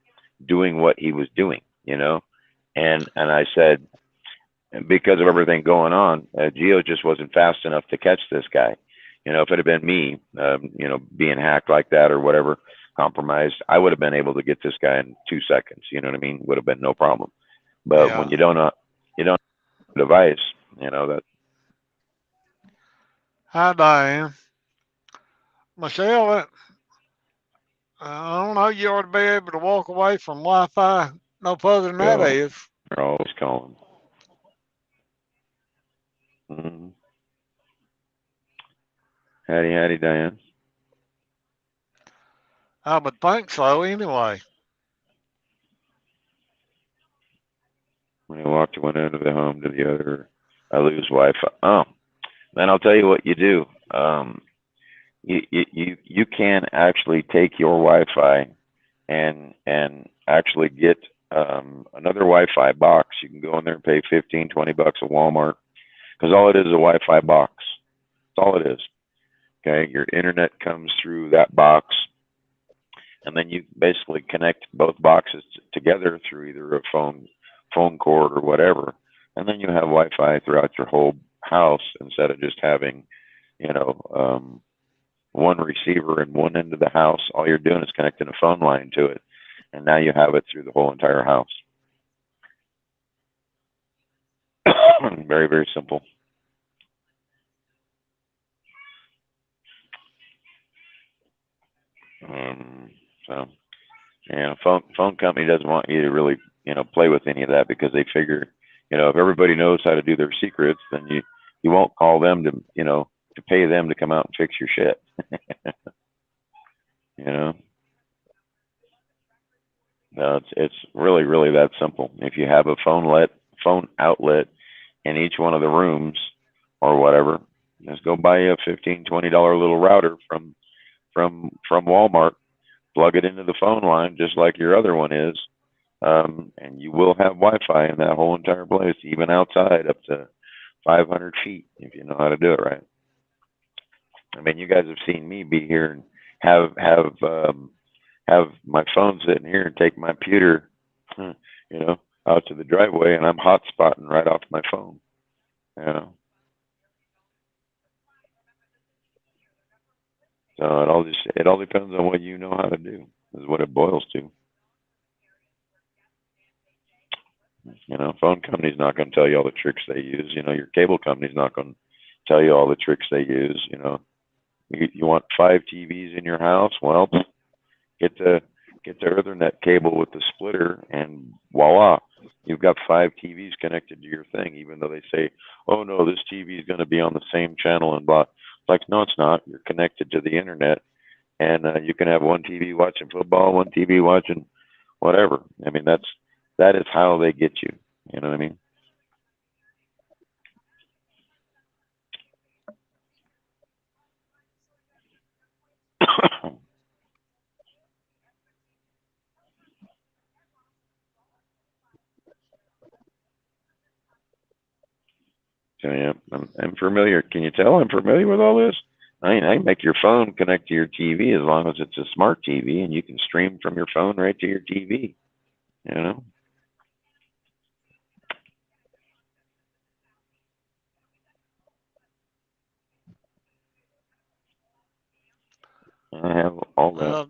doing what he was doing, And I said, because of everything going on, Geo just wasn't fast enough to catch this guy. If it had been me, being hacked like that or whatever, compromised, I would have been able to get this guy in 2 seconds. You know what I mean? Would have been no problem. But when Yeah. you don't have a device, that. Hi, Diane. Michelle, I don't know, you ought to be able to walk away from Wi-Fi no further than that Go. is. They're always calling. Mm-hmm. Howdy, Diane. I would think so anyway. When I walk to one end of the home to the other, I lose Wi-Fi. Oh, then I'll tell you what you do. You can actually take your Wi-Fi and actually get another Wi-Fi box. You can go in there and pay $15-20 at Walmart because all it is a Wi-Fi box. That's all it is. Okay, your internet comes through that box, and then you basically connect both boxes together through either a phone cord or whatever, and then you have Wi-Fi throughout your whole house instead of just having, one receiver in one end of the house. All you're doing is connecting a phone line to it, and now you have it through the whole entire house. Very, very simple. So, phone company doesn't want you to really, play with any of that because they figure, if everybody knows how to do their secrets, then you won't call them to pay them to come out and fix your shit. No, it's really, really that simple. If you have a phone outlet in each one of the rooms or whatever, just go buy a $15-20 little router from Walmart, plug it into the phone line just like your other one is, and you will have Wi-Fi in that whole entire place, even outside up to 500 feet if you know how to do it right. I mean, you guys have seen me be here and have my phone sitting here and take my computer, out to the driveway, and I'm hotspotting right off my phone. So it all depends on what you know how to do. Is what it boils to. Phone company's not going to tell you all the tricks they use. Your cable company's not going to tell you all the tricks they use. You want 5 TVs in your house? Well, get the Ethernet cable with the splitter, and voila, you've got 5 TVs connected to your thing. Even though they say, "Oh no, this TV is going to be on the same channel," and blah. It's like, no, it's not. You're connected to the internet, and you can have one TV watching football, one TV watching whatever. I mean, that is how they get you. You know what I mean? So yeah, I'm familiar. Can you tell I'm familiar with all this? I make your phone connect to your TV as long as it's a smart TV, and you can stream from your phone right to your TV. You know. I have all that.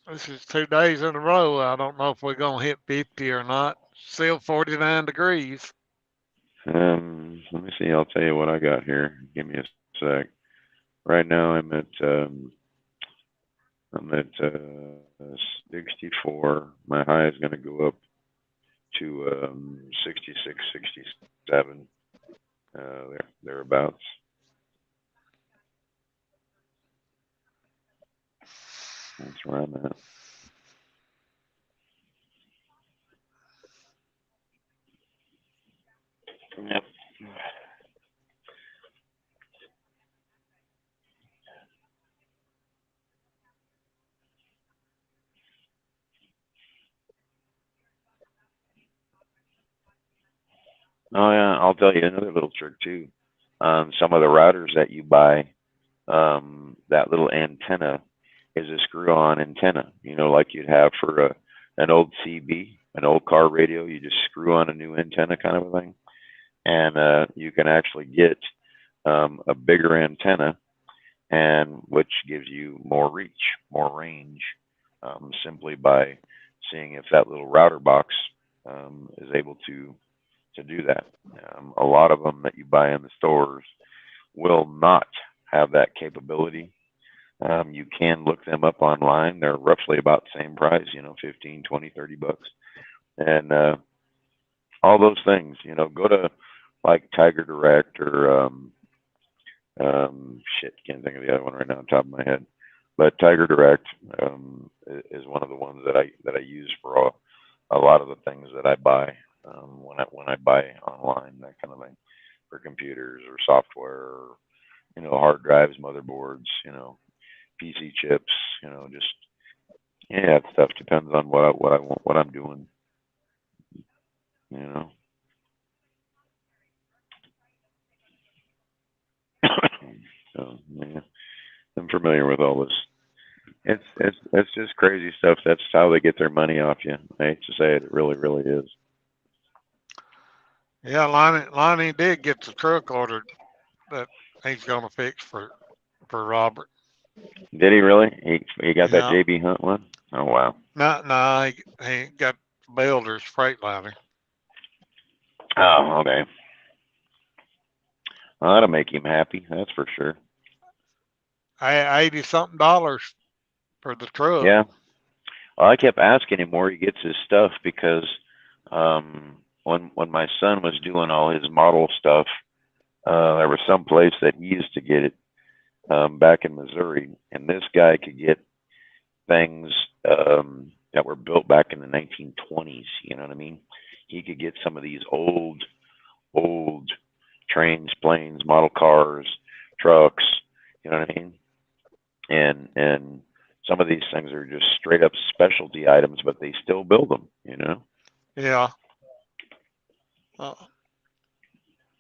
This is 2 days in a row. I don't know if we're going to hit 50 or not. Still 49 degrees. Let me see. I'll tell you what I got here. Give me a sec. Right now, I'm at 64. My high is going to go up to 66, 67, thereabouts. That's where I'm at. Yep. Oh yeah, I'll tell you another little trick too. Some of the routers that you buy, that little antenna is a screw-on antenna. You know, like you'd have for an old CB, an old car radio. You just screw on a new antenna, kind of a thing, and you can actually get a bigger antenna, and which gives you more reach, more range, simply by seeing if that little router box is able to do that. A lot of them that you buy in the stores will not have that capability. You can look them up online. They're roughly about the same price, 15, 20, 30 bucks. And all those things, go to like Tiger Direct or can't think of the other one right now on top of my head. But Tiger Direct is one of the ones that I use for a lot of the things that I buy when I buy online, that kind of thing, for computers or software, or hard drives, motherboards, PC chips, just that stuff depends on what I want, what I'm doing, So yeah, I'm familiar with all this. It's just crazy stuff. That's how they get their money off you. I hate to say it, it really, really is. Yeah, Lonnie did get the truck ordered that he's gonna fix for Robert. Did he really? He got that Yeah. JB Hunt one? Oh wow. No, he got Builder's Freightliner. Oh, okay. Well, that'll make him happy, that's for sure. $80-something for the truck. Yeah. Well, I kept asking him where he gets his stuff because when my son was doing all his model stuff, there was some place that he used to get it back in Missouri, and this guy could get things that were built back in the 1920s. You know what I mean? He could get some of these old trains, planes, model cars, trucks. You know what I mean? And some of these things are just straight up specialty items, but they still build them. Yeah.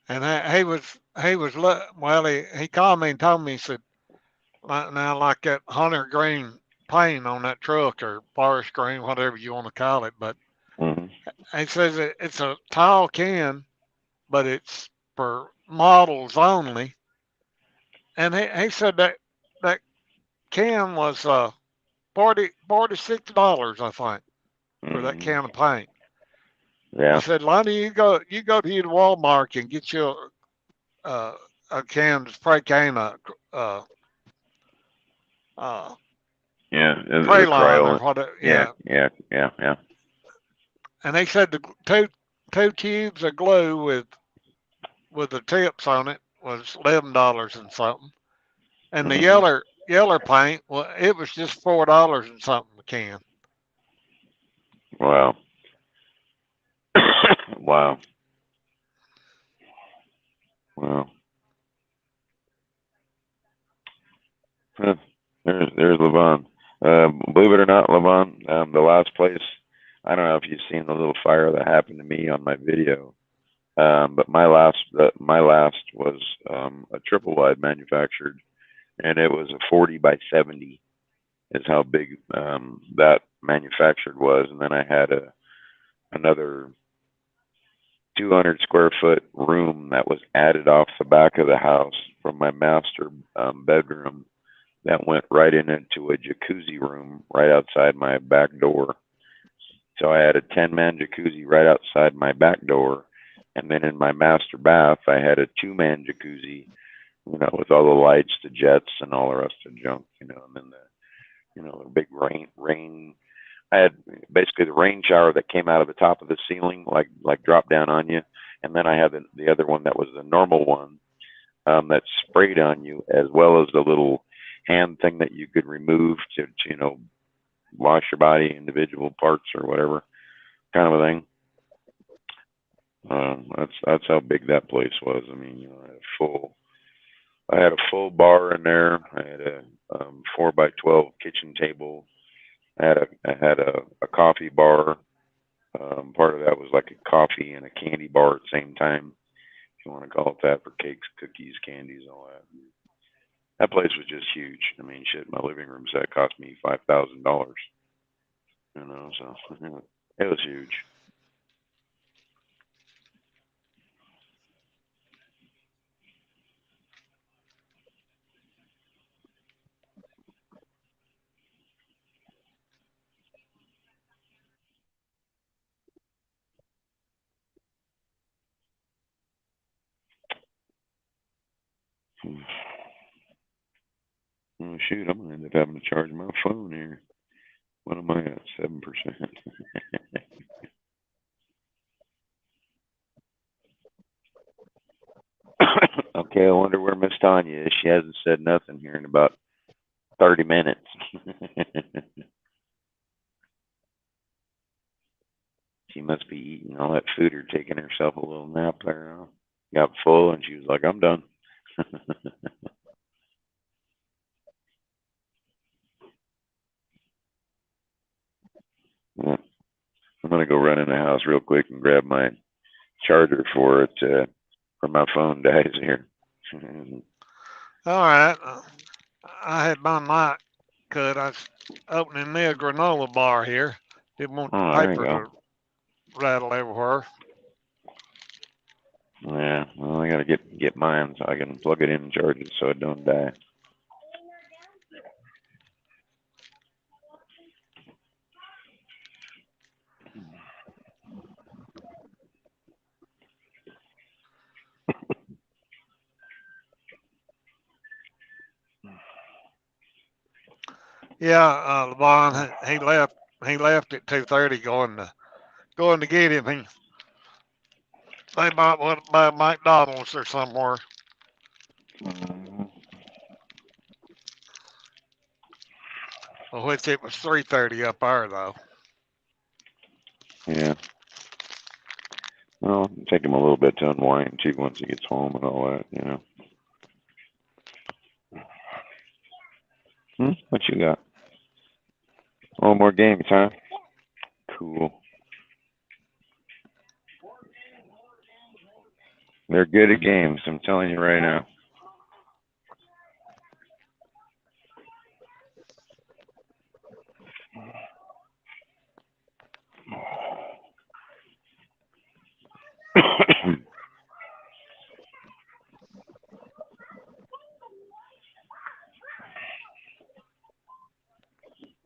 And he called me and told me, he said, now like that hunter green paint on that truck, or forest green, whatever you want to call it, but he says it's a tall can, but it's for models only. And he said that can was $46, I think, for that can of paint. Yeah. He said, Lonnie, you go to your Walmart and get you a can, spray can of Yeah, Crayon or whatever. Yeah. And they said the two tubes of glue with the tips on it was $11 and something, and the yeller paint, well, it was just $4 and something a can. Wow. Wow. Wow. There's Levon. Believe it or not, Levon, the last place, I don't know if you've seen the little fire that happened to me on my video, but my last was a triple wide manufactured, and it was a 40 by 70 is how big that manufactured was, and then I had another 200 square foot room that was added off the back of the house from my master bedroom that went right into a jacuzzi room right outside my back door. So I had a 10-man jacuzzi right outside my back door, and then in my master bath I had a 2-man jacuzzi, with all the lights, the jets, and all the rest of the junk, and then the big rain. I had basically the rain shower that came out of the top of the ceiling, like dropped down on you, and then I had the other one that was the normal one, that sprayed on you, as well as the little hand thing that you could remove to wash your body, individual parts or whatever kind of a thing. That's how big that place was. I mean, I had a full bar in there. I had a 4x12 kitchen table. I had a coffee bar. Part of that was like a coffee and a candy bar at the same time, if you want to call it that, for cakes, cookies, candies, all that. That place was just huge. I mean, shit, my living room set cost me $5,000. So it was huge. Oh shoot, I'm gonna end up having to charge my phone here. What am I at? 7%. Okay, I wonder where Miss Tanya is. She hasn't said nothing here in about 30 minutes. She must be eating all that food or taking herself a little nap there. Got full and she was like, I'm done. Yeah. I'm going to go run in the house real quick and grab my charger for it, for my phone dies here. All right. I had my night cut. I was opening me a granola bar here. Didn't want the Oh, there you paper go. to rattle everywhere. Yeah, well, I got to get mine so I can plug it in and charge it so it don't die. Yeah, LeBron, he left. He left at 2:30, going to get him. They might want to buy McDonald's or somewhere. Which it was 3:30 up there though. Yeah. Well, it'll take him a little bit to unwind too once he gets home and all that. What you got? Oh, more games, huh? Cool. They're good at games, I'm telling you right now.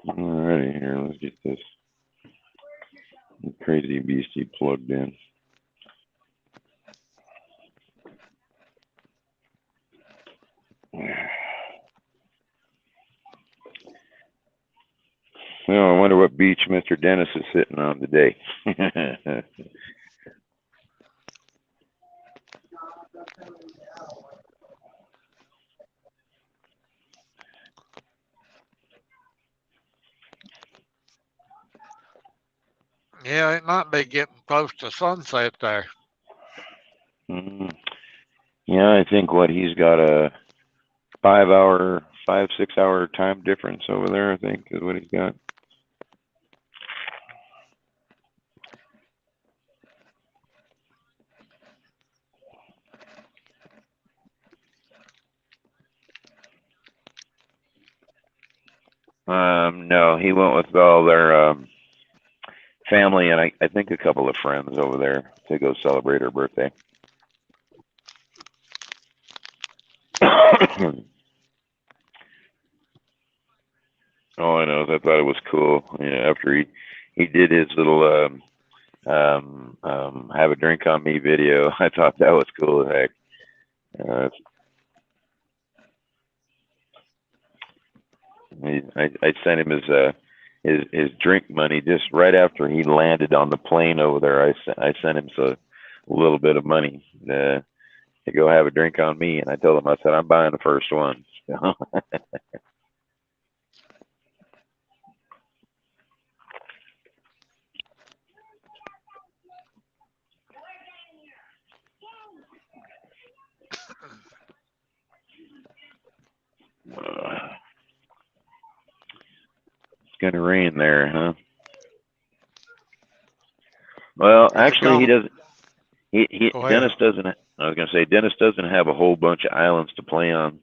Alrighty, here, let's get this crazy beastie plugged in. Well, I wonder what beach Mr. Dennis is sitting on today. Yeah, it might be getting close to sunset there. Yeah, I think he's got a 6 hour time difference over there, I think, is what he's got. No, he went with all their family and I think a couple of friends over there to go celebrate her birthday. All I know is I thought it was cool. Yeah, after he did his little have a drink on me video. I thought that was cool as heck. I sent him his drink money just right after he landed on the plane over there. I sent him a little bit of money to go have a drink on me, and I told him, I said, I'm buying the first one. It's gonna rain there, huh? Well, actually, he doesn't. Dennis doesn't. I was gonna say Dennis doesn't have a whole bunch of islands to play on.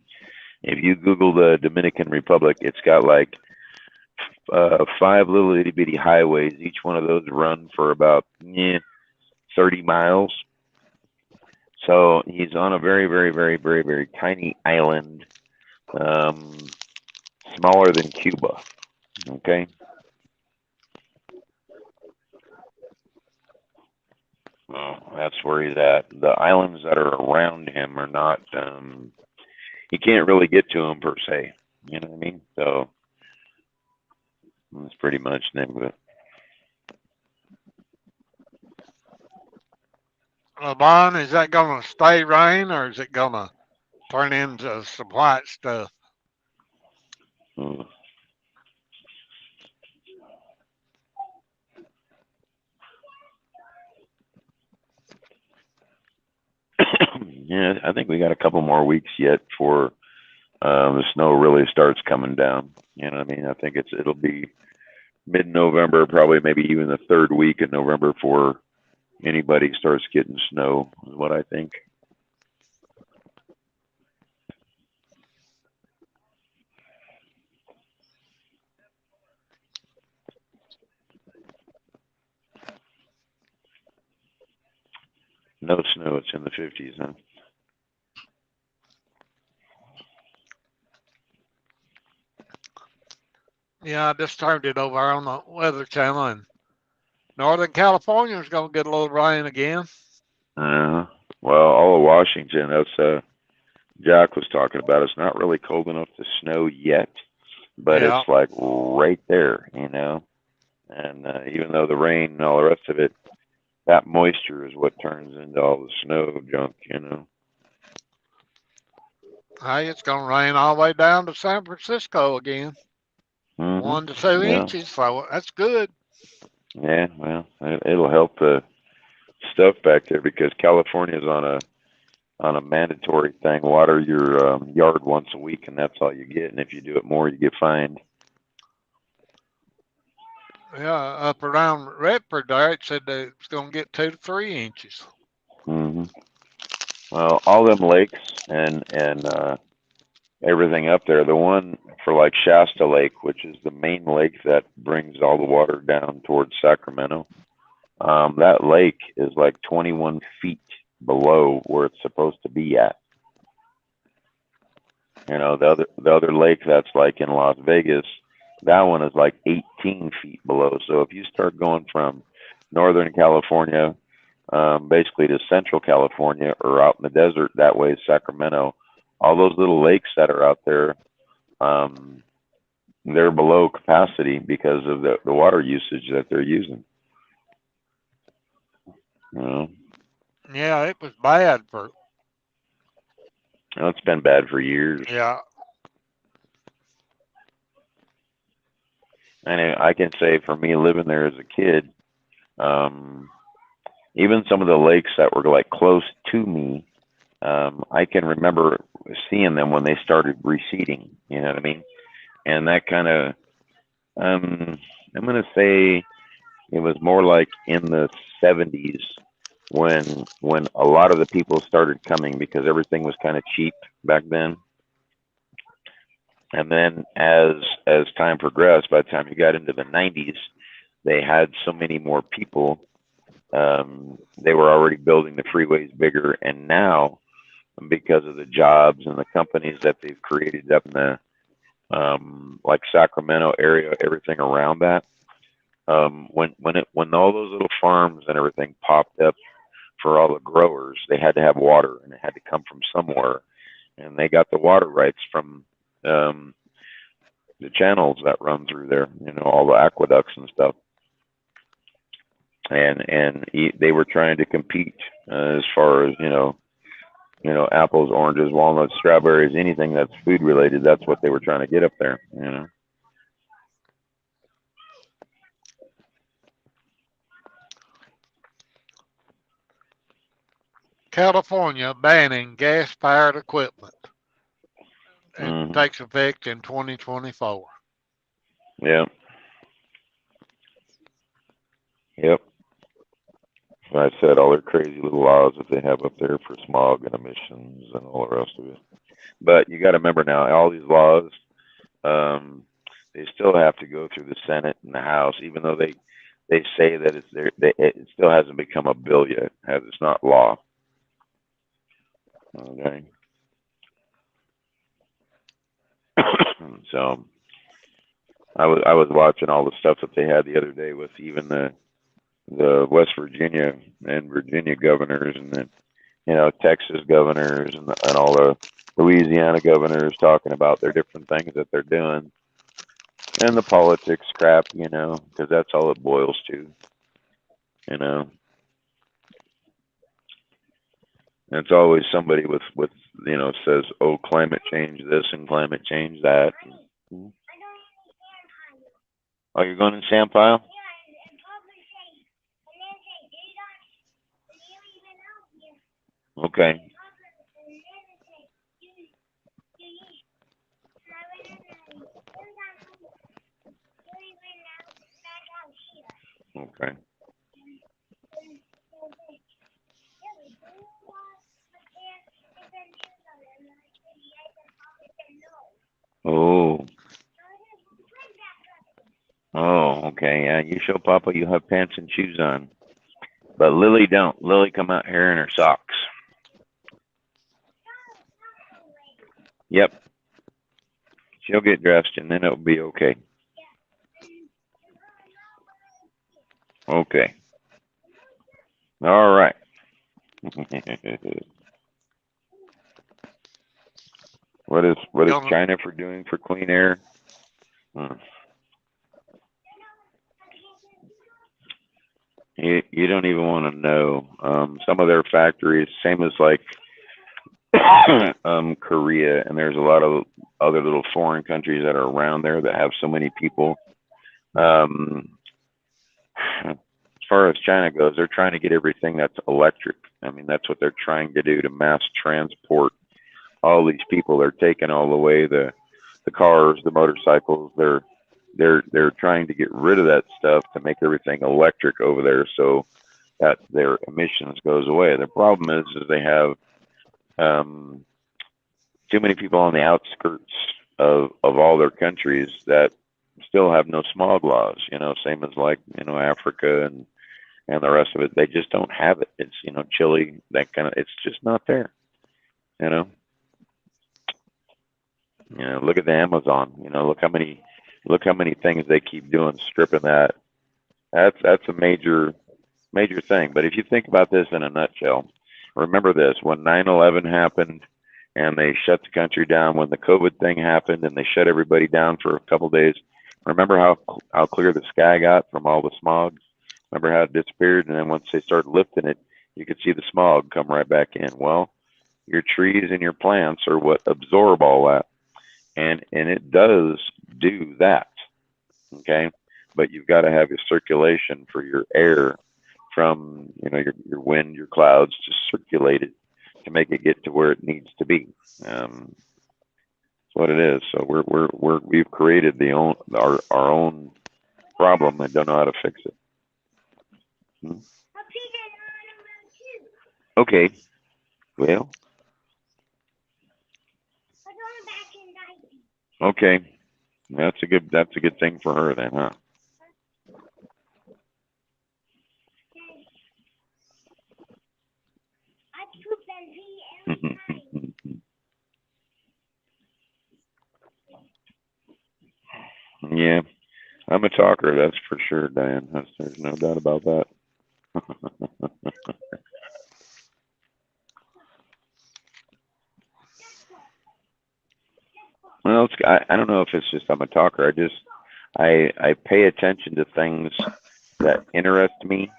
If you Google the Dominican Republic, it's got like 5 little itty bitty highways. Each one of those run for about 30 miles. So he's on a very, very, very, very, very tiny island, smaller than Cuba. Okay. Well, that's where he's at. The islands that are around him are not. He can't really get to them per se. You know what I mean? So that's pretty much the name of it. Bon, is that going to stay rain or is it going to turn into some white stuff? Yeah, I think we got a couple more weeks yet before the snow really starts coming down. You know what I mean? I think it'll be mid-November, probably maybe even the 3rd week in November before anybody starts getting snow, is what I think. No snow, it's in the 50s, huh? Yeah, I just turned it over on the Weather Channel, and Northern California is going to get a little rain again. Well, all of Washington, that's Jack was talking about. It's not really cold enough to snow yet, but Yeah. it's like right there, you know. And even though the rain and all the rest of it, that moisture is what turns into all the snow junk, you know. Hey, it's going to rain all the way down to San Francisco again. Mm-hmm. 1 to 2 inches, so that's good. Yeah, well, it'll help the stuff back there because California's on a mandatory thing. Water your yard once a week, and that's all you get. And if you do it more, you get fined. Yeah, up around Redford there, it said that it's going to get 2 to 3 inches. Mm-hmm. Well, all them lakes and everything up there. The one for like Shasta Lake, which is the main lake that brings all the water down towards Sacramento. That lake is like 21 feet below where it's supposed to be at. You know, the other lake that's like in Las Vegas, that one is like 18 feet below. So if you start going from Northern California, basically to Central California or out in the desert, that way Sacramento, all those little lakes that are out there, they're below capacity because of the water usage that they're using. You know? Yeah, it was bad for. Well, it's been bad for years. Yeah. And I can say for me living there as a kid, even some of the lakes that were like close to me, I can remember seeing them when they started receding. You know what I mean? And that kind of, I'm going to say it was more like in the 70s when a lot of the people started coming because everything was kind of cheap back then. And then as time progressed, by the time you got into the 90s, they had so many more people. They were already building the freeways bigger, and now because of the jobs and the companies that they've created up in the like Sacramento area, everything around that, when all those little farms and everything popped up for all the growers, they had to have water, and it had to come from somewhere, and they got the water rights from the channels that run through there, all the aqueducts and stuff, and they were trying to compete as far as apples, oranges, walnuts, strawberries, anything that's food related. That's what they were trying to get up there. California banning gas-fired equipment. It takes effect in 2024. Yep. Yep. Like I said, all their crazy little laws that they have up there for smog and emissions and all the rest of it. But you got to remember now, all these laws, they still have to go through the Senate and the House, even though they say that it's there. It still hasn't become a bill yet. It's not law. Okay. So I was watching all the stuff that they had the other day with even the West Virginia and Virginia governors, and the Texas governors, and all the Louisiana governors talking about their different things that they're doing, and the politics crap, because that's all it boils to. It's always somebody with says, oh, climate change this and climate change that. Oh, you're going in sand pile? Okay. Okay. Oh. Oh, okay. Yeah, you show Papa you have pants and shoes on. But Lily don't. Lily come out here in her socks. Yep. She'll get dressed and then it'll be okay. Okay. All right. What is China for doing for clean air? You don't even want to know. Some of their factories, same as like Korea, and there's a lot of other little foreign countries that are around there that have so many people. As far as China goes, they're trying to get everything that's electric. I mean, that's what they're trying to do to mass transport all these people. They're taking all the way the cars, the motorcycles. They're trying to get rid of that stuff to make everything electric over there, so that their emissions goes away. The problem is they have too many people on the outskirts of all their countries that still have no smog laws. Same as like Africa and the rest of it. They just don't have it. It's Chile, that kind of. It's just not there. Look at the Amazon. Look how many things they keep doing, stripping that. That's a major thing. But if you think about this in a nutshell, remember this: when 9/11 happened and they shut the country down, when the COVID thing happened and they shut everybody down for a couple of days, remember how clear the sky got from all the smog? Remember how it disappeared? And then once they started lifting it, you could see the smog come right back in. Well, your trees and your plants are what absorb all that. And it does do that, okay? But you've got to have your circulation for your air from, your wind, your clouds, to circulate it to make it get to where it needs to be. That's what it is. So we've created our own problem and don't know how to fix it. Okay. Well. Okay. That's a good thing for her then, huh? Yeah. I'm a talker, that's for sure, Diane. There's no doubt about that. Well, I don't know if it's just I'm a talker. I pay attention to things that interest me,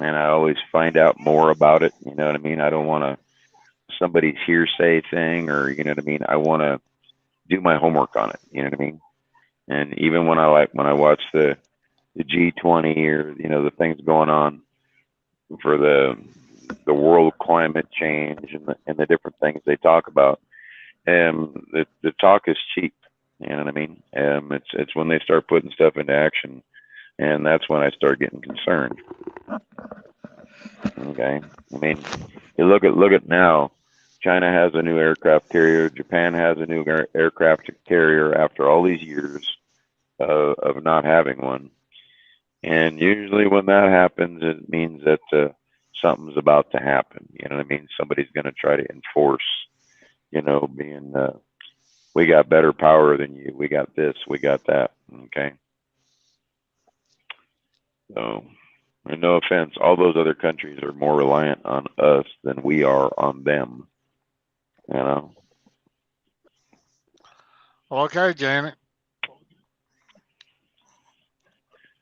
and I always find out more about it. You know what I mean? I don't want to somebody's hearsay thing, or you know what I mean. I want to do my homework on it. You know what I mean? And even when I watch the G20 or the things going on for the world climate change and the different things they talk about, the talk is cheap. You know what I mean? It's when they start putting stuff into action, and that's when I start getting concerned. Okay, I mean, you look at now. China has a new aircraft carrier. Japan has a new aircraft carrier after all these years of not having one. And usually when that happens, it means that something's about to happen. You know what I mean? Somebody's going to try to enforce, being, we got better power than you. We got this, we got that. Okay. So, and no offense, all those other countries are more reliant on us than we are on them. Okay, Janet.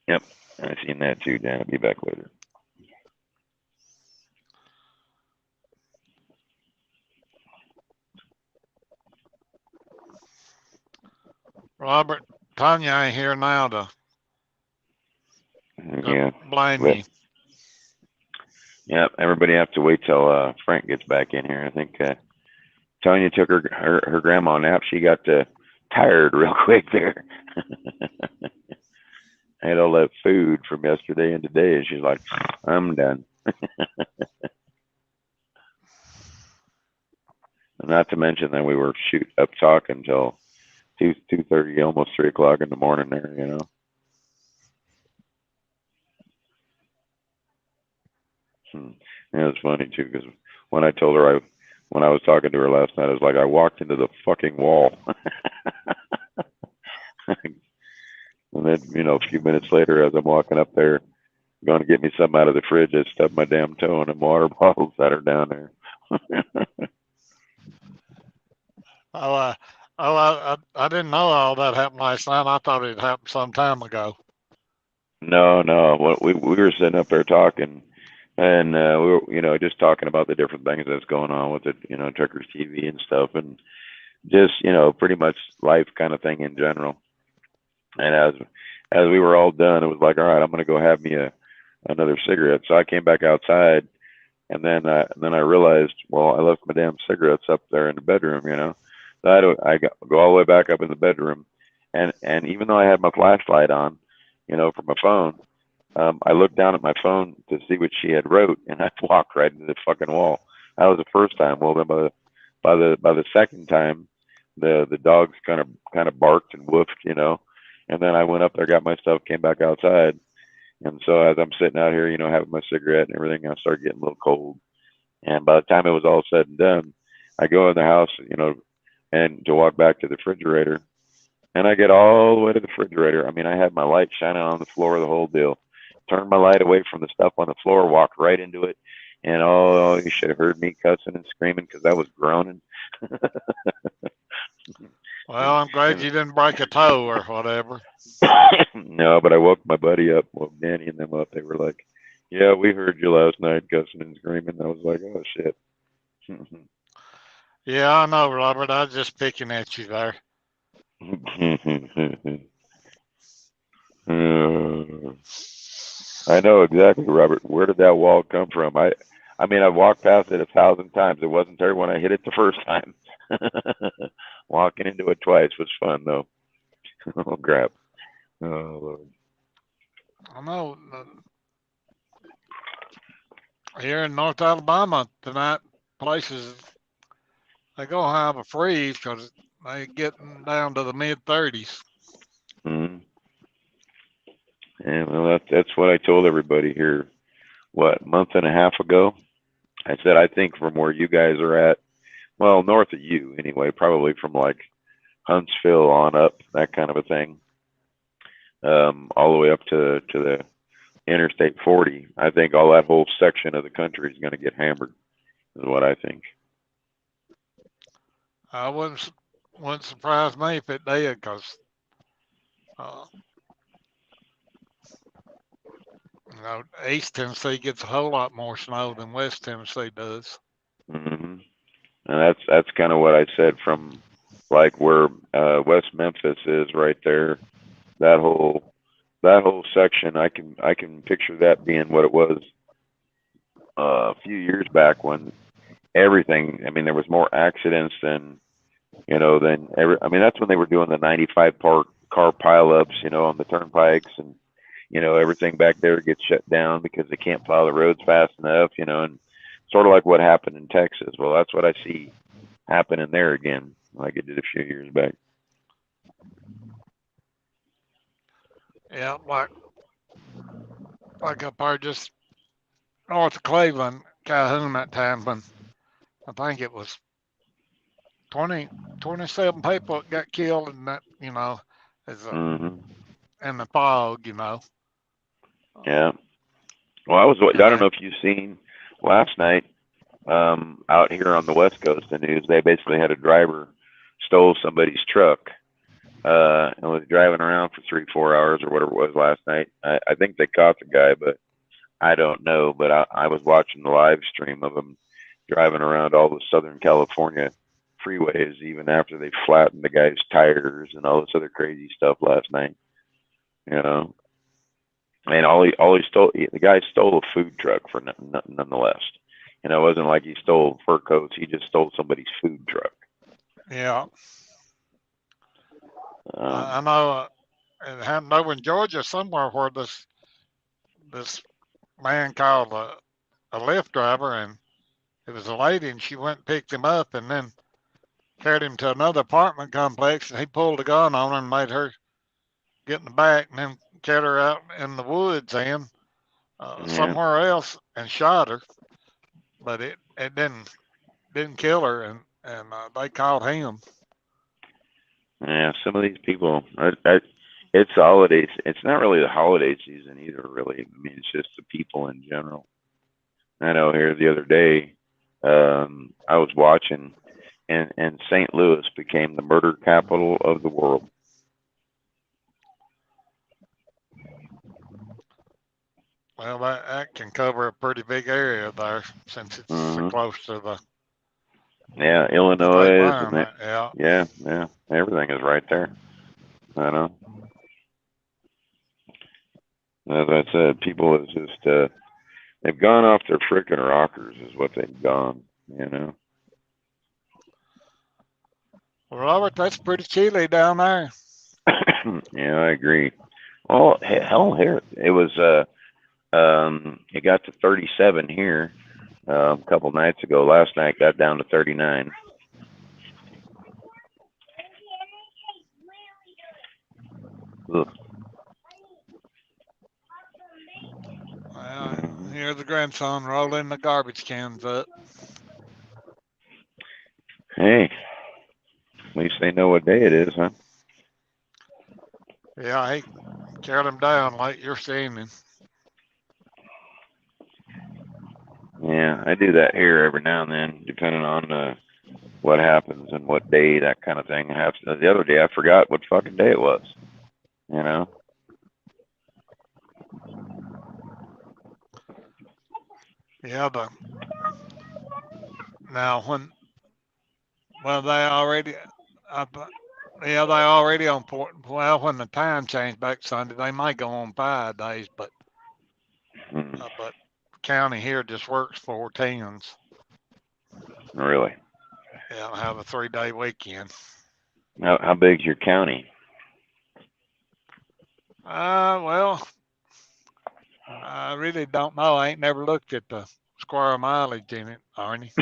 Yep. I've seen that too, Dan. I'll be back later. Robert, Tanya ain't here now to Yeah. blame But, you. yep. Everybody have to wait till Frank gets back in here. I think Tanya took her grandma nap. She got tired real quick there. I had all that food from yesterday and today, and she's like, I'm done. Not to mention that we were up talking until 2:30, almost 3 o'clock in the morning there, And it was funny too, because when I told her when I was talking to her last night, I was like, I walked into the fucking wall. And then, a few minutes later, as I'm walking up there, going to get me something out of the fridge, I stubbed my damn toe in them water bottles that are down there. I didn't know all that happened last night. I thought it happened some time ago. No. Well, we were sitting up there talking, and we were, just talking about the different things that's going on with it, Truckers TV and stuff, and just, pretty much life kind of thing in general. And as we were all done, it was like, all right, I'm gonna go have me another cigarette. So I came back outside, and then I realized, well, I left my damn cigarettes up there in the bedroom, So I go all the way back up in the bedroom, and even though I had my flashlight on, for my phone, I looked down at my phone to see what she had wrote, and I walked right into the fucking wall. That was the first time. Well, then by the second time, the dogs kind of barked and woofed, and then I went up there, got my stuff, came back outside, and so as I'm sitting out here, having my cigarette and everything, I started getting a little cold. And by the time it was all said and done, I go in the house, and to walk back to the refrigerator, and I get all the way to the refrigerator. I mean, I had my light shining on the floor, the whole deal. Turned my light away from the stuff on the floor, walked right into it, and oh, you should have heard me cussing and screaming because I was groaning. Well, I'm glad you didn't break a toe or whatever. No, but I woke my buddy up, woke Danny and them up. They were like, yeah, we heard you last night cussing and screaming. I was like, oh, shit. Yeah, I know, Robert. I was just picking at you there. I know exactly, Robert. Where did that wall come from? I mean, I've walked past it 1,000 times. It wasn't there when I hit it the first time. Walking into it twice was fun, though. Oh, crap. Oh, Lord. I know. Here in North Alabama tonight, places they gonna have a freeze because they getting down to the mid-30s. Mm-hmm. And well, that's what I told everybody here. What, month and a half ago? I said I think from where you guys are at, well, north of you anyway, probably from like Huntsville on up, that kind of a thing. all the way up to the Interstate 40. I think all that whole section of the country is going to get hammered, is what I think. I wouldn't surprise me if it did, because uh, you know, East Tennessee gets a whole lot more snow than West Tennessee does. And that's kind of what I said from like where West Memphis is right there. That whole section, I can picture that being what it was a few years back when everything. I mean, there was more accidents than than ever. I mean, that's when they were doing the 95 car pileups, on the turnpikes, and everything back there gets shut down because they can't plow the roads fast enough, and sort of like what happened in Texas. Well, that's what I see happening there again, like it did a few years back. Yeah, like up there just north of Cleveland, Calhoun, that time when I think it was 27 people that got killed in that, as in the fog, Yeah. Well, I don't know if you've seen last night out here on the West Coast, the news, they basically had a driver stole somebody's truck and was driving around for 3-4 hours or whatever it was last night. I think they caught the guy, but I don't know. But I was watching the live stream of him driving around all the Southern California freeways, even after they flattened the guy's tires and all this other crazy stuff last night. And all he stole, the guy stole a food truck for nonetheless. It wasn't like he stole fur coats. He just stole somebody's food truck. Yeah. I know it happened over in Georgia somewhere where this man called a Lyft driver, and it was a lady, and she went and picked him up and then carried him to another apartment complex, and he pulled a gun on her and made her get in the back, and then carried her out in the woods and somewhere else and shot her. But it didn't kill her, and they caught him. Yeah, some of these people, it's holidays. It's not really the holiday season either, really. I mean, it's just the people in general. I know here the other day, I was watching, and St. Louis became the murder capital of the world. Well, that can cover a pretty big area there, since it's so close to the Illinois, and yeah, everything is right there. I know. As I said, people is just they've gone off their frickin' rockers, is what they've gone. Well, Robert, that's pretty chilly down there. Yeah, I agree. Well, hell, here it was. It got to 37 here a couple nights ago. Last night got down to 39. Ugh. Well, here's the grandson rolling the garbage cans up. Hey, at least they know what day it is, huh? Yeah, he carried him down like you're seeing him. Yeah, I do that here every now and then, depending on what happens and what day, that kind of thing. The other day, I forgot what fucking day it was. Yeah, now they already, they already on port. Well, when the time changed back Sunday, they might go on 5 days, but county here just works 4 10s. Really? Yeah, I'll have a 3-day weekend. How big's your county? Well, I really don't know. I ain't never looked at the square mileage in it, Arnie.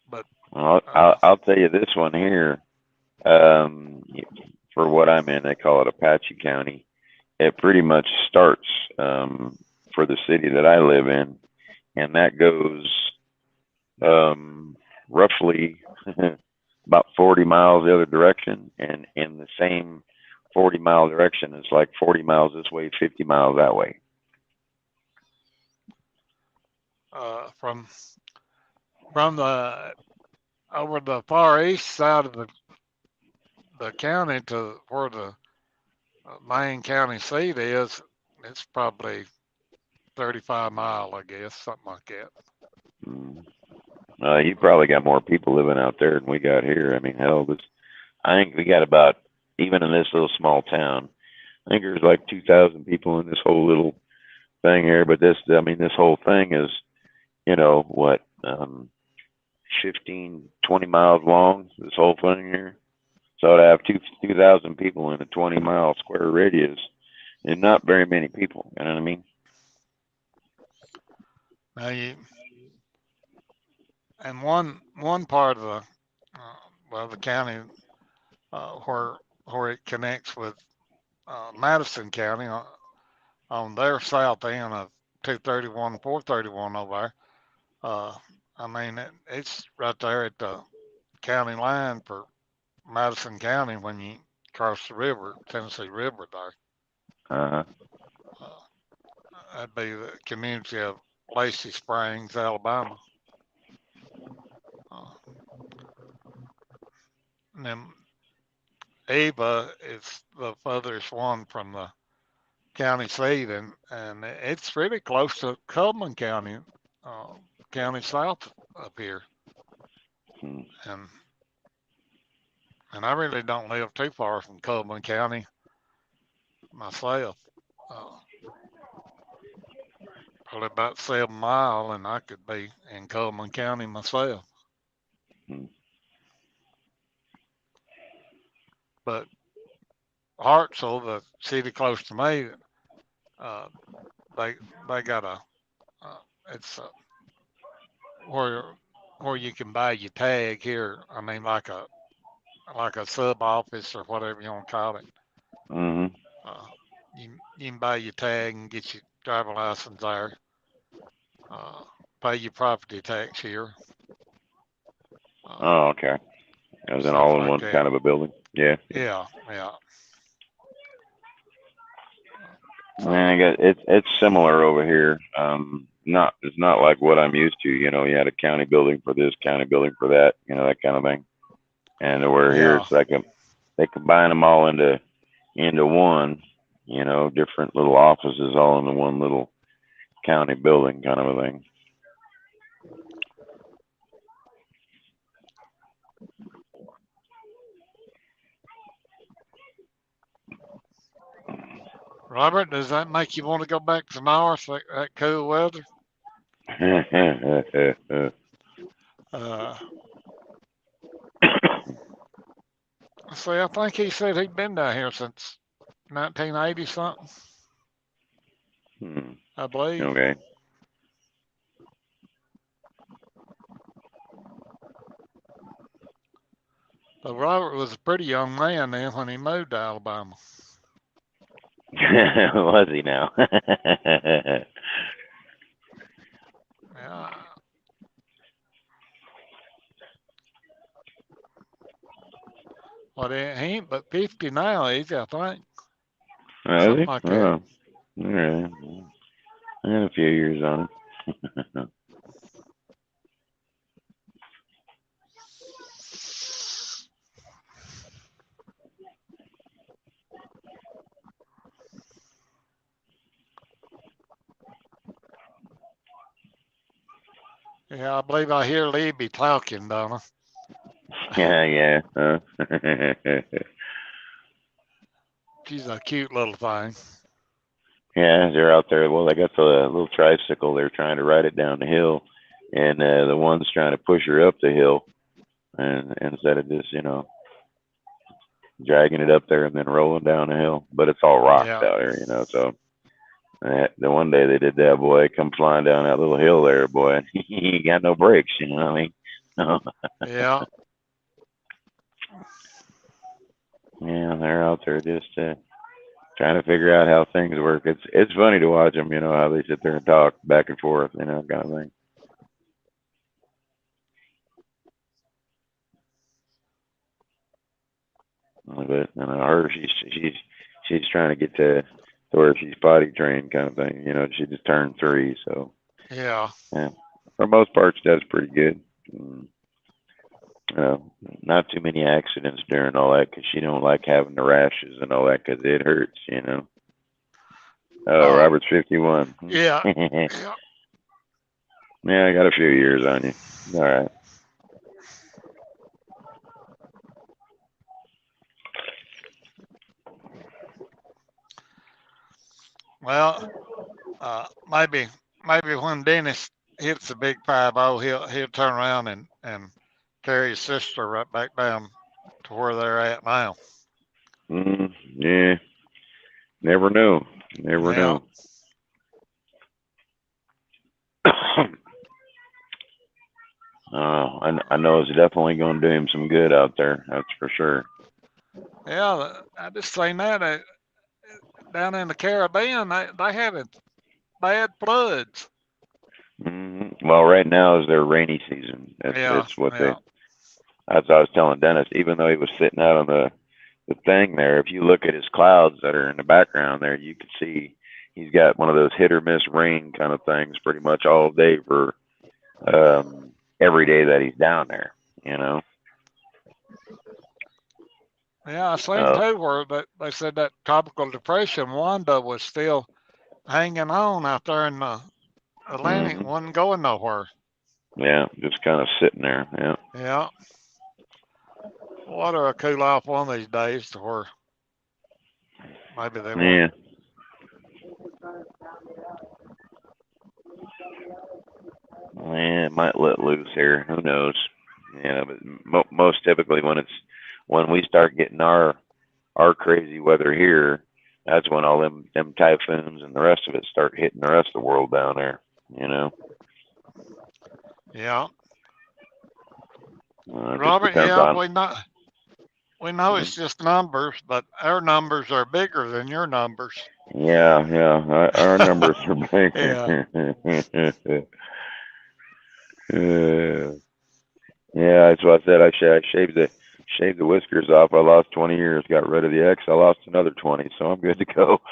But I'll tell you this one here. For what I'm in, they call it Apache County. It pretty much starts for the city that I live in, and that goes roughly about 40 miles the other direction, and in the same 40-mile direction. It's like 40 miles this way, 50 miles that way. From the over the far east side of the county to where the main county seat is, it's probably 35 mile, I guess, something like that. You probably got more people living out there than we got here. I mean, hell, I think we got about, even in this little small town, I think there's like 2,000 people in this whole little thing here. But this whole thing is, what, 15, 20 miles long, this whole thing here. So to have 2,000 people in a 20-mile square radius is not very many people. You know what I mean? Now and one part of the county where it connects with Madison County on their south end of 231 and 431 over there. I mean, it's right there at the county line for Madison County when you cross the river, Tennessee River there. Uh-huh. That'd be the community of Lacey Springs, Alabama. And then Ava is the furthest one from the county seat, and it's really close to Coleman County, county south up here. And I really don't live too far from Coleman County myself. Probably about 7 miles, and I could be in Coleman County myself. But Hartselle, the city close to me, they got it's where you can buy your tag here. I mean, like a sub office or whatever you want to call it. Mm-hmm. You can buy your tag and get your driver license there. Pay your property tax here. Oh, okay. As an all-in-one like kind of a building. Yeah. Yeah. Man, it's similar over here. It's not like what I'm used to. You had a county building for this, county building for that. That kind of thing. And over here, it's like they combine them all into one. Different little offices all into one little county building, kind of a thing. Robert, does that make you want to go back to north, that cool weather? See, I think he said he'd been down here since 1980 something. I believe. Okay. But Robert was a pretty young man then when he moved to Alabama. Was he now? Yeah. Well, he ain't but 50 now, is he, I think. Something like that. All right. I had a few years on it. Yeah, I believe I hear Libby talking, don't I? Yeah. She's a cute little thing. Yeah, they're out there. Well, they got the little tricycle. They're trying to ride it down the hill, and the one's trying to push her up the hill, and instead of just dragging it up there and then rolling down the hill. But it's all rocks out there, So the one day they did that, boy, come flying down that little hill there, boy. He ain't got no brakes, you know what I mean? Yeah. Yeah, they're out there just trying to figure out how things work. It's funny to watch them, how they sit there and talk back and forth, kind of thing. but her, she's trying to get to where she's potty trained kind of thing. She just turned 3, so Yeah. yeah. For most part, she does pretty good. Not too many accidents during all that because she don't like having the rashes and all that because it hurts. Oh, Robert's 51. Yeah. Yeah, I got a few years on you. All right. Well, maybe when Dennis hits the big 5-0, he'll turn around and carry his sister right back down to where they're at now. Yeah. Never know. Never Yeah. know. I know it's definitely going to do him some good out there. That's for sure. Yeah, I just seen that down in the Caribbean, they having bad floods. Well, right now is their rainy season. It's what Yeah. As I was telling Dennis, even though he was sitting out on the thing there, if you look at his clouds that are in the background there, you can see he's got one of those hit or miss rain kind of things pretty much all day for every day that he's down there. Yeah, I seen too where they said that tropical depression Wanda was still hanging on out there in the Atlantic, wasn't going nowhere. Yeah, just kind of sitting there. Yeah. Yeah. Water will cool off one of these days to where maybe they won't. Yeah. Yeah, it might let loose here. Who knows? But most typically when we start getting our crazy weather here, that's when all them typhoons and the rest of it start hitting the rest of the world down there. Yeah. Robert, yeah, we know it's just numbers, but our numbers are bigger than your numbers. Yeah. Our numbers are bigger. Yeah, that's what I said. I shaved the whiskers off. I lost 20 years. Got rid of the X. I lost another 20, so I'm good to go.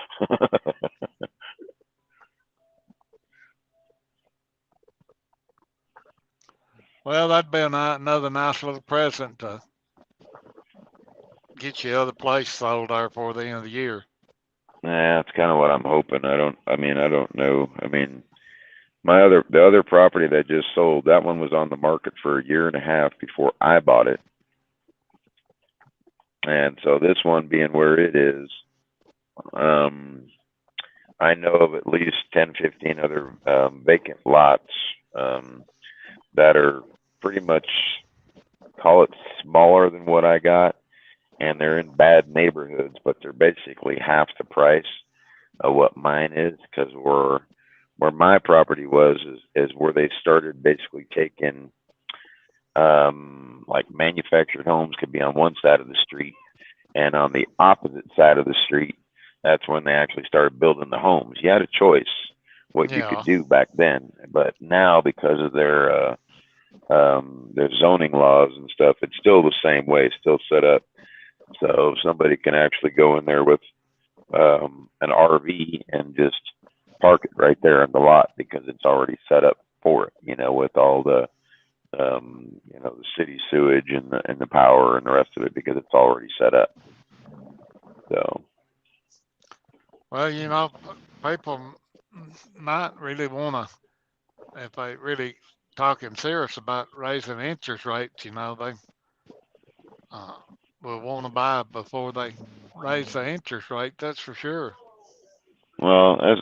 Well, that'd be another nice little present to get you other place sold there before the end of the year. Yeah, that's kind of what I'm hoping. I don't know. The other property that just sold, that one was on the market for a year and a half before I bought it. And so this one being where it is, I know of at least 10, 15 other vacant lots that are pretty much, call it smaller than what I got, and they're in bad neighborhoods, but they're basically half the price of what mine is, because where my property is where they started basically taking like manufactured homes could be on one side of the street, and on the opposite side of the street, that's when they actually started building the homes. You had a choice what you could do back then, but now because of their zoning laws and stuff, it's still the same way, still set up. So somebody can actually go in there with an RV and just park it right there in the lot because it's already set up for it, with all the the city sewage and the power and the rest of it, because it's already set up. So, well, people might really want to, if they really talking serious about raising interest rates, they will want to buy before they raise the interest rate. That's for sure. well, as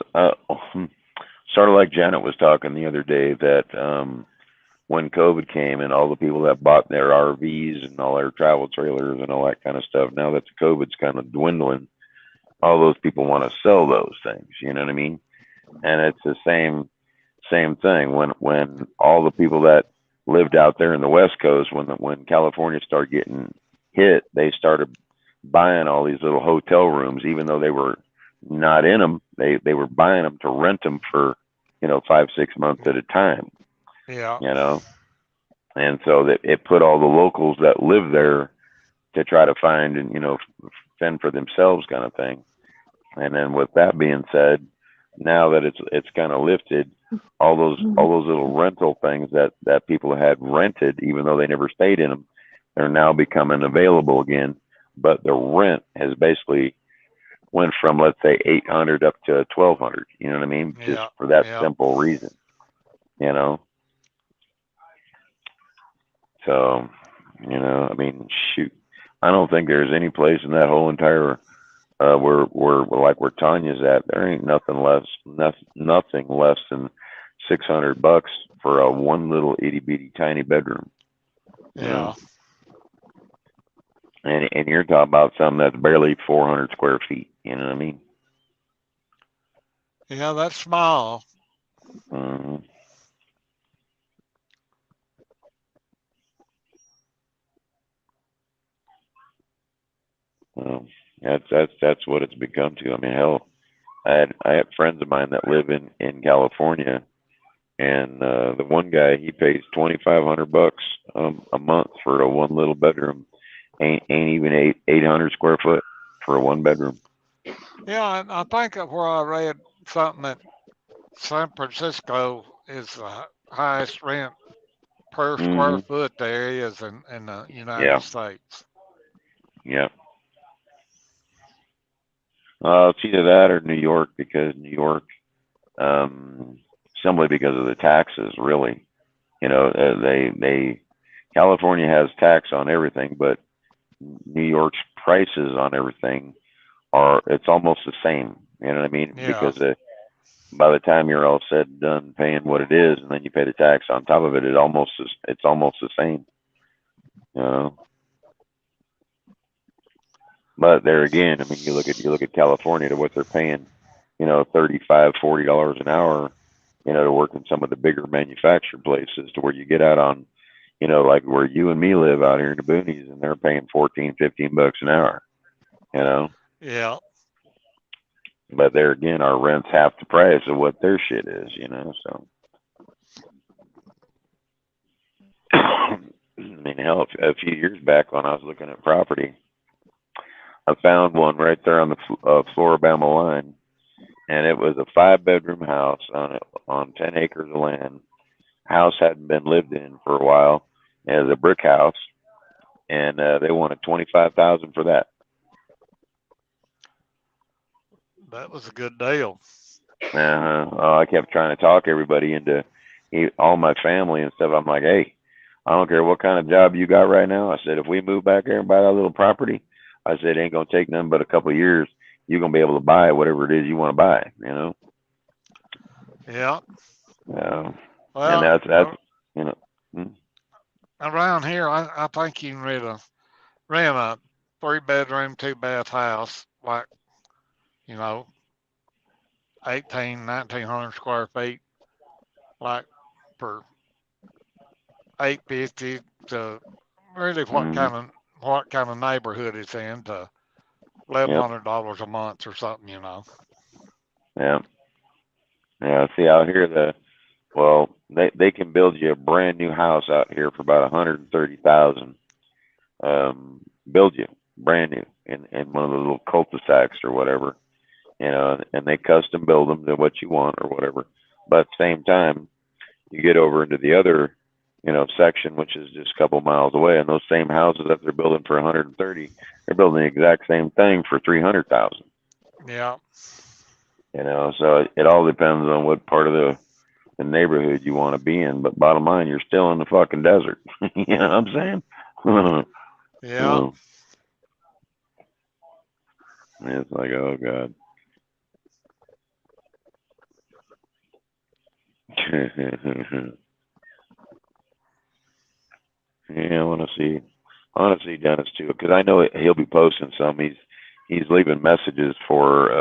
sort of like Janet was talking the other day, that when COVID came and all the people that bought their RVs and all their travel trailers and all that kind of stuff, now that the COVID's kind of dwindling, all those people want to sell those things. You know what I mean? And it's the same thing when all the people that lived out there in the West Coast, when California started getting hit, they started buying all these little hotel rooms, even though they were not in them. They were buying them to rent them for 5-6 months at a time. Yeah. And so that it put all the locals that live there to try to find and fend for themselves, kind of thing. And then with that being said, now that it's kind of lifted, all those little rental things that people had rented, even though they never stayed in them, they're now becoming available again. But the rent has basically went from, let's say, 800 up to 1,200. You know what I mean? Yeah. Just for that Yeah. simple reason. So, I mean, shoot, I don't think there's any place in that whole entire where like where Tanya's at. There ain't nothing less than $600 for a one little itty bitty tiny bedroom. Yeah. And you're talking about something that's barely 400 square feet. You know what I mean? Yeah, that's small. Mm-hmm. Well, that's what it's become to. I mean, hell, I have friends of mine that live in California, and the one guy, he pays $2,500 a month for a one little bedroom. Ain't even 800 square foot for a one bedroom. Yeah, and I think where I read something that San Francisco is the highest rent per square foot there is in the United States. Yeah. It's either that or New York, because New York, simply because of the taxes, really. California has tax on everything, but New York's prices on everything it's almost the same. You know what I mean? Yeah. Because by the time you're all said and done paying what it is, and then you pay the tax on top of it, it's almost the same. But there again, I mean, you look at California to what they're paying, $35-$40 an hour, to work in some of the bigger manufactured places, to where you get out on, like where you and me live out here in the boonies, and they're paying $14-$15 an hour. Yeah. But there again, our rent's half the price of what their shit is, so. I mean, hell, a few years back when I was looking at property, I found one right there on the Floribama line, and it was a 5-bedroom house on 10 acres of land. House hadn't been lived in for a while. It was a brick house, and they wanted $25,000 for that. That was a good deal. I kept trying to talk everybody into all my family and stuff. I'm like, hey, I don't care what kind of job you got right now. I said, if we move back there and buy that little property, I said, it ain't gonna take nothing but a couple of years. You're gonna be able to buy whatever it is you want to buy. Yeah. Well, and that's around here, I think you can rent a 3-bedroom, 2-bath house, like 1,900 square feet, like for $850 to really what kind of neighborhood it's in, to $1,100 a month or something. Yeah. See, out here, they can build you a brand new house out here for about $130,000. Build you brand new in one of the little cul-de-sacs or whatever, and they custom build them to what you want or whatever. But at the same time, you get over into the other, section, which is just a couple miles away, and those same houses that they're building for 130, they're building the exact same thing for 300,000. Yeah. So it all depends on what part of the neighborhood you want to be in. But bottom line, you're still in the fucking desert. You know what I'm saying? Yeah. It's like, oh God. Yeah, I want to see Dennis too, because I know he'll be posting some. He's leaving messages for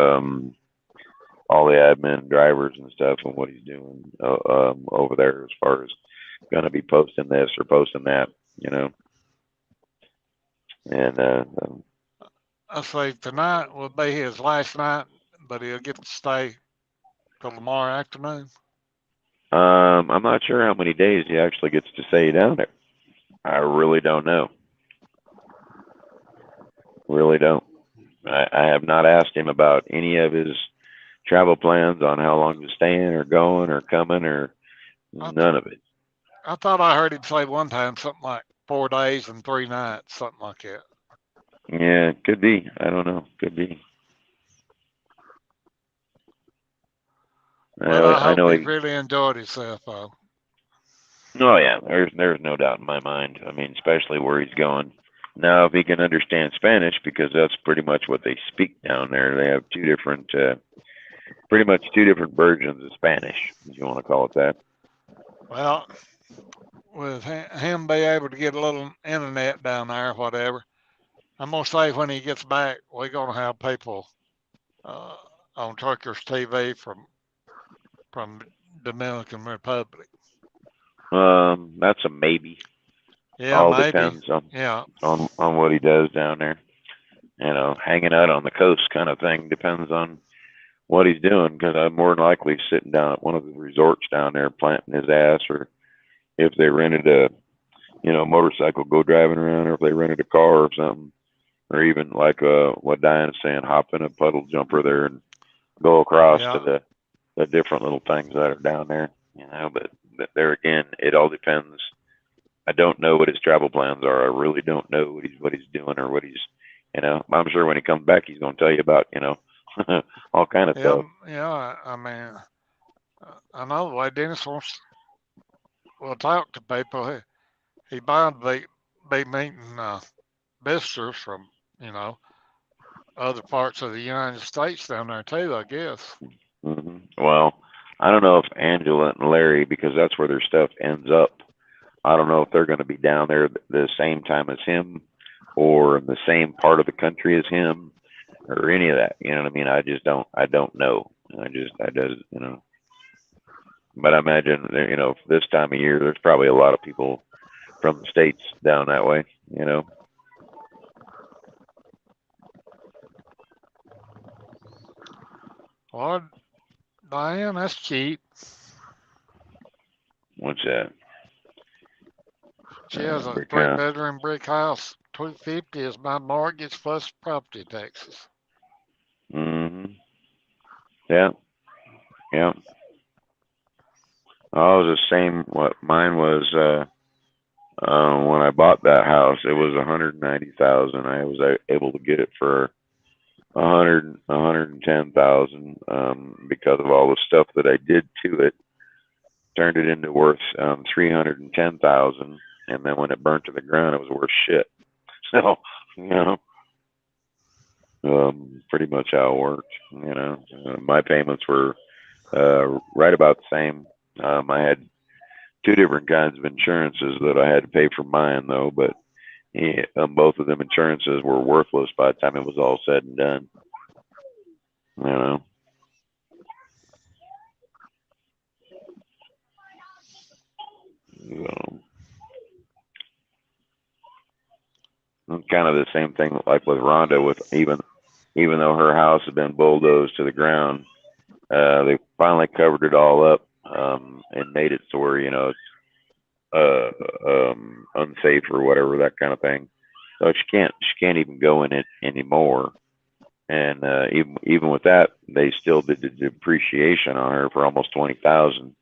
all the admin drivers and stuff, and what he's doing over there as far as going to be posting this or posting that, And I say tonight will be his last night, but he'll get to stay till tomorrow afternoon. I'm not sure how many days he actually gets to stay down there. I really don't know. Really don't. I have not asked him about any of his travel plans on how long he's staying or going or coming or I, none of it. I thought I heard him say one time something like 4 days and 3 nights, something like that. Yeah, could be. I don't know. Could be. Well, I I hope know he he. really enjoyed himself, though. Oh yeah, there's no doubt in my mind. I mean, especially where he's going. Now, if he can understand Spanish, because that's pretty much what they speak down there. They have two different, pretty much two different versions of Spanish, if you want to call it that. Well, with him be able to get a little internet down there, whatever, I'm gonna say when he gets back, we're gonna have people uh, on Truckers TV from Dominican Republic. That's a maybe. Yeah, All maybe. depends Yeah, on what he does down there. You know, hanging out on the coast kind of thing depends on what he's doing. Because I'm more than likely sitting down at one of the resorts down there planting his ass, or if they rented a motorcycle, go driving around, or if they rented a car or something, or even like what Diana's saying, hop in a puddle jumper there and go across to yeah, the different little things that are down there. You know, but there again, it all depends. I don't know what his travel plans are. I really don't know what he's doing or what he's, I'm sure when he comes back, he's going to tell you about, all kind of yeah, stuff. yeah. I mean, I know the way Dennis will talk to people. He bound to be meeting visitors from you know other parts of the United States down there too. I guess. Well, I don't know if Angela and Larry, because that's where their stuff ends up. I don't know if they're going to be down there the same time as him, or in the same part of the country as him, or any of that. You know what I mean? I don't know. I just. But I imagine, this time of year, there's probably a lot of people from the States down that way, Well, Diane, that's cheap. What's that? She has a Brick three house. bedroom brick house. 250 is my mortgage plus property taxes. Mm-hmm. Yeah, yeah. I was the same. What mine was when I bought that house, it was 190,000. I was able to get it for 110,000 because of all the stuff that I did to it. Turned it into worth 310,000, and then when it burnt to the ground, it was worth shit. So, you know, pretty much how it worked. My payments were right about the same. I had two different kinds of insurances that I had to pay for mine, though, but both of them insurances were worthless by the time it was all said and done. You know, so, kind of the same thing like with Rhonda, with even though her house had been bulldozed to the ground, they finally covered it all up and made it so where it's unsafe or whatever, that kind of thing. So she can't even go in it anymore. And even with that, they still did the depreciation on her for almost 20,000.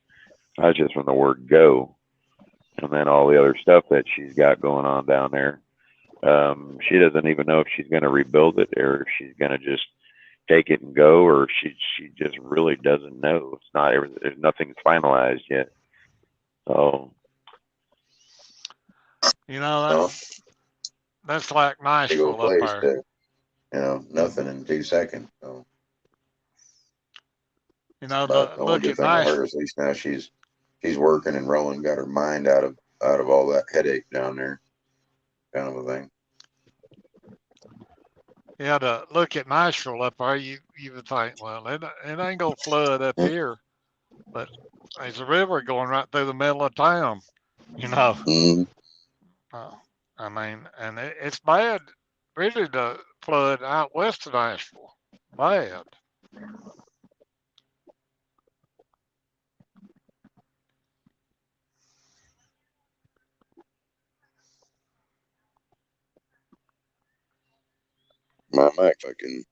That's just from the word go, and then all the other stuff that she's got going on down there. She doesn't even know if she's going to rebuild it or if she's going to just take it and go, or she just really doesn't know. It's not there's nothing's finalized yet. So You know, No, that's like big old Nashville up place, there. but nothing in 2 seconds. So, You know, but the only look good at thing with her Nashville. is at least now she's working and rolling, got her mind out of all that headache down there, kind of a thing. Yeah, to look at Nashville up there, you would think, well, it ain't gonna flood up here, but there's a river going right through the middle of town. You know, Mm-hmm. uh, I mean, and it's bad, really, to flood out west of Nashville. Bad. my mic fucking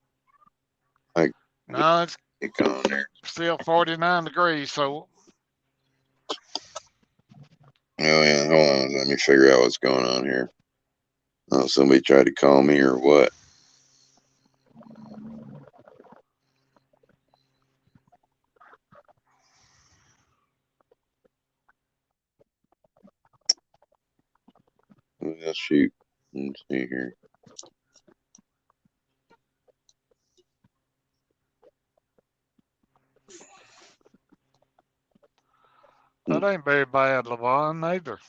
No, it's kick on there. still 49 degrees, so Oh yeah, hold on. Let me figure out what's going on here. Oh, somebody tried to call me or what? Let's shoot. Let's see here. that ain't very bad, Levon, either.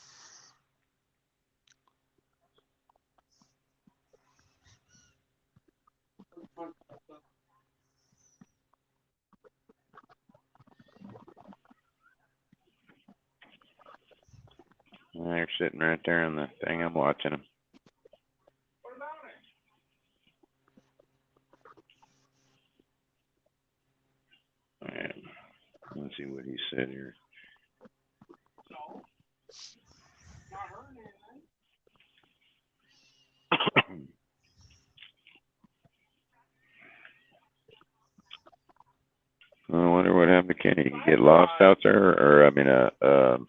They're sitting right there on the thing. I'm watching them. Right. Let's see what he said here. I wonder what happened to Kenny. Did he get lost out there? Or, I mean,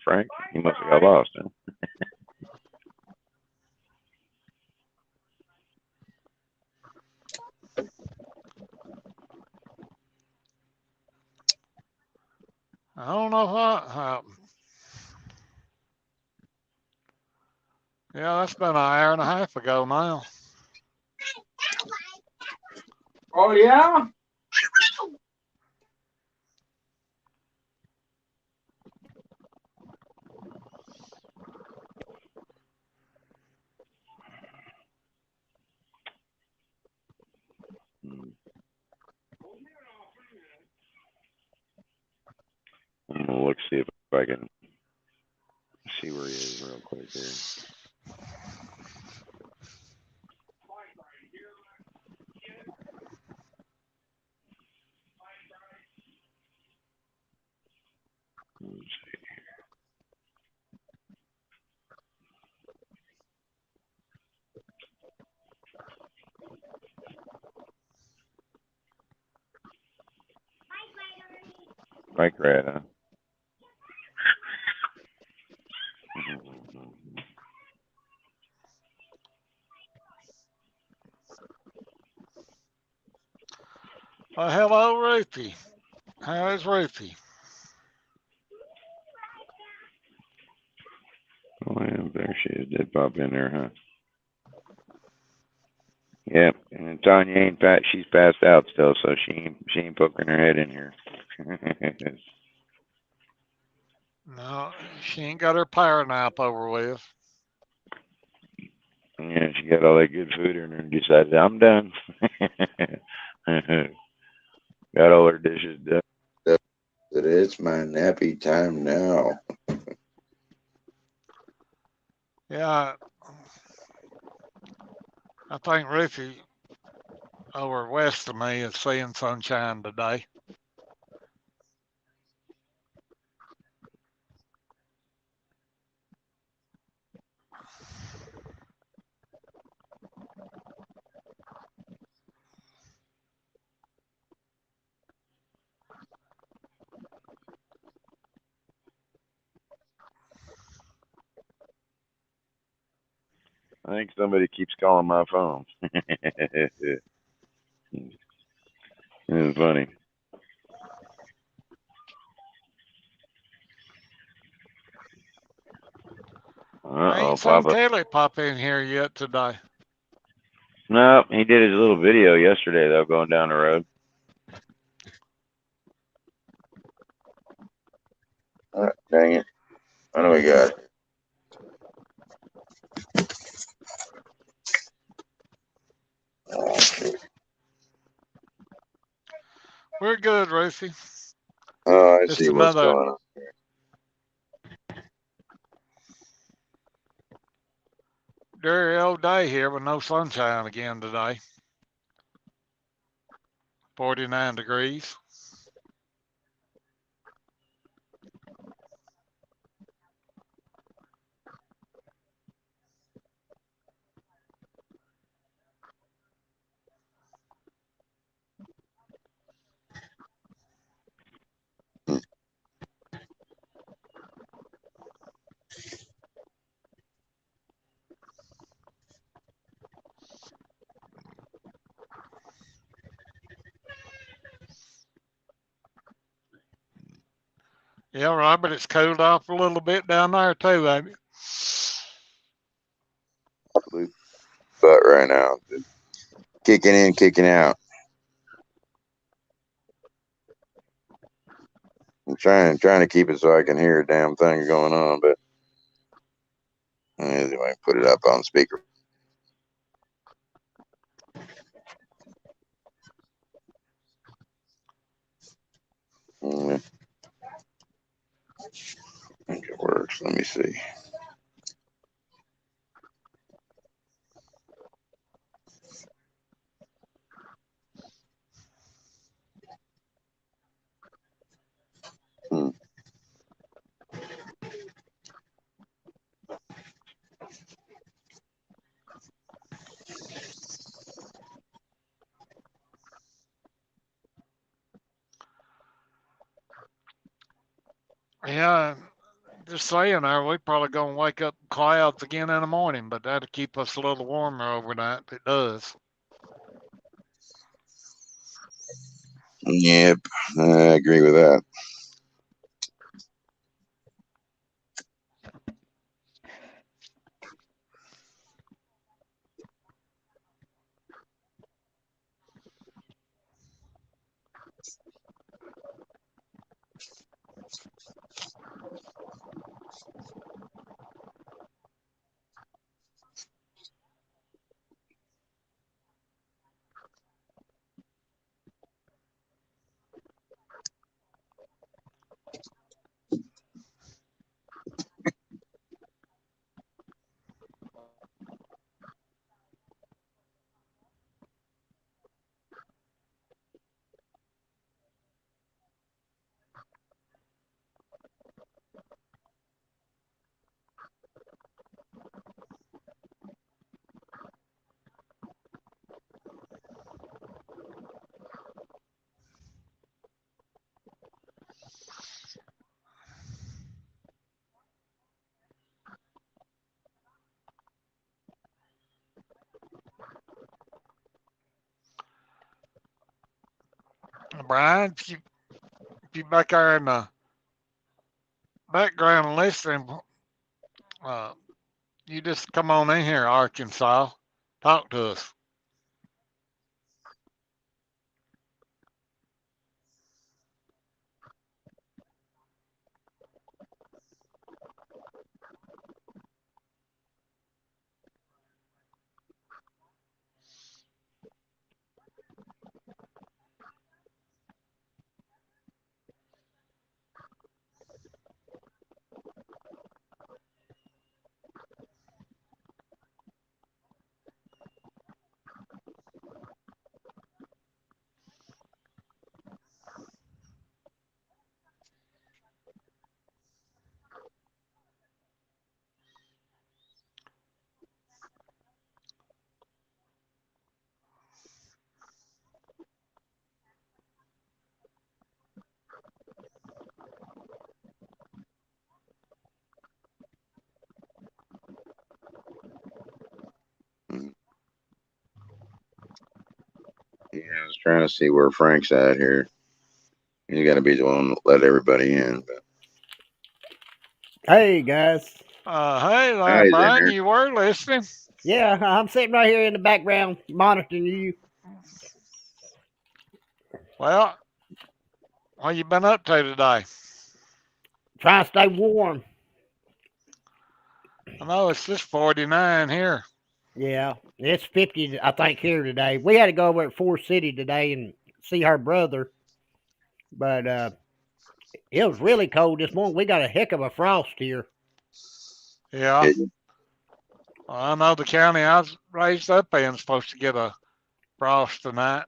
Frank? He must have got lost, huh? I don't know what happened. Yeah, that's been an hour and a half ago now. Oh, yeah? I'm gonna look see if I can see where he is real quick here. Let's see. Bike ride, huh? Well, hello, Ruthie. How is Ruthie? Oh, yeah, there she is. Did pop in there, huh? Yep. And Tanya ain't pat. She's passed out still, so she ain't poking her head in here. No, she ain't got her power nap over with. Yeah, she got all that good food in her and decided I'm done. Got all her dishes done. That it's my nappy time now. Yeah, I think Ruthie over west of me is seeing sunshine today. I think somebody keeps calling my phone. It's funny. I Uh-oh, ain't seen Papa. Kelly pop in here yet today. No, he did his little video yesterday, though, going down the road. Dang it. What do we got? Oh, shit. We're good, Ruthie. Oh, I Just see what's another going on. dreary old day here with no sunshine again today. 49 degrees. Yeah, Robert, it's cooled off a little bit down there too, ain't it? Absolute butt right now. Kicking in, kicking out. I'm trying to keep it so I can hear a damn thing going on, but anyway, put it up on speaker. I think it works. Let me see. Hmm. Yeah, just saying there, we probably gonna wake up in clouds again in the morning, but that'll keep us a little warmer overnight if it does. Yep, I agree with that. Brian, if you back there in the background listening, uh, you just come on in here, Arkansas. Talk to us. Mhm. Yeah, I was trying to see where Frank's at here. You got to be the one that let everybody in. But Hey guys. Hey now there, he's in Brian. there. You were listening. Yeah, I'm sitting right here in the background monitoring you. Well, what you been up to today? Trying to stay warm. I know it's just 49 here. Yeah, it's 50, I think, here today. We had to go over at Forest City today and see her brother, but it was really cold this morning. We got a heck of a frost here. Yeah. Well, I know the county I was raised up in is supposed to get a frost tonight.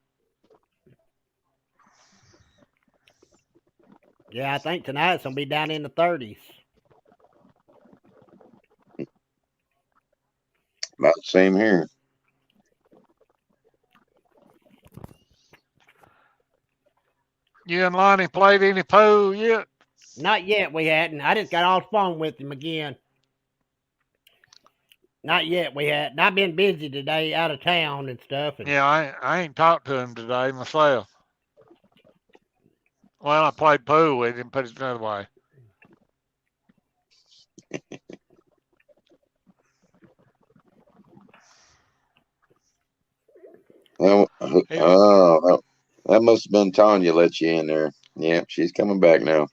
Yeah, I think tonight it's going to be down in the 30s. About the same here. You and Lonnie played any pool yet? Not yet, we hadn't. I just got off the phone with him again. Not yet, we hadn't. I've been busy today, out of town and stuff. And Yeah, I ain't talked to him today myself. Well, I played pool with him, put it another way. Oh, He, that must have been Tanya let you in there. Yeah, she's coming back now.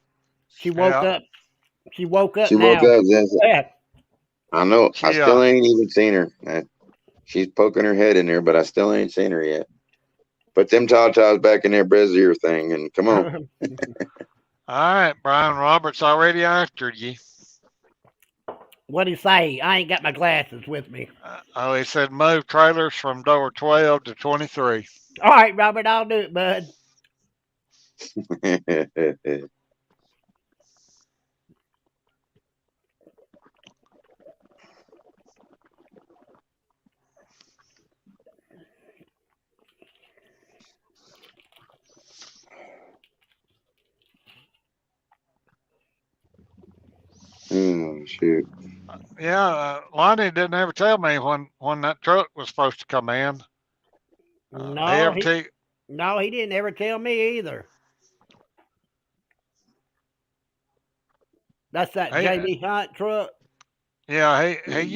She woke yeah, up. She woke up She woke now. up. I know. I she, still ain't even seen her. She's poking her head in there, but I still ain't seen her yet. Put them tatas back in their brassiere thing, and come on. all right, Brian Roberts already after you. What'd he say? I ain't got my glasses with me. Oh, he said move trailers from door 12 to 23. All right, Robert, I'll do it, bud. Oh shoot! Yeah, Lonnie didn't ever tell me when that truck was supposed to come in. He No, ever tell you, he didn't ever tell me either. That's that he, JB Hunt truck. yeah, he Mhm.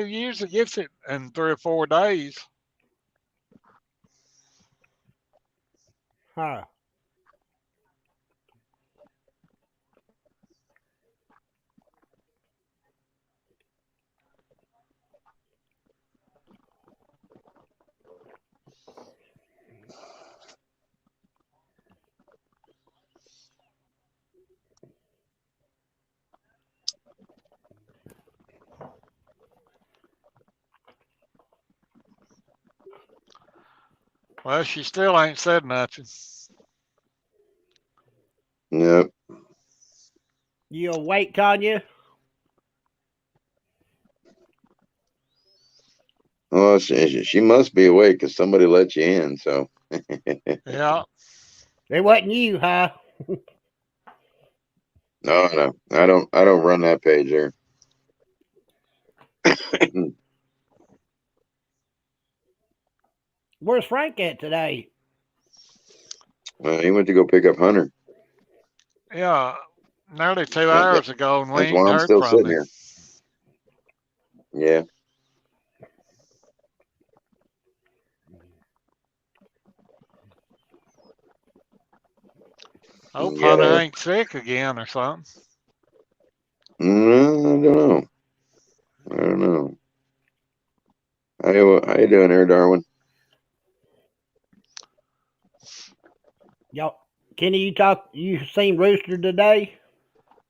usually gets it in 3 or 4 days. Huh. Well, she still ain't said nothing. Yep. You awake, Tanya? Well, she must be awake because somebody let you in. So Yeah. It wasn't you, huh? no, I don't run that page there. Where's Frank at today? He went to go pick up Hunter. Yeah. Nearly two That- hours ago, and we That's why ain't I'm heard still from sitting him. here. Yeah. Hope Got Hunter ain't sick again or something. No, I don't know. I don't know. How you doing there, Darwin? Y'all, Kenny, you seen Rooster today?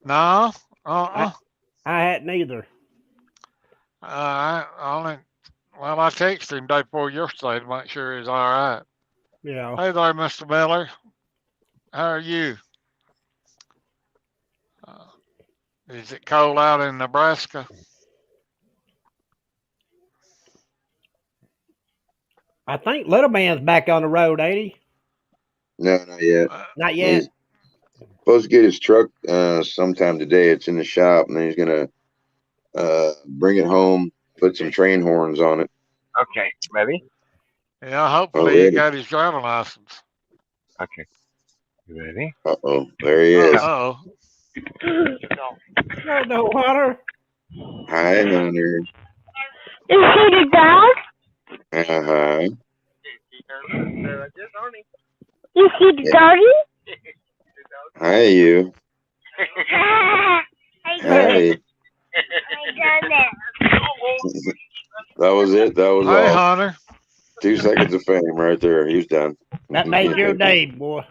No. I, I hadn't either. I only. Well, I texted him day before yesterday to make sure he's all right. Yeah. Hey there, Mr. Miller. How are you? Uh, is it cold out in Nebraska? I think Little Man's back on the road, ain't he? No, not yet. Not He's yet. supposed to get his truck sometime today. It's in the shop, and then he's gonna bring it home, put some train horns on it. Okay, ready? Yeah, hopefully he Already. got his driving license. Okay, you ready? Uh-oh, there he Uh is. oh. Oh no, Hunter. Hi, Hunter. You see the dog? Uh-huh. You see the Yeah. doggy? Hi, you. I done it. Hi. I done it. That was it. That was Hey, all. Hunter. 2 seconds of fame right there. He's done. That made your day, boy.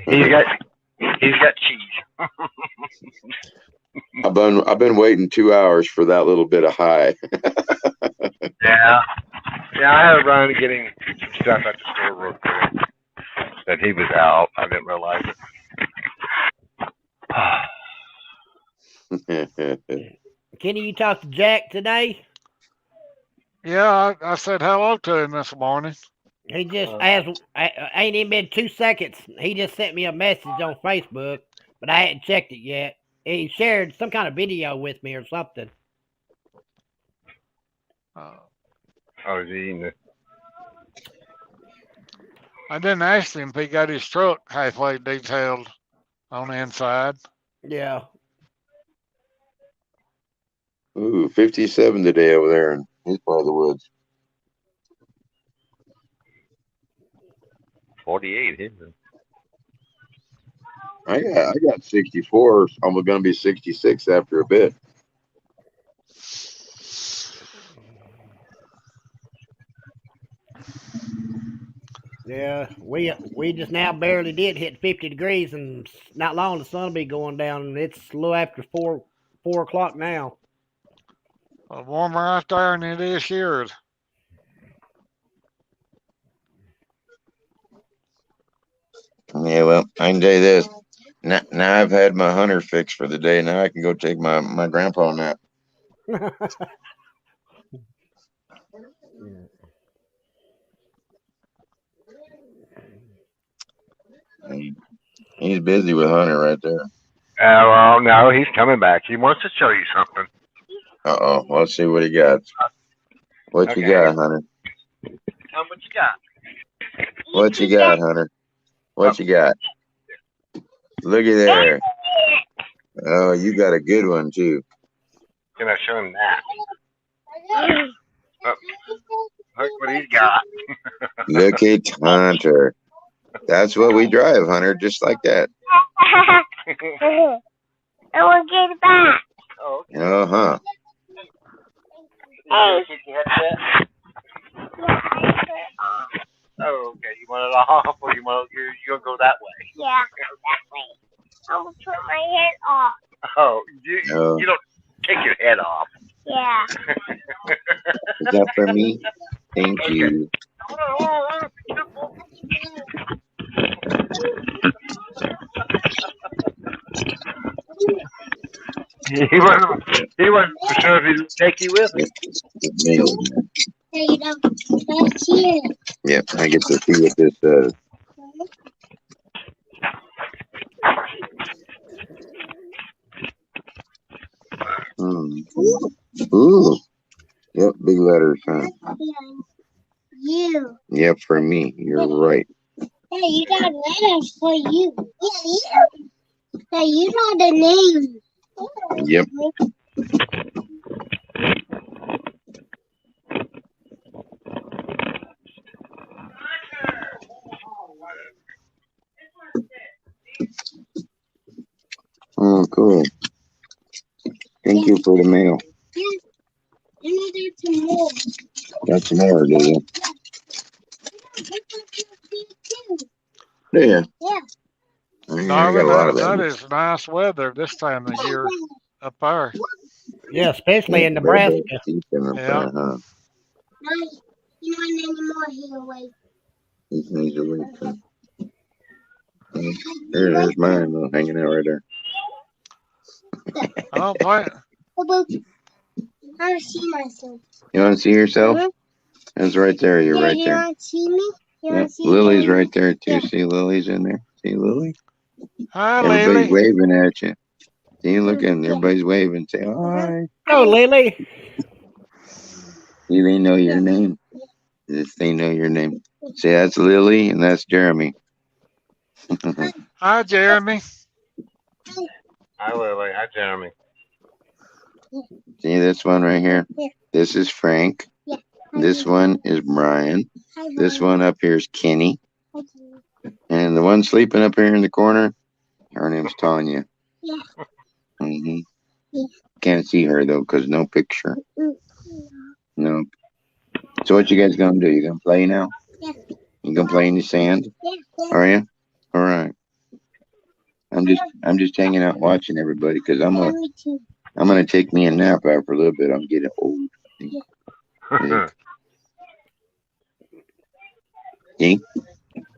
He's got cheese. I've been waiting 2 hours for that little bit of high. Yeah, yeah. I had to run and get him stuff at the store real quick. That he was out. I didn't realize it. Kenny, you talked to Jack today? Yeah, I said hello to him this morning. He just asked, ain't even been 2 seconds. He just sent me a message on Facebook, but I hadn't checked it yet. He shared some kind of video with me or something. I was eating it. I didn't ask him if he got his truck halfway detailed on the inside. Yeah. Ooh, 57 today over there in his part of the woods. 48, isn't it? I got 64. I'm gonna be 66 after a bit. Yeah, we just now barely did hit 50 degrees, and not long the sun will be going down, and it's a little after 4 o'clock now. Warmer out there than it is here. Yeah, well, I can tell you this. Now I've had my hunter fix for the day. Now I can go take my grandpa nap. He's busy with Hunter right there. Well, no, he's coming back. He wants to show you something. Uh-oh. Let's see what he got. What you got, Hunter? Tell him what you got. What you got, Hunter? What you got? Looky there. Oh, you got a good one, too. Gonna show him that. Oh, look what he's got. Look at Hunter. That's what we drive, Hunter, just like that. I will get it back. Oh, okay. Uh-huh. Hey. Oh, okay. You want it off, or you'll go that way? Yeah, that way. I will put my head off. Oh, you don't take your head off. Yeah. Is that for me? Thank you. He wasn't for sure if he'd take you with him. Hey, you know, that's here. Yep, I get to see what this says. Ooh. Yep, big letters, huh? You. Yep, for me. You're right. Hey, you got letters for you. Yeah. Hey, you know the name. Yep. Oh, cool. Thank you for the mail. Yes. And there's some more. Got some more, do you? Yeah. Yeah. I got a lot of That them. is nice weather this time of year up there. Yeah, especially in Nebraska. Yeah. Huh? You want any more here, wait. He's away. There's mine though, hanging out right there. I don't think. I don't see myself. You want to see yourself? Mm-hmm. That's right there. You're right You there. want to see me? Yep. Lily's right there too. Yeah. See Lily's in there. See Lily? Hi, Everybody's Lily. waving at you. See, looking. Everybody's waving. Say hi. Oh, Lily. Do they know your name? If they know your name. Say that's Lily and that's Jeremy. Hi, Jeremy. Hi, Lily. Hi, Jeremy. See this one right here? This is Frank. This one is Brian. This one up here is Kenny. And the one sleeping up here in the corner, her name's Tanya. Yeah. Mm-hmm. Can't see her though, cause no picture. No. So what you guys gonna do? You gonna play now? Yeah. You gonna play in the sand? Yeah. Are you? All right. I'm just hanging out watching everybody, cause I'm gonna take me a nap after a little bit. I'm getting old. Yeah. See?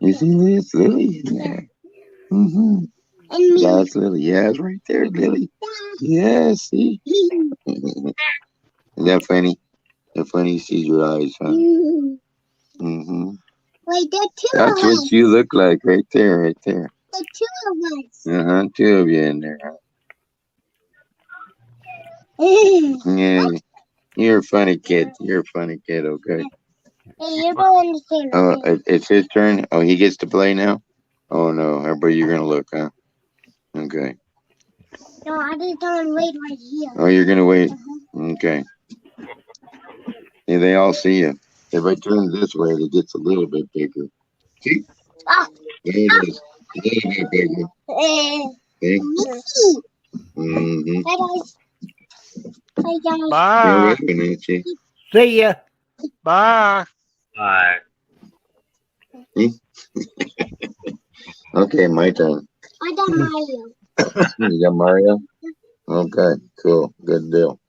You see this, Lily? Yeah. Mm-hmm. That's Lily. Yeah, it's right there, Lily. Yeah, see? Is that funny? That funny sees your eyes, huh? Mm-hmm. Wait, there are two That's of us. what you look like right there, right there. There are two of us. Uh-huh, two of you in there, huh? Yeah, you're a funny kid. You're a funny kid, okay? Hey, you're going to say Oh, it's his turn? Oh, he gets to play now? Oh, no. Everybody, you're going to look, huh? Okay. No, I just don't wait right here. Oh, you're going to wait? Okay. Yeah, they all see you. If I turn it this way, it gets a little bit bigger. See? There it is. A little bit bigger. See? Mm-hmm. You're Bye. waving at you. See ya. Bye. Bye. Okay, my turn. You got Mario? Okay, cool. Good deal.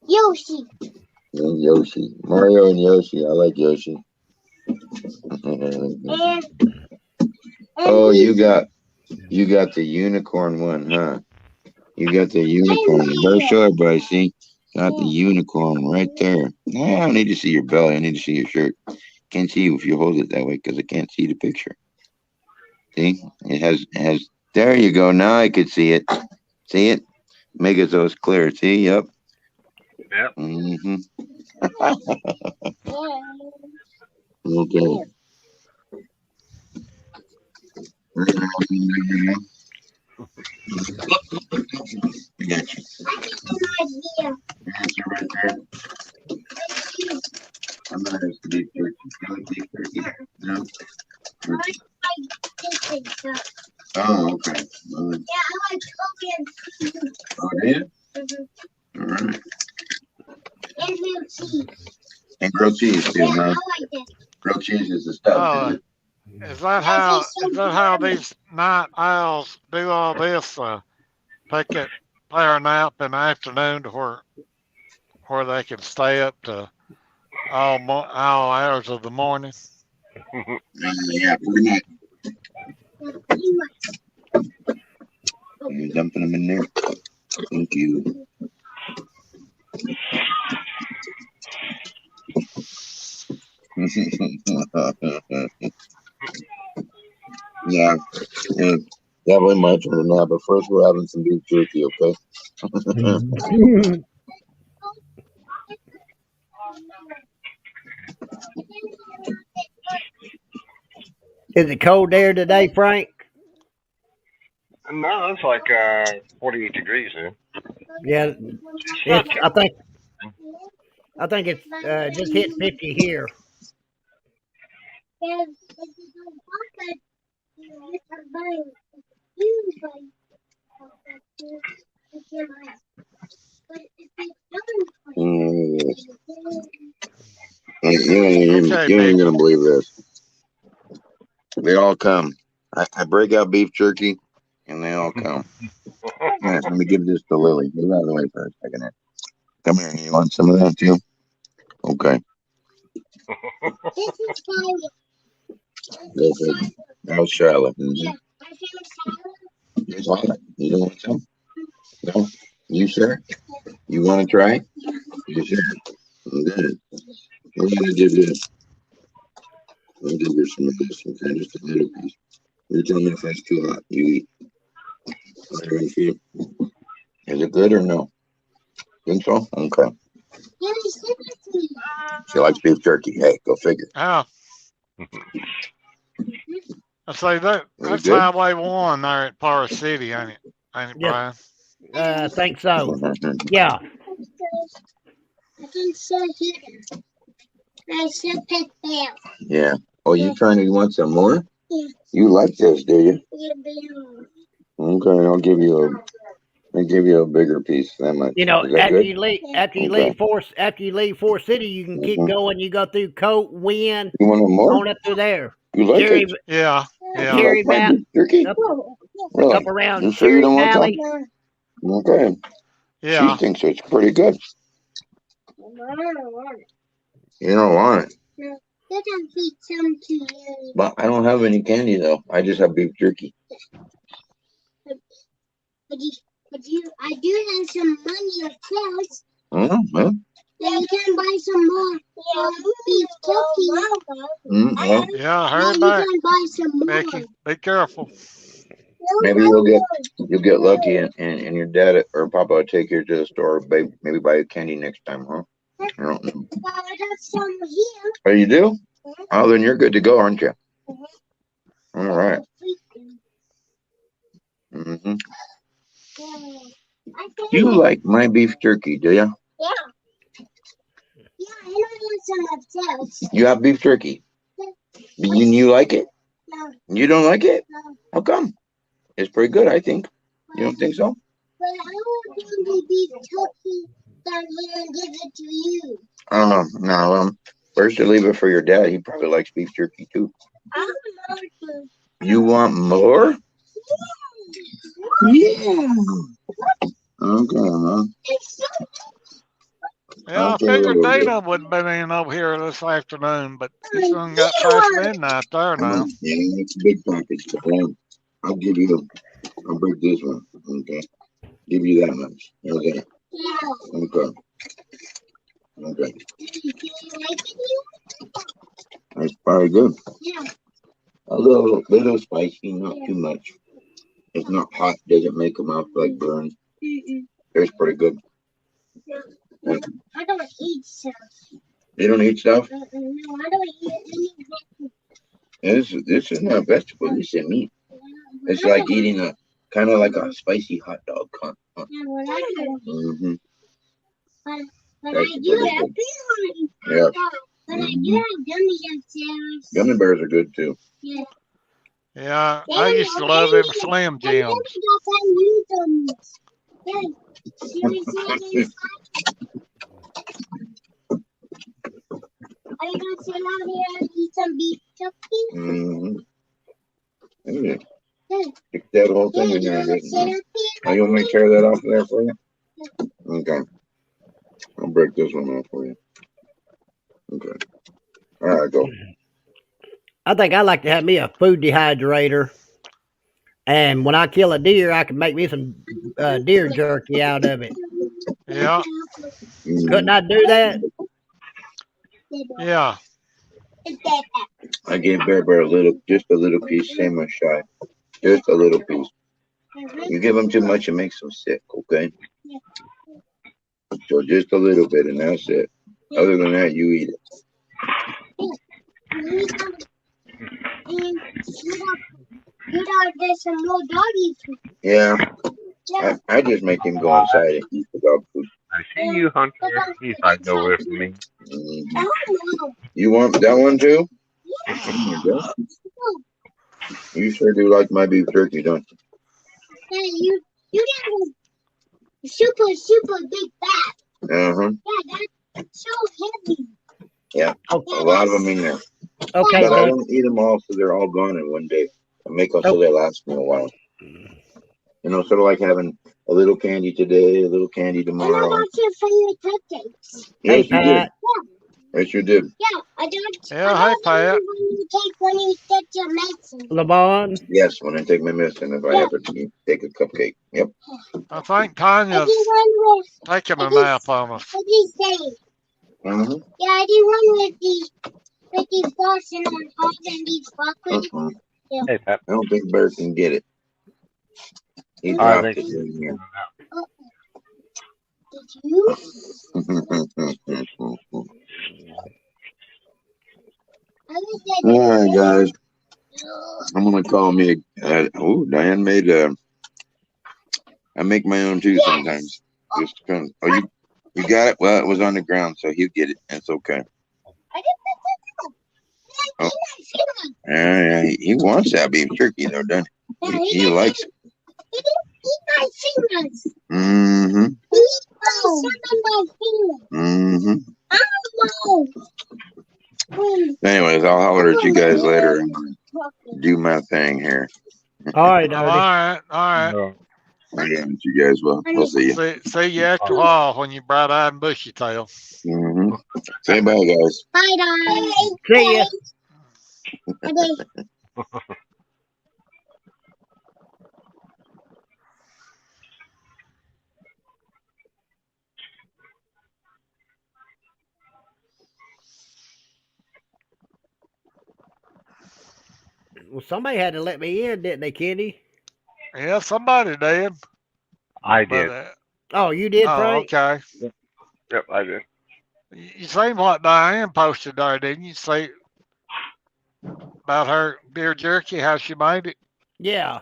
Yoshi. And Yoshi. Mario and Yoshi. I like Yoshi. Oh, you got the unicorn one, huh? You got the unicorn. Better show everybody, see? Got the unicorn right there. I don't need to see your belly. I need to see your shirt. Can't see you if you hold it that way because I can't see the picture. See? It has. There you go. Now I could see it. See it? Make it so it's clear. See? Yep. Yep. Mm-hmm. Okay. I got you. Answer right there. I'm not asking beef jerky. You like beef jerky? No? Oh, okay. Well, oh, do you? All right. And grilled cheese too, huh? Grilled cheese is the stuff, Oh, isn't it? is that how these night owls do all this? Take their nap in the afternoon to where they can stay up to all hours of the morning. Yeah, pretty much. You're dumping them in there. Thank you. Yeah, yeah. Definitely my turn now, but first we're having some beef jerky, okay? Is it cold there today, Frank? No, it's like 48 degrees here. Yeah, It's not it's. too. I think it's just hit 50 here. Okay, You ain't gonna people. believe this. They all come. I break out beef jerky, and they all come. Here, let me give this to Lily. Get out of the way for a second here. Come here. You want some of that too? Okay. Go for it. That was Charlotte. Mm-hmm. Here's Charlotte. You don't want some? No? You sure? You want to try? You sure? Good. I'm gonna give you. I'll give you some of this. Okay, just a little piece. You tell me if it's too hot. You eat. How do you feel? Is it good or no? Think so? Okay. She likes beef jerky. Hey, go figure. Yeah, I say Is it that's good? Highway 1 there at Forest City, ain't it, Yes, Brian? I think so. Yeah. Yeah. Oh, you want some more? You like this, do you? Okay, I'll give you a bigger piece. That much. You know, Is that good? after you Okay. leave Forest City, you can keep Mhm. going. You go through Coat, Wynn, You want more? on up through there. You like Cherry, it? Yeah, You yeah. Cherry like my Valley, beef jerky? up Really? around You sure you Cherry don't want some? Valley. Okay. She Yeah. thinks it's pretty good. You don't want it. But I don't have any candy though. I just have beef jerky. Well, well, Yeah, hurry back, Becky. Be careful. maybe you'll get lucky and your dad or Papa will take you to the store, maybe buy you candy next time, huh? I don't know. Oh, you do? Oh, then you're good to go, aren't you? All right. Mm-hmm. You like my beef jerky, do you? Yeah. Yeah, I don't want some upstairs. You have beef jerky. You like it? No. You don't like it? No. How come? It's pretty good, I think. You don't think so? But I want to be turkey down here and give it to you. No. First you leave it for your dad. He probably likes beef jerky too. I want more. You want more? Yeah. Okay, man. Yeah, I Okay, figured little bit. Dana would have been in over here this afternoon, but it's done got past midnight there now. Yeah, it's a big package. I'll give you. I'll break this one. Okay. Give you that much. Okay. Yeah. Okay. Okay. Do you like it? That's probably good. Yeah. A little spicy, not too much. It's not hot. Doesn't make your mouth like burn. It's pretty good. No, I don't eat stuff. You don't eat stuff? No, I don't eat any vegetables. This is not vegetable. This is meat. It's like eating a kind of like a spicy hot dog. Yeah, but I don't. Mm-hmm. But I do have Yeah. But I do have gummies upstairs. Gummy bears are good too. Yeah. Yeah, I used to love them Slim And then Jims. we got some new gummies. Yeah. Are you gonna sit down here and eat some beef jerky? Mm-hmm. Yeah. Stick that whole thing in there. Are you want me to tear that off of there for you? Okay. I'll break this one off for you. Okay. All right, go. I think I like to have me a food dehydrator. And when I kill a deer, I can make me some deer jerky out of it. Yeah, Couldn't I do that? yeah. I gave Bear just a little piece, same as Shy. Just a little piece. You give them too much, it makes them sick, okay? So just a little bit, and that's it. Other than that, you eat it. There's some more doggy food. Yeah. I just make him go inside and eat the dog food. I see you, Hunter. He's hiding over from me. Mhm. You want that one too? You sure do like my beef jerky, don't you? Yeah, you got a super big bag. Uh-huh. Yeah, that's so heavy. Yeah, a lot of them in there. Okay, But I Dad. don't eat them all so they're all gone in one day. I make them so they last me a while. You know, sort of like having a little candy today, a little candy And tomorrow. about your favorite cupcakes. Yes, Hey, you did. Pat. Yes, you did. Yeah, I don't. Yeah, I hey, don't Pat. take when you get your medicine. Lavon. Yes, when I take my medicine, if I have to take a cupcake. Yep. I think I Tanya's did one with taking a nap on us. these days. Uh-huh. Yeah, I did one with these Boston and all and these chocolate. Uh-huh. Hey, Pat. I don't think Bear can get it. He I dropped think it in here. Did you? I was like, All right, guys. I'm gonna call me. Diane made I make my own too sometimes. Just depends. Oh, you got it. Well, it was on the ground, so he'll get it. It's okay. I didn't Oh. Yeah, he wants that beef jerky though, doesn't he? He likes it. He didn't eat my fingers. Mm-hmm. He ate my fingers. Mm-hmm. I don't know. Anyways, I'll holler at you guys later and do my thing here. All right, All Dirty. right, all right. No. Yeah, you guys will. We'll see you. See you after a while when you bright-eyed and bushy tail. Mm-hmm. Say bye, guys. Bye, guys. See ya. Okay. Well, somebody had to let me in, didn't they, Kenny? Yeah, somebody did. I But, did. Oh, you did, oh, Frank? okay. Yep, I did. You seen what Diane posted there, didn't you? See about her deer jerky, how she made it? Yeah.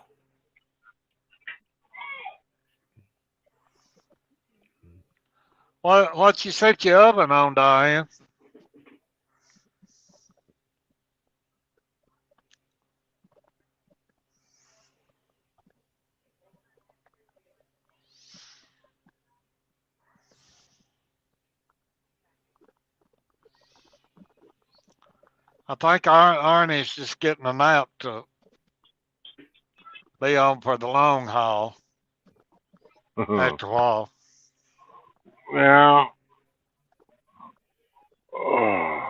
What you set your oven on, Diane? I think Arnie's just getting a nap to be on for the long haul after a while. Well, oh,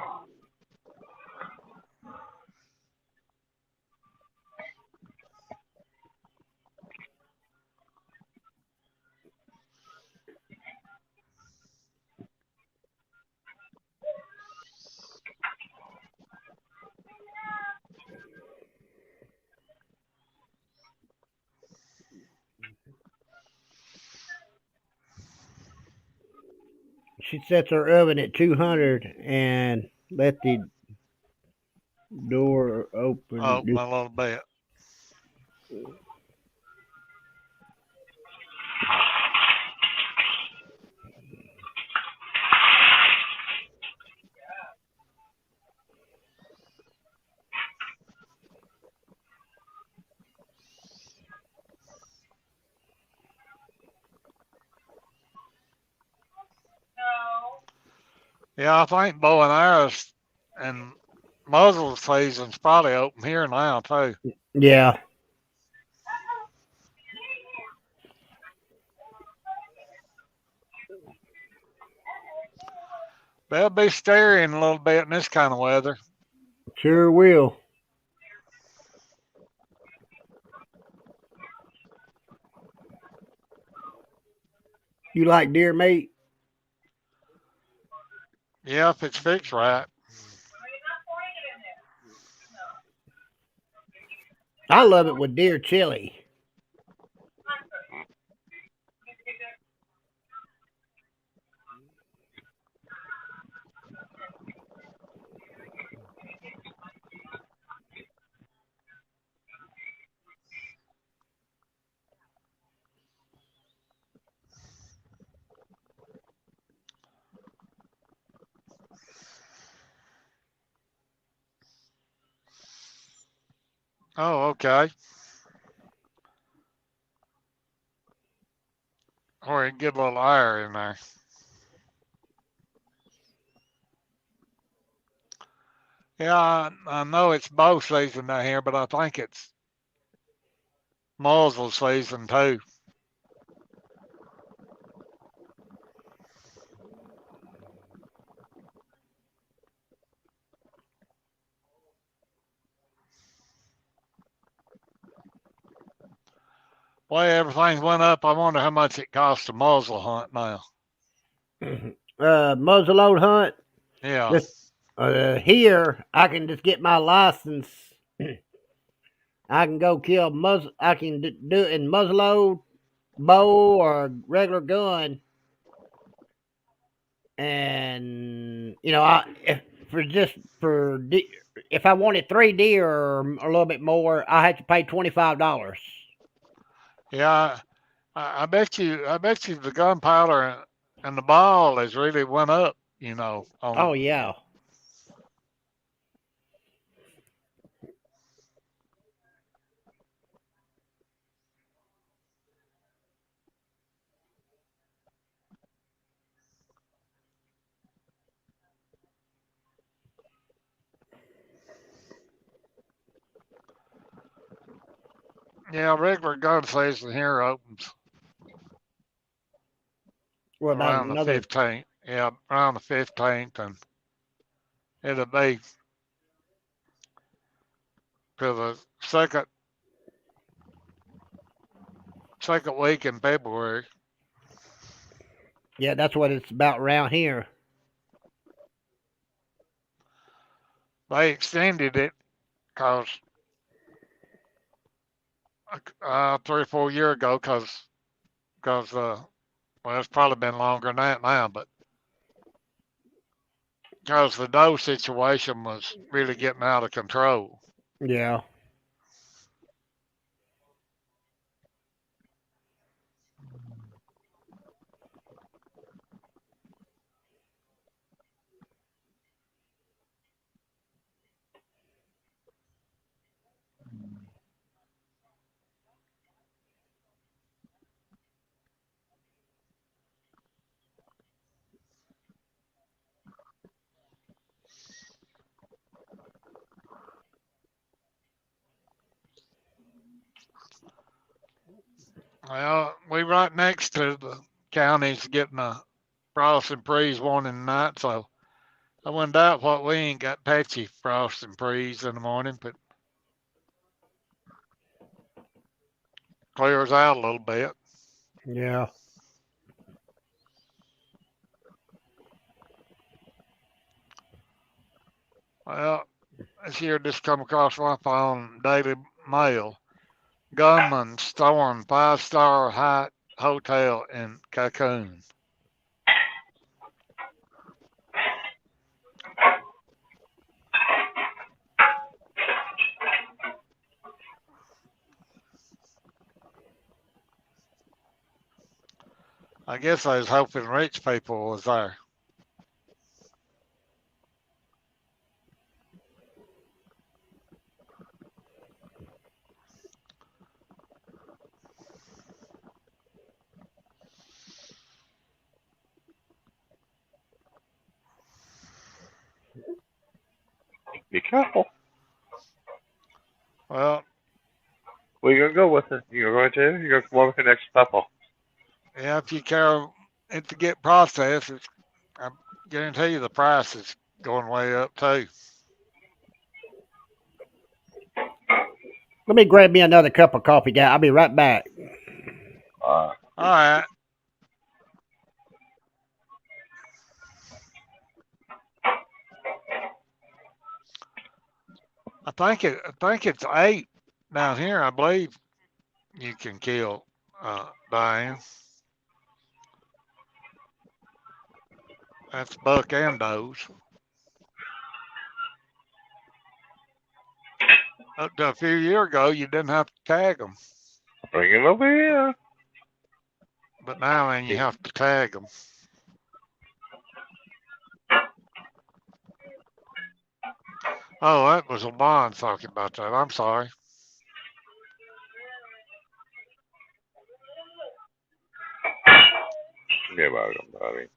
She sets her oven at 200 and let the door open. Open a little bit. Yeah, I think bow and arrows and muzzle season's probably open here now too. Yeah. They'll be staring a little bit in this kind of weather. Sure will. You like deer meat? Yeah, if it's fixed right. I love it with deer chili. Oh, okay. Or you get a little air in there. Yeah, I know it's bow season down here, but I think it's muzzle season too. Way everything went up, I wonder how much it costs to muzzle hunt now. Muzzleload hunt. Yeah. Just here, I can just get my license. I can go kill muzzle. I can do it in muzzleload, bow, or regular gun. And if I wanted 3 deer or a little bit more, I had to pay $25. Yeah, I bet you the gunpowder and the ball has really went up, Oh on yeah. yeah, regular gun season here opens What about around the another? 15th. Yeah, around the 15th, and it'll be to the second week in February. Yeah, that's what it's about around here. They extended it because 3 or 4 years ago, because well, it's probably been longer than that now, but because the doe situation was really getting out of control. Yeah. Well, we right next to the counties getting a frost and freeze warning tonight, so I wouldn't doubt what we ain't got patchy frost and freeze in the morning, but clears out a little bit. Yeah. Well, this year just come across my phone, Daily Mail. Gunman storm five-star Hyatt hotel in Cancun. I guess I was hoping rich people was there. Be careful. Well, Where you gonna go with it? You gonna go to? You gonna come over to the next couple? yeah, if you care it to get processed, I guarantee you the price is going way up too. Let me grab me another cup of coffee, guy. I'll be right back. All right. I think it's 8 down here. I believe you can kill Diane. That's buck and does. Up to a few years ago, you didn't have to tag them, Bring him over here. but now then you have to tag them. Oh, that was Lamont talking about that. I'm sorry. You're welcome, buddy.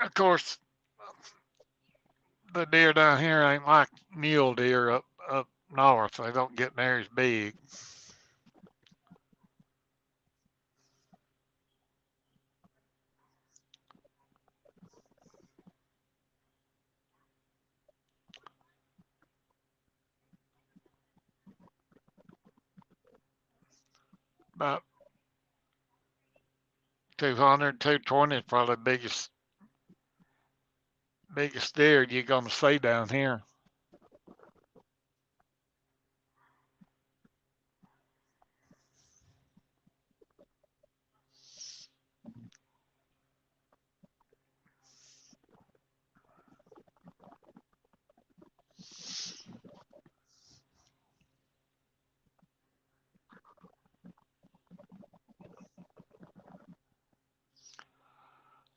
Of course, the deer down here ain't like mule deer up north. They don't get near as big. About 200, 220 is probably the biggest deer you're gonna see down here.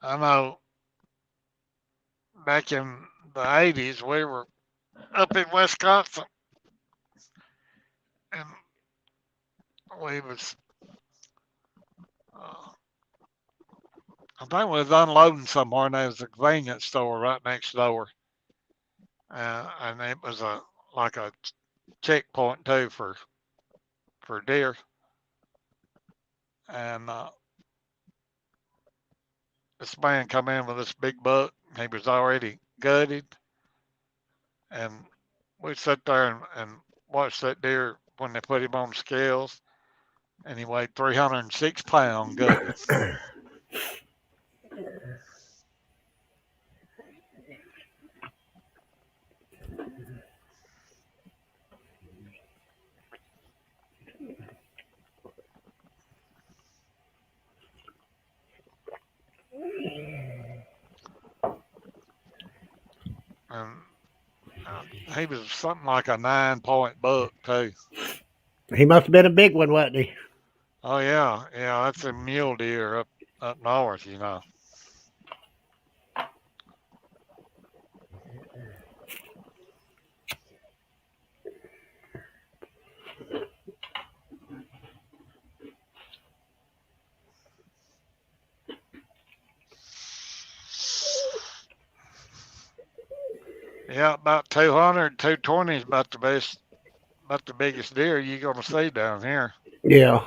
I know back in the 80s we were up in Wisconsin and we was uh, I think we was unloading somewhere and there was a convenience store right next door. And it was like a checkpoint too for deer. And this man come in with this big buck. He was already gutted, and we sat there and watched that deer when they put him on the scales, and he weighed 306 pounds gutted. And he was something like a 9 point buck too. He must have been a big one, wasn't he? Oh yeah, that's a mule deer up north, you know. Yeah, about 200, 220 is about the best, about the biggest deer you're gonna see down here. Yeah.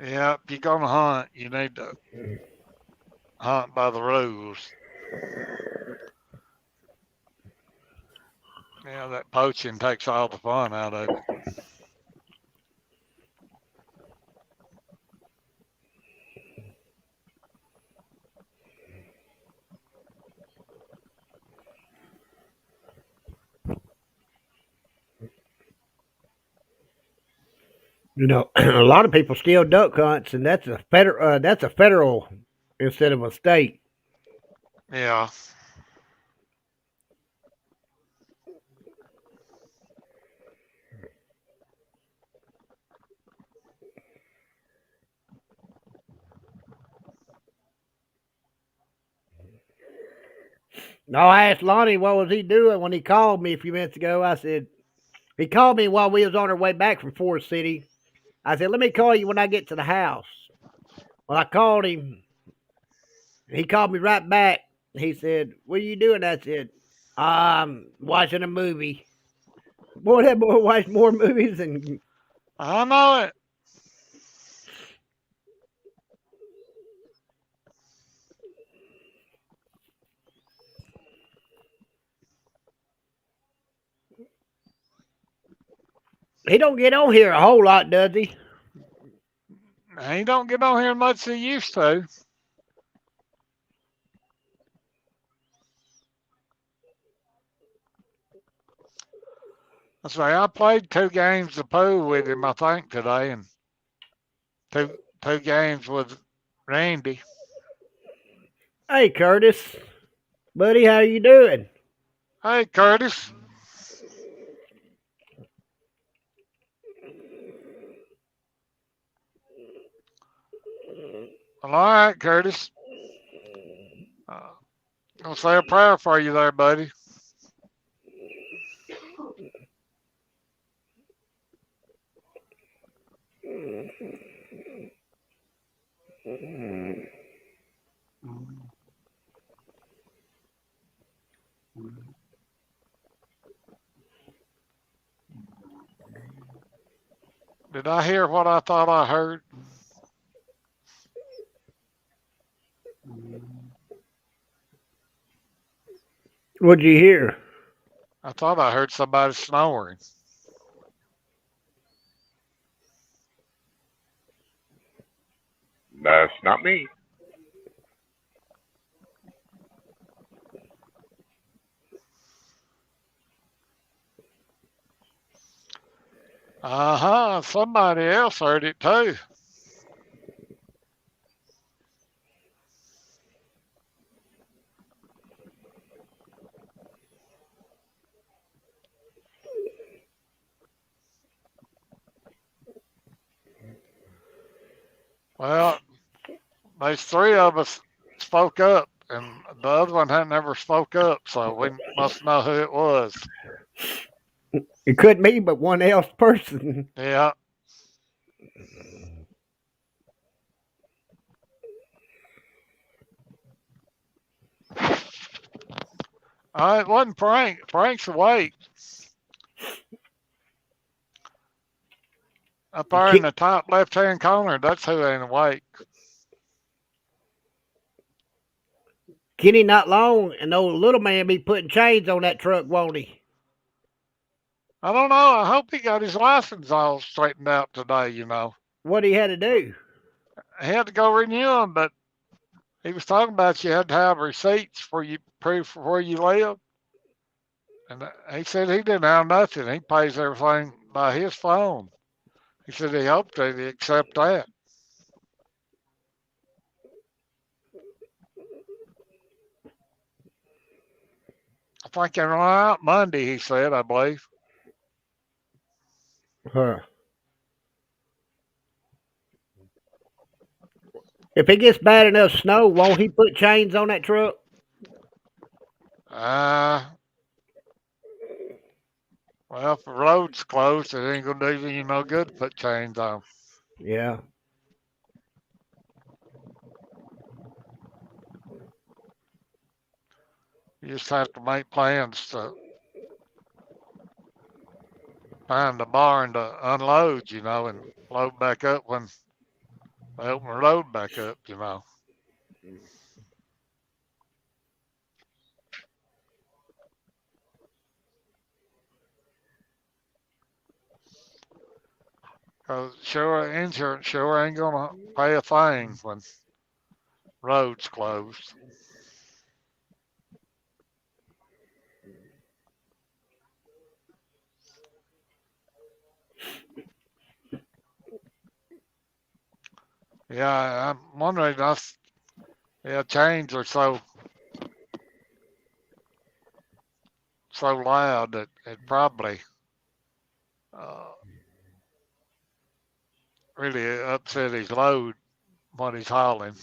Yeah, if you're gonna hunt, you need to hunt by the rules. Yeah, that poaching takes all the fun out of it. You know, a lot of people still duck hunts, and that's a federal instead of a state. Yeah. No, I asked Lonnie what was he doing when he called me a few minutes ago. I said he called me while we was on our way back from Forest City. I said, let me call you when I get to the house. Well, I called him. He called me right back. He said, what are you doing? I said, I'm watching a movie. Boy, that boy watched more movies than I know it. he don't get on here a whole lot, does he? He don't get on here much as he used to. I say I played 2 games of pool with him, I think, today, and two games with Randy. Hey, Curtis, buddy, how you doing? Hey, Curtis. Well, all right, Curtis. Uh, I'll say a prayer for you there, buddy. Did I hear what I thought I heard? What'd you hear? I thought I heard somebody snoring. That's not me. Uh huh. Somebody else heard it too. Well, there's 3 of us spoke up, and the other one had never spoke up, so we must know who it was. It couldn't be but one else person. Yeah. It wasn't Frank. Frank's awake up there in the top left-hand corner. That's who ain't awake. Kenny not long, and old little man be putting chains on that truck, won't he? I don't know. I hope he got his license all straightened out today, you know. What he had to do? He had to go renew them, but he was talking about you had to have receipts for you proof for where you live. And he said he didn't have nothing. He pays everything by his phone. He said he hoped they'd accept that. I think they're out Monday, he said, I believe. Huh. If it gets bad enough snow, won't he put chains on that truck? Uh, Well, if the road's closed, it ain't gonna do you no good to put chains on. Yeah. You just have to make plans to find a barn to unload, and load back up when they open the road back up. Cause sure, insurance sure ain't gonna pay a thing when roads closed. Yeah, I'm wondering. Yeah, chains are so loud that it probably uh, really upset his load when he's hauling,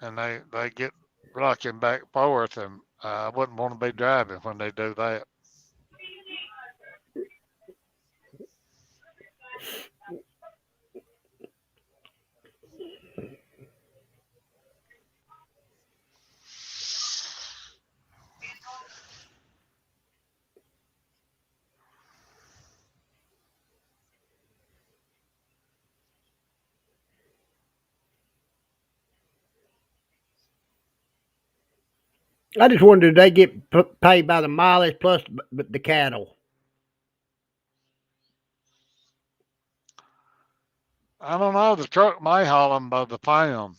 and they get rocking back and forth, and I wouldn't want to be driving when they do that. I just wondered, they get paid by the mileage plus the cattle? I don't know. The truck may haul them by the pound.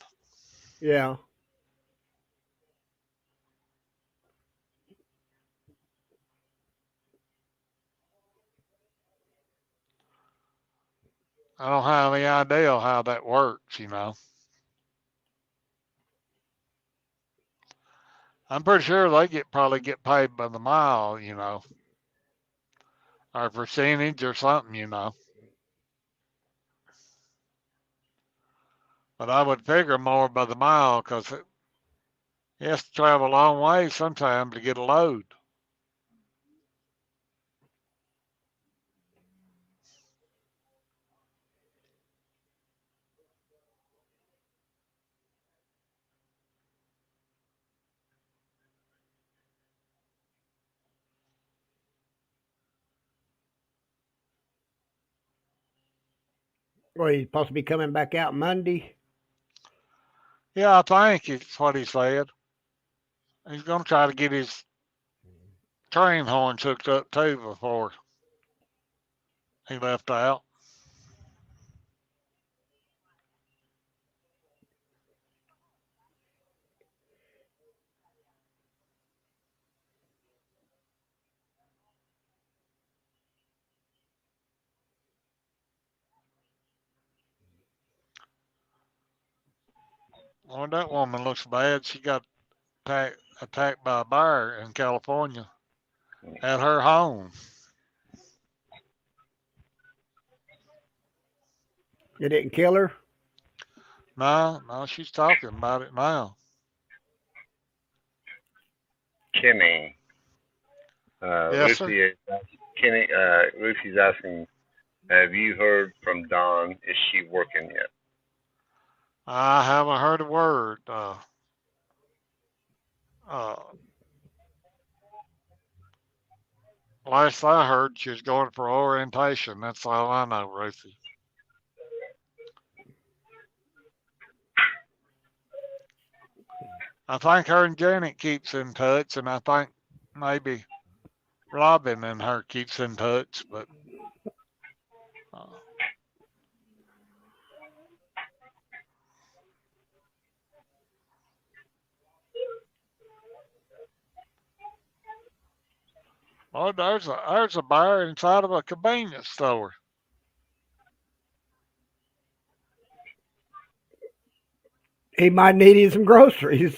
Yeah. I don't have any idea how that works. I'm pretty sure they probably get paid by the mile, or percentage or something. But I would figure more by the mile because he has to travel a long way sometimes to get a load. Or he's supposed to be coming back out Monday? Yeah, I think it's what he said. He's going to try to get his train horns hooked up too before he left out. Well, that woman looks bad. She got attacked by a bear in California at her home. They didn't kill her? No, no, she's talking about it now. Kimmy, Yes, sir. Lucy's asking, have you heard from Dawn? Is she working yet? I haven't heard a word. Uh, last I heard, she was going for orientation. That's all I know, Ruthie. I think her and Janet keeps in touch, and I think maybe Robin and her keeps in touch. But uh, oh, there's a bear inside of a convenience store. He might need some groceries.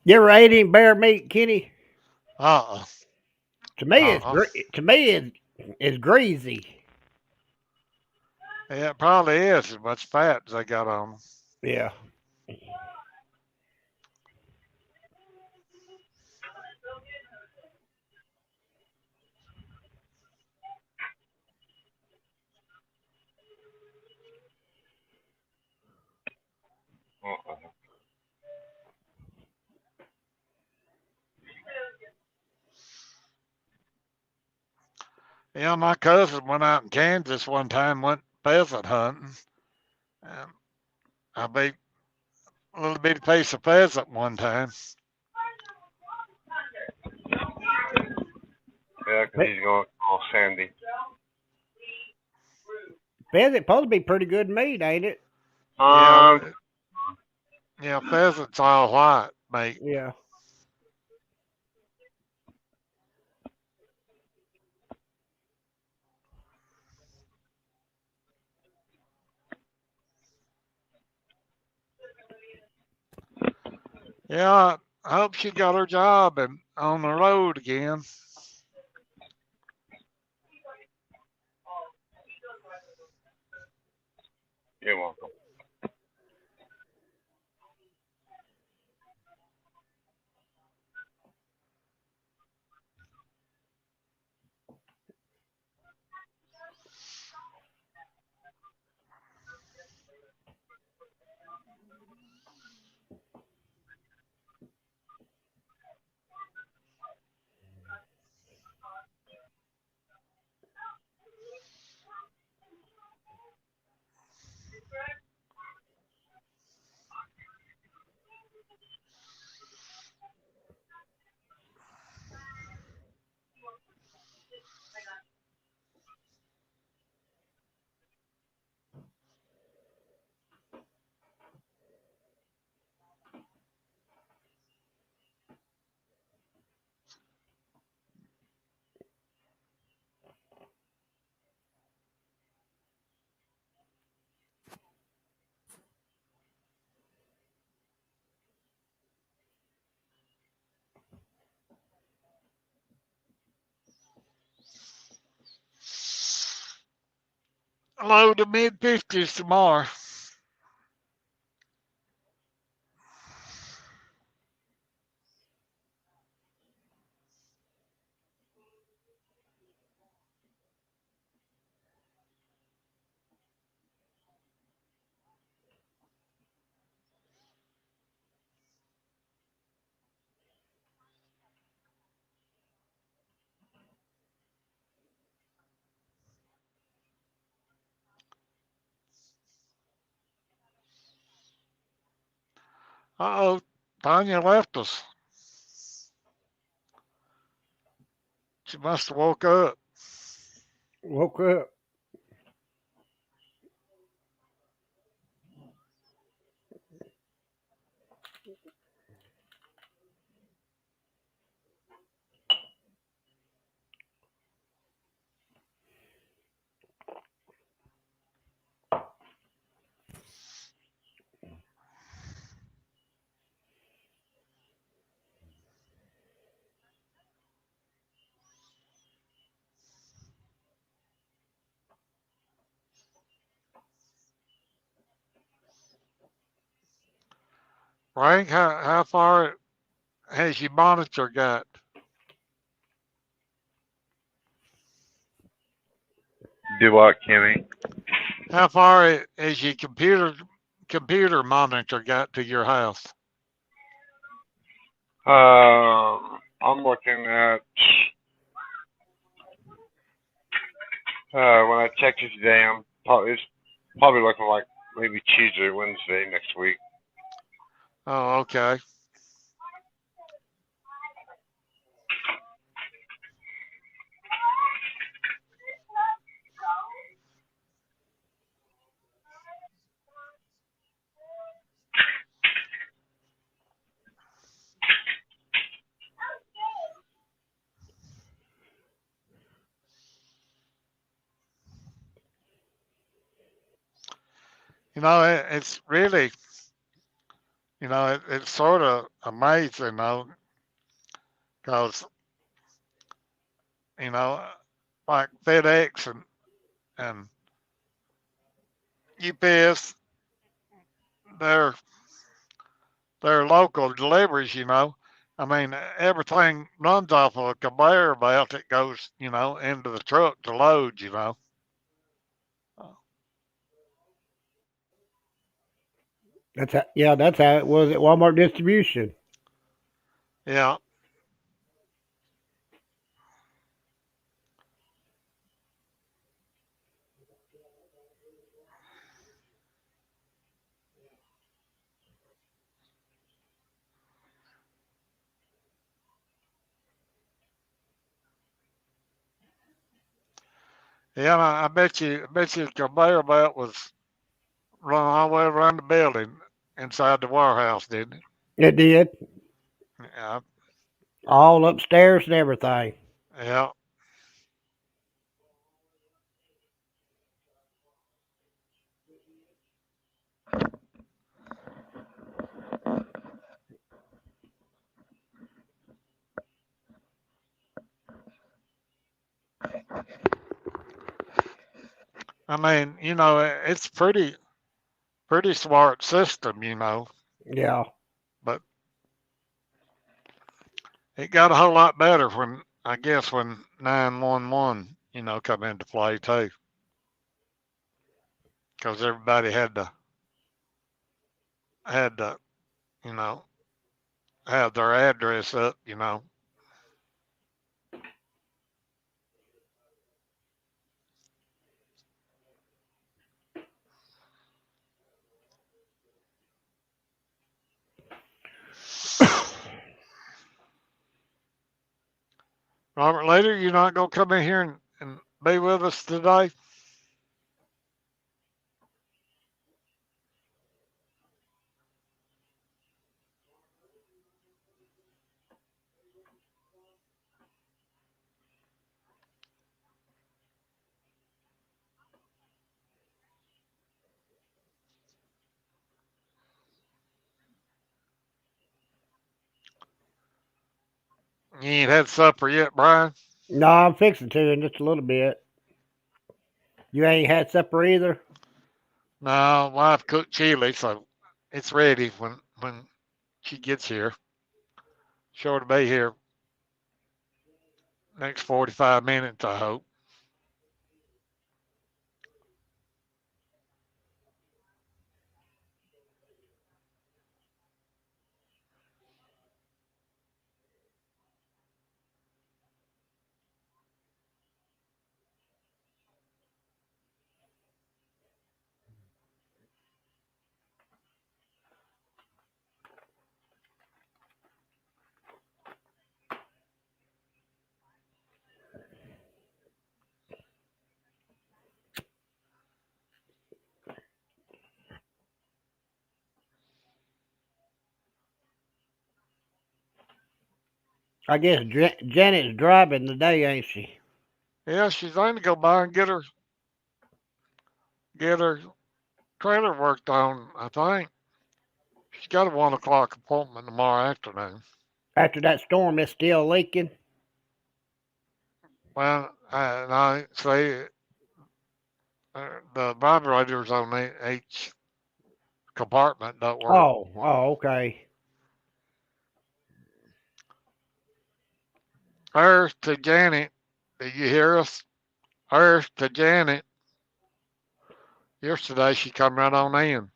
You ever ate any bear meat, Kenny? Uh-uh. To me, Uh-uh. it's greasy. Yeah, it probably is as much fat as they got on 'em. Yeah. Uh-uh. Yeah, my cousin went out in Kansas one time, went pheasant hunting, and I beat a little bitty piece of pheasant one time. Yeah, 'cause Pe- he's going all sandy. Pheasant supposed to be pretty good meat, ain't it? Yeah, Um, yeah, pheasant's all white, mate. Yeah. Yeah, I hope she got her job and on the road again. you're welcome. Low to mid 50s tomorrow. Uh-oh, Tanya left us. She must have woke up. Woke up. Frank, how far has your monitor got? Do what, Kimmy? How far has your computer monitor got to your house? I'm looking at when I checked it today. It's probably looking like maybe Tuesday, or Wednesday next week. Oh, okay. You know, it's really It's sort of amazing, though, because, you know, like FedEx and UPS, they're, they're local deliveries. I mean, everything runs off of a conveyor belt that goes, into the truck to load. That's how it was at Walmart distribution. Yeah, yeah, and I bet you the conveyor belt was run all the way around the building inside the warehouse, didn't it? It did. Yeah, All upstairs and everything. yeah. I mean, it's pretty smart system. Yeah. But it got a whole lot better when I guess when 911, come into play too, because everybody had to, you know, have their address up. Robert, later you're not gonna come in here and be with us today. You ain't had supper yet, Brian? No, I'm fixing to in just a little bit. You ain't had supper either? No, wife cooked chili, so it's ready when she gets here. Sure to be here next 45 minutes, I hope. I guess Janet's driving today, ain't she? Yeah, she's going to go by and get her trailer worked on, I think. She's got a 1 o'clock appointment tomorrow afternoon. After that storm, it's still leaking. Well, I say the vibrators on each compartment don't work. Okay. Earth to Janet, did you hear us? Earth to Janet. Yesterday she come right on in.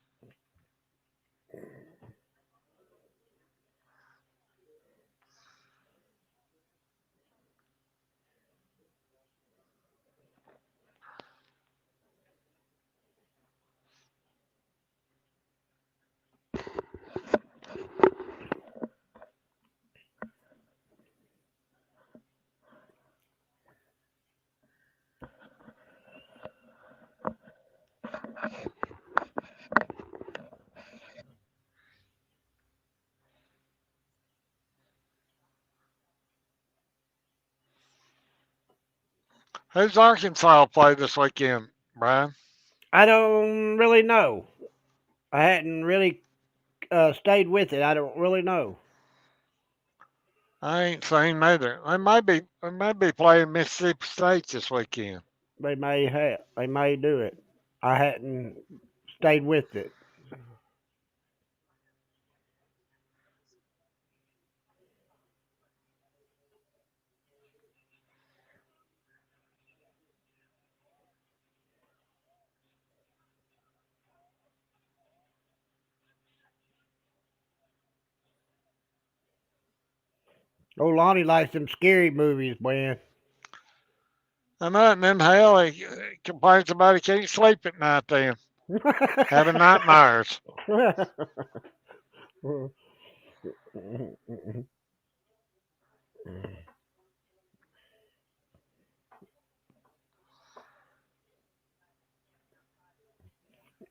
Who's Arkansas play this weekend, Brian? I don't really know. I hadn't really stayed with it. I don't really know. I ain't seen neither. They might be playing Mississippi State this weekend. They may have. They may do it. I hadn't stayed with it. Oh, Lonnie likes them scary movies, man. And nothing in hell, he complains about he can't sleep at night then, having nightmares.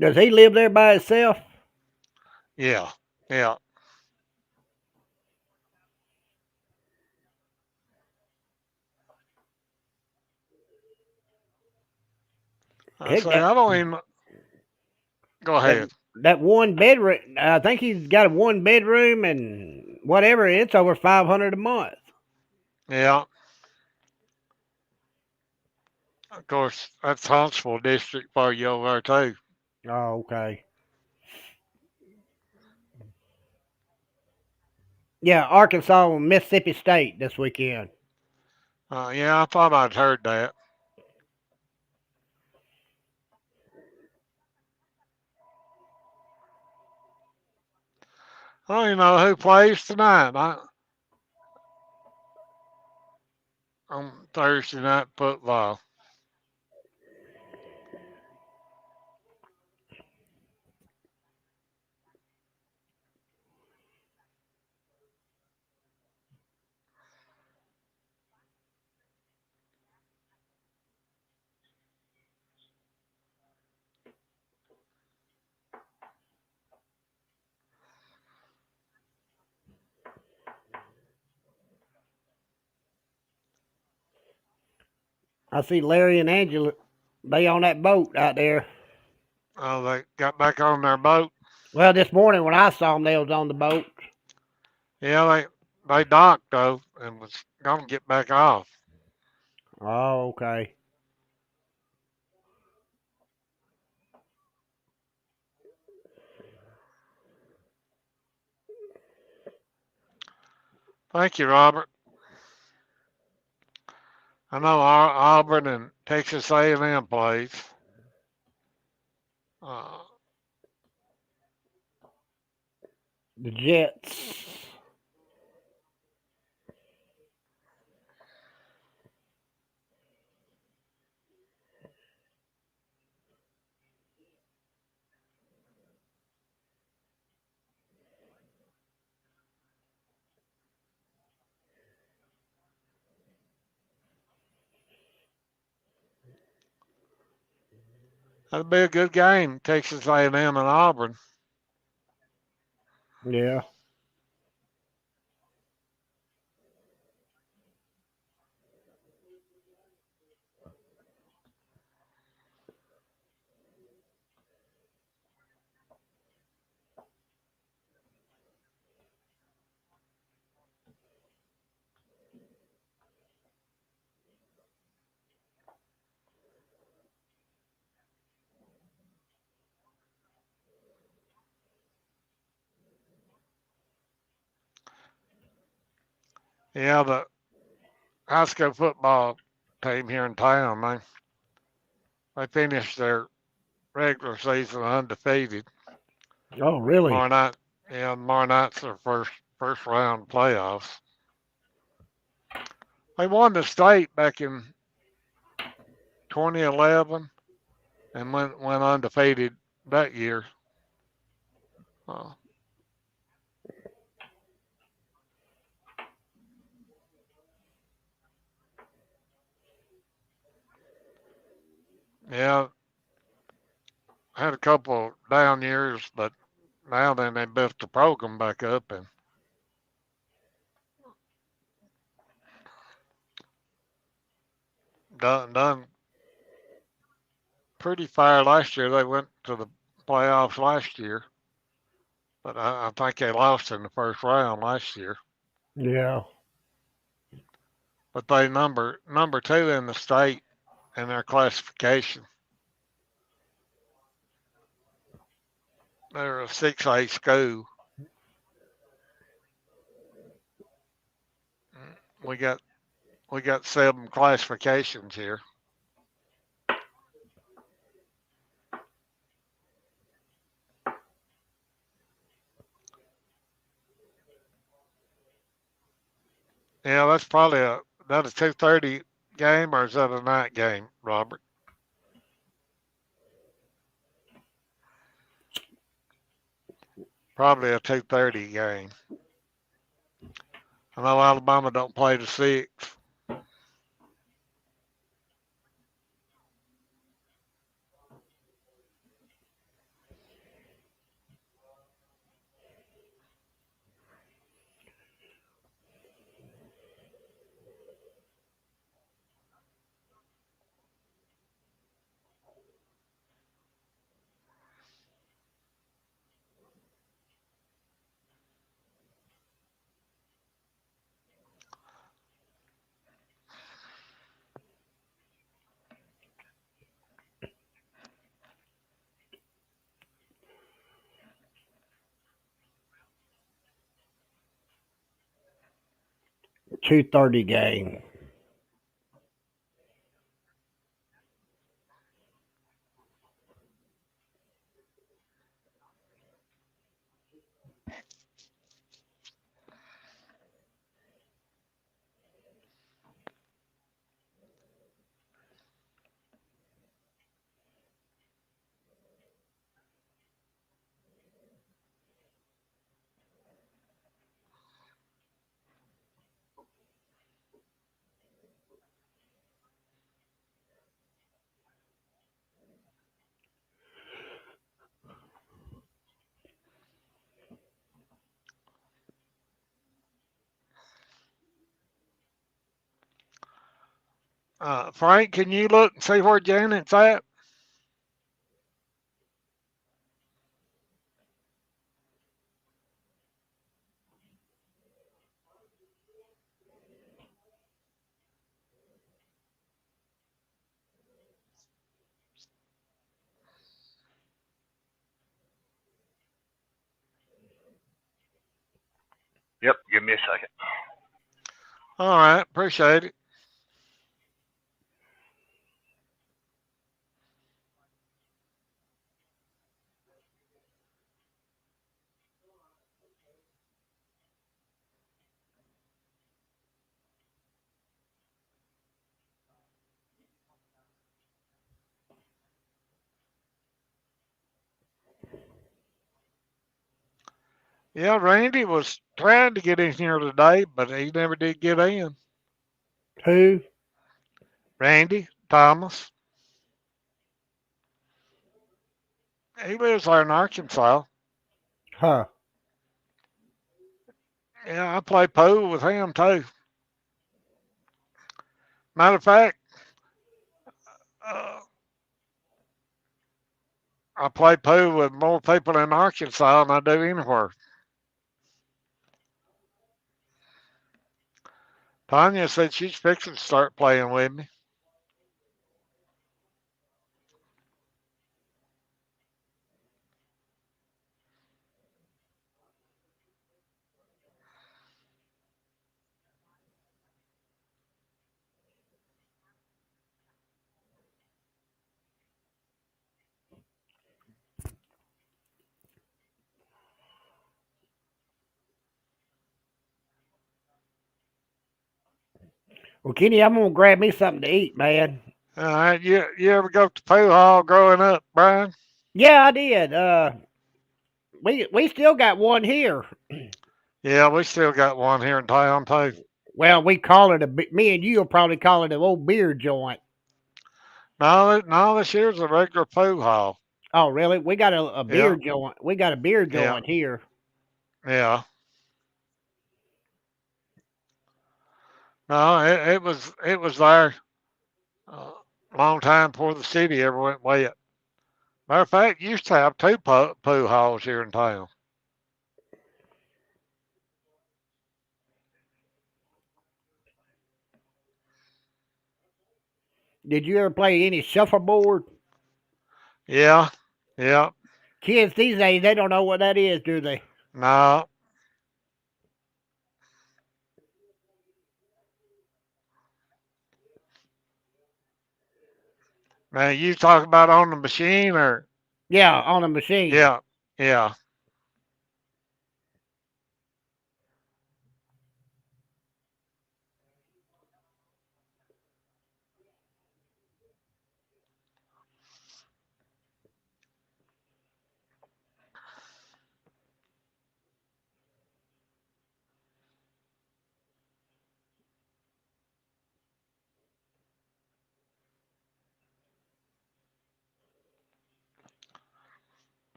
Does he live there by himself? Yeah, yeah. I Heck, say, I don't even. Go that ahead. that one bedroom. I think he's got a one bedroom and whatever. It's over 500 a month. Yeah, of course, that's Huntsville district for you over there, too. Oh, okay. Yeah, Arkansas and Mississippi State this weekend. Yeah, I thought I'd heard that. I don't even know who plays tonight on Thursday night football. I see Larry and Angela. They on that boat out there. Oh, they got back on their boat. Well, this morning when I saw them, they was on the boat. Yeah, they docked though and was gonna get back off. Oh, okay. Thank you, Robert. I know Auburn and Texas A&M plays. Uh, The Jets. that'd be a good game, Texas A&M and Auburn. Yeah. Yeah, the high school football team here in town, they finished their regular season undefeated. Oh, really? Tomorrow night, yeah, tomorrow night's their first round playoffs. They won the state back in 2011 and went undefeated that year. Uh, yeah, had a couple down years, but now then they built the program back up and done pretty far last year. They went to the playoffs last year. but I think they lost in the first round last year. Yeah. But they number two in the state in their classification. They're a 6A school. We got we got 7 classifications here. Yeah, that's probably that a 2:30 game or is that a night game, Robert? Probably a 2:30 game. I know Alabama don't play to 6. $2:30 game. Frank, can you look and see where Janet's at? Yep, give me a second. All right, appreciate it. Yeah, Randy was trying to get in here today, but he never did get in. Who? Randy Thomas. He lives there in Arkansas. Huh. Yeah, I play pool with him too. Matter of fact, uh, I play pool with more people in Arkansas than I do anywhere. Tanya said she's fixing to start playing with me. Well, Kenny, I'm gonna grab me something to eat, man. All right, you ever go to pool hall growing up, Brian? Yeah, I did. We still got one here. Yeah, we still got one here in town too. Well, we call it me and you'll probably call it an old beer joint. No, this here's a regular pool hall. Oh, really? We got a beer Yeah, joint. We got a beer yeah, joint here. yeah. No, it was there a long time before the city ever went wet. Matter of fact, used to have 2 pool halls here in town. Did you ever play any shuffleboard? Yeah, yeah. Kids these days, they don't know what that is, do they? No. Now you talk about on the machine or Yeah, on a machine. yeah, yeah,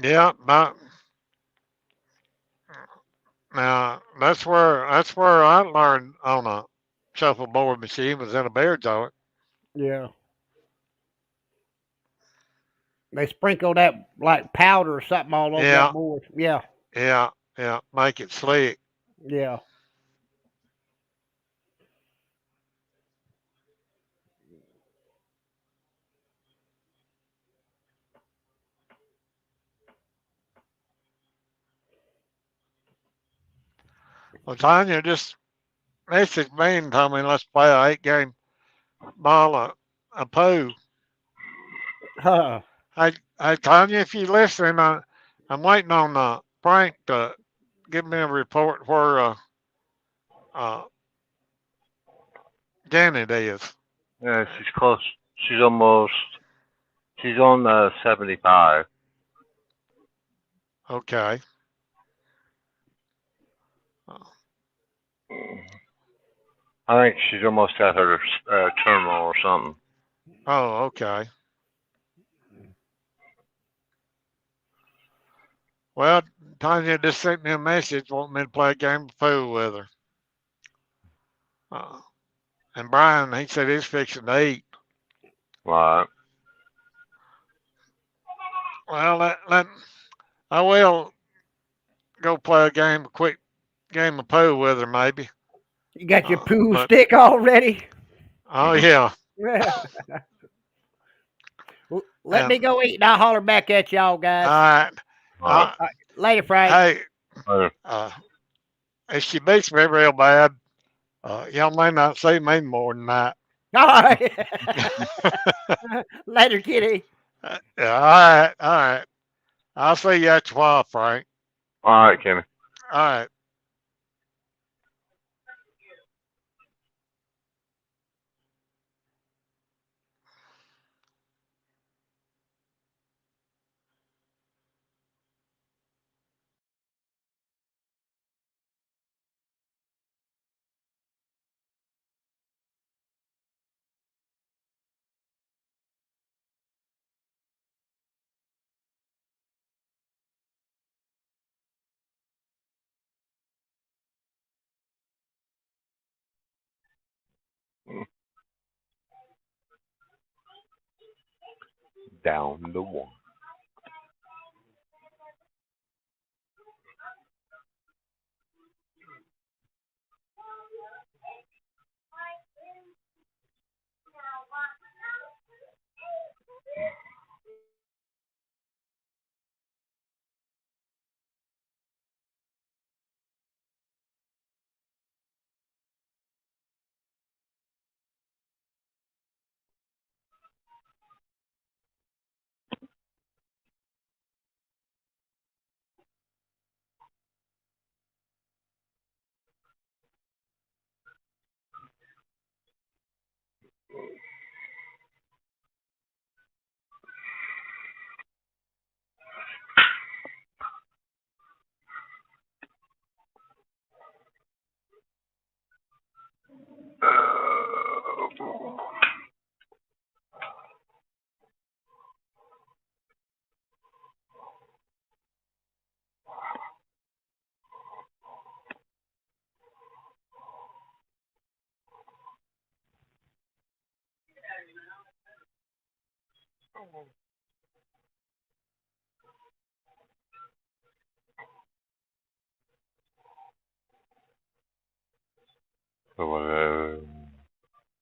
yeah. But now that's where I learned on a shuffleboard machine was in a bear joint. Yeah. They sprinkle that like powder or something all over that Yeah, board. Yeah, yeah, yeah. Make it slick. yeah. Well, Tanya just messaged me and told me let's play a 8 game ball of poo. Huh. Hey, Tanya, if you listen, I'm waiting on Frank to give me a report where uh, Janet is. Yeah, she's close. She's almost. She's on 75. Okay. I think she's almost at her terminal or something. Oh, okay. Well, Tanya just sent me a message wanting me to play a game of pool with her. Uh, and Brian, he said he's fixing to eat. Right. Well, I will go play a quick game of pool with her, maybe. You got your poo But stick already? oh yeah, Let and me go eat and I'll holler back at y'all all guys. right. Right. Later, Frank. Hey, Later. uh, if she beats me real bad, y'all may not see me more than that. All right. Later, kitty. Yeah, all right, all right. I'll see you at your while, Frank. All right, Kenny. All right. Down the one.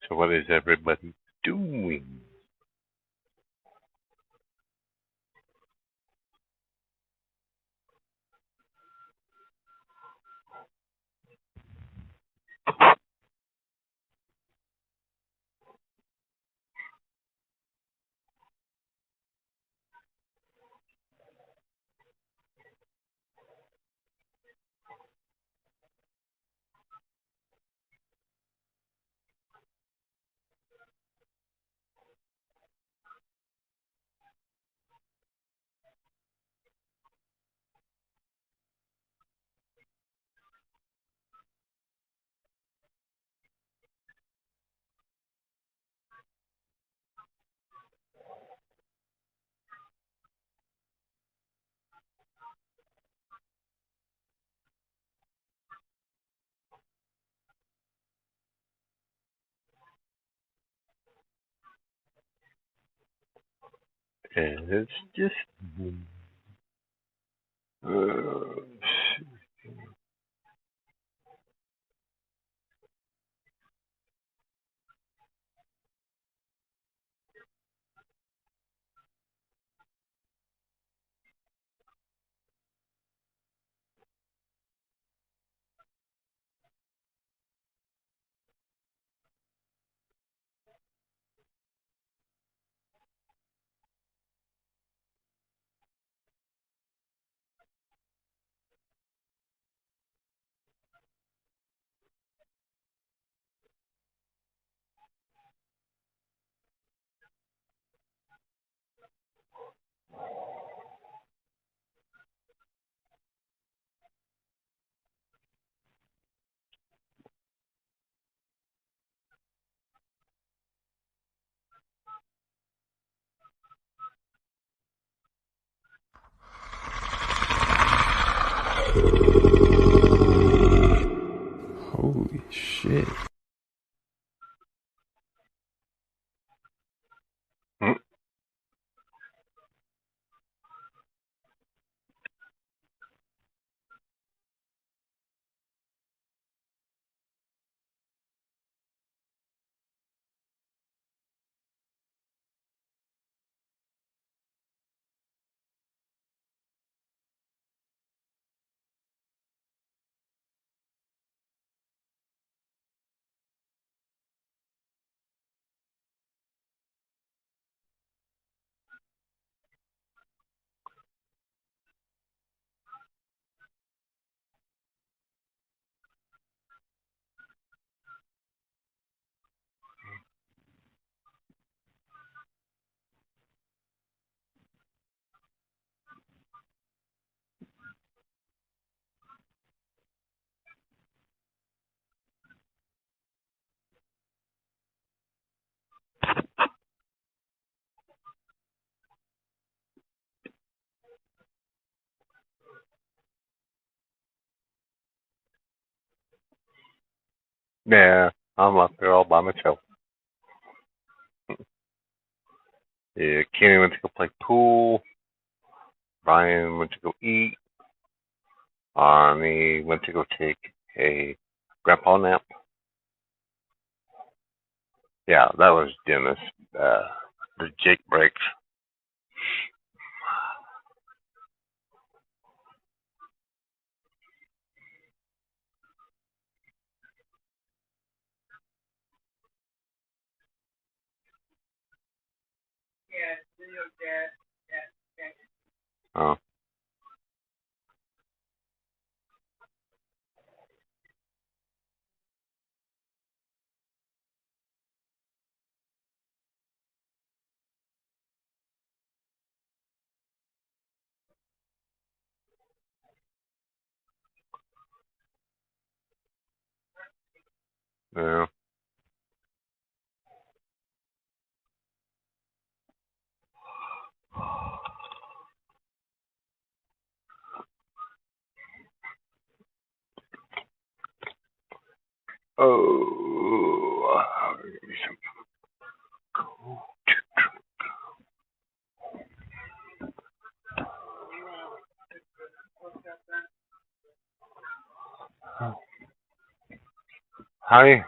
So what is everybody doing? It's just. Holy shit. Yeah, I'm up here all by myself. Yeah, Kenny went to go play pool. Brian went to go eat. Arnie went to go take a grandpa nap. Yeah, that was Dennis. The Jake breaks. Oh, yeah. Oh, give me some cold. Hi.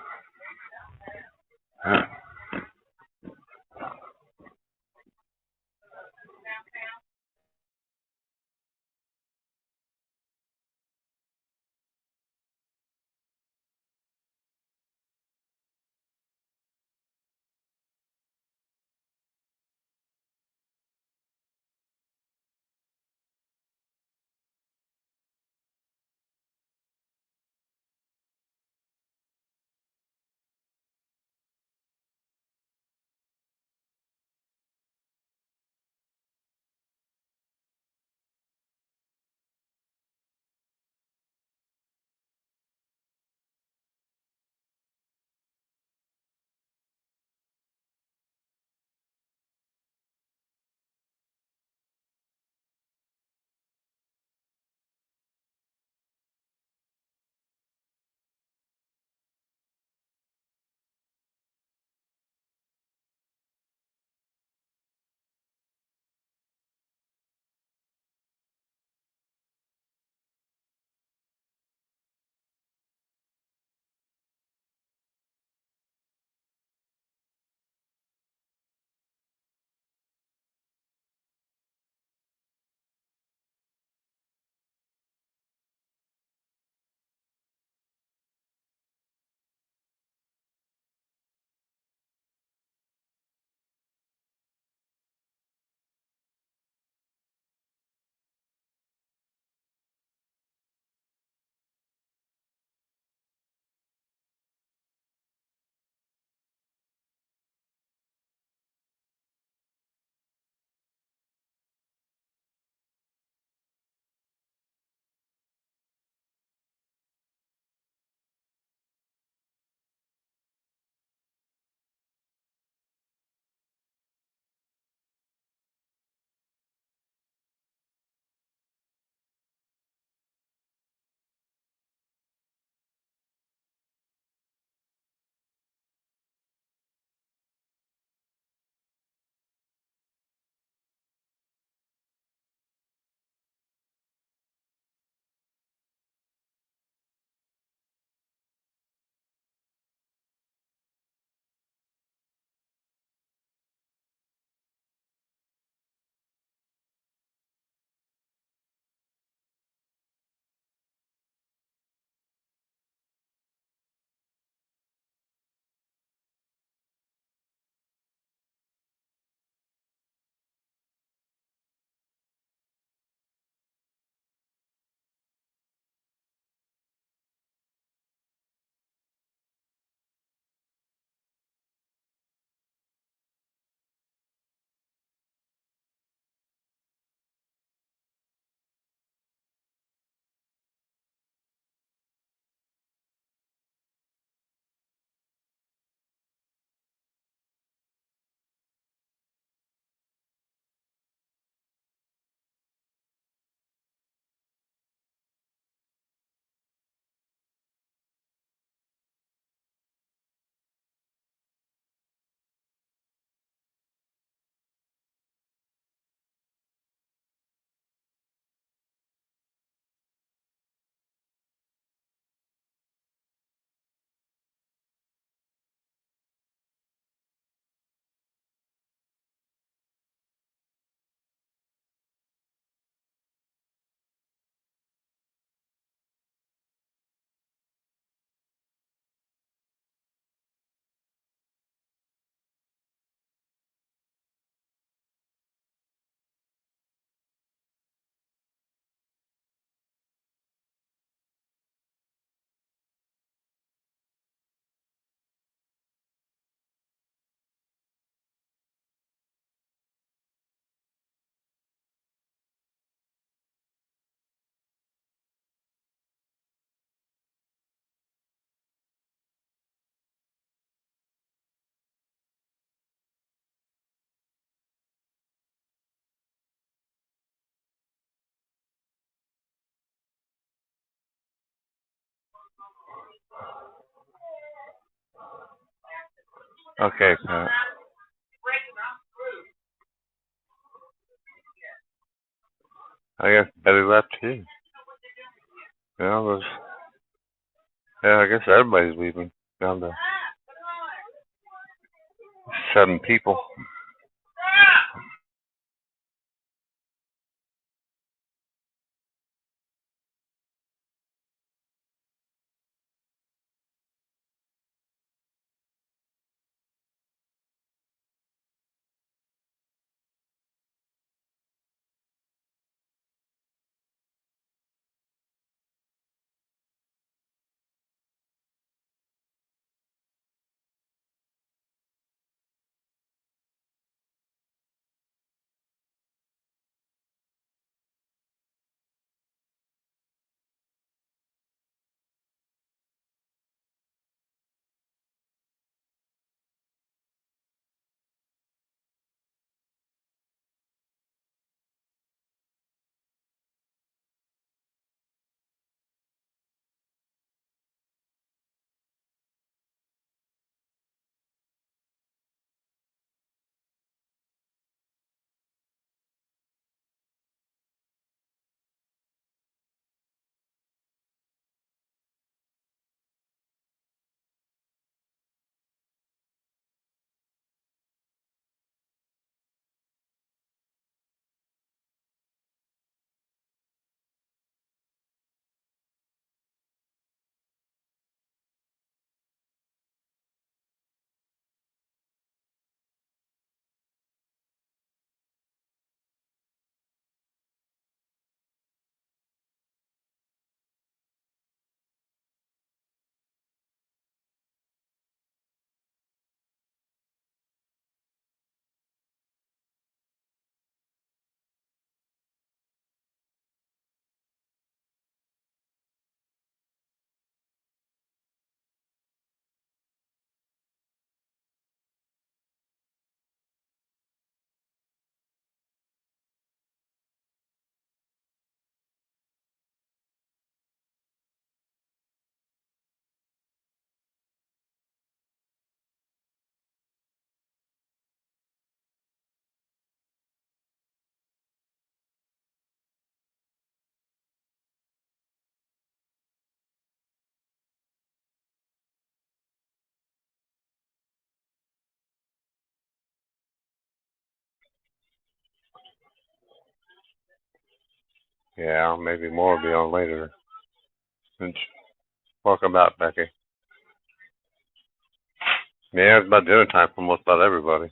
Okay, Pat. I guess Betty left too. Yeah, I guess everybody's leaving. Down to 7 people. Yeah, maybe more will be on later. Welcome back, Becky. Yeah, it's about dinner time for most about everybody.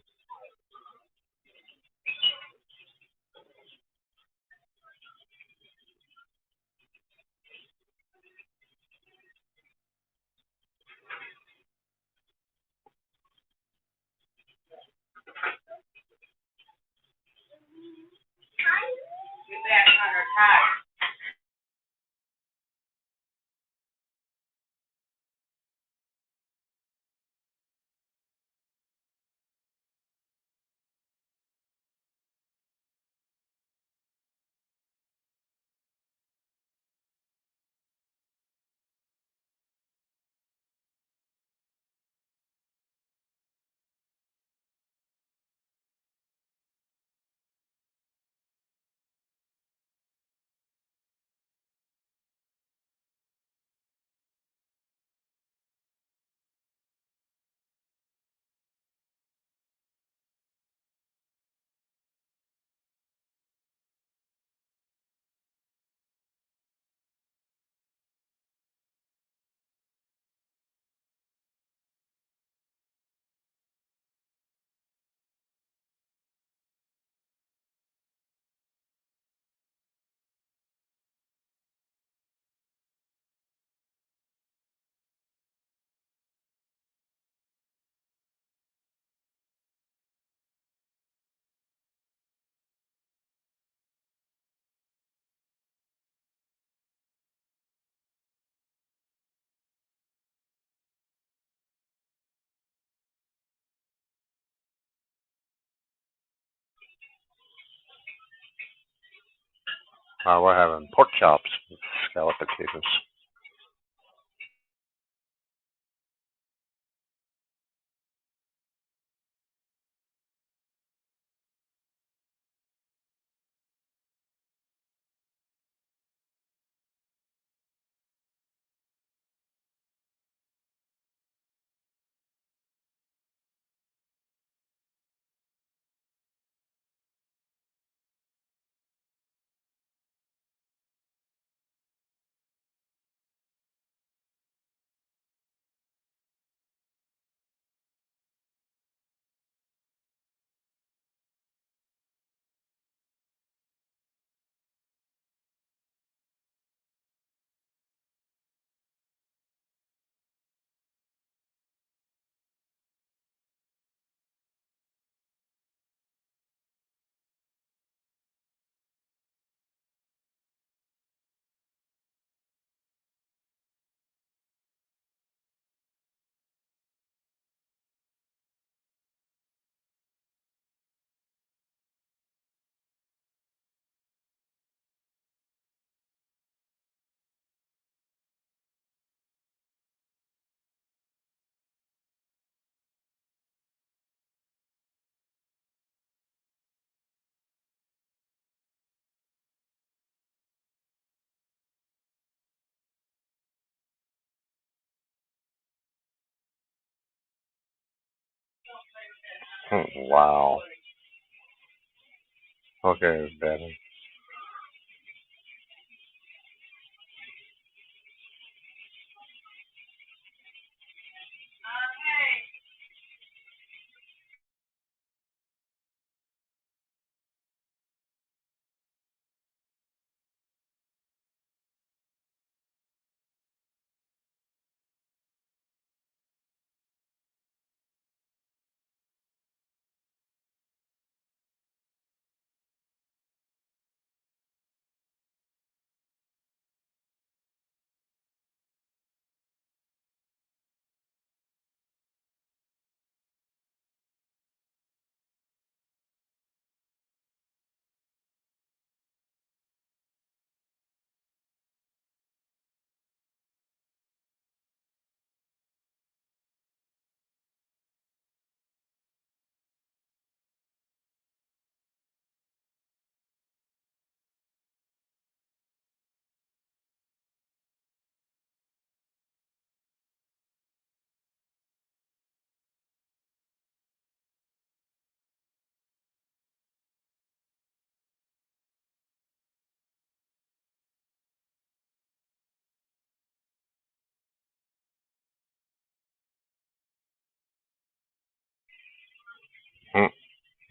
We're having pork chops with scalloped potatoes. Wow. Okay, Daddy.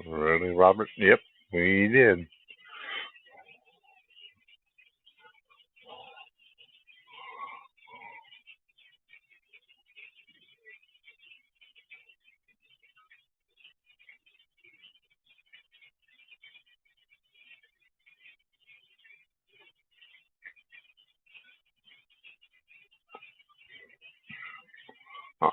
Really, Robert? Yep, we did. Oh.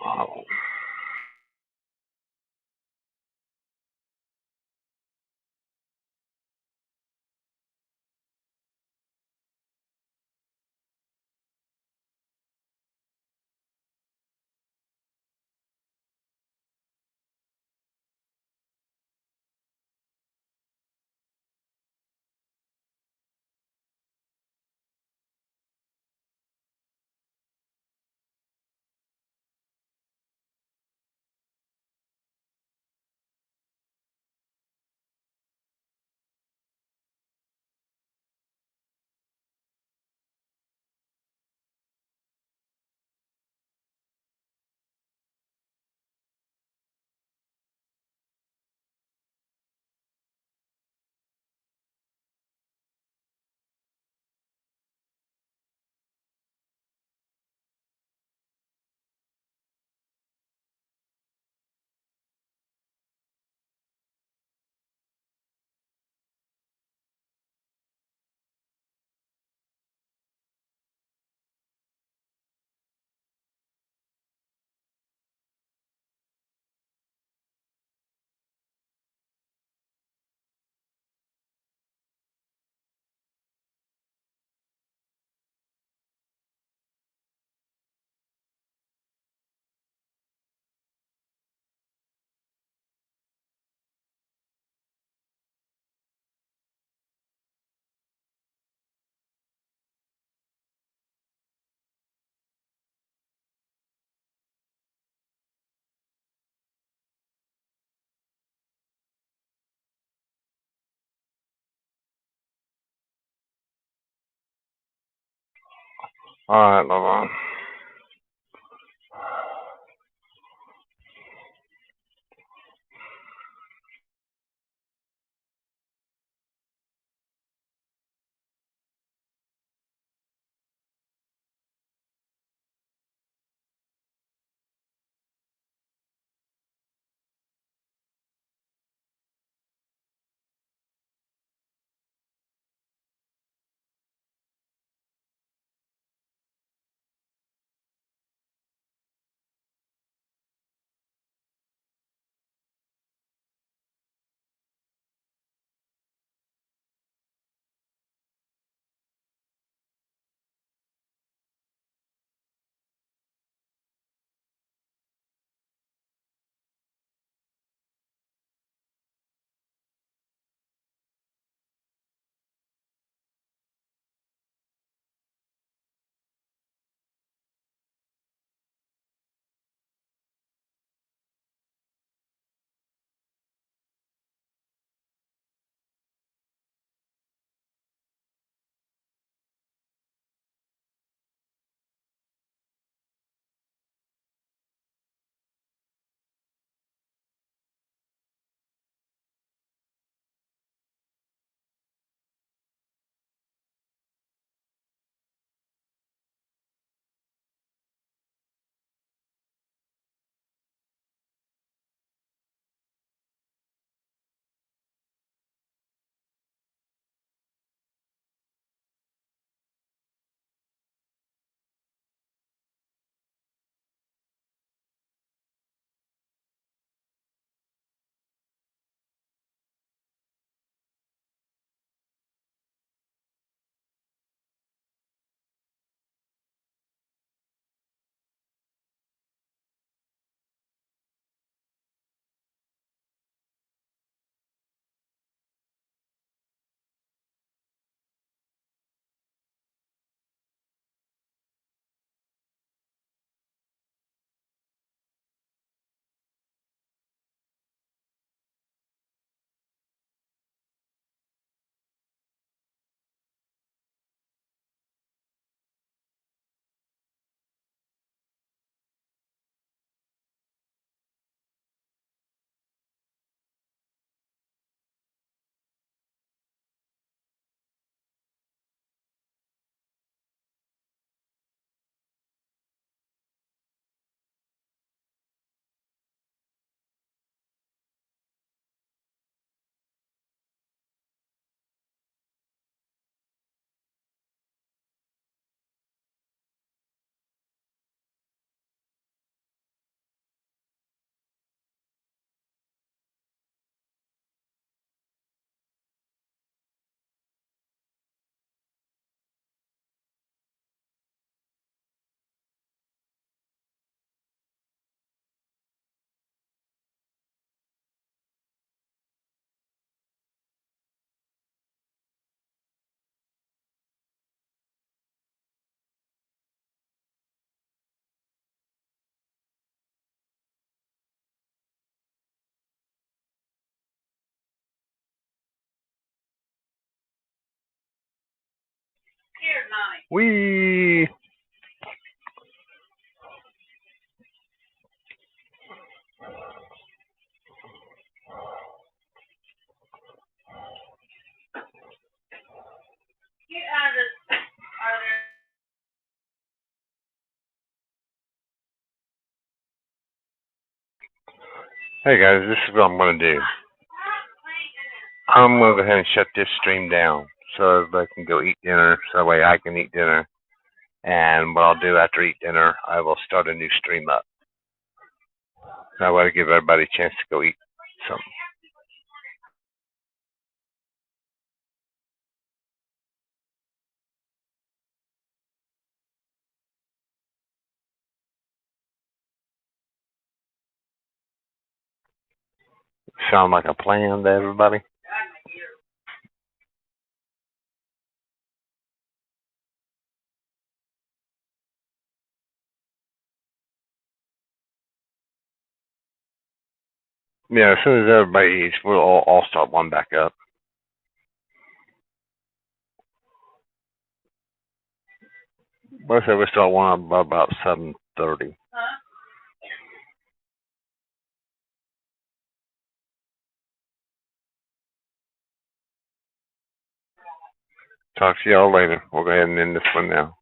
All right, Lavon. Wee. Hey guys, this is what I'm gonna do. I'm gonna go ahead and shut this stream down so everybody can go eat dinner. So that way I can eat dinner. And what I'll do after eat dinner, I will start a new stream up. That way I give everybody a chance to go eat something. Sound like a plan to everybody? Yeah, as soon as everybody eats, we'll all start one back up. But I said we start one up about 7:30. Talk to y'all later. We'll go ahead and end this one now.